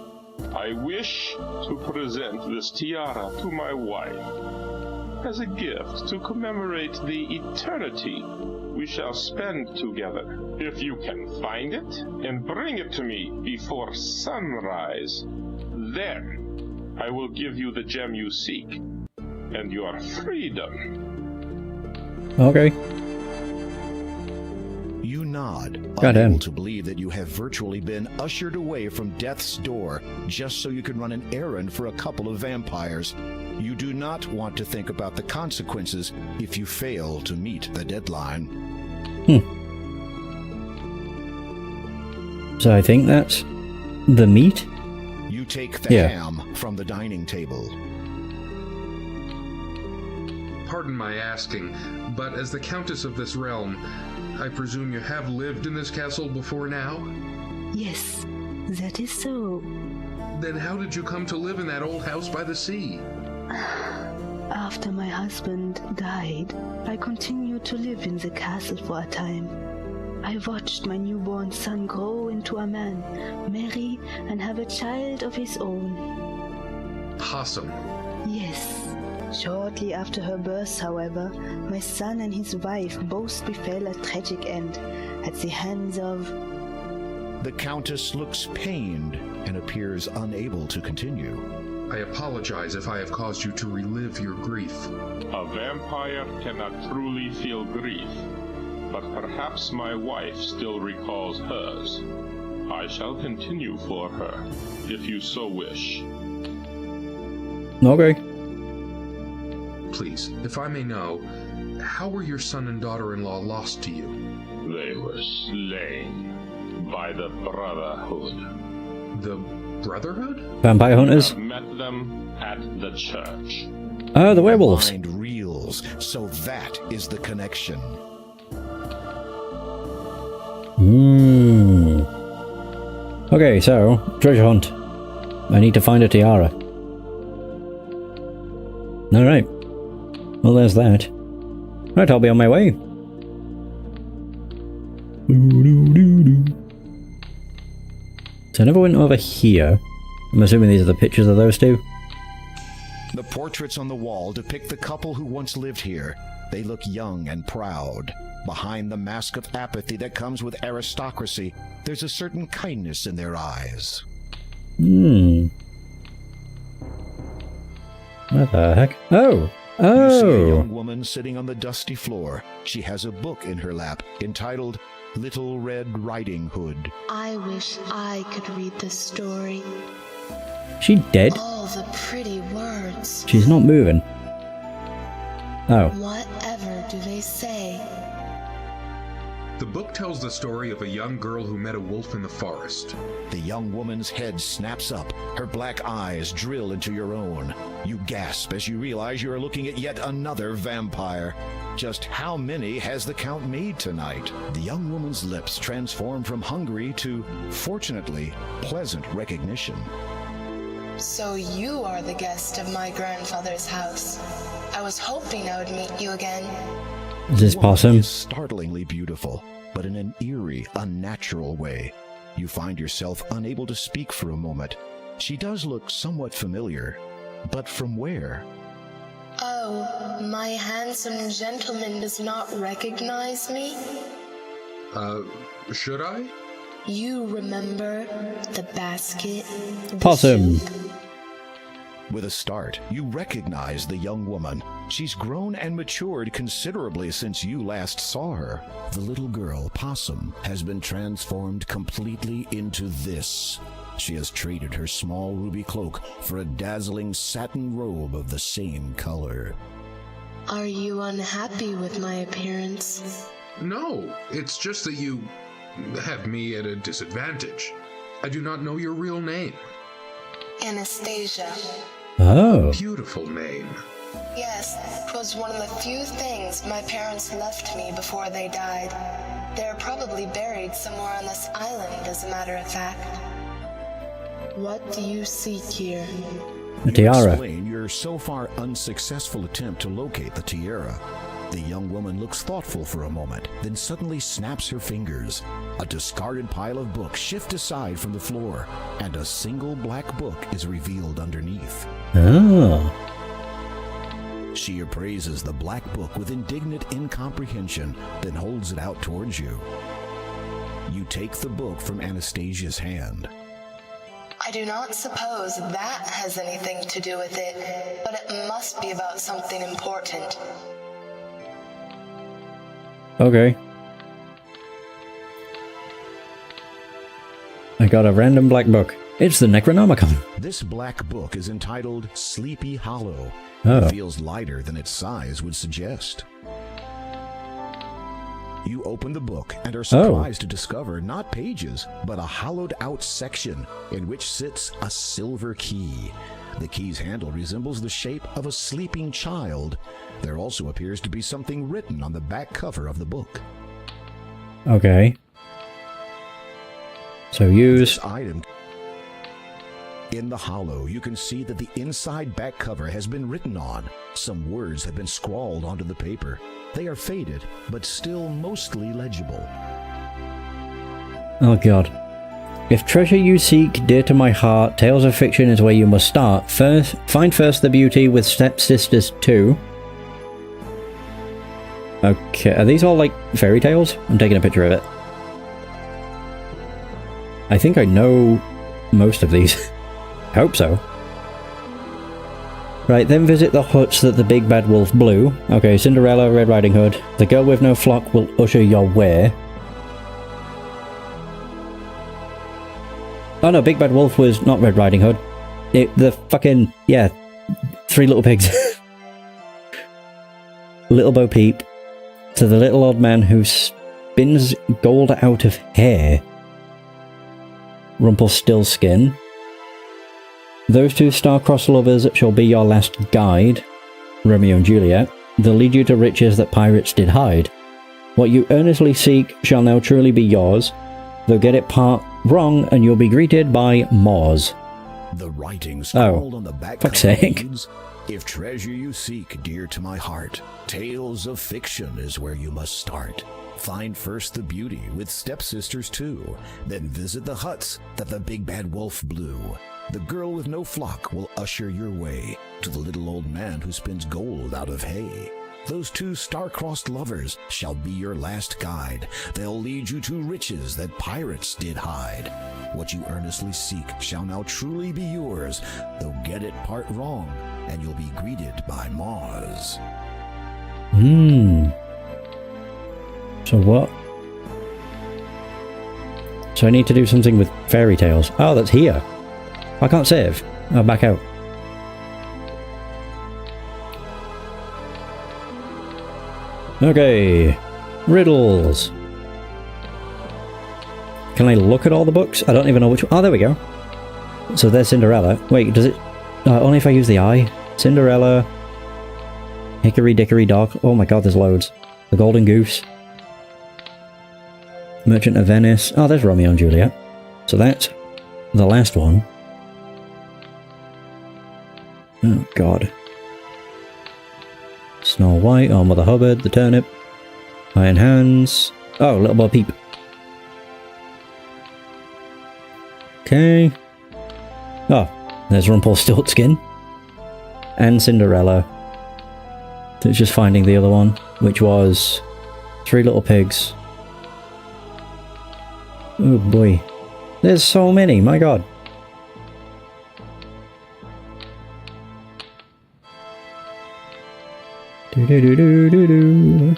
I wish to present this tiara to my wife as a gift to commemorate the eternity we shall spend together. If you can find it and bring it to me before sunrise, then I will give you the gem you seek and your freedom. Okay. You nod, Got unable him. to believe that you have virtually been ushered away from death's door just so you can run an errand for a couple of vampires. You do not want to think about the consequences if you fail to meet the deadline. So I think that's the meat? You take the ham from the dining table. Pardon my asking, but as the Countess of this realm, I presume you have lived in this castle before now? Yes, that is so. Then how did you come to live in that old house by the sea? After my husband died, I continued to live in the castle for a time. I watched my newborn son grow into a man, marry, and have a child of his own. Possum. Yes. Shortly after her birth, however, my son and his wife both befell a tragic end at the hands of... The Countess looks pained and appears unable to continue. I apologize if I have caused you to relive your grief. A vampire cannot truly feel grief, but perhaps my wife still recalls hers. I shall continue for her, if you so wish. Okay. Please, if I may know, how were your son and daughter-in-law lost to you? They were slain by the Brotherhood. The Brotherhood? Vampire hunters? I met them at the church. Oh, the werewolves. Mind reels, so that is the connection. Okay, so, treasure hunt. I need to find a tiara. Alright. Well, there's that. Right, I'll be on my way. So I never went over here. I'm assuming these are the pictures of those two. The portraits on the wall depict the couple who once lived here. They look young and proud. Behind the mask of apathy that comes with aristocracy, there's a certain kindness in their eyes. What the heck? Oh! You see a young woman sitting on the dusty floor. She has a book in her lap entitled Little Red Riding Hood. I wish I could read this story. She dead? All the pretty words. She's not moving. Oh. Whatever do they say? The book tells the story of a young girl who met a wolf in the forest. The young woman's head snaps up. Her black eyes drill into your own. You gasp as you realize you are looking at yet another vampire. Just how many has the count made tonight? The young woman's lips transform from hungry to, fortunately, pleasant recognition. So you are the guest of my grandfather's house. I was hoping I would meet you again. Is this Possum? Is startlingly beautiful, but in an eerie, unnatural way. You find yourself unable to speak for a moment. She does look somewhat familiar, but from where? Oh, my handsome gentleman does not recognize me? Should I? You remember the basket? Possum! With a start, you recognize the young woman. She's grown and matured considerably since you last saw her. The little girl, Possum, has been transformed completely into this. She has traded her small ruby cloak for a dazzling satin robe of the same color. Are you unhappy with my appearance? No, it's just that you have me at a disadvantage. I do not know your real name. Anastasia. Oh. Beautiful name. Yes, 'twas one of the few things my parents left me before they died. They're probably buried somewhere on this island, as a matter of fact. What do you seek here? A tiara. Explain your so far unsuccessful attempt to locate the tiara. The young woman looks thoughtful for a moment, then suddenly snaps her fingers. A discarded pile of books shift aside from the floor, and a single black book is revealed underneath. Oh. She appraises the black book with indignant incomprehension, then holds it out towards you. You take the book from Anastasia's hand. I do not suppose that has anything to do with it, but it must be about something important. Okay. I got a random black book. It's the Necronomicon. This black book is entitled Sleepy Hollow. Oh. It feels lighter than its size would suggest. You open the book and are surprised to discover not pages, but a hollowed-out section in which sits a silver key. The key's handle resembles the shape of a sleeping child. There also appears to be something written on the back cover of the book. Okay. So use... This item... In the hollow, you can see that the inside back cover has been written on. Some words have been scrawled onto the paper. They are faded, but still mostly legible. Oh god. If treasure you seek, dear to my heart, Tales of Fiction is where you must start. Find first the beauty with Stepsisters 2. Okay, are these all like fairy tales? I'm taking a picture of it. I think I know most of these. I hope so. Right, then visit the huts that the big bad wolf blew. Okay, Cinderella, Red Riding Hood. The girl with no flock will usher your way. Oh no, Big Bad Wolf was not Red Riding Hood. The fucking, yeah, Three Little Pigs. Little Bo Peep. To the little old man who spins gold out of hair. Rumpelstiltskin. Those two star-crossed lovers shall be your last guide. Romeo and Juliet. They'll lead you to riches that pirates did hide. What you earnestly seek shall now truly be yours. They'll get it part wrong and you'll be greeted by Moors. The writing scrawled on the back fuck's cover sake. reads, "If treasure you seek, dear to my heart, Tales of Fiction is where you must start. Find first the beauty with Stepsisters 2, then visit the huts that the big bad wolf blew. The girl with no flock will usher your way to the little old man who spins gold out of hay. Those two star-crossed lovers shall be your last guide. They'll lead you to riches that pirates did hide. What you earnestly seek shall now truly be yours, though get it part wrong, and you'll be greeted by Mars. So what? So I need to do something with fairy tales. Oh, that's here. I can't save. Oh, back out. Okay. Riddles. Can I look at all the books? I don't even know which one. Oh, there we go. So there's Cinderella. Wait, does it... only if I use the eye. Cinderella. Hickory Dickory Dock. Oh my god, there's loads. The Golden Goose. Merchant of Venice. Oh, there's Romeo and Juliet. So that's the last one. Oh god. Snow White. Oh, Mother Hubbard. The Turnip. Iron Hands. Oh, Little Bo Peep. Okay. Oh, there's Rumpelstiltskin. And Cinderella. So it's just finding the other one, which was Three Little Pigs. Oh boy. There's so many, my god. Do-do-do-do-do-do.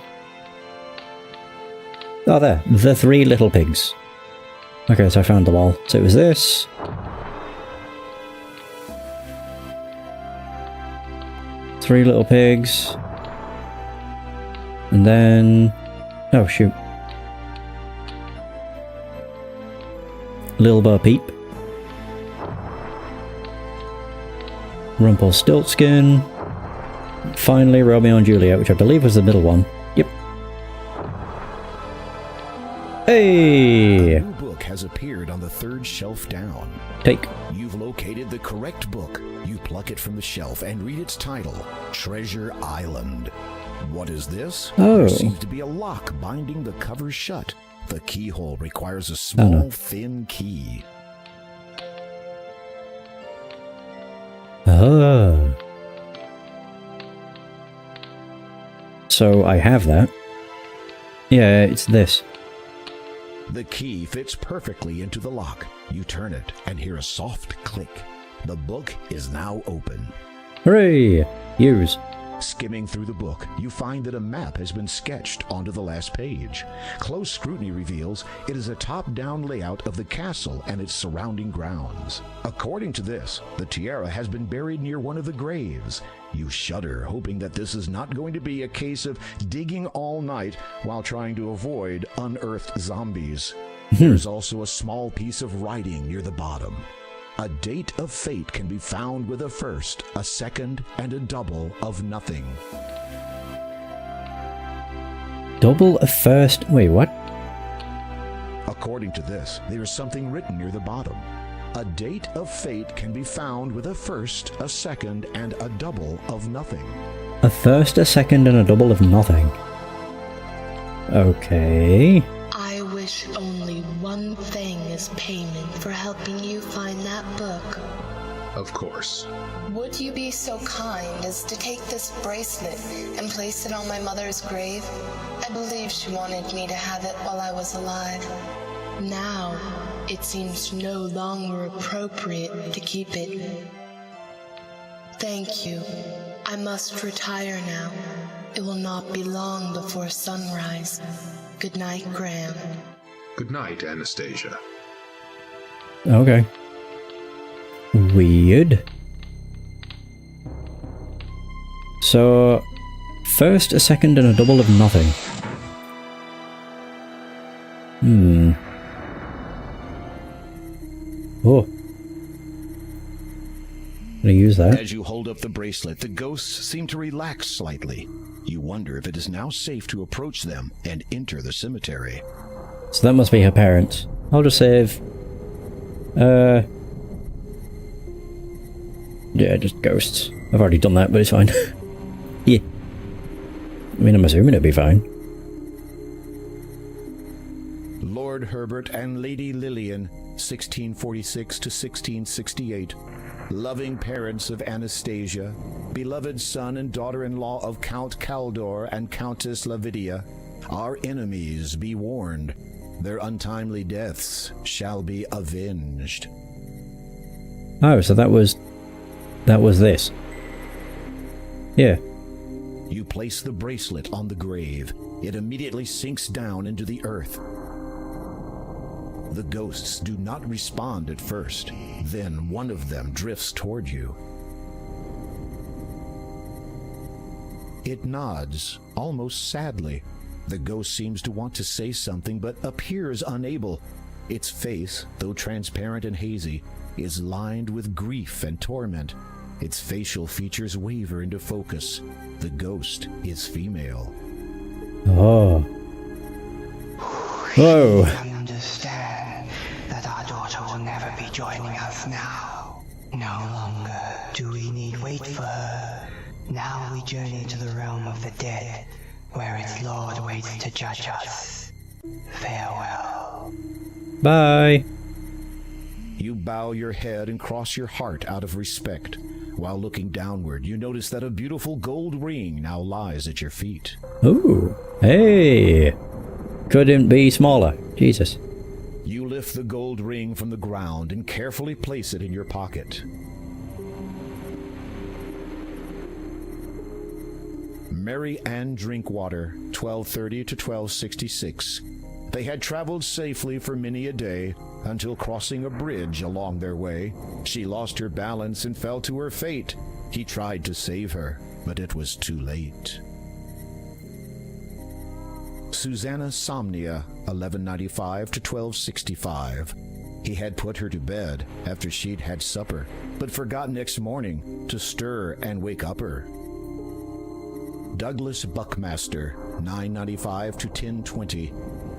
Oh, there. The Three Little Pigs. Okay, so I found them all. So it was this. Three Little Pigs. And then... oh, shoot. Little Bo Peep. Rumpelstiltskin. Finally, Romeo and Juliet, which I believe was the middle one. Yep. Hey! A new book has appeared on the third shelf down. Take. You've located the correct book. You pluck it from the shelf and read its title, Treasure Island. What is this? Oh. There seems to be a lock binding the cover shut. The keyhole requires a small, thin key. Oh. So I have that. Yeah, it's this. The key fits perfectly into the lock. You turn it and hear a soft click. The book is now open. Hooray! Use. Skimming through the book, you find that a map has been sketched onto the last page. Close scrutiny reveals it is a top-down layout of the castle and its surrounding grounds. According to this, the tiara has been buried near one of the graves. You shudder, hoping that this is not going to be a case of digging all night while trying to avoid unearthed zombies. There's also a small piece of writing near the bottom. A date of fate can be found with a first, a second, and a double of nothing. Double a first... wait, what? According to this, there is something written near the bottom. A date of fate can be found with a first, a second, and a double of nothing. A first, a second, and a double of nothing. Okay. I wish only one thing as payment for helping you find that book. Of course. Would you be so kind as to take this bracelet and place it on my mother's grave? I believe she wanted me to have it while I was alive. Now, it seems no longer appropriate to keep it. Thank you. I must retire now. It will not be long before sunrise. Good night, Graham. Good night, Anastasia. Okay. Weird. So, first, a second, and a double of nothing. Oh. I'm gonna use that. As you hold up the bracelet, the ghosts seem to relax slightly. You wonder if it is now safe to approach them and enter the cemetery. So that must be her parents. I'll just save... yeah, just ghosts. I've already done that, but it's fine. Yeah. I mean, I'm assuming it'll be fine. Lord Herbert and Lady Lillian 1646 to 1668, loving parents of Anastasia, beloved son and daughter-in-law of Count Caldor and Countess Lavidia, our enemies be warned, their untimely deaths shall be avenged. Oh, so that was this. Yeah. You place the bracelet on the grave. It immediately sinks down into the earth. The ghosts do not respond at first. Then one of them drifts toward you. It nods, almost sadly. The ghost seems to want to say something, but appears unable. Its face, though transparent and hazy, is lined with grief and torment. Its facial features waver into focus. The ghost is female. Oh. Whoa. We understand that our daughter will never be joining us now. No longer do we need wait for her. Now we journey to the realm of the dead, where its lord waits to judge us. Farewell. Bye. You bow your head and cross your heart out of respect. While looking downward, you notice that a beautiful gold ring now lies at your feet. Ooh. Hey. Couldn't be smaller. Jesus. You lift the gold ring from the ground and carefully place it in your pocket. Mary Ann Drinkwater, 1230 to 1266. They had traveled safely for many a day, until crossing a bridge along their way, she lost her balance and fell to her fate. He tried to save her, but it was too late. Susanna Somnia, 1195 to 1265. He had put her to bed after she'd had supper, but forgot next morning to stir and wake up her. Douglas Buckmaster, 995 to 1020.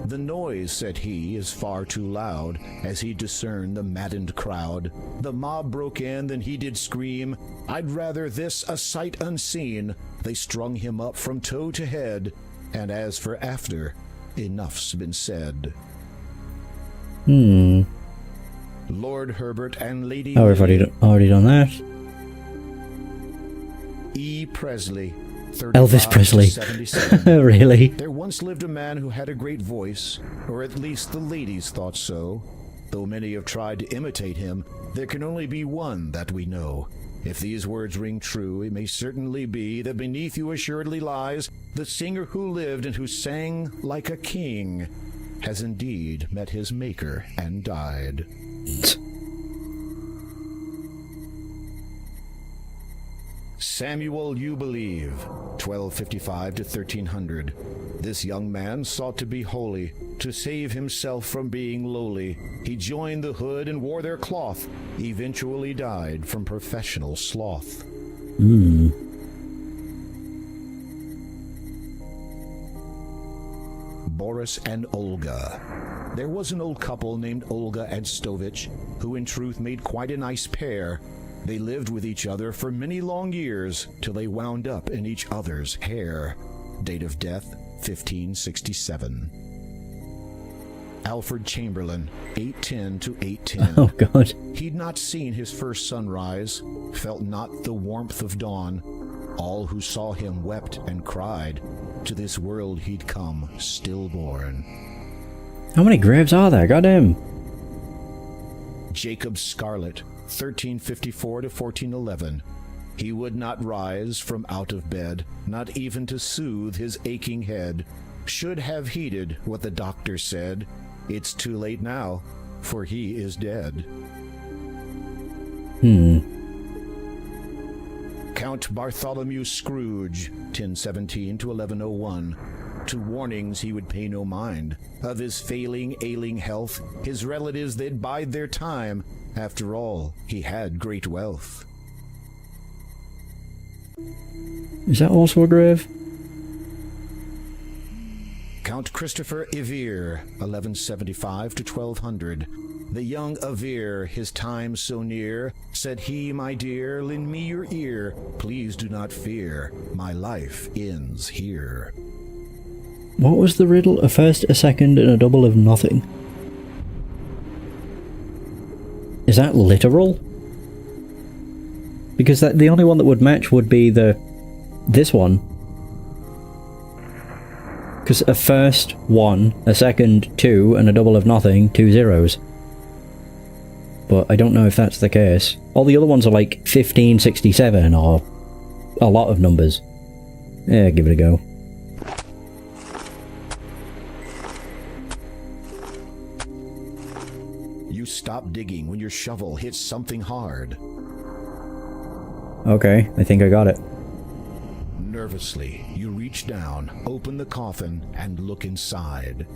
The noise, said he, is far too loud, as he discerned the maddened crowd. The mob broke in, then he did scream, I'd rather this a sight unseen. They strung him up from toe to head, and as for after, enough's been said. Lord Herbert and Lady Oh, we've already done that. E. Presley, Elvis Presley. Really? There once lived a man who had a great voice, or at least the ladies thought so. Though many have tried to imitate him, there can only be one that we know. If these words ring true, it may certainly be that beneath you assuredly lies the singer who lived and who sang like a king, has indeed met his maker and died. Samuel You Believe, 1255 to 1300. This young man sought to be holy, to save himself from being lowly. He joined the hood and wore their cloth, eventually died from professional sloth. Boris and Olga. There was an old couple named Olga and Stovich, who in truth made quite a nice pair. They lived with each other for many long years, till they wound up in each other's hair. Date of death, 1567. Alfred Chamberlain, 810 to 810. Oh, God. He'd not seen his first sunrise, felt not the warmth of dawn. All who saw him wept and cried. To this world he'd come stillborn. How many graves are there? Goddamn. Jacob Scarlett, 1354 to 1411. He would not rise from out of bed, not even to soothe his aching head. Should have heeded what the doctor said. It's too late now, for he is dead. Count Bartholomew Scrooge, 1017 to 1101. To warnings he would pay no mind. Of his failing, ailing health, his relatives they'd bide their time. After all, he had great wealth. Is that also a grave? Count Christopher Evere, 1175 to 1200. The young Evere, his time so near, said he, my dear, lend me your ear. Please do not fear, my life ends here. What was the riddle? A first, a second, and a double of nothing. Is that literal? Because the only one that would match would be this one. Because a first 1, a second 2, and a double of nothing, 2 zeros. But I don't know if that's the case. All the other ones are like 1567 or a lot of numbers. Yeah, give it a go. You stop digging when your shovel hits something hard. Okay, I think I got it. Nervously, you reach down, open the coffin, and look inside.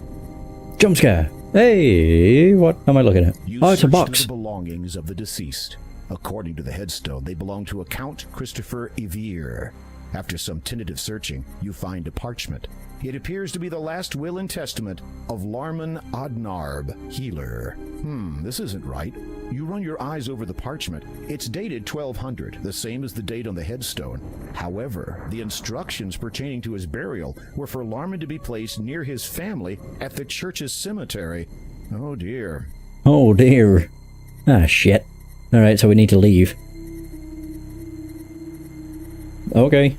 Jump scare! Hey, what am I looking at? You Oh, it's a search box. through the belongings of the deceased. According to the headstone, they belong to a Count Christopher Evere. After some tentative searching, you find a parchment. It appears to be the last will and testament of Larman Odnarb, healer. This isn't right. You run your eyes over the parchment. It's dated 1200, the same as the date on the headstone. However, the instructions pertaining to his burial were for Larman to be placed near his family at the church's cemetery. Oh dear. Oh dear. Ah, shit. Alright, so we need to leave. Okay.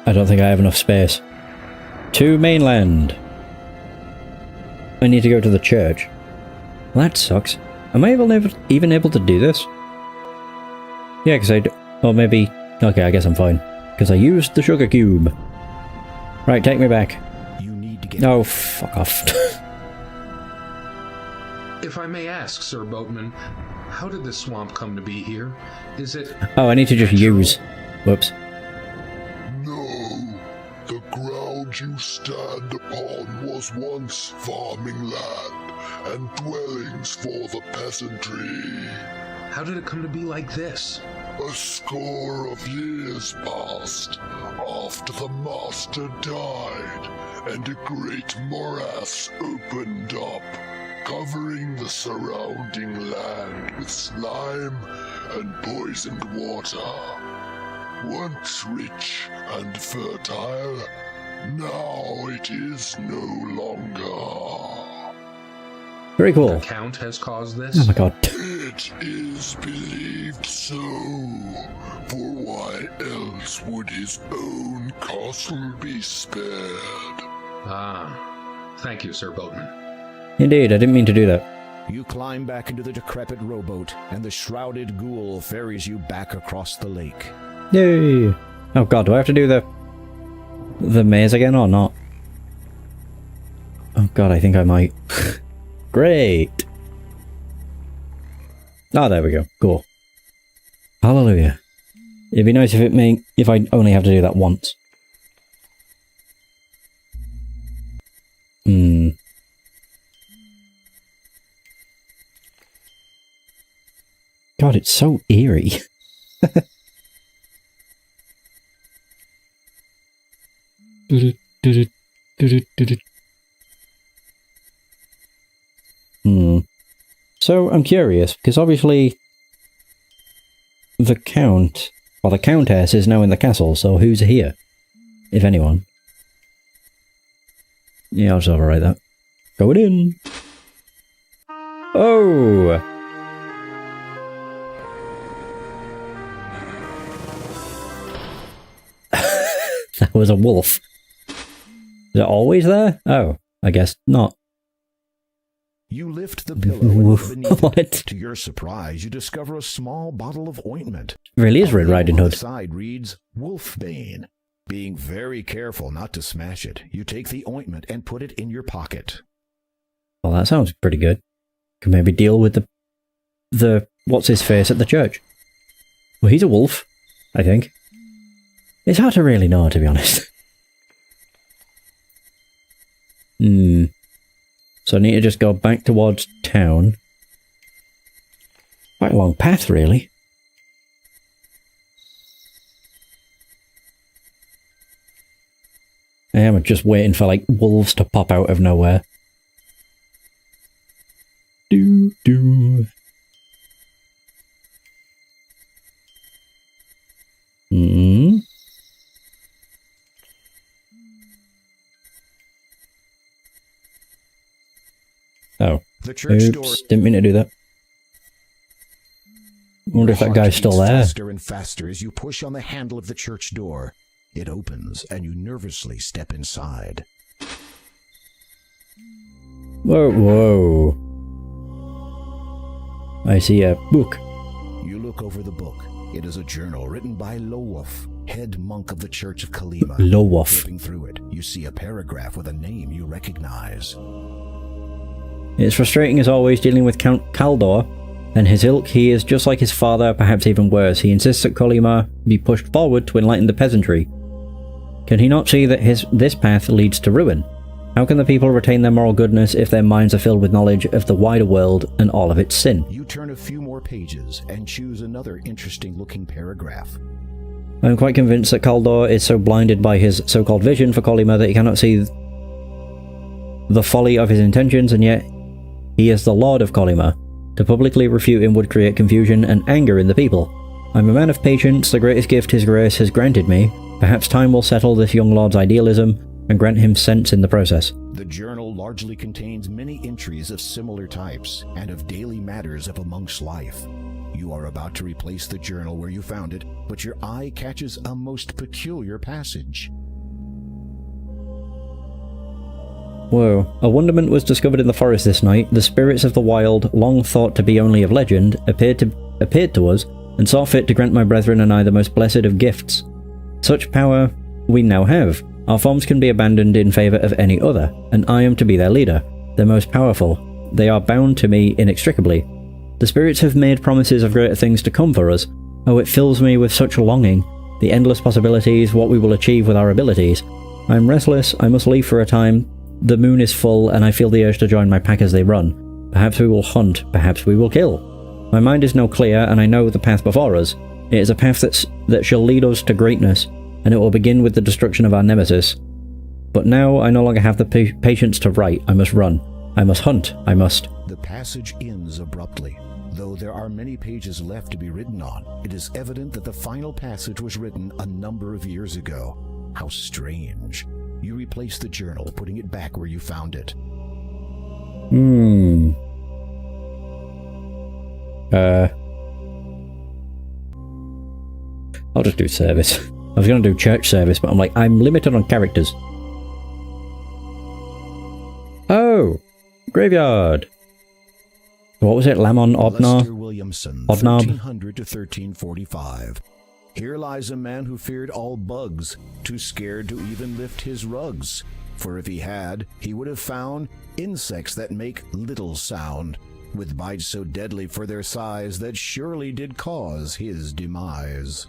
I don't think I have enough space. To mainland. I need to go to the church. Well, that sucks. Am I even able to do this? Yeah, because or maybe... Okay, I guess I'm fine. Because I used the sugar cube. Right, take me back. You need to get... Oh, fuck off. If I may ask, Sir Boatman, how did this swamp come to be here? Is it... Oh, I need to just use... Whoops. The ground you stand upon was once farming land and dwellings for the peasantry. How did it come to be like this? A score of years passed after the master died, and a great morass opened up, covering the surrounding land with slime and poisoned water. Once rich and fertile, now it is no longer. Very cool. The Count has caused this? Oh my god. It is believed so, for why else would his own castle be spared? Ah, thank you, Sir Boatman. Indeed, I didn't mean to do that. You climb back into the decrepit rowboat, and the shrouded ghoul ferries you back across the lake. Yay! Oh god, do I have to do the maze again or not? Oh god, I think I might. Great! Ah, there we go. Cool. Hallelujah. It'd be nice if I only have to do that once. God, it's so eerie. So I'm curious, because obviously the Count, or the Countess is now in the castle, so who's here? If anyone. Yeah, I'll just overwrite that. Going in! Oh! That was a wolf. Is it always there? Oh, I guess not. You lift the pillow and look beneath it. To your surprise, you discover a small bottle of ointment. Really is Red Riding Hood. The side reads, Wolfbane. Being very careful not to smash it, you take the ointment and put it in your pocket. Well, that sounds pretty good. Could maybe deal with the what's-his-face at the church. Well, he's a wolf, I think. It's hard to really know, to be honest. So I need to just go back towards town. Quite a long path, really. I am just waiting for, like, wolves to pop out of nowhere. Do. Oh. The church Oops, door. didn't mean to do that. I wonder if that guy's still there. Faster and faster as you push on the handle of the church door. It opens, and you nervously step inside. Whoa, whoa. I see a book. You look over the book. It is a journal written by Lowolf, head monk of the Church of Kalima. Lowolf. Flipping through it, you see a paragraph with a name you recognize. It's frustrating as always dealing with Count Kaldor and his ilk. He is just like his father, perhaps even worse. He insists that Kalima be pushed forward to enlighten the peasantry. Can he not see that this path leads to ruin? How can the people retain their moral goodness if their minds are filled with knowledge of the wider world and all of its sin? You turn a few more pages and choose another interesting-looking paragraph. I'm quite convinced that Kaldor is so blinded by his so-called vision for Kalima that he cannot see the folly of his intentions, and yet he is the Lord of Kalima. To publicly refute him would create confusion and anger in the people. I'm a man of patience, the greatest gift his grace has granted me. Perhaps time will settle this young lord's idealism and grant him sense in the process. The journal largely contains many entries of similar types and of daily matters of a monk's life. You are about to replace the journal where you found it, but your eye catches a most peculiar passage. Whoa. A wonderment was discovered in the forest this night. The spirits of the wild, long thought to be only of legend, appeared to us, and saw fit to grant my brethren and I the most blessed of gifts. Such power we now have. Our forms can be abandoned in favour of any other, and I am to be their leader, their most powerful. They are bound to me inextricably. The spirits have made promises of greater things to come for us. Oh, it fills me with such longing. The endless possibilities, what we will achieve with our abilities. I am restless, I must leave for a time. The moon is full, and I feel the urge to join my pack as they run. Perhaps we will hunt, perhaps we will kill. My mind is now clear, and I know the path before us. It is a path that shall lead us to greatness, and it will begin with the destruction of our nemesis. But now I no longer have the patience to write. I must run. I must hunt. I must... The passage ends abruptly. Though there are many pages left to be written on, it is evident that the final passage was written a number of years ago. How strange. You replace the journal, putting it back where you found it. I'll just do service. I was going to do church service, but I'm like, I'm limited on characters. Oh! Graveyard! What was it? Lamon Odnar? Lester Williamson, 1300 to 1345. Here lies a man who feared all bugs, too scared to even lift his rugs. For if he had, he would have found insects that make little sound, with bites so deadly for their size that surely did cause his demise.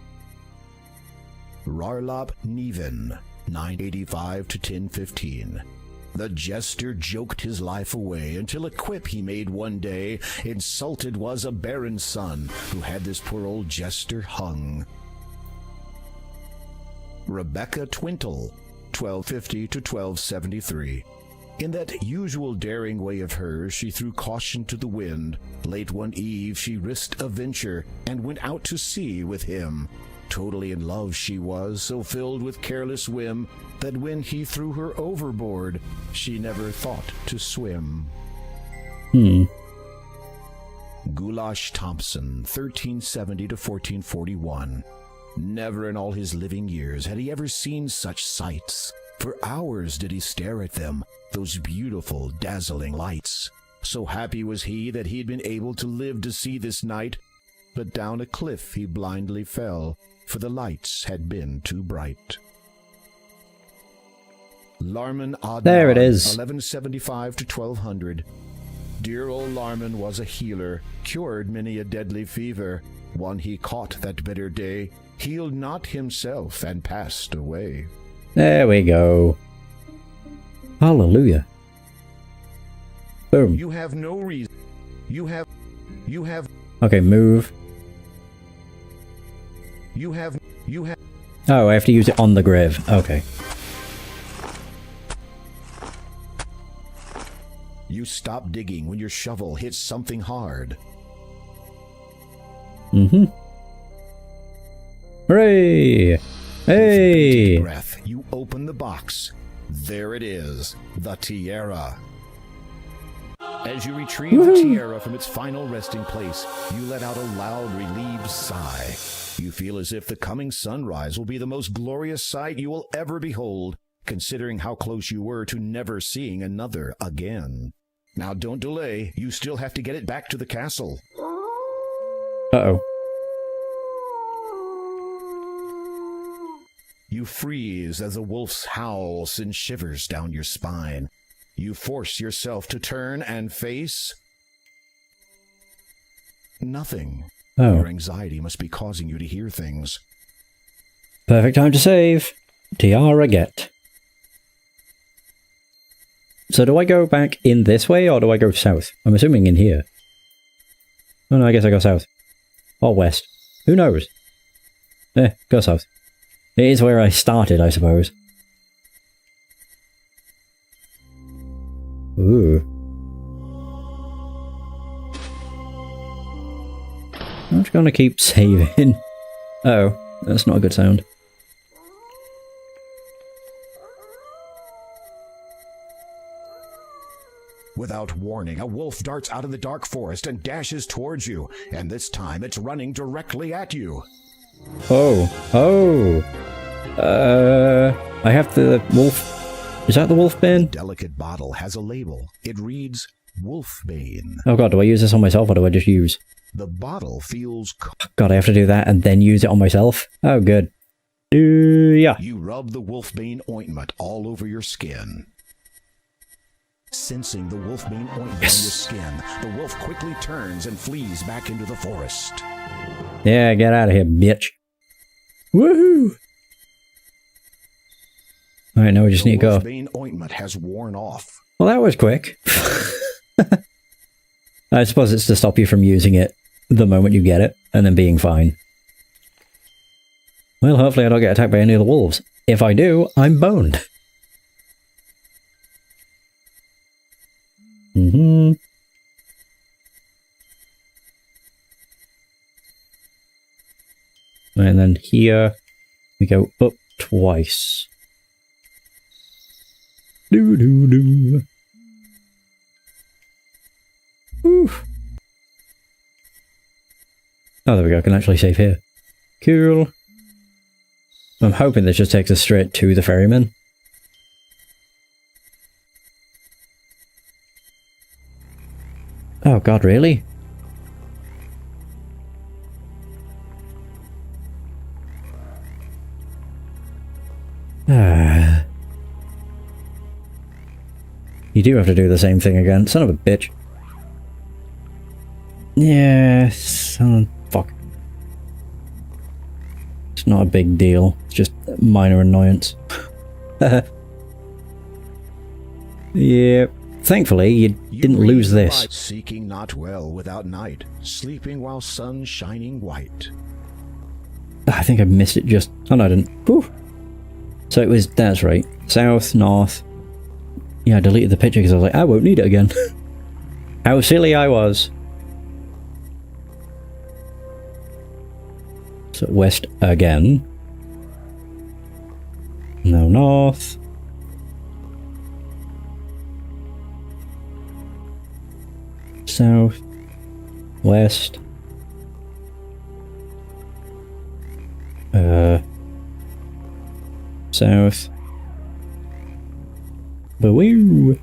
Rarlap Neven, 985 to 1015. The jester joked his life away until a quip he made one day. Insulted was a baron's son who had this poor old jester hung. Rebecca Twintle, 1250 to 1273. In that usual daring way of hers, she threw caution to the wind. Late one eve she risked a venture and went out to sea with him. Totally in love she was, so filled with careless whim, that when he threw her overboard, she never thought to swim. Goulash Thompson, 1370 to 1441. Never in all his living years had he ever seen such sights. For hours did he stare at them, those beautiful, dazzling lights. So happy was he that he had been able to live to see this night, but down a cliff he blindly fell, for the lights had been too bright. Larman Adnan, there it is. 1175 to 1200. Dear old Larman was a healer, cured many a deadly fever. One he caught that bitter day, healed not himself and passed away. There we go. Hallelujah. Boom. You have no reason. You have. Okay, move. You have. Oh, I have to use it on the grave. Okay. You stop digging when your shovel hits something hard. Hooray! Hey! Deep breath. You open the box. There it is, the tiara. As you retrieve the tiara from its final resting place, you let out a loud, relieved sigh. You feel as if the coming sunrise will be the most glorious sight you will ever behold, considering how close you were to never seeing another again. Now don't delay, you still have to get it back to the castle. Uh-oh. You freeze as a wolf's howl sends shivers down your spine. You force yourself to turn and face nothing. Oh. Your anxiety must be causing you to hear things. Perfect time to save. Tiara get. So do I go back in this way, or do I go south? I'm assuming in here. Oh no, I guess I go south. Or west. Who knows? Go south. It is where I started, I suppose. Ooh. I'm just gonna keep saving. Oh, that's not a good sound. Without warning, a wolf darts out of the dark forest and dashes towards you, and this time it's running directly at you. Oh. Oh. I have the wolf. Is that the wolfbane? The delicate bottle has a label. It reads Wolfbane. Oh god, do I use this on myself or do I just use? The bottle feels... God, I have to do that and then use it on myself? Oh, good. Yeah. You rub the Wolfbane ointment all over your skin. Sensing the Wolfbane ointment on your skin, the wolf quickly turns and flees back into the forest. Yeah, get out of here, bitch. Woohoo! Alright, now we just need to go. The Wolfbane ointment has worn off. Well, that was quick. I suppose it's to stop you from using it the moment you get it, and then being fine. Well, hopefully I don't get attacked by any of the wolves. If I do, I'm boned. And then here we go up twice. Doo-doo-doo. Oof. Oh, there we go. I can actually save here. Cool. I'm hoping this just takes us straight to the ferryman. Oh god, really? Ah. You do have to do the same thing again. Son of a bitch. Yes. Oh, fuck. It's not a big deal. It's just a minor annoyance. Yep. Thankfully, you didn't lose this. Seeking not well without night, sleeping while sun shining white. I think I missed it just... Oh no, I didn't. Whew. So it was... That's right. South, north. Yeah, I deleted the picture because I was like, I won't need it again. How silly I was. So west again. No, north. South. West. South. Boo-woo.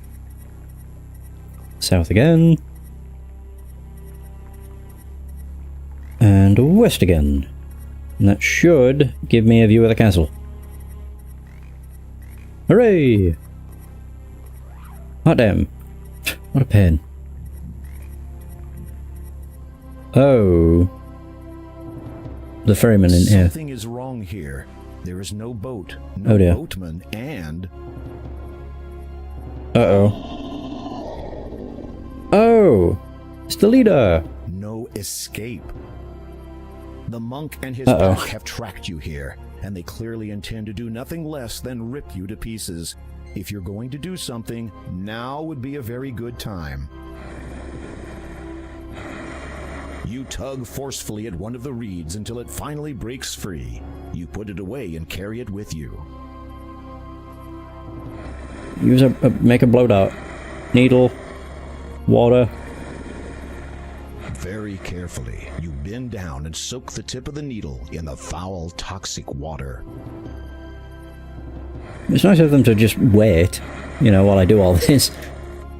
South again. And west again. And that should give me a view of the castle. Hooray! Hot damn. What a pain. Oh. The ferryman in here. Something is wrong here. There is no boat, no boatman, and... Uh-oh. Oh! It's the leader! No escape. The monk and his pack have tracked you here, and they clearly intend to do nothing less than rip you to pieces. If you're going to do something, now would be a very good time. You tug forcefully at one of the reeds until it finally breaks free. You put it away and carry it with you. Use make a blow dart. Needle. Water. Very carefully, you bend down and soak the tip of the needle in the foul, toxic water. It's nice of them to just wait, you know, while I do all this.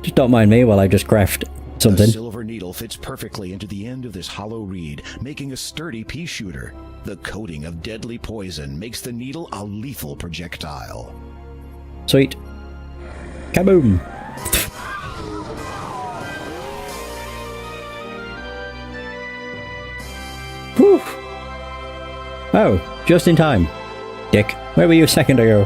Just don't mind me while I just craft something. The silver needle fits perfectly into the end of this hollow reed, making a sturdy pea shooter. The coating of deadly poison makes the needle a lethal projectile. Sweet. Kaboom! Whew. Oh, just in time. Dick, where were you a second ago?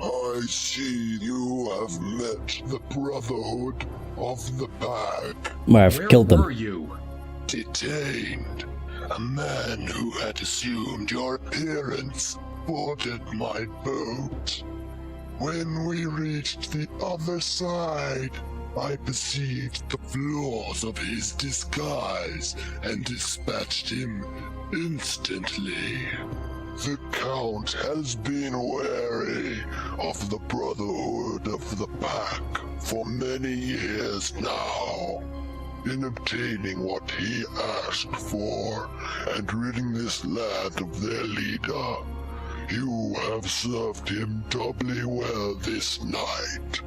I see you have met the Brotherhood of the Pack. Well, I've killed them. Where were you? Detained. A man who had assumed your appearance boarded my boat. When we reached the other side, I perceived the flaws of his disguise and dispatched him instantly. The Count has been wary of the Brotherhood of the Pack for many years now. In obtaining what he asked for and ridding this land of their leader, you have served him doubly well this night.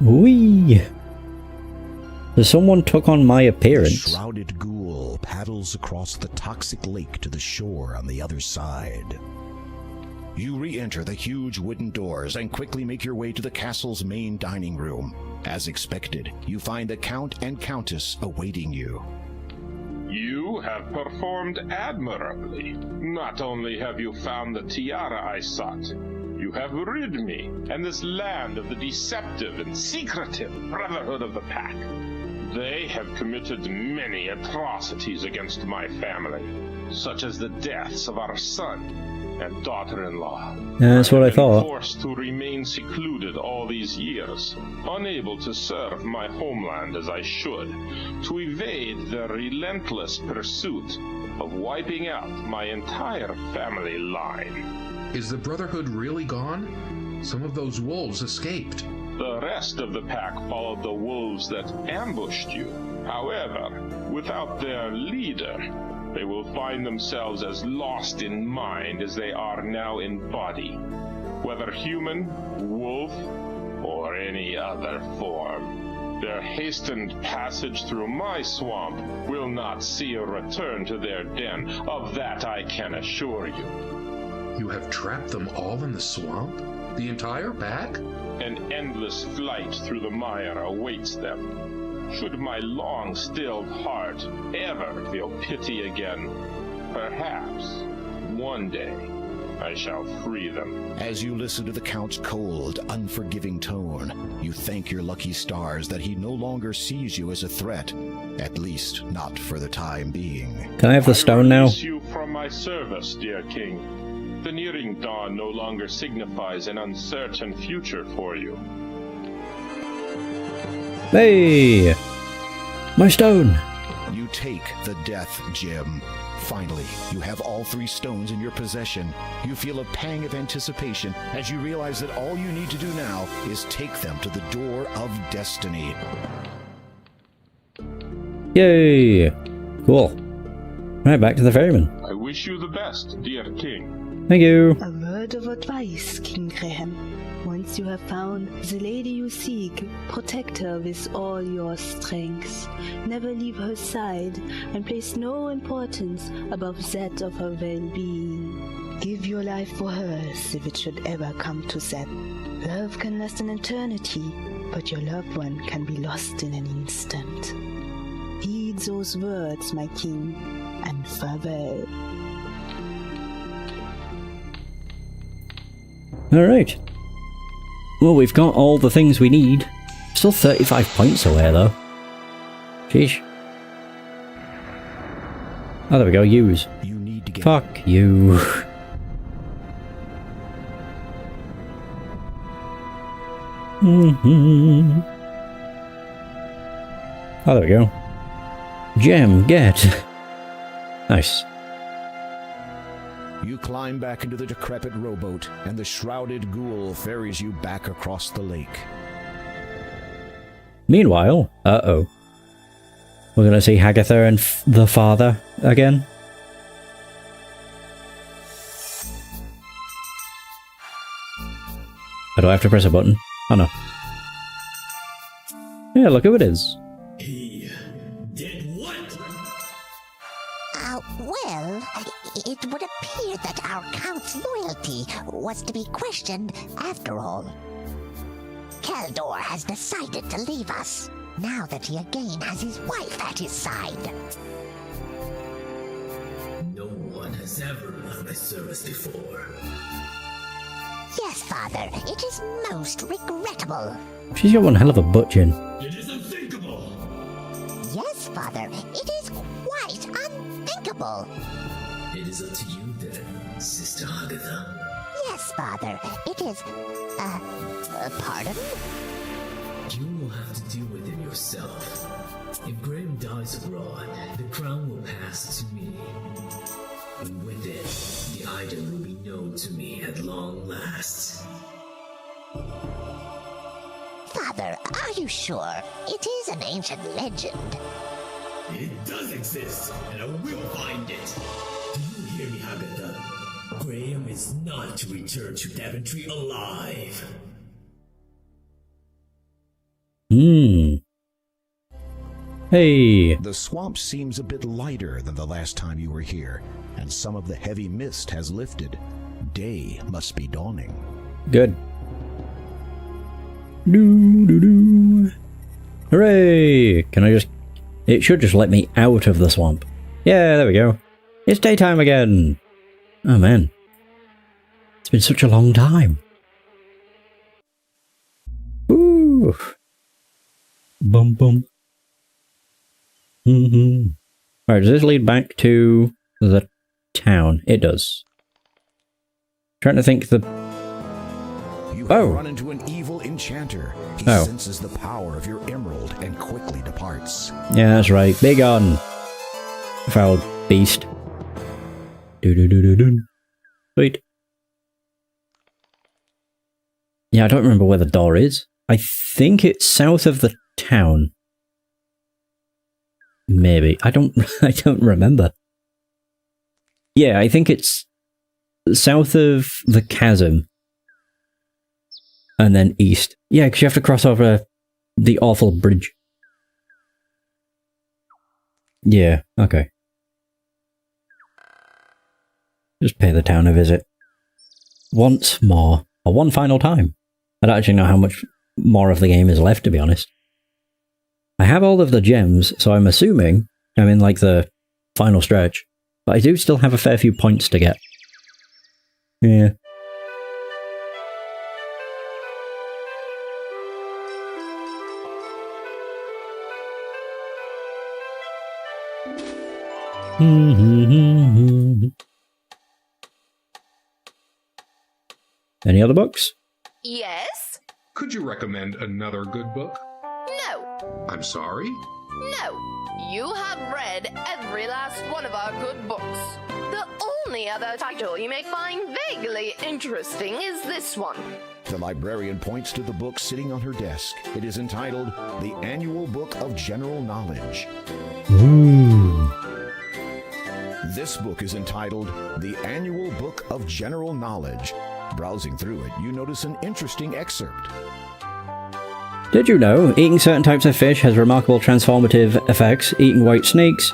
Whee! So someone took on my appearance. The shrouded ghoul paddles across the toxic lake to the shore on the other side. You re-enter the huge wooden doors and quickly make your way to the castle's main dining room. As expected, you find the Count and Countess awaiting you. You have performed admirably. Not only have you found the tiara I sought, you have rid me and this land of the deceptive and secretive Brotherhood of the Pack. They have committed many atrocities against my family, such as the deaths of our son and daughter-in-law. That's what I thought. Forced to remain secluded all these years, unable to serve my homeland as I should, to evade their relentless pursuit of wiping out my entire family line. Is the Brotherhood really gone? Some of those wolves escaped. The rest of the pack followed the wolves that ambushed you. However, without their leader, they will find themselves as lost in mind as they are now in body. Whether human, wolf, or any other form. Their hastened passage through my swamp will not see a return to their den. Of that I can assure you. You have trapped them all in the swamp? The entire pack? An endless flight through the mire awaits them. Should my long-stilled heart ever feel pity again, perhaps one day I shall free them. As you listen to the Count's cold, unforgiving tone, you thank your lucky stars that he no longer sees you as a threat, at least not for the time being. Can I have the stone now? I release you from my service, dear king. The nearing dawn no longer signifies an uncertain future for you. Hey! My stone! You take the death gem. Finally, you have all 3 stones in your possession. You feel a pang of anticipation as you realize that all you need to do now is take them to the door of destiny. Yay! Cool. Right, back to the ferryman. I wish you the best, dear king. Thank you. A word of advice, King Graham. Once you have found the lady you seek, protect her with all your strength. Never leave her side, and place no importance above that of her well-being. Give your life for hers if it should ever come to that. Love can last an eternity, but your loved one can be lost in an instant. Heed those words, my king, and farewell. Alright. Well, we've got all the things we need. Still 35 points away, though. Sheesh. Oh, there we go. Use. You need to get... Fuck you. Oh, there we go. Gem, get. Nice. You climb back into the decrepit rowboat, and the shrouded ghoul ferries you back across the lake. Meanwhile, we're gonna see Hagatha and the father again. Oh, do I have to press a button? Oh no. Yeah, look who it is. He did what? Well, it would appear that our Count's loyalty was to be questioned after all. Keldor has decided to leave us, now that he again has his wife at his side. No one has ever left my service before. Yes, Father, it is most regrettable. She's got one hell of a butt chin. It is unthinkable! Yes, Father, it is quite unthinkable. It is up to you then, Sister Hagatha. Yes, Father, it is... pardon? You will have to deal with it yourself. If Graham dies abroad, the crown will pass to me. And with it, the item will be known to me at long last. Father, are you sure? It is an ancient legend. It does exist, and I will find it. Do you hear me, Hagatha? Graham is not to return to Daventry alive. Hey. The swamp seems a bit lighter than the last time you were here, and some of the heavy mist has lifted. Day must be dawning. Good. Doo-doo-doo. Hooray! Can I just... It should just let me out of the swamp. Yeah, there we go. It's daytime again! Oh man. It's been such a long time. Ooh. Bum bum. Alright, does this lead back to the town? It does. Trying to think the... You have run into an evil enchanter. He senses the power of your emerald and quickly departs. Yeah, that's right. Big on. Foul beast. Do-do-do-do-do. Sweet. Yeah, I don't remember where the door is. I think it's south of the town. Maybe. I don't remember. Yeah, I think it's south of the chasm. And then east. Yeah, because you have to cross over the awful bridge. Yeah, okay. Just pay the town a visit. Once more. Or one final time. I don't actually know how much more of the game is left, to be honest. I have all of the gems, so I'm assuming I'm in, like, the final stretch. But I do still have a fair few points to get. Yeah. Any other books? Yes? Could you recommend another good book? No. I'm sorry? No. You have read every last one of our good books. The only other title you may find vaguely interesting is this one. The librarian points to the book sitting on her desk. It is entitled The Annual Book of General Knowledge. Ooh. This book is entitled The Annual Book of General Knowledge. Browsing through it, you notice an interesting excerpt. Did you know eating certain types of fish has remarkable transformative effects? Eating white snakes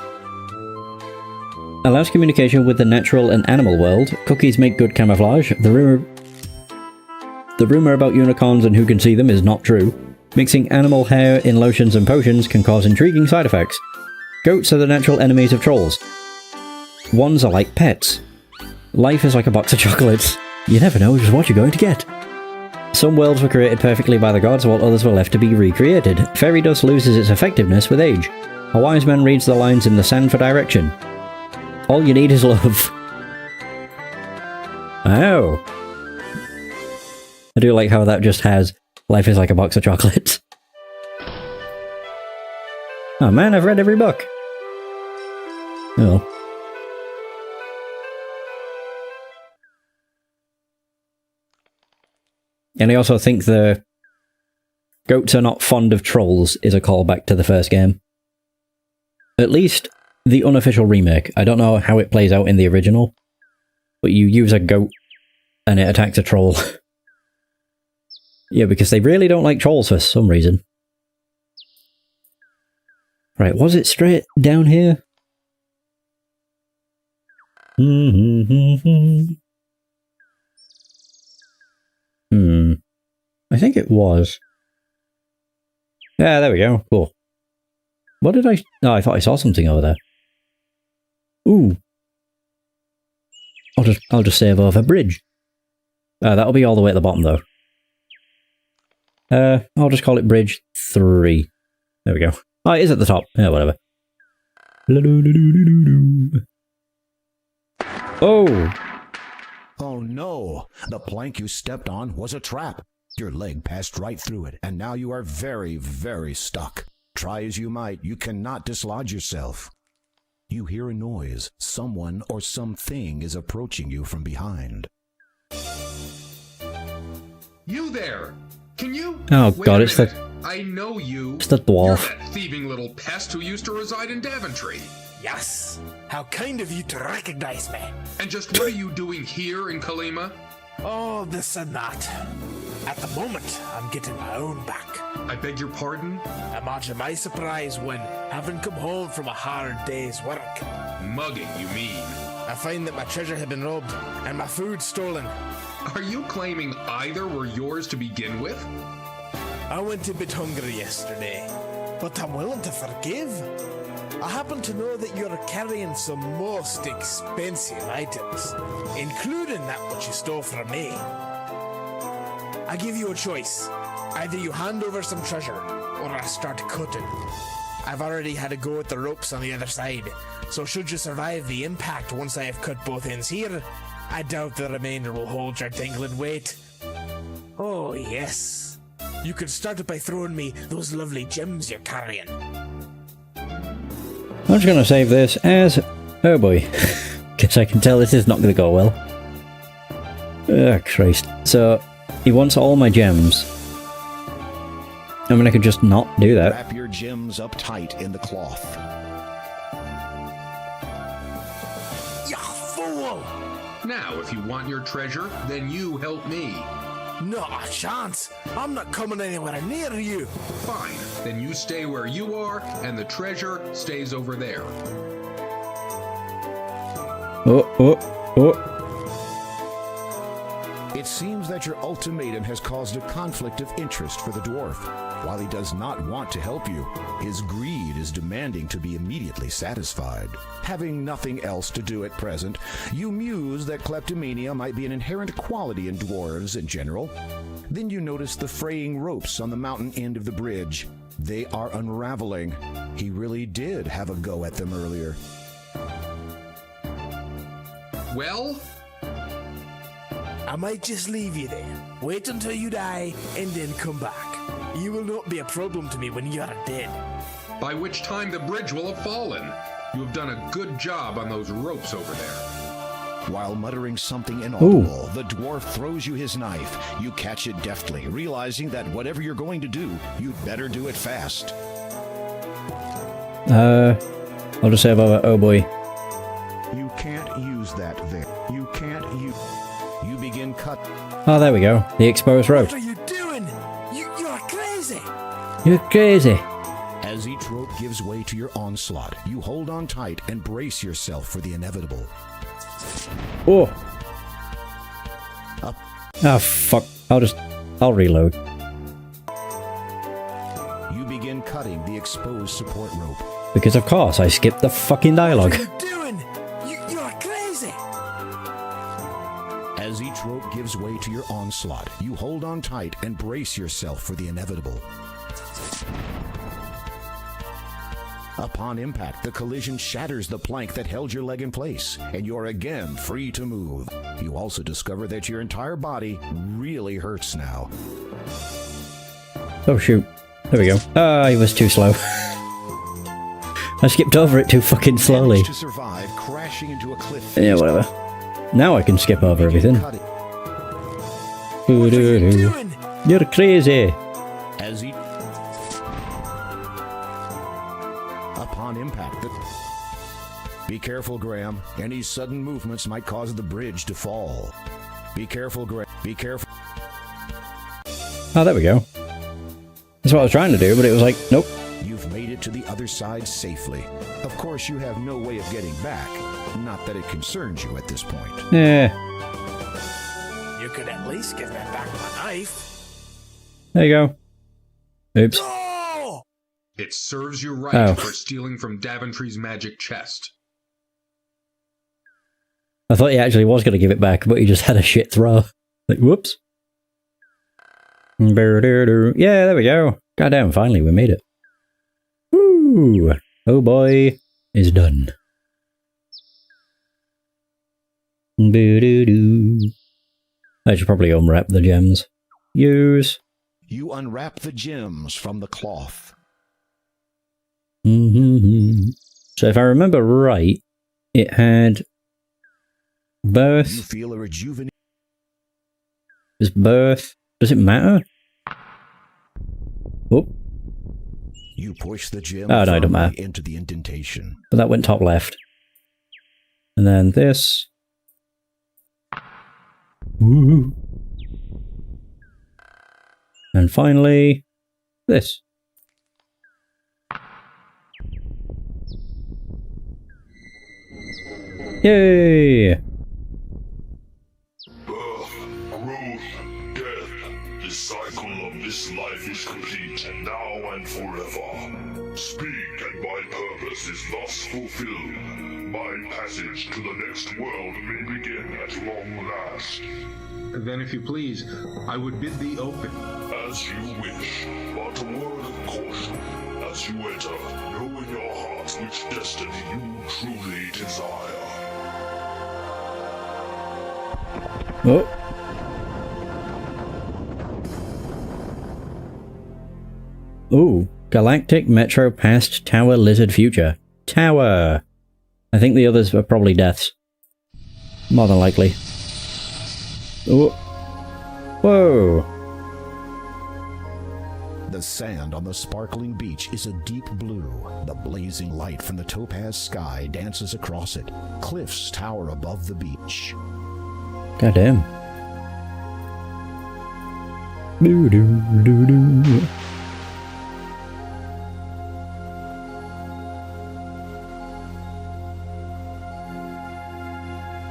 allows communication with the natural and animal world. Cookies make good camouflage. The rumor about unicorns and who can see them is not true. Mixing animal hair in lotions and potions can cause intriguing side effects. Goats are the natural enemies of trolls. Ones are like pets. Life is like a box of chocolates. You never know just what you're going to get. Some worlds were created perfectly by the gods, while others were left to be recreated. Fairy dust loses its effectiveness with age. A wise man reads the lines in the sand for direction. All you need is love. Oh. I do like how that just has, life is like a box of chocolates. Oh man, I've read every book. Oh. And I also think the goats are not fond of trolls is a callback to the first game. At least the unofficial remake. I don't know how it plays out in the original, but you use a goat and it attacks a troll. Yeah, because they really don't like trolls for some reason. Right, was it straight down here? I think it was. Yeah, there we go. Cool. What did I... Oh, I thought I saw something over there. Ooh. I'll just save over bridge. That'll be all the way at the bottom, though. I'll just call it bridge 3. There we go. Oh, it is at the top. Yeah, whatever. Oh! Oh no! The plank you stepped on was a trap. Your leg passed right through it, and now you are very, very stuck. Try as you might, you cannot dislodge yourself. You hear a noise. Someone or something is approaching you from behind. You there! Can you... Oh Wait god, a it's the... minute. I know you. It's the dwarf. You're that thieving little pest who used to reside in Daventry. Yes. How kind of you to recognize me. And just what are you doing here in Kalima? Oh, this and that. At the moment, I'm getting my own back. I beg your pardon? Imagine my surprise when, having come home from a hard day's work... Mugging, you mean? I find that my treasure had been robbed, and my food stolen. Are you claiming either were yours to begin with? I went a bit hungry yesterday, but I'm willing to forgive. I happen to know that you're carrying some most expensive items, including that which you stole from me. I give you a choice. Either you hand over some treasure, or I start cutting. I've already had a go at the ropes on the other side, so should you survive the impact once I have cut both ends here, I doubt the remainder will hold your dangling weight. Oh, yes. You could start it by throwing me those lovely gems you're carrying. I'm just gonna save this as... Oh boy. Guess I can tell this is not gonna go well. Oh, Christ. So, he wants all my gems. I mean, I could just not do that. Wrap your gems up tight in the cloth. You fool! Now, if you want your treasure, then you help me. Not a chance. I'm not coming anywhere near you. Fine. Then you stay where you are, and the treasure stays over there. Oh. It seems that your ultimatum has caused a conflict of interest for the dwarf. While he does not want to help you, his greed is demanding to be immediately satisfied. Having nothing else to do at present, you muse that kleptomania might be an inherent quality in dwarves in general. Then you notice the fraying ropes on the mountain end of the bridge. They are unraveling. He really did have a go at them earlier. Well? I might just leave you there. Wait until you die, and then come back. You will not be a problem to me when you are dead. By which time the bridge will have fallen. You have done a good job on those ropes over there. While muttering something inaudible, the dwarf throws you his knife. You catch it deftly, realizing that whatever you're going to do, you'd better do it fast. I'll just save over. Oh boy. You can't use that there. You can't use... You begin cut. Oh, there we go. The exposed rope. What are you doing? You're crazy. You're crazy. As each rope gives way to your onslaught, you hold on tight and brace yourself for the inevitable. Oh. Ah, fuck. I'll reload. You begin cutting the exposed support rope. Because of course, I skipped the fucking dialogue. What are you doing? You're crazy. As each rope gives way to your onslaught, you hold on tight and brace yourself for the inevitable. Upon impact, the collision shatters the plank that held your leg in place, and you're again free to move. You also discover that your entire body really hurts now. Oh shoot. There we go. Ah, he was too slow. I skipped over it too fucking slowly. To survive, crashing into a cliff. Yeah, whatever. Now I can skip over everything. What are you doing? You're crazy. As he... Upon impact... Be careful, Graham. Any sudden movements might cause the bridge to fall. Be careful, Graham. Be careful. Oh, there we go. That's what I was trying to do, but it was like, nope. You've made it to the other side safely. Of course, you have no way of getting back. Not that it concerns you at this point. Yeah. You could at least give me back my knife. There you go. Oops. No! It serves you right Oh. for stealing from Daventry's magic chest. I thought he actually was going to give it back, but he just had a shit throw. Like, whoops. Yeah, there we go. Goddamn, finally we made it. Woo! Oh boy, is done. I should probably unwrap the gems. Use. You unwrap the gems from the cloth. So if I remember right, it had birth. You feel a rejuvenation. Is birth? Does it matter? Oh. You push the gem Oh, no, it don't matter. into the indentation. But that went top left. And then this. Woo. And finally, this. Yay! The cycle of this life is complete, now and forever. Speak, and my purpose is thus fulfilled. My passage to the next world may begin at long last. Then, if you please, I would bid thee open. As you wish, but a word of caution. As you enter, know in your heart which destiny you truly desire. Oh. Ooh, Galactic Metro Past Tower Lizard Future. Tower! I think the others are probably deaths. More than likely. Oh. Whoa! The sand on the sparkling beach is a deep blue. The blazing light from the topaz sky dances across it. Cliffs tower above the beach. Goddamn. Doo-doo-doo-doo.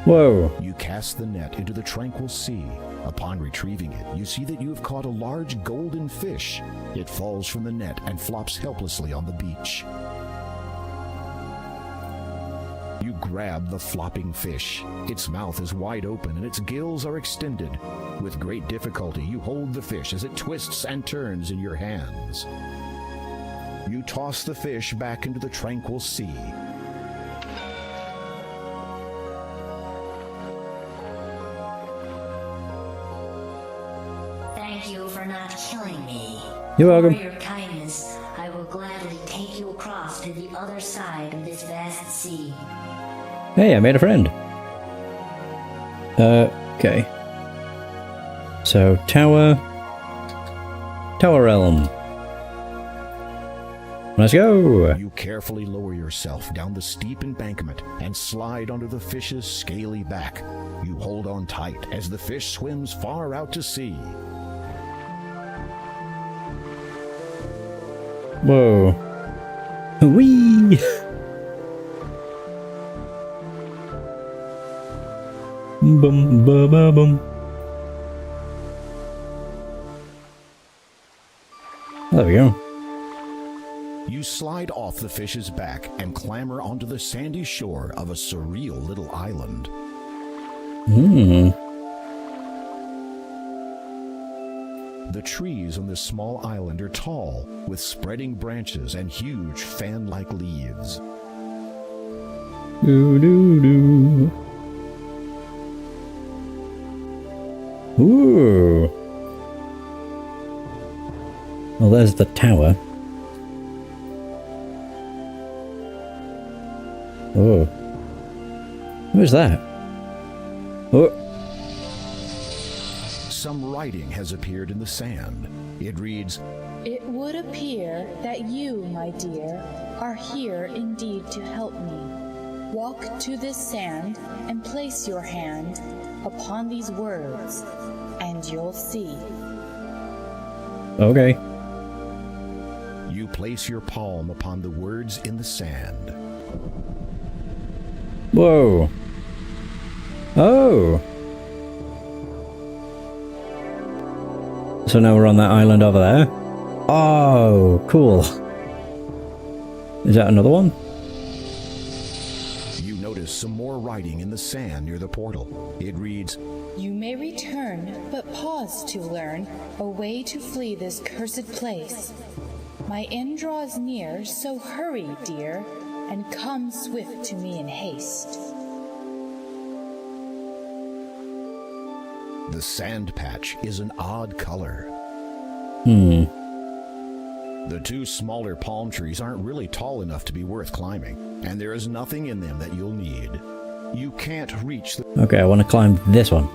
Whoa. You cast the net into the tranquil sea. Upon retrieving it, you see that you have caught a large golden fish. It falls from the net and flops helplessly on the beach. You grab the flopping fish. Its mouth is wide open and its gills are extended. With great difficulty, you hold the fish as it twists and turns in your hands. You toss the fish back into the tranquil sea. Thank you for not killing me. You're welcome. For your kindness, I will gladly take you across to the other side of this vast sea. Hey, I made a friend. Okay. So, Tower Realm. Let's go! You carefully lower yourself down the steep embankment and slide onto the fish's scaly back. You hold on tight as the fish swims far out to sea. Whoa. Whee! Boom, ba, ba, boom. There we go. You slide off the fish's back and clamber onto the sandy shore of a surreal little island. The trees on this small island are tall, with spreading branches and huge fan-like leaves. Doo-doo-doo. Ooh. Well, there's the tower. Oh. Who's that? Oh. Some writing has appeared in the sand. It reads, It would appear that you, my dear, are here indeed to help me. Walk to this sand and place your hand upon these words, and you'll see. Okay. You place your palm upon the words in the sand. Whoa. Oh. So now we're on that island over there. Oh, cool. Is that another one? You notice some more writing in the sand near the portal. It reads, You may return, but pause to learn a way to flee this cursed place. My end draws near, so hurry, dear, and come swift to me in haste. The sand patch is an odd color. The two smaller palm trees aren't really tall enough to be worth climbing, and there is nothing in them that you'll need. You can't reach the... Okay, I want to climb this one.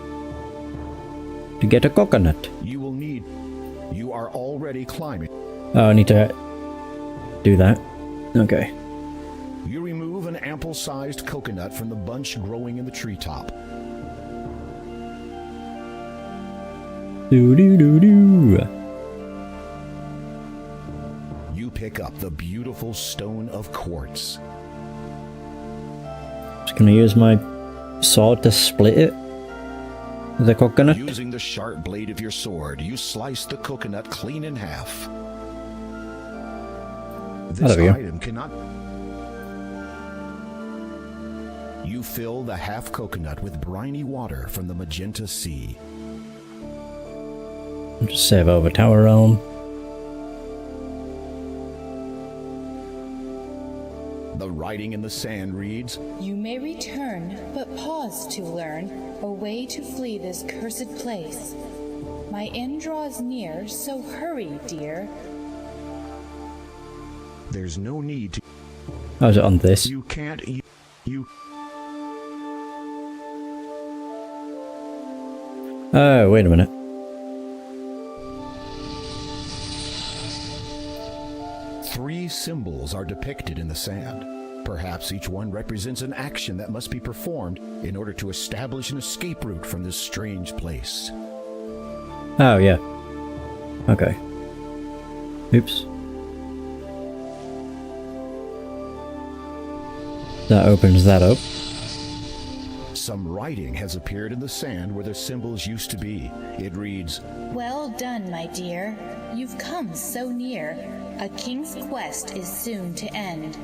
To get a coconut. You will need... You are already climbing. Oh, I need to do that. Okay. You remove an ample-sized coconut from the bunch growing in the treetop. Do-do-do-do. You pick up the beautiful stone of quartz. Just gonna use my sword to split it. The coconut. Using the sharp blade of your sword, you slice the coconut clean in half. This item cannot... You fill the half coconut with briny water from the magenta sea. Just save over Tower Realm. The writing in the sand reads, You may return, but pause to learn a way to flee this cursed place. My end draws near, so hurry, dear. There's no need to... How's it on this? You can't... You... Oh, wait a minute. Three symbols are depicted in the sand. Perhaps each one represents an action that must be performed in order to establish an escape route from this strange place. Oh, yeah. Okay. Oops. That opens that up. Some writing has appeared in the sand where the symbols used to be. It reads, Well done, my dear. You've come so near. A king's quest is soon to end.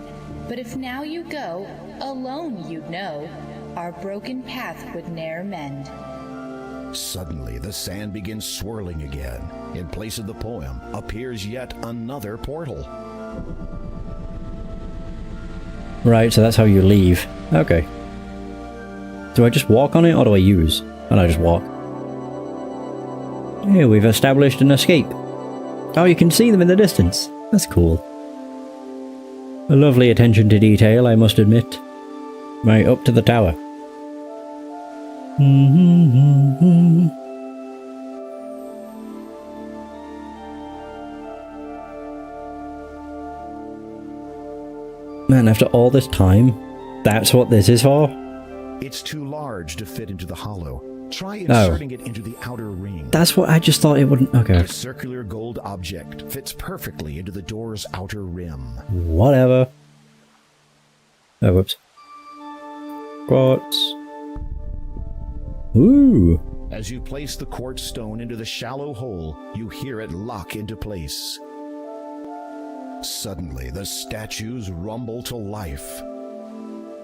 But if now you go, alone you'd know, our broken path would ne'er mend. Suddenly, the sand begins swirling again. In place of the poem appears yet another portal. Right, so that's how you leave. Okay. Do I just walk on it, or do I use? Oh no, just walk. Here, we've established an escape. Oh, you can see them in the distance. That's cool. A lovely attention to detail, I must admit. Right, up to the tower. Man, after all this time, that's what this is for? It's too large to fit into the hollow. Try inserting it into the outer ring. That's what I just thought it wouldn't... Okay. The circular gold object fits perfectly into the door's outer rim. Whatever. Oh, whoops. Quartz. Ooh. As you place the quartz stone into the shallow hole, you hear it lock into place. Suddenly, the statues rumble to life.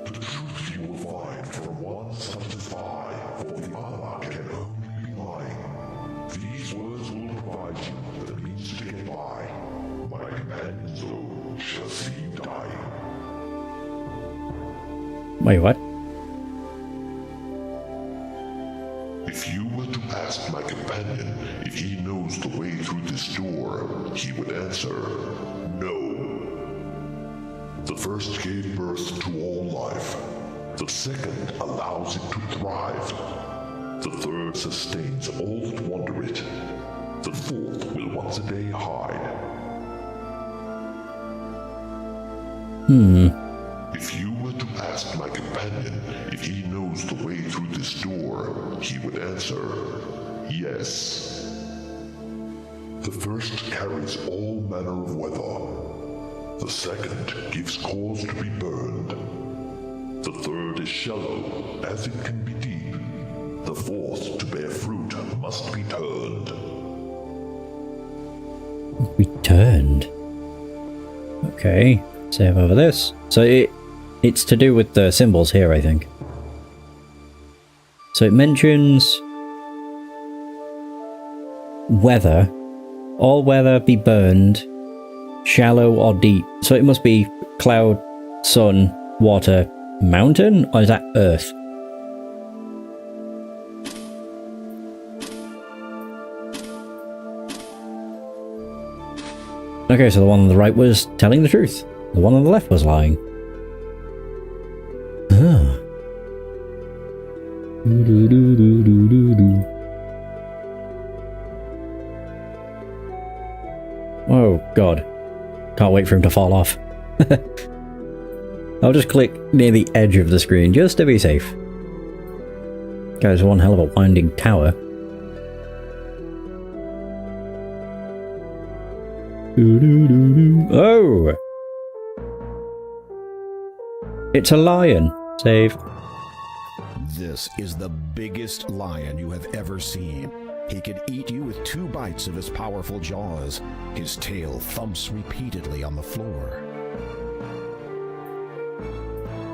The truth you will find for one satisfy, for the other can only be lying. These words will provide you with a means to get by. My companion's soul shall see you dying. Wait, what? If you were to ask my companion if he knows the way through this door, he would answer, no. The first gave birth to all life. The second allows it to thrive. The third sustains all that wander it. The fourth will once a day hide. If you were to ask my companion if he knows the way through this door, he would answer, yes. The first carries all manner of weather. The second gives cause to be burned. The third is shallow, as it can be deep. The fourth, to bear fruit, must be turned. Returned. Okay, save over this. So it's to do with the symbols here, I think. So it mentions weather. All weather be burned, shallow or deep. So it must be cloud, sun, water, mountain, or is that earth? Okay, so the one on the right was telling the truth. The one on the left was lying. Ah. Oh god. Can't wait for him to fall off. I'll just click near the edge of the screen just to be safe. Guy's one hell of a winding tower. Oh! It's a lion. Save. This is the biggest lion you have ever seen. He could eat you with 2 bites of his powerful jaws. His tail thumps repeatedly on the floor.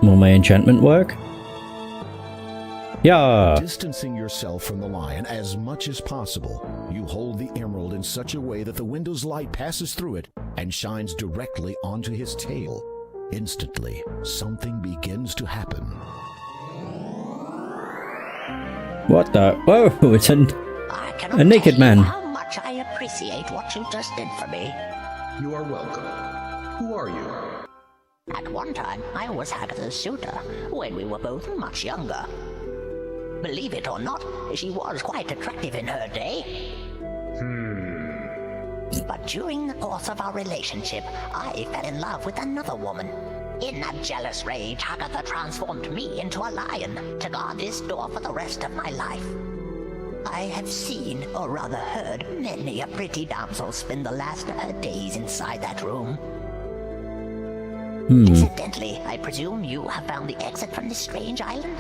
Will my enchantment work? Yeah. Distancing yourself from the lion as much as possible, you hold the emerald in such a way that the window's light passes through it and shines directly onto his tail. Instantly, something begins to happen. What the? Whoa, it's a naked man. How much I appreciate what you just did for me. You are welcome. Who are you? At one time, I was Agatha's suitor, when we were both much younger. Believe it or not, she was quite attractive in her day. But during the course of our relationship, I fell in love with another woman. In a jealous rage, Agatha transformed me into a lion to guard this door for the rest of my life. I have seen, or rather heard, many a pretty damsel spend the last of her days inside that room. Incidentally, I presume you have found the exit from this strange island?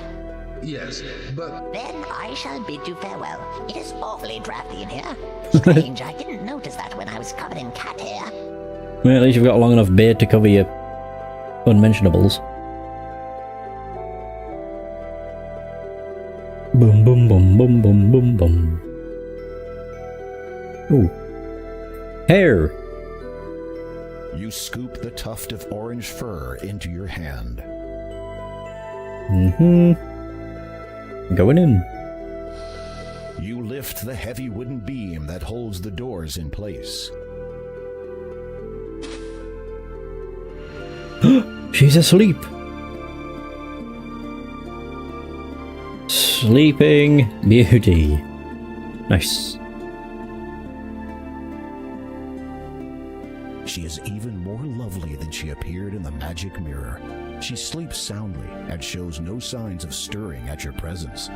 Yes, but... Then I shall bid you farewell. It is awfully drafty in here. Strange, I didn't notice that when I was covered in cat hair. Well, at least you've got a long enough beard to cover your unmentionables. Boom, boom, boom, boom, boom, boom, boom. Ooh. Hair! You scoop the tuft of orange fur into your hand. Going in. You lift the heavy wooden beam that holds the doors in place. She's asleep. Sleeping Beauty. Nice. She is even more lovely than she appeared in the magic mirror. She sleeps soundly and shows no signs of stirring at your presence.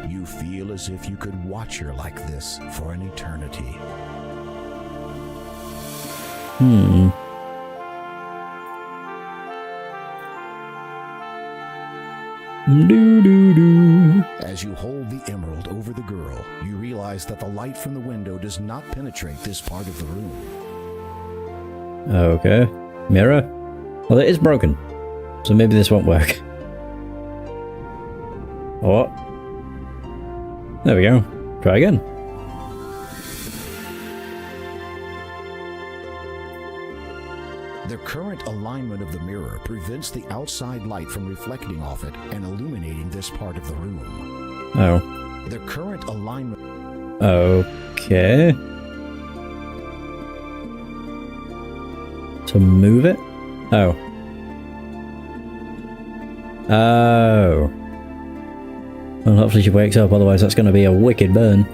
You feel as if you could watch her like this for an eternity. As you hold the emerald over the girl, you realize that the light from the window does not penetrate this part of the room. Okay. Mirror? Well, it is broken, so maybe this won't work. Oh. There we go. Try again. The current alignment of the mirror prevents the outside light from reflecting off it and illuminating this part of the room. Oh. The current alignment... Okay. To move it? Oh. Oh. Well, hopefully she wakes up, otherwise that's going to be a wicked burn.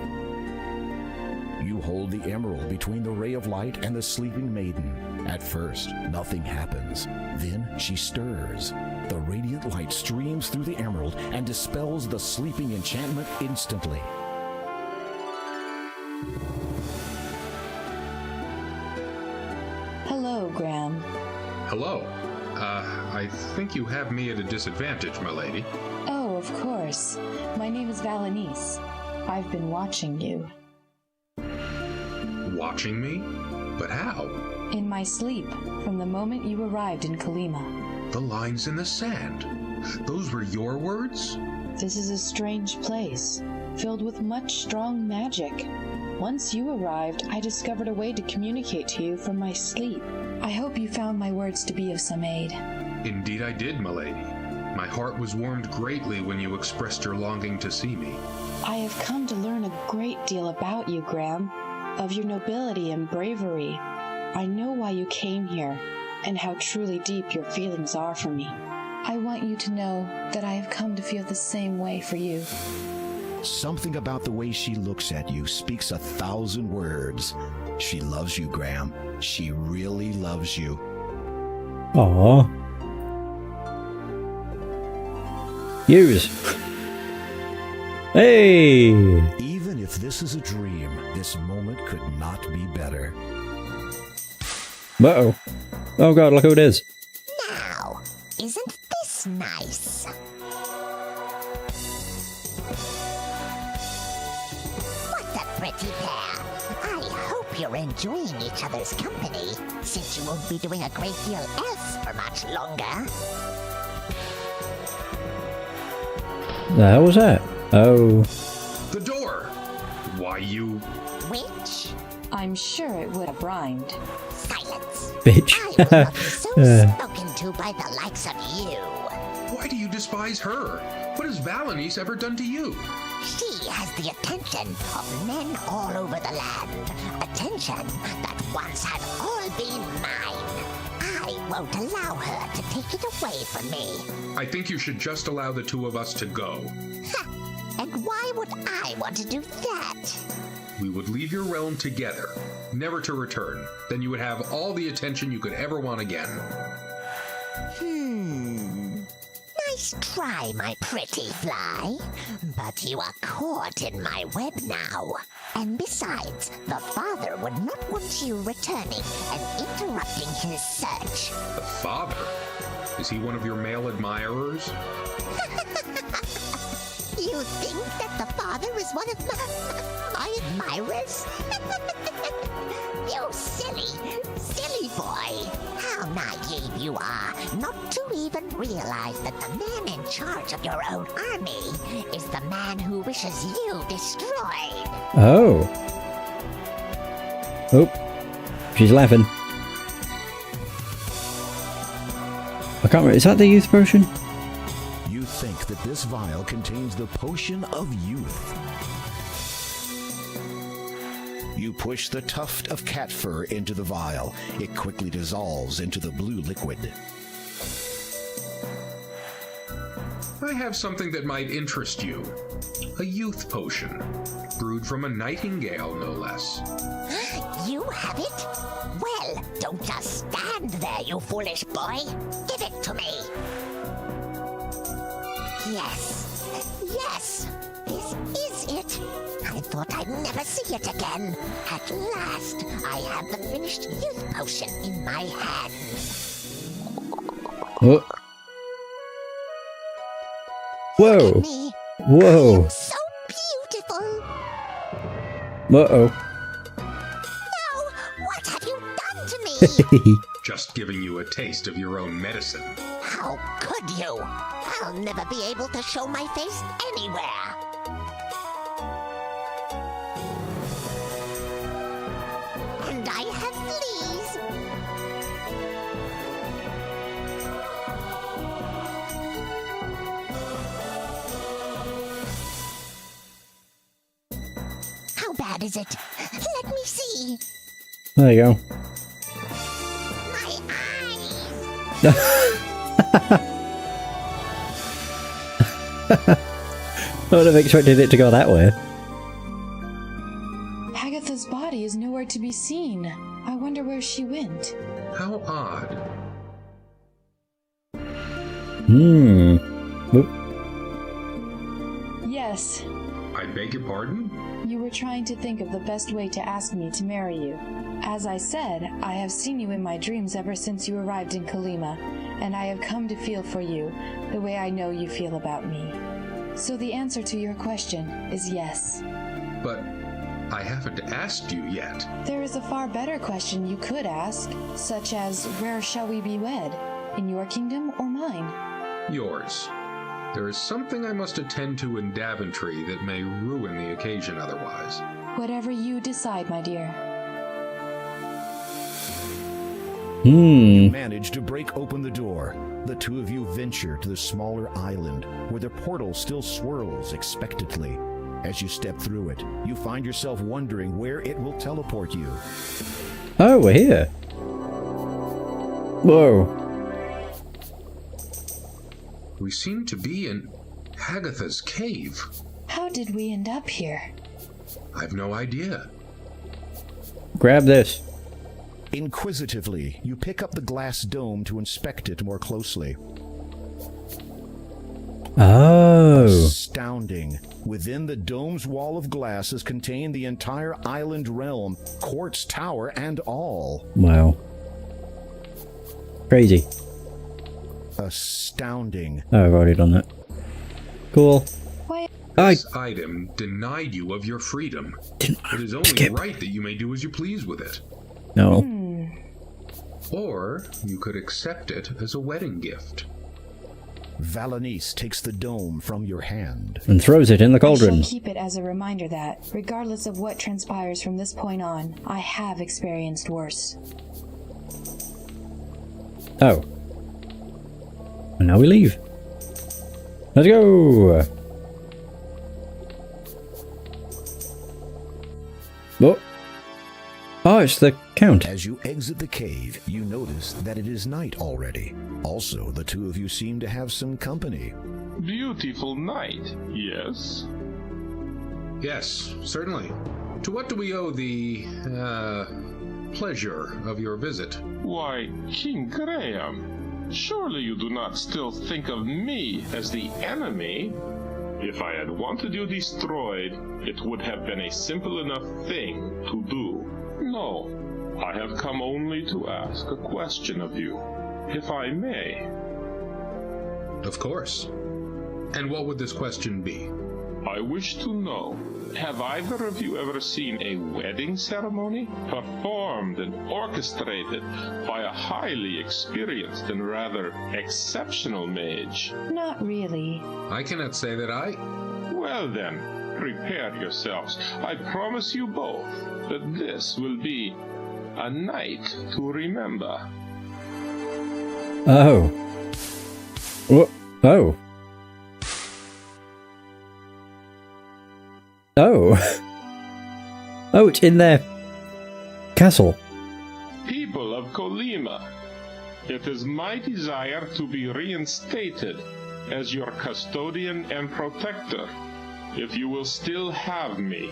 You hold the emerald between the ray of light and the sleeping maiden. At first, nothing happens. Then she stirs. The radiant light streams through the emerald and dispels the sleeping enchantment instantly. Hello, Graham. Hello. I think you have me at a disadvantage, my lady. Oh, of course. My name is Valenice. I've been watching you. Watching me? But how? In my sleep, from the moment you arrived in Kalima. The lines in the sand. Those were your words? This is a strange place, filled with much strong magic. Once you arrived, I discovered a way to communicate to you from my sleep. I hope you found my words to be of some aid. Indeed I did, my lady. My heart was warmed greatly when you expressed your longing to see me. I have come to learn a great deal about you, Graham, of your nobility and bravery. I know why you came here, and how truly deep your feelings are for me. I want you to know that I have come to feel the same way for you. Something about the way she looks at you speaks 1,000 words. She loves you, Graham. She really loves you. Aww. Use. Hey! Even if this is a dream, this moment could not be better. Uh-oh. Oh god, look who it is. Now, isn't this nice? What a pretty pair. I hope you're enjoying each other's company, since you won't be doing a great deal else for much longer. The hell was that? Oh. The door! Why, you... Which? I'm sure it would have rhymed. Silence. Bitch. I will not be so spoken to by the likes of you. Why do you despise her? What has Valenice ever done to you? She has the attention of men all over the land. Attention that once had all been mine. I won't allow her to take it away from me. I think you should just allow the two of us to go. Ha! And why would I want to do that? We would leave your realm together, never to return. Then you would have all the attention you could ever want again. Nice try, my pretty fly. But you are caught in my web now. And besides, the father would not want you returning and interrupting his search. The father? Is he one of your male admirers? You think that the father is one of my admirers? You silly boy. How naive you are not to even realize that the man in charge of your own army is the man who wishes you destroyed. Oh. Oh. She's laughing. I can't remember. Is that the youth potion? You think that this vial contains the potion of youth. You push the tuft of cat fur into the vial. It quickly dissolves into the blue liquid. I have something that might interest you. A youth potion. Brewed from a nightingale, no less. You have it? Well, don't just stand there, you foolish boy. Give it to me. Yes, this is it. I thought I'd never see it again. At last, I have the finished youth potion in my hands. Oh. Whoa. Whoa. So beautiful. Uh-oh. No, what have you done to me? Just giving you a taste of your own medicine. How could you? I'll never be able to show my face anywhere. And I have fleas. How bad is it? Let me see. There you go. would have expected it to go that way. Hagatha's body is nowhere to be seen. I wonder where she went. How odd. Whoop. Yes. I beg your pardon? You were trying to think of the best way to ask me to marry you. As I said, I have seen you in my dreams ever since you arrived in Kalima, and I have come to feel for you the way I know you feel about me. So the answer to your question is yes. But I haven't asked you yet. There is a far better question you could ask, such as, where shall we be wed? In your kingdom or mine? Yours. There is something I must attend to in Daventry that may ruin the occasion otherwise. Whatever you decide, my dear. You manage to break open the door. The two of you venture to the smaller island, where the portal still swirls expectantly. As you step through it, you find yourself wondering where it will teleport you. Oh, we're here. Whoa. We seem to be in Hagatha's cave. How did we end up here? I've no idea. Grab this. Inquisitively, you pick up the glass dome to inspect it more closely. Oh. Astounding. Within the dome's wall of glass is contained the entire island realm, quartz tower and all. Wow. Crazy. Astounding. Oh, I've already done that. Cool. This item denied you of your freedom. It is only right that you may do as you please with it. No. Or you could accept it as a wedding gift. Valanice takes the dome from your hand and throws it in the cauldron. I shall keep it as a reminder that, regardless of what transpires from this point on, I have experienced worse. Oh. And now we leave. Let's go! Oh. Oh, it's the Count. As you exit the cave, you notice that it is night already. Also, the two of you seem to have some company. Beautiful night, yes? Yes, certainly. To what do we owe the, pleasure of your visit? Why, King Graham, surely you do not still think of me as the enemy? If I had wanted you destroyed, it would have been a simple enough thing to do. No, I have come only to ask a question of you, if I may. Of course. And what would this question be? I wish to know, have either of you ever seen a wedding ceremony performed and orchestrated by a highly experienced and rather exceptional mage? Not really. I cannot say that I... Well then, prepare yourselves. I promise you both that this will be a night to remember. Oh. Oh. Oh. Oh, it's in their castle. People of Colima, it is my desire to be reinstated as your custodian and protector, if you will still have me.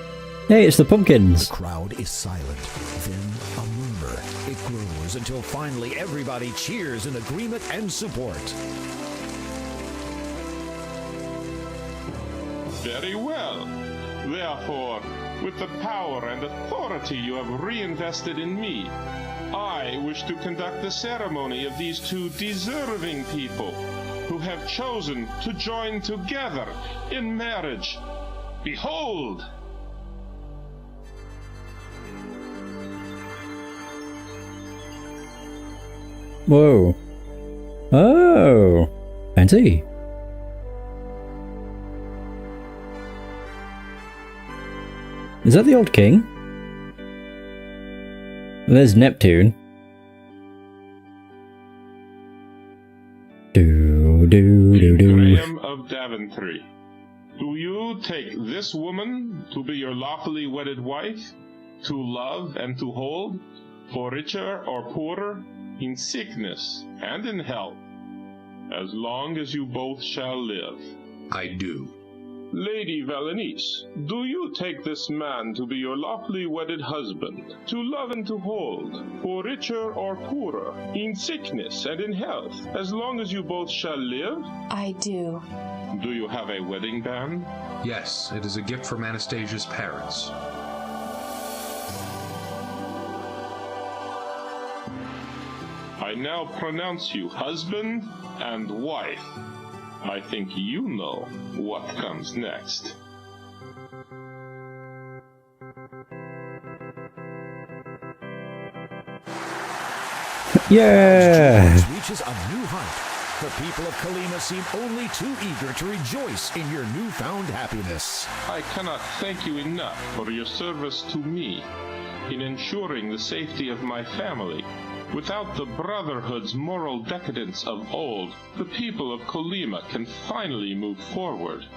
Hey, it's the pumpkins. The crowd is silent. Then a murmur. It grows until finally everybody cheers in agreement and support. Very well. Therefore, with the power and authority you have reinvested in me, I wish to conduct the ceremony of these two deserving people who have chosen to join together in marriage. Behold! Whoa. Oh. Fancy. Is that the old king? There's Neptune. Graham of Daventry, do you take this woman to be your lawfully wedded wife, to love and to hold, for richer or poorer, in sickness and in health, as long as you both shall live? I do. Lady Valenice, do you take this man to be your lawfully wedded husband, to love and to hold, for richer or poorer, in sickness and in health, as long as you both shall live? I do. Do you have a wedding band? Yes, it is a gift from Anastasia's parents. I now pronounce you husband and wife. I think you know what comes next. Yeah! Reaches a new height. The people of Kalima seem only too eager to rejoice in your newfound happiness. I cannot thank you enough for your service to me in ensuring the safety of my family. Without the Brotherhood's moral decadence of old, the people of Kalima can finally move forward.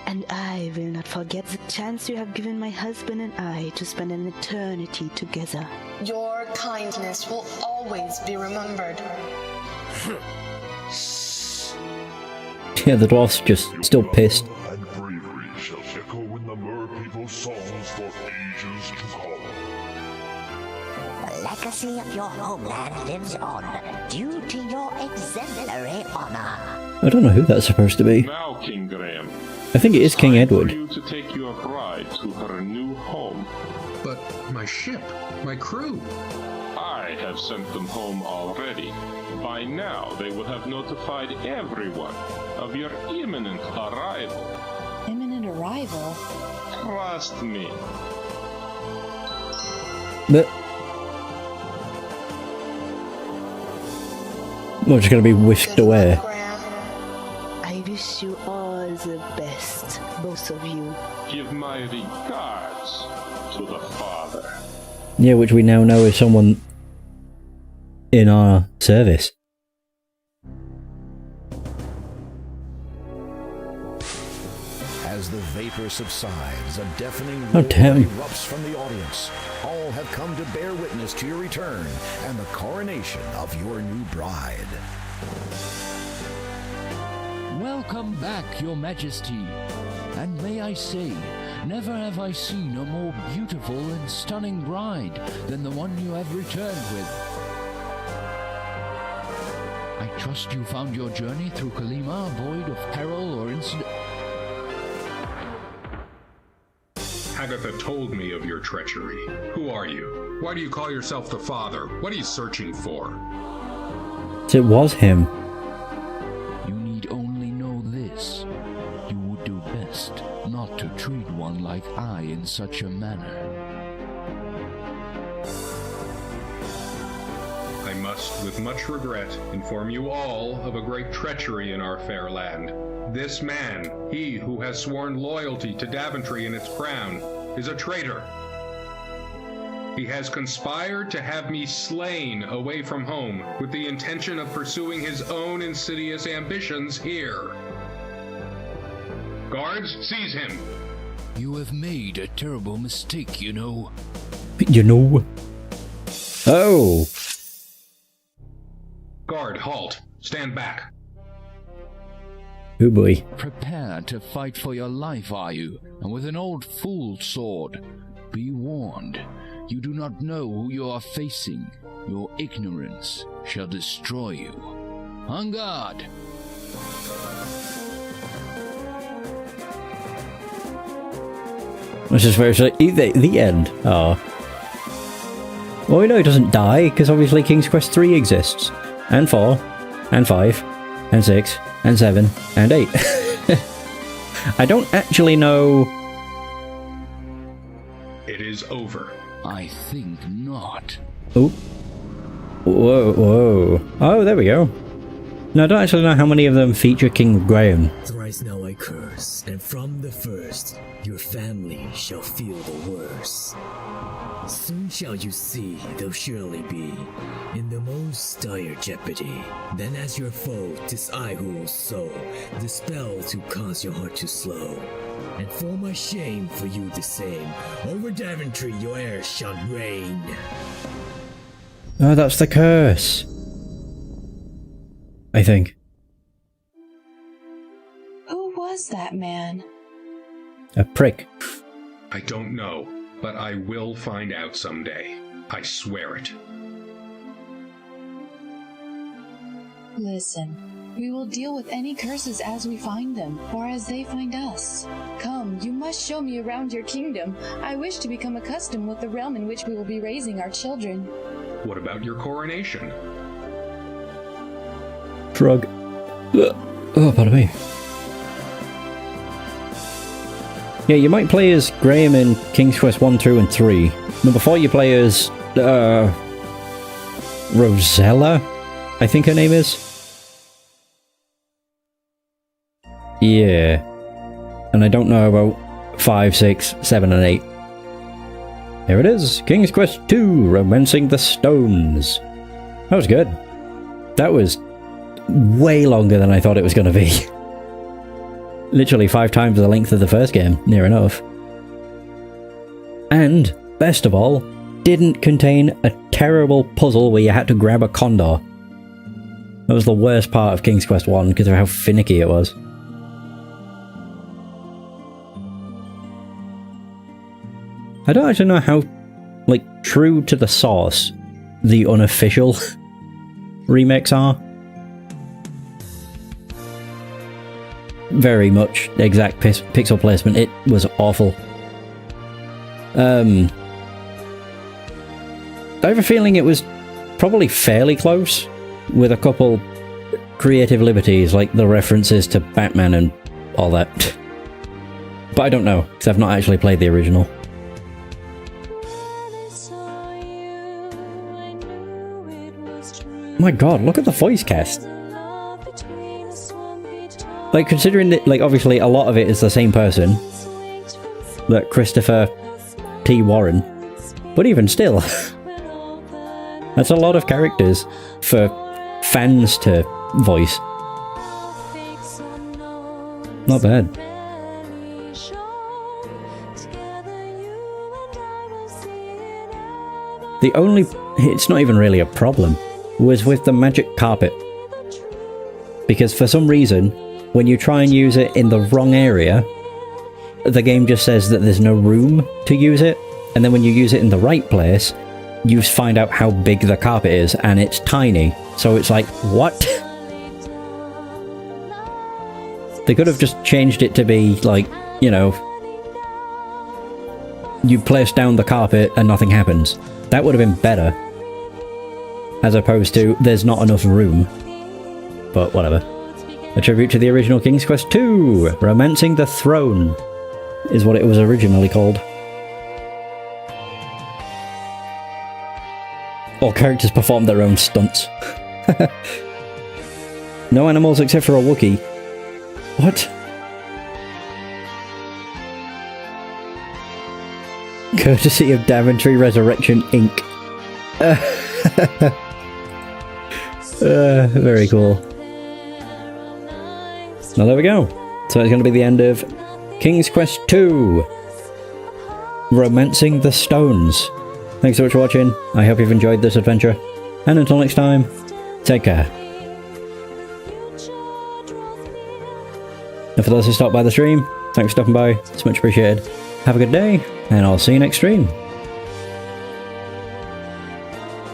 And I will not forget the chance you have given my husband and I to spend an eternity together. Your kindness will always be remembered. Yeah, the dwarf's just still pissed. And bravery shall echo in the Mer people's songs for ages to come. The legacy of your homeland lives on, due to your exemplary honor. I don't know who that's supposed to be. Now, King Graham, I think it is King Edward. for you to take your bride to her new home. But my ship, my crew. I have sent them home already. By now, they will have notified everyone of your imminent arrival. Imminent arrival? Trust me. But we're just going to be whisked away. I wish you all the best, both of you. Give my regards to the father. Yeah, which we now know is someone in our service. As the vapor subsides, a deafening Oh, roar damn. erupts from the audience. All have come to bear witness to your return and the coronation of your new bride. Welcome back, Your Majesty. And may I say, never have I seen a more beautiful and stunning bride than the one you have returned with. I trust you found your journey through Kalima void of peril or incident. Agatha told me of your treachery. Who are you? Why do you call yourself the father? What are you searching for? So it was him. You need only know this. You would do best not to treat one like I in such a manner. I must, with much regret, inform you all of a great treachery in our fair land. This man, he who has sworn loyalty to Daventry and its crown, is a traitor. He has conspired to have me slain away from home with the intention of pursuing his own insidious ambitions here. Guards, seize him! You have made a terrible mistake, you know. You know. Oh. Guard, halt. Stand back. Oh boy. Prepare to fight for your life, are you? And with an old fool's sword. Be warned. You do not know who you are facing. Your ignorance shall destroy you. On guard! This is where it's like the end. Oh. Well, we know he doesn't die, because obviously King's Quest 3 exists. And 4. And 5. And 6. And 7. And 8. I don't actually know... It is over. I think not. Oh. Whoa, whoa. Oh, there we go. No, I don't actually know how many of them feature King Graham. Thrice now I curse, and from the first, your family shall feel the worst. Soon shall you see they'll surely be in the most dire jeopardy. Then as your foe, 'tis I who will sow the spell to cause your heart to slow. And for my shame, for you the same, over Daventry your heir shall reign. Oh, that's the curse. I think. Who was that man? A prick. I don't know, but I will find out someday. I swear it. Listen, we will deal with any curses as we find them, or as they find us. Come, you must show me around your kingdom. I wish to become accustomed with the realm in which we will be raising our children. What about your coronation? Shrug. Oh, pardon me. Yeah, you might play as Graham in King's Quest 1, 2, and 3. Number 4 you play as, Rosella, I think her name is. Yeah. And I don't know about 5, 6, 7, and 8. Here it is, King's Quest 2, Romancing the Stones. That was good. That was way longer than I thought it was going to be. Literally 5 times the length of the first game, near enough. And, best of all, didn't contain a terrible puzzle where you had to grab a condor. That was the worst part of King's Quest 1 because of how finicky it was. I don't actually know how, like, true to the source the unofficial remakes are. Very much exact pixel placement. It was awful. I have a feeling it was probably fairly close, with a couple creative liberties, like the references to Batman and all that. But I don't know, because I've not actually played the original. My god, look at the voice cast! Like, considering that, like, obviously a lot of it is the same person, like Christopher T. Warren, but even still, that's a lot of characters for fans to voice. Not bad. The only, it's not even really a problem, was with the magic carpet. Because for some reason, when you try and use it in the wrong area, the game just says that there's no room to use it, and then when you use it in the right place, you find out how big the carpet is, and it's tiny. So it's like, what? They could have just changed it to be, like, you know, you place down the carpet and nothing happens. That would have been better. As opposed to, there's not enough room. But whatever. A tribute to the original King's Quest 2, Romancing the Throne, is what it was originally called. All characters perform their own stunts. No animals except for a Wookiee. What? Courtesy of Daventry Resurrection Inc. Very cool. Now there we go. So it's going to be the end of King's Quest 2, Romancing the Stones. Thanks so much for watching. I hope you've enjoyed this adventure. And until next time, take care. And for those who stopped by the stream, thanks for stopping by. It's much appreciated. Have a good day, and I'll see you next stream.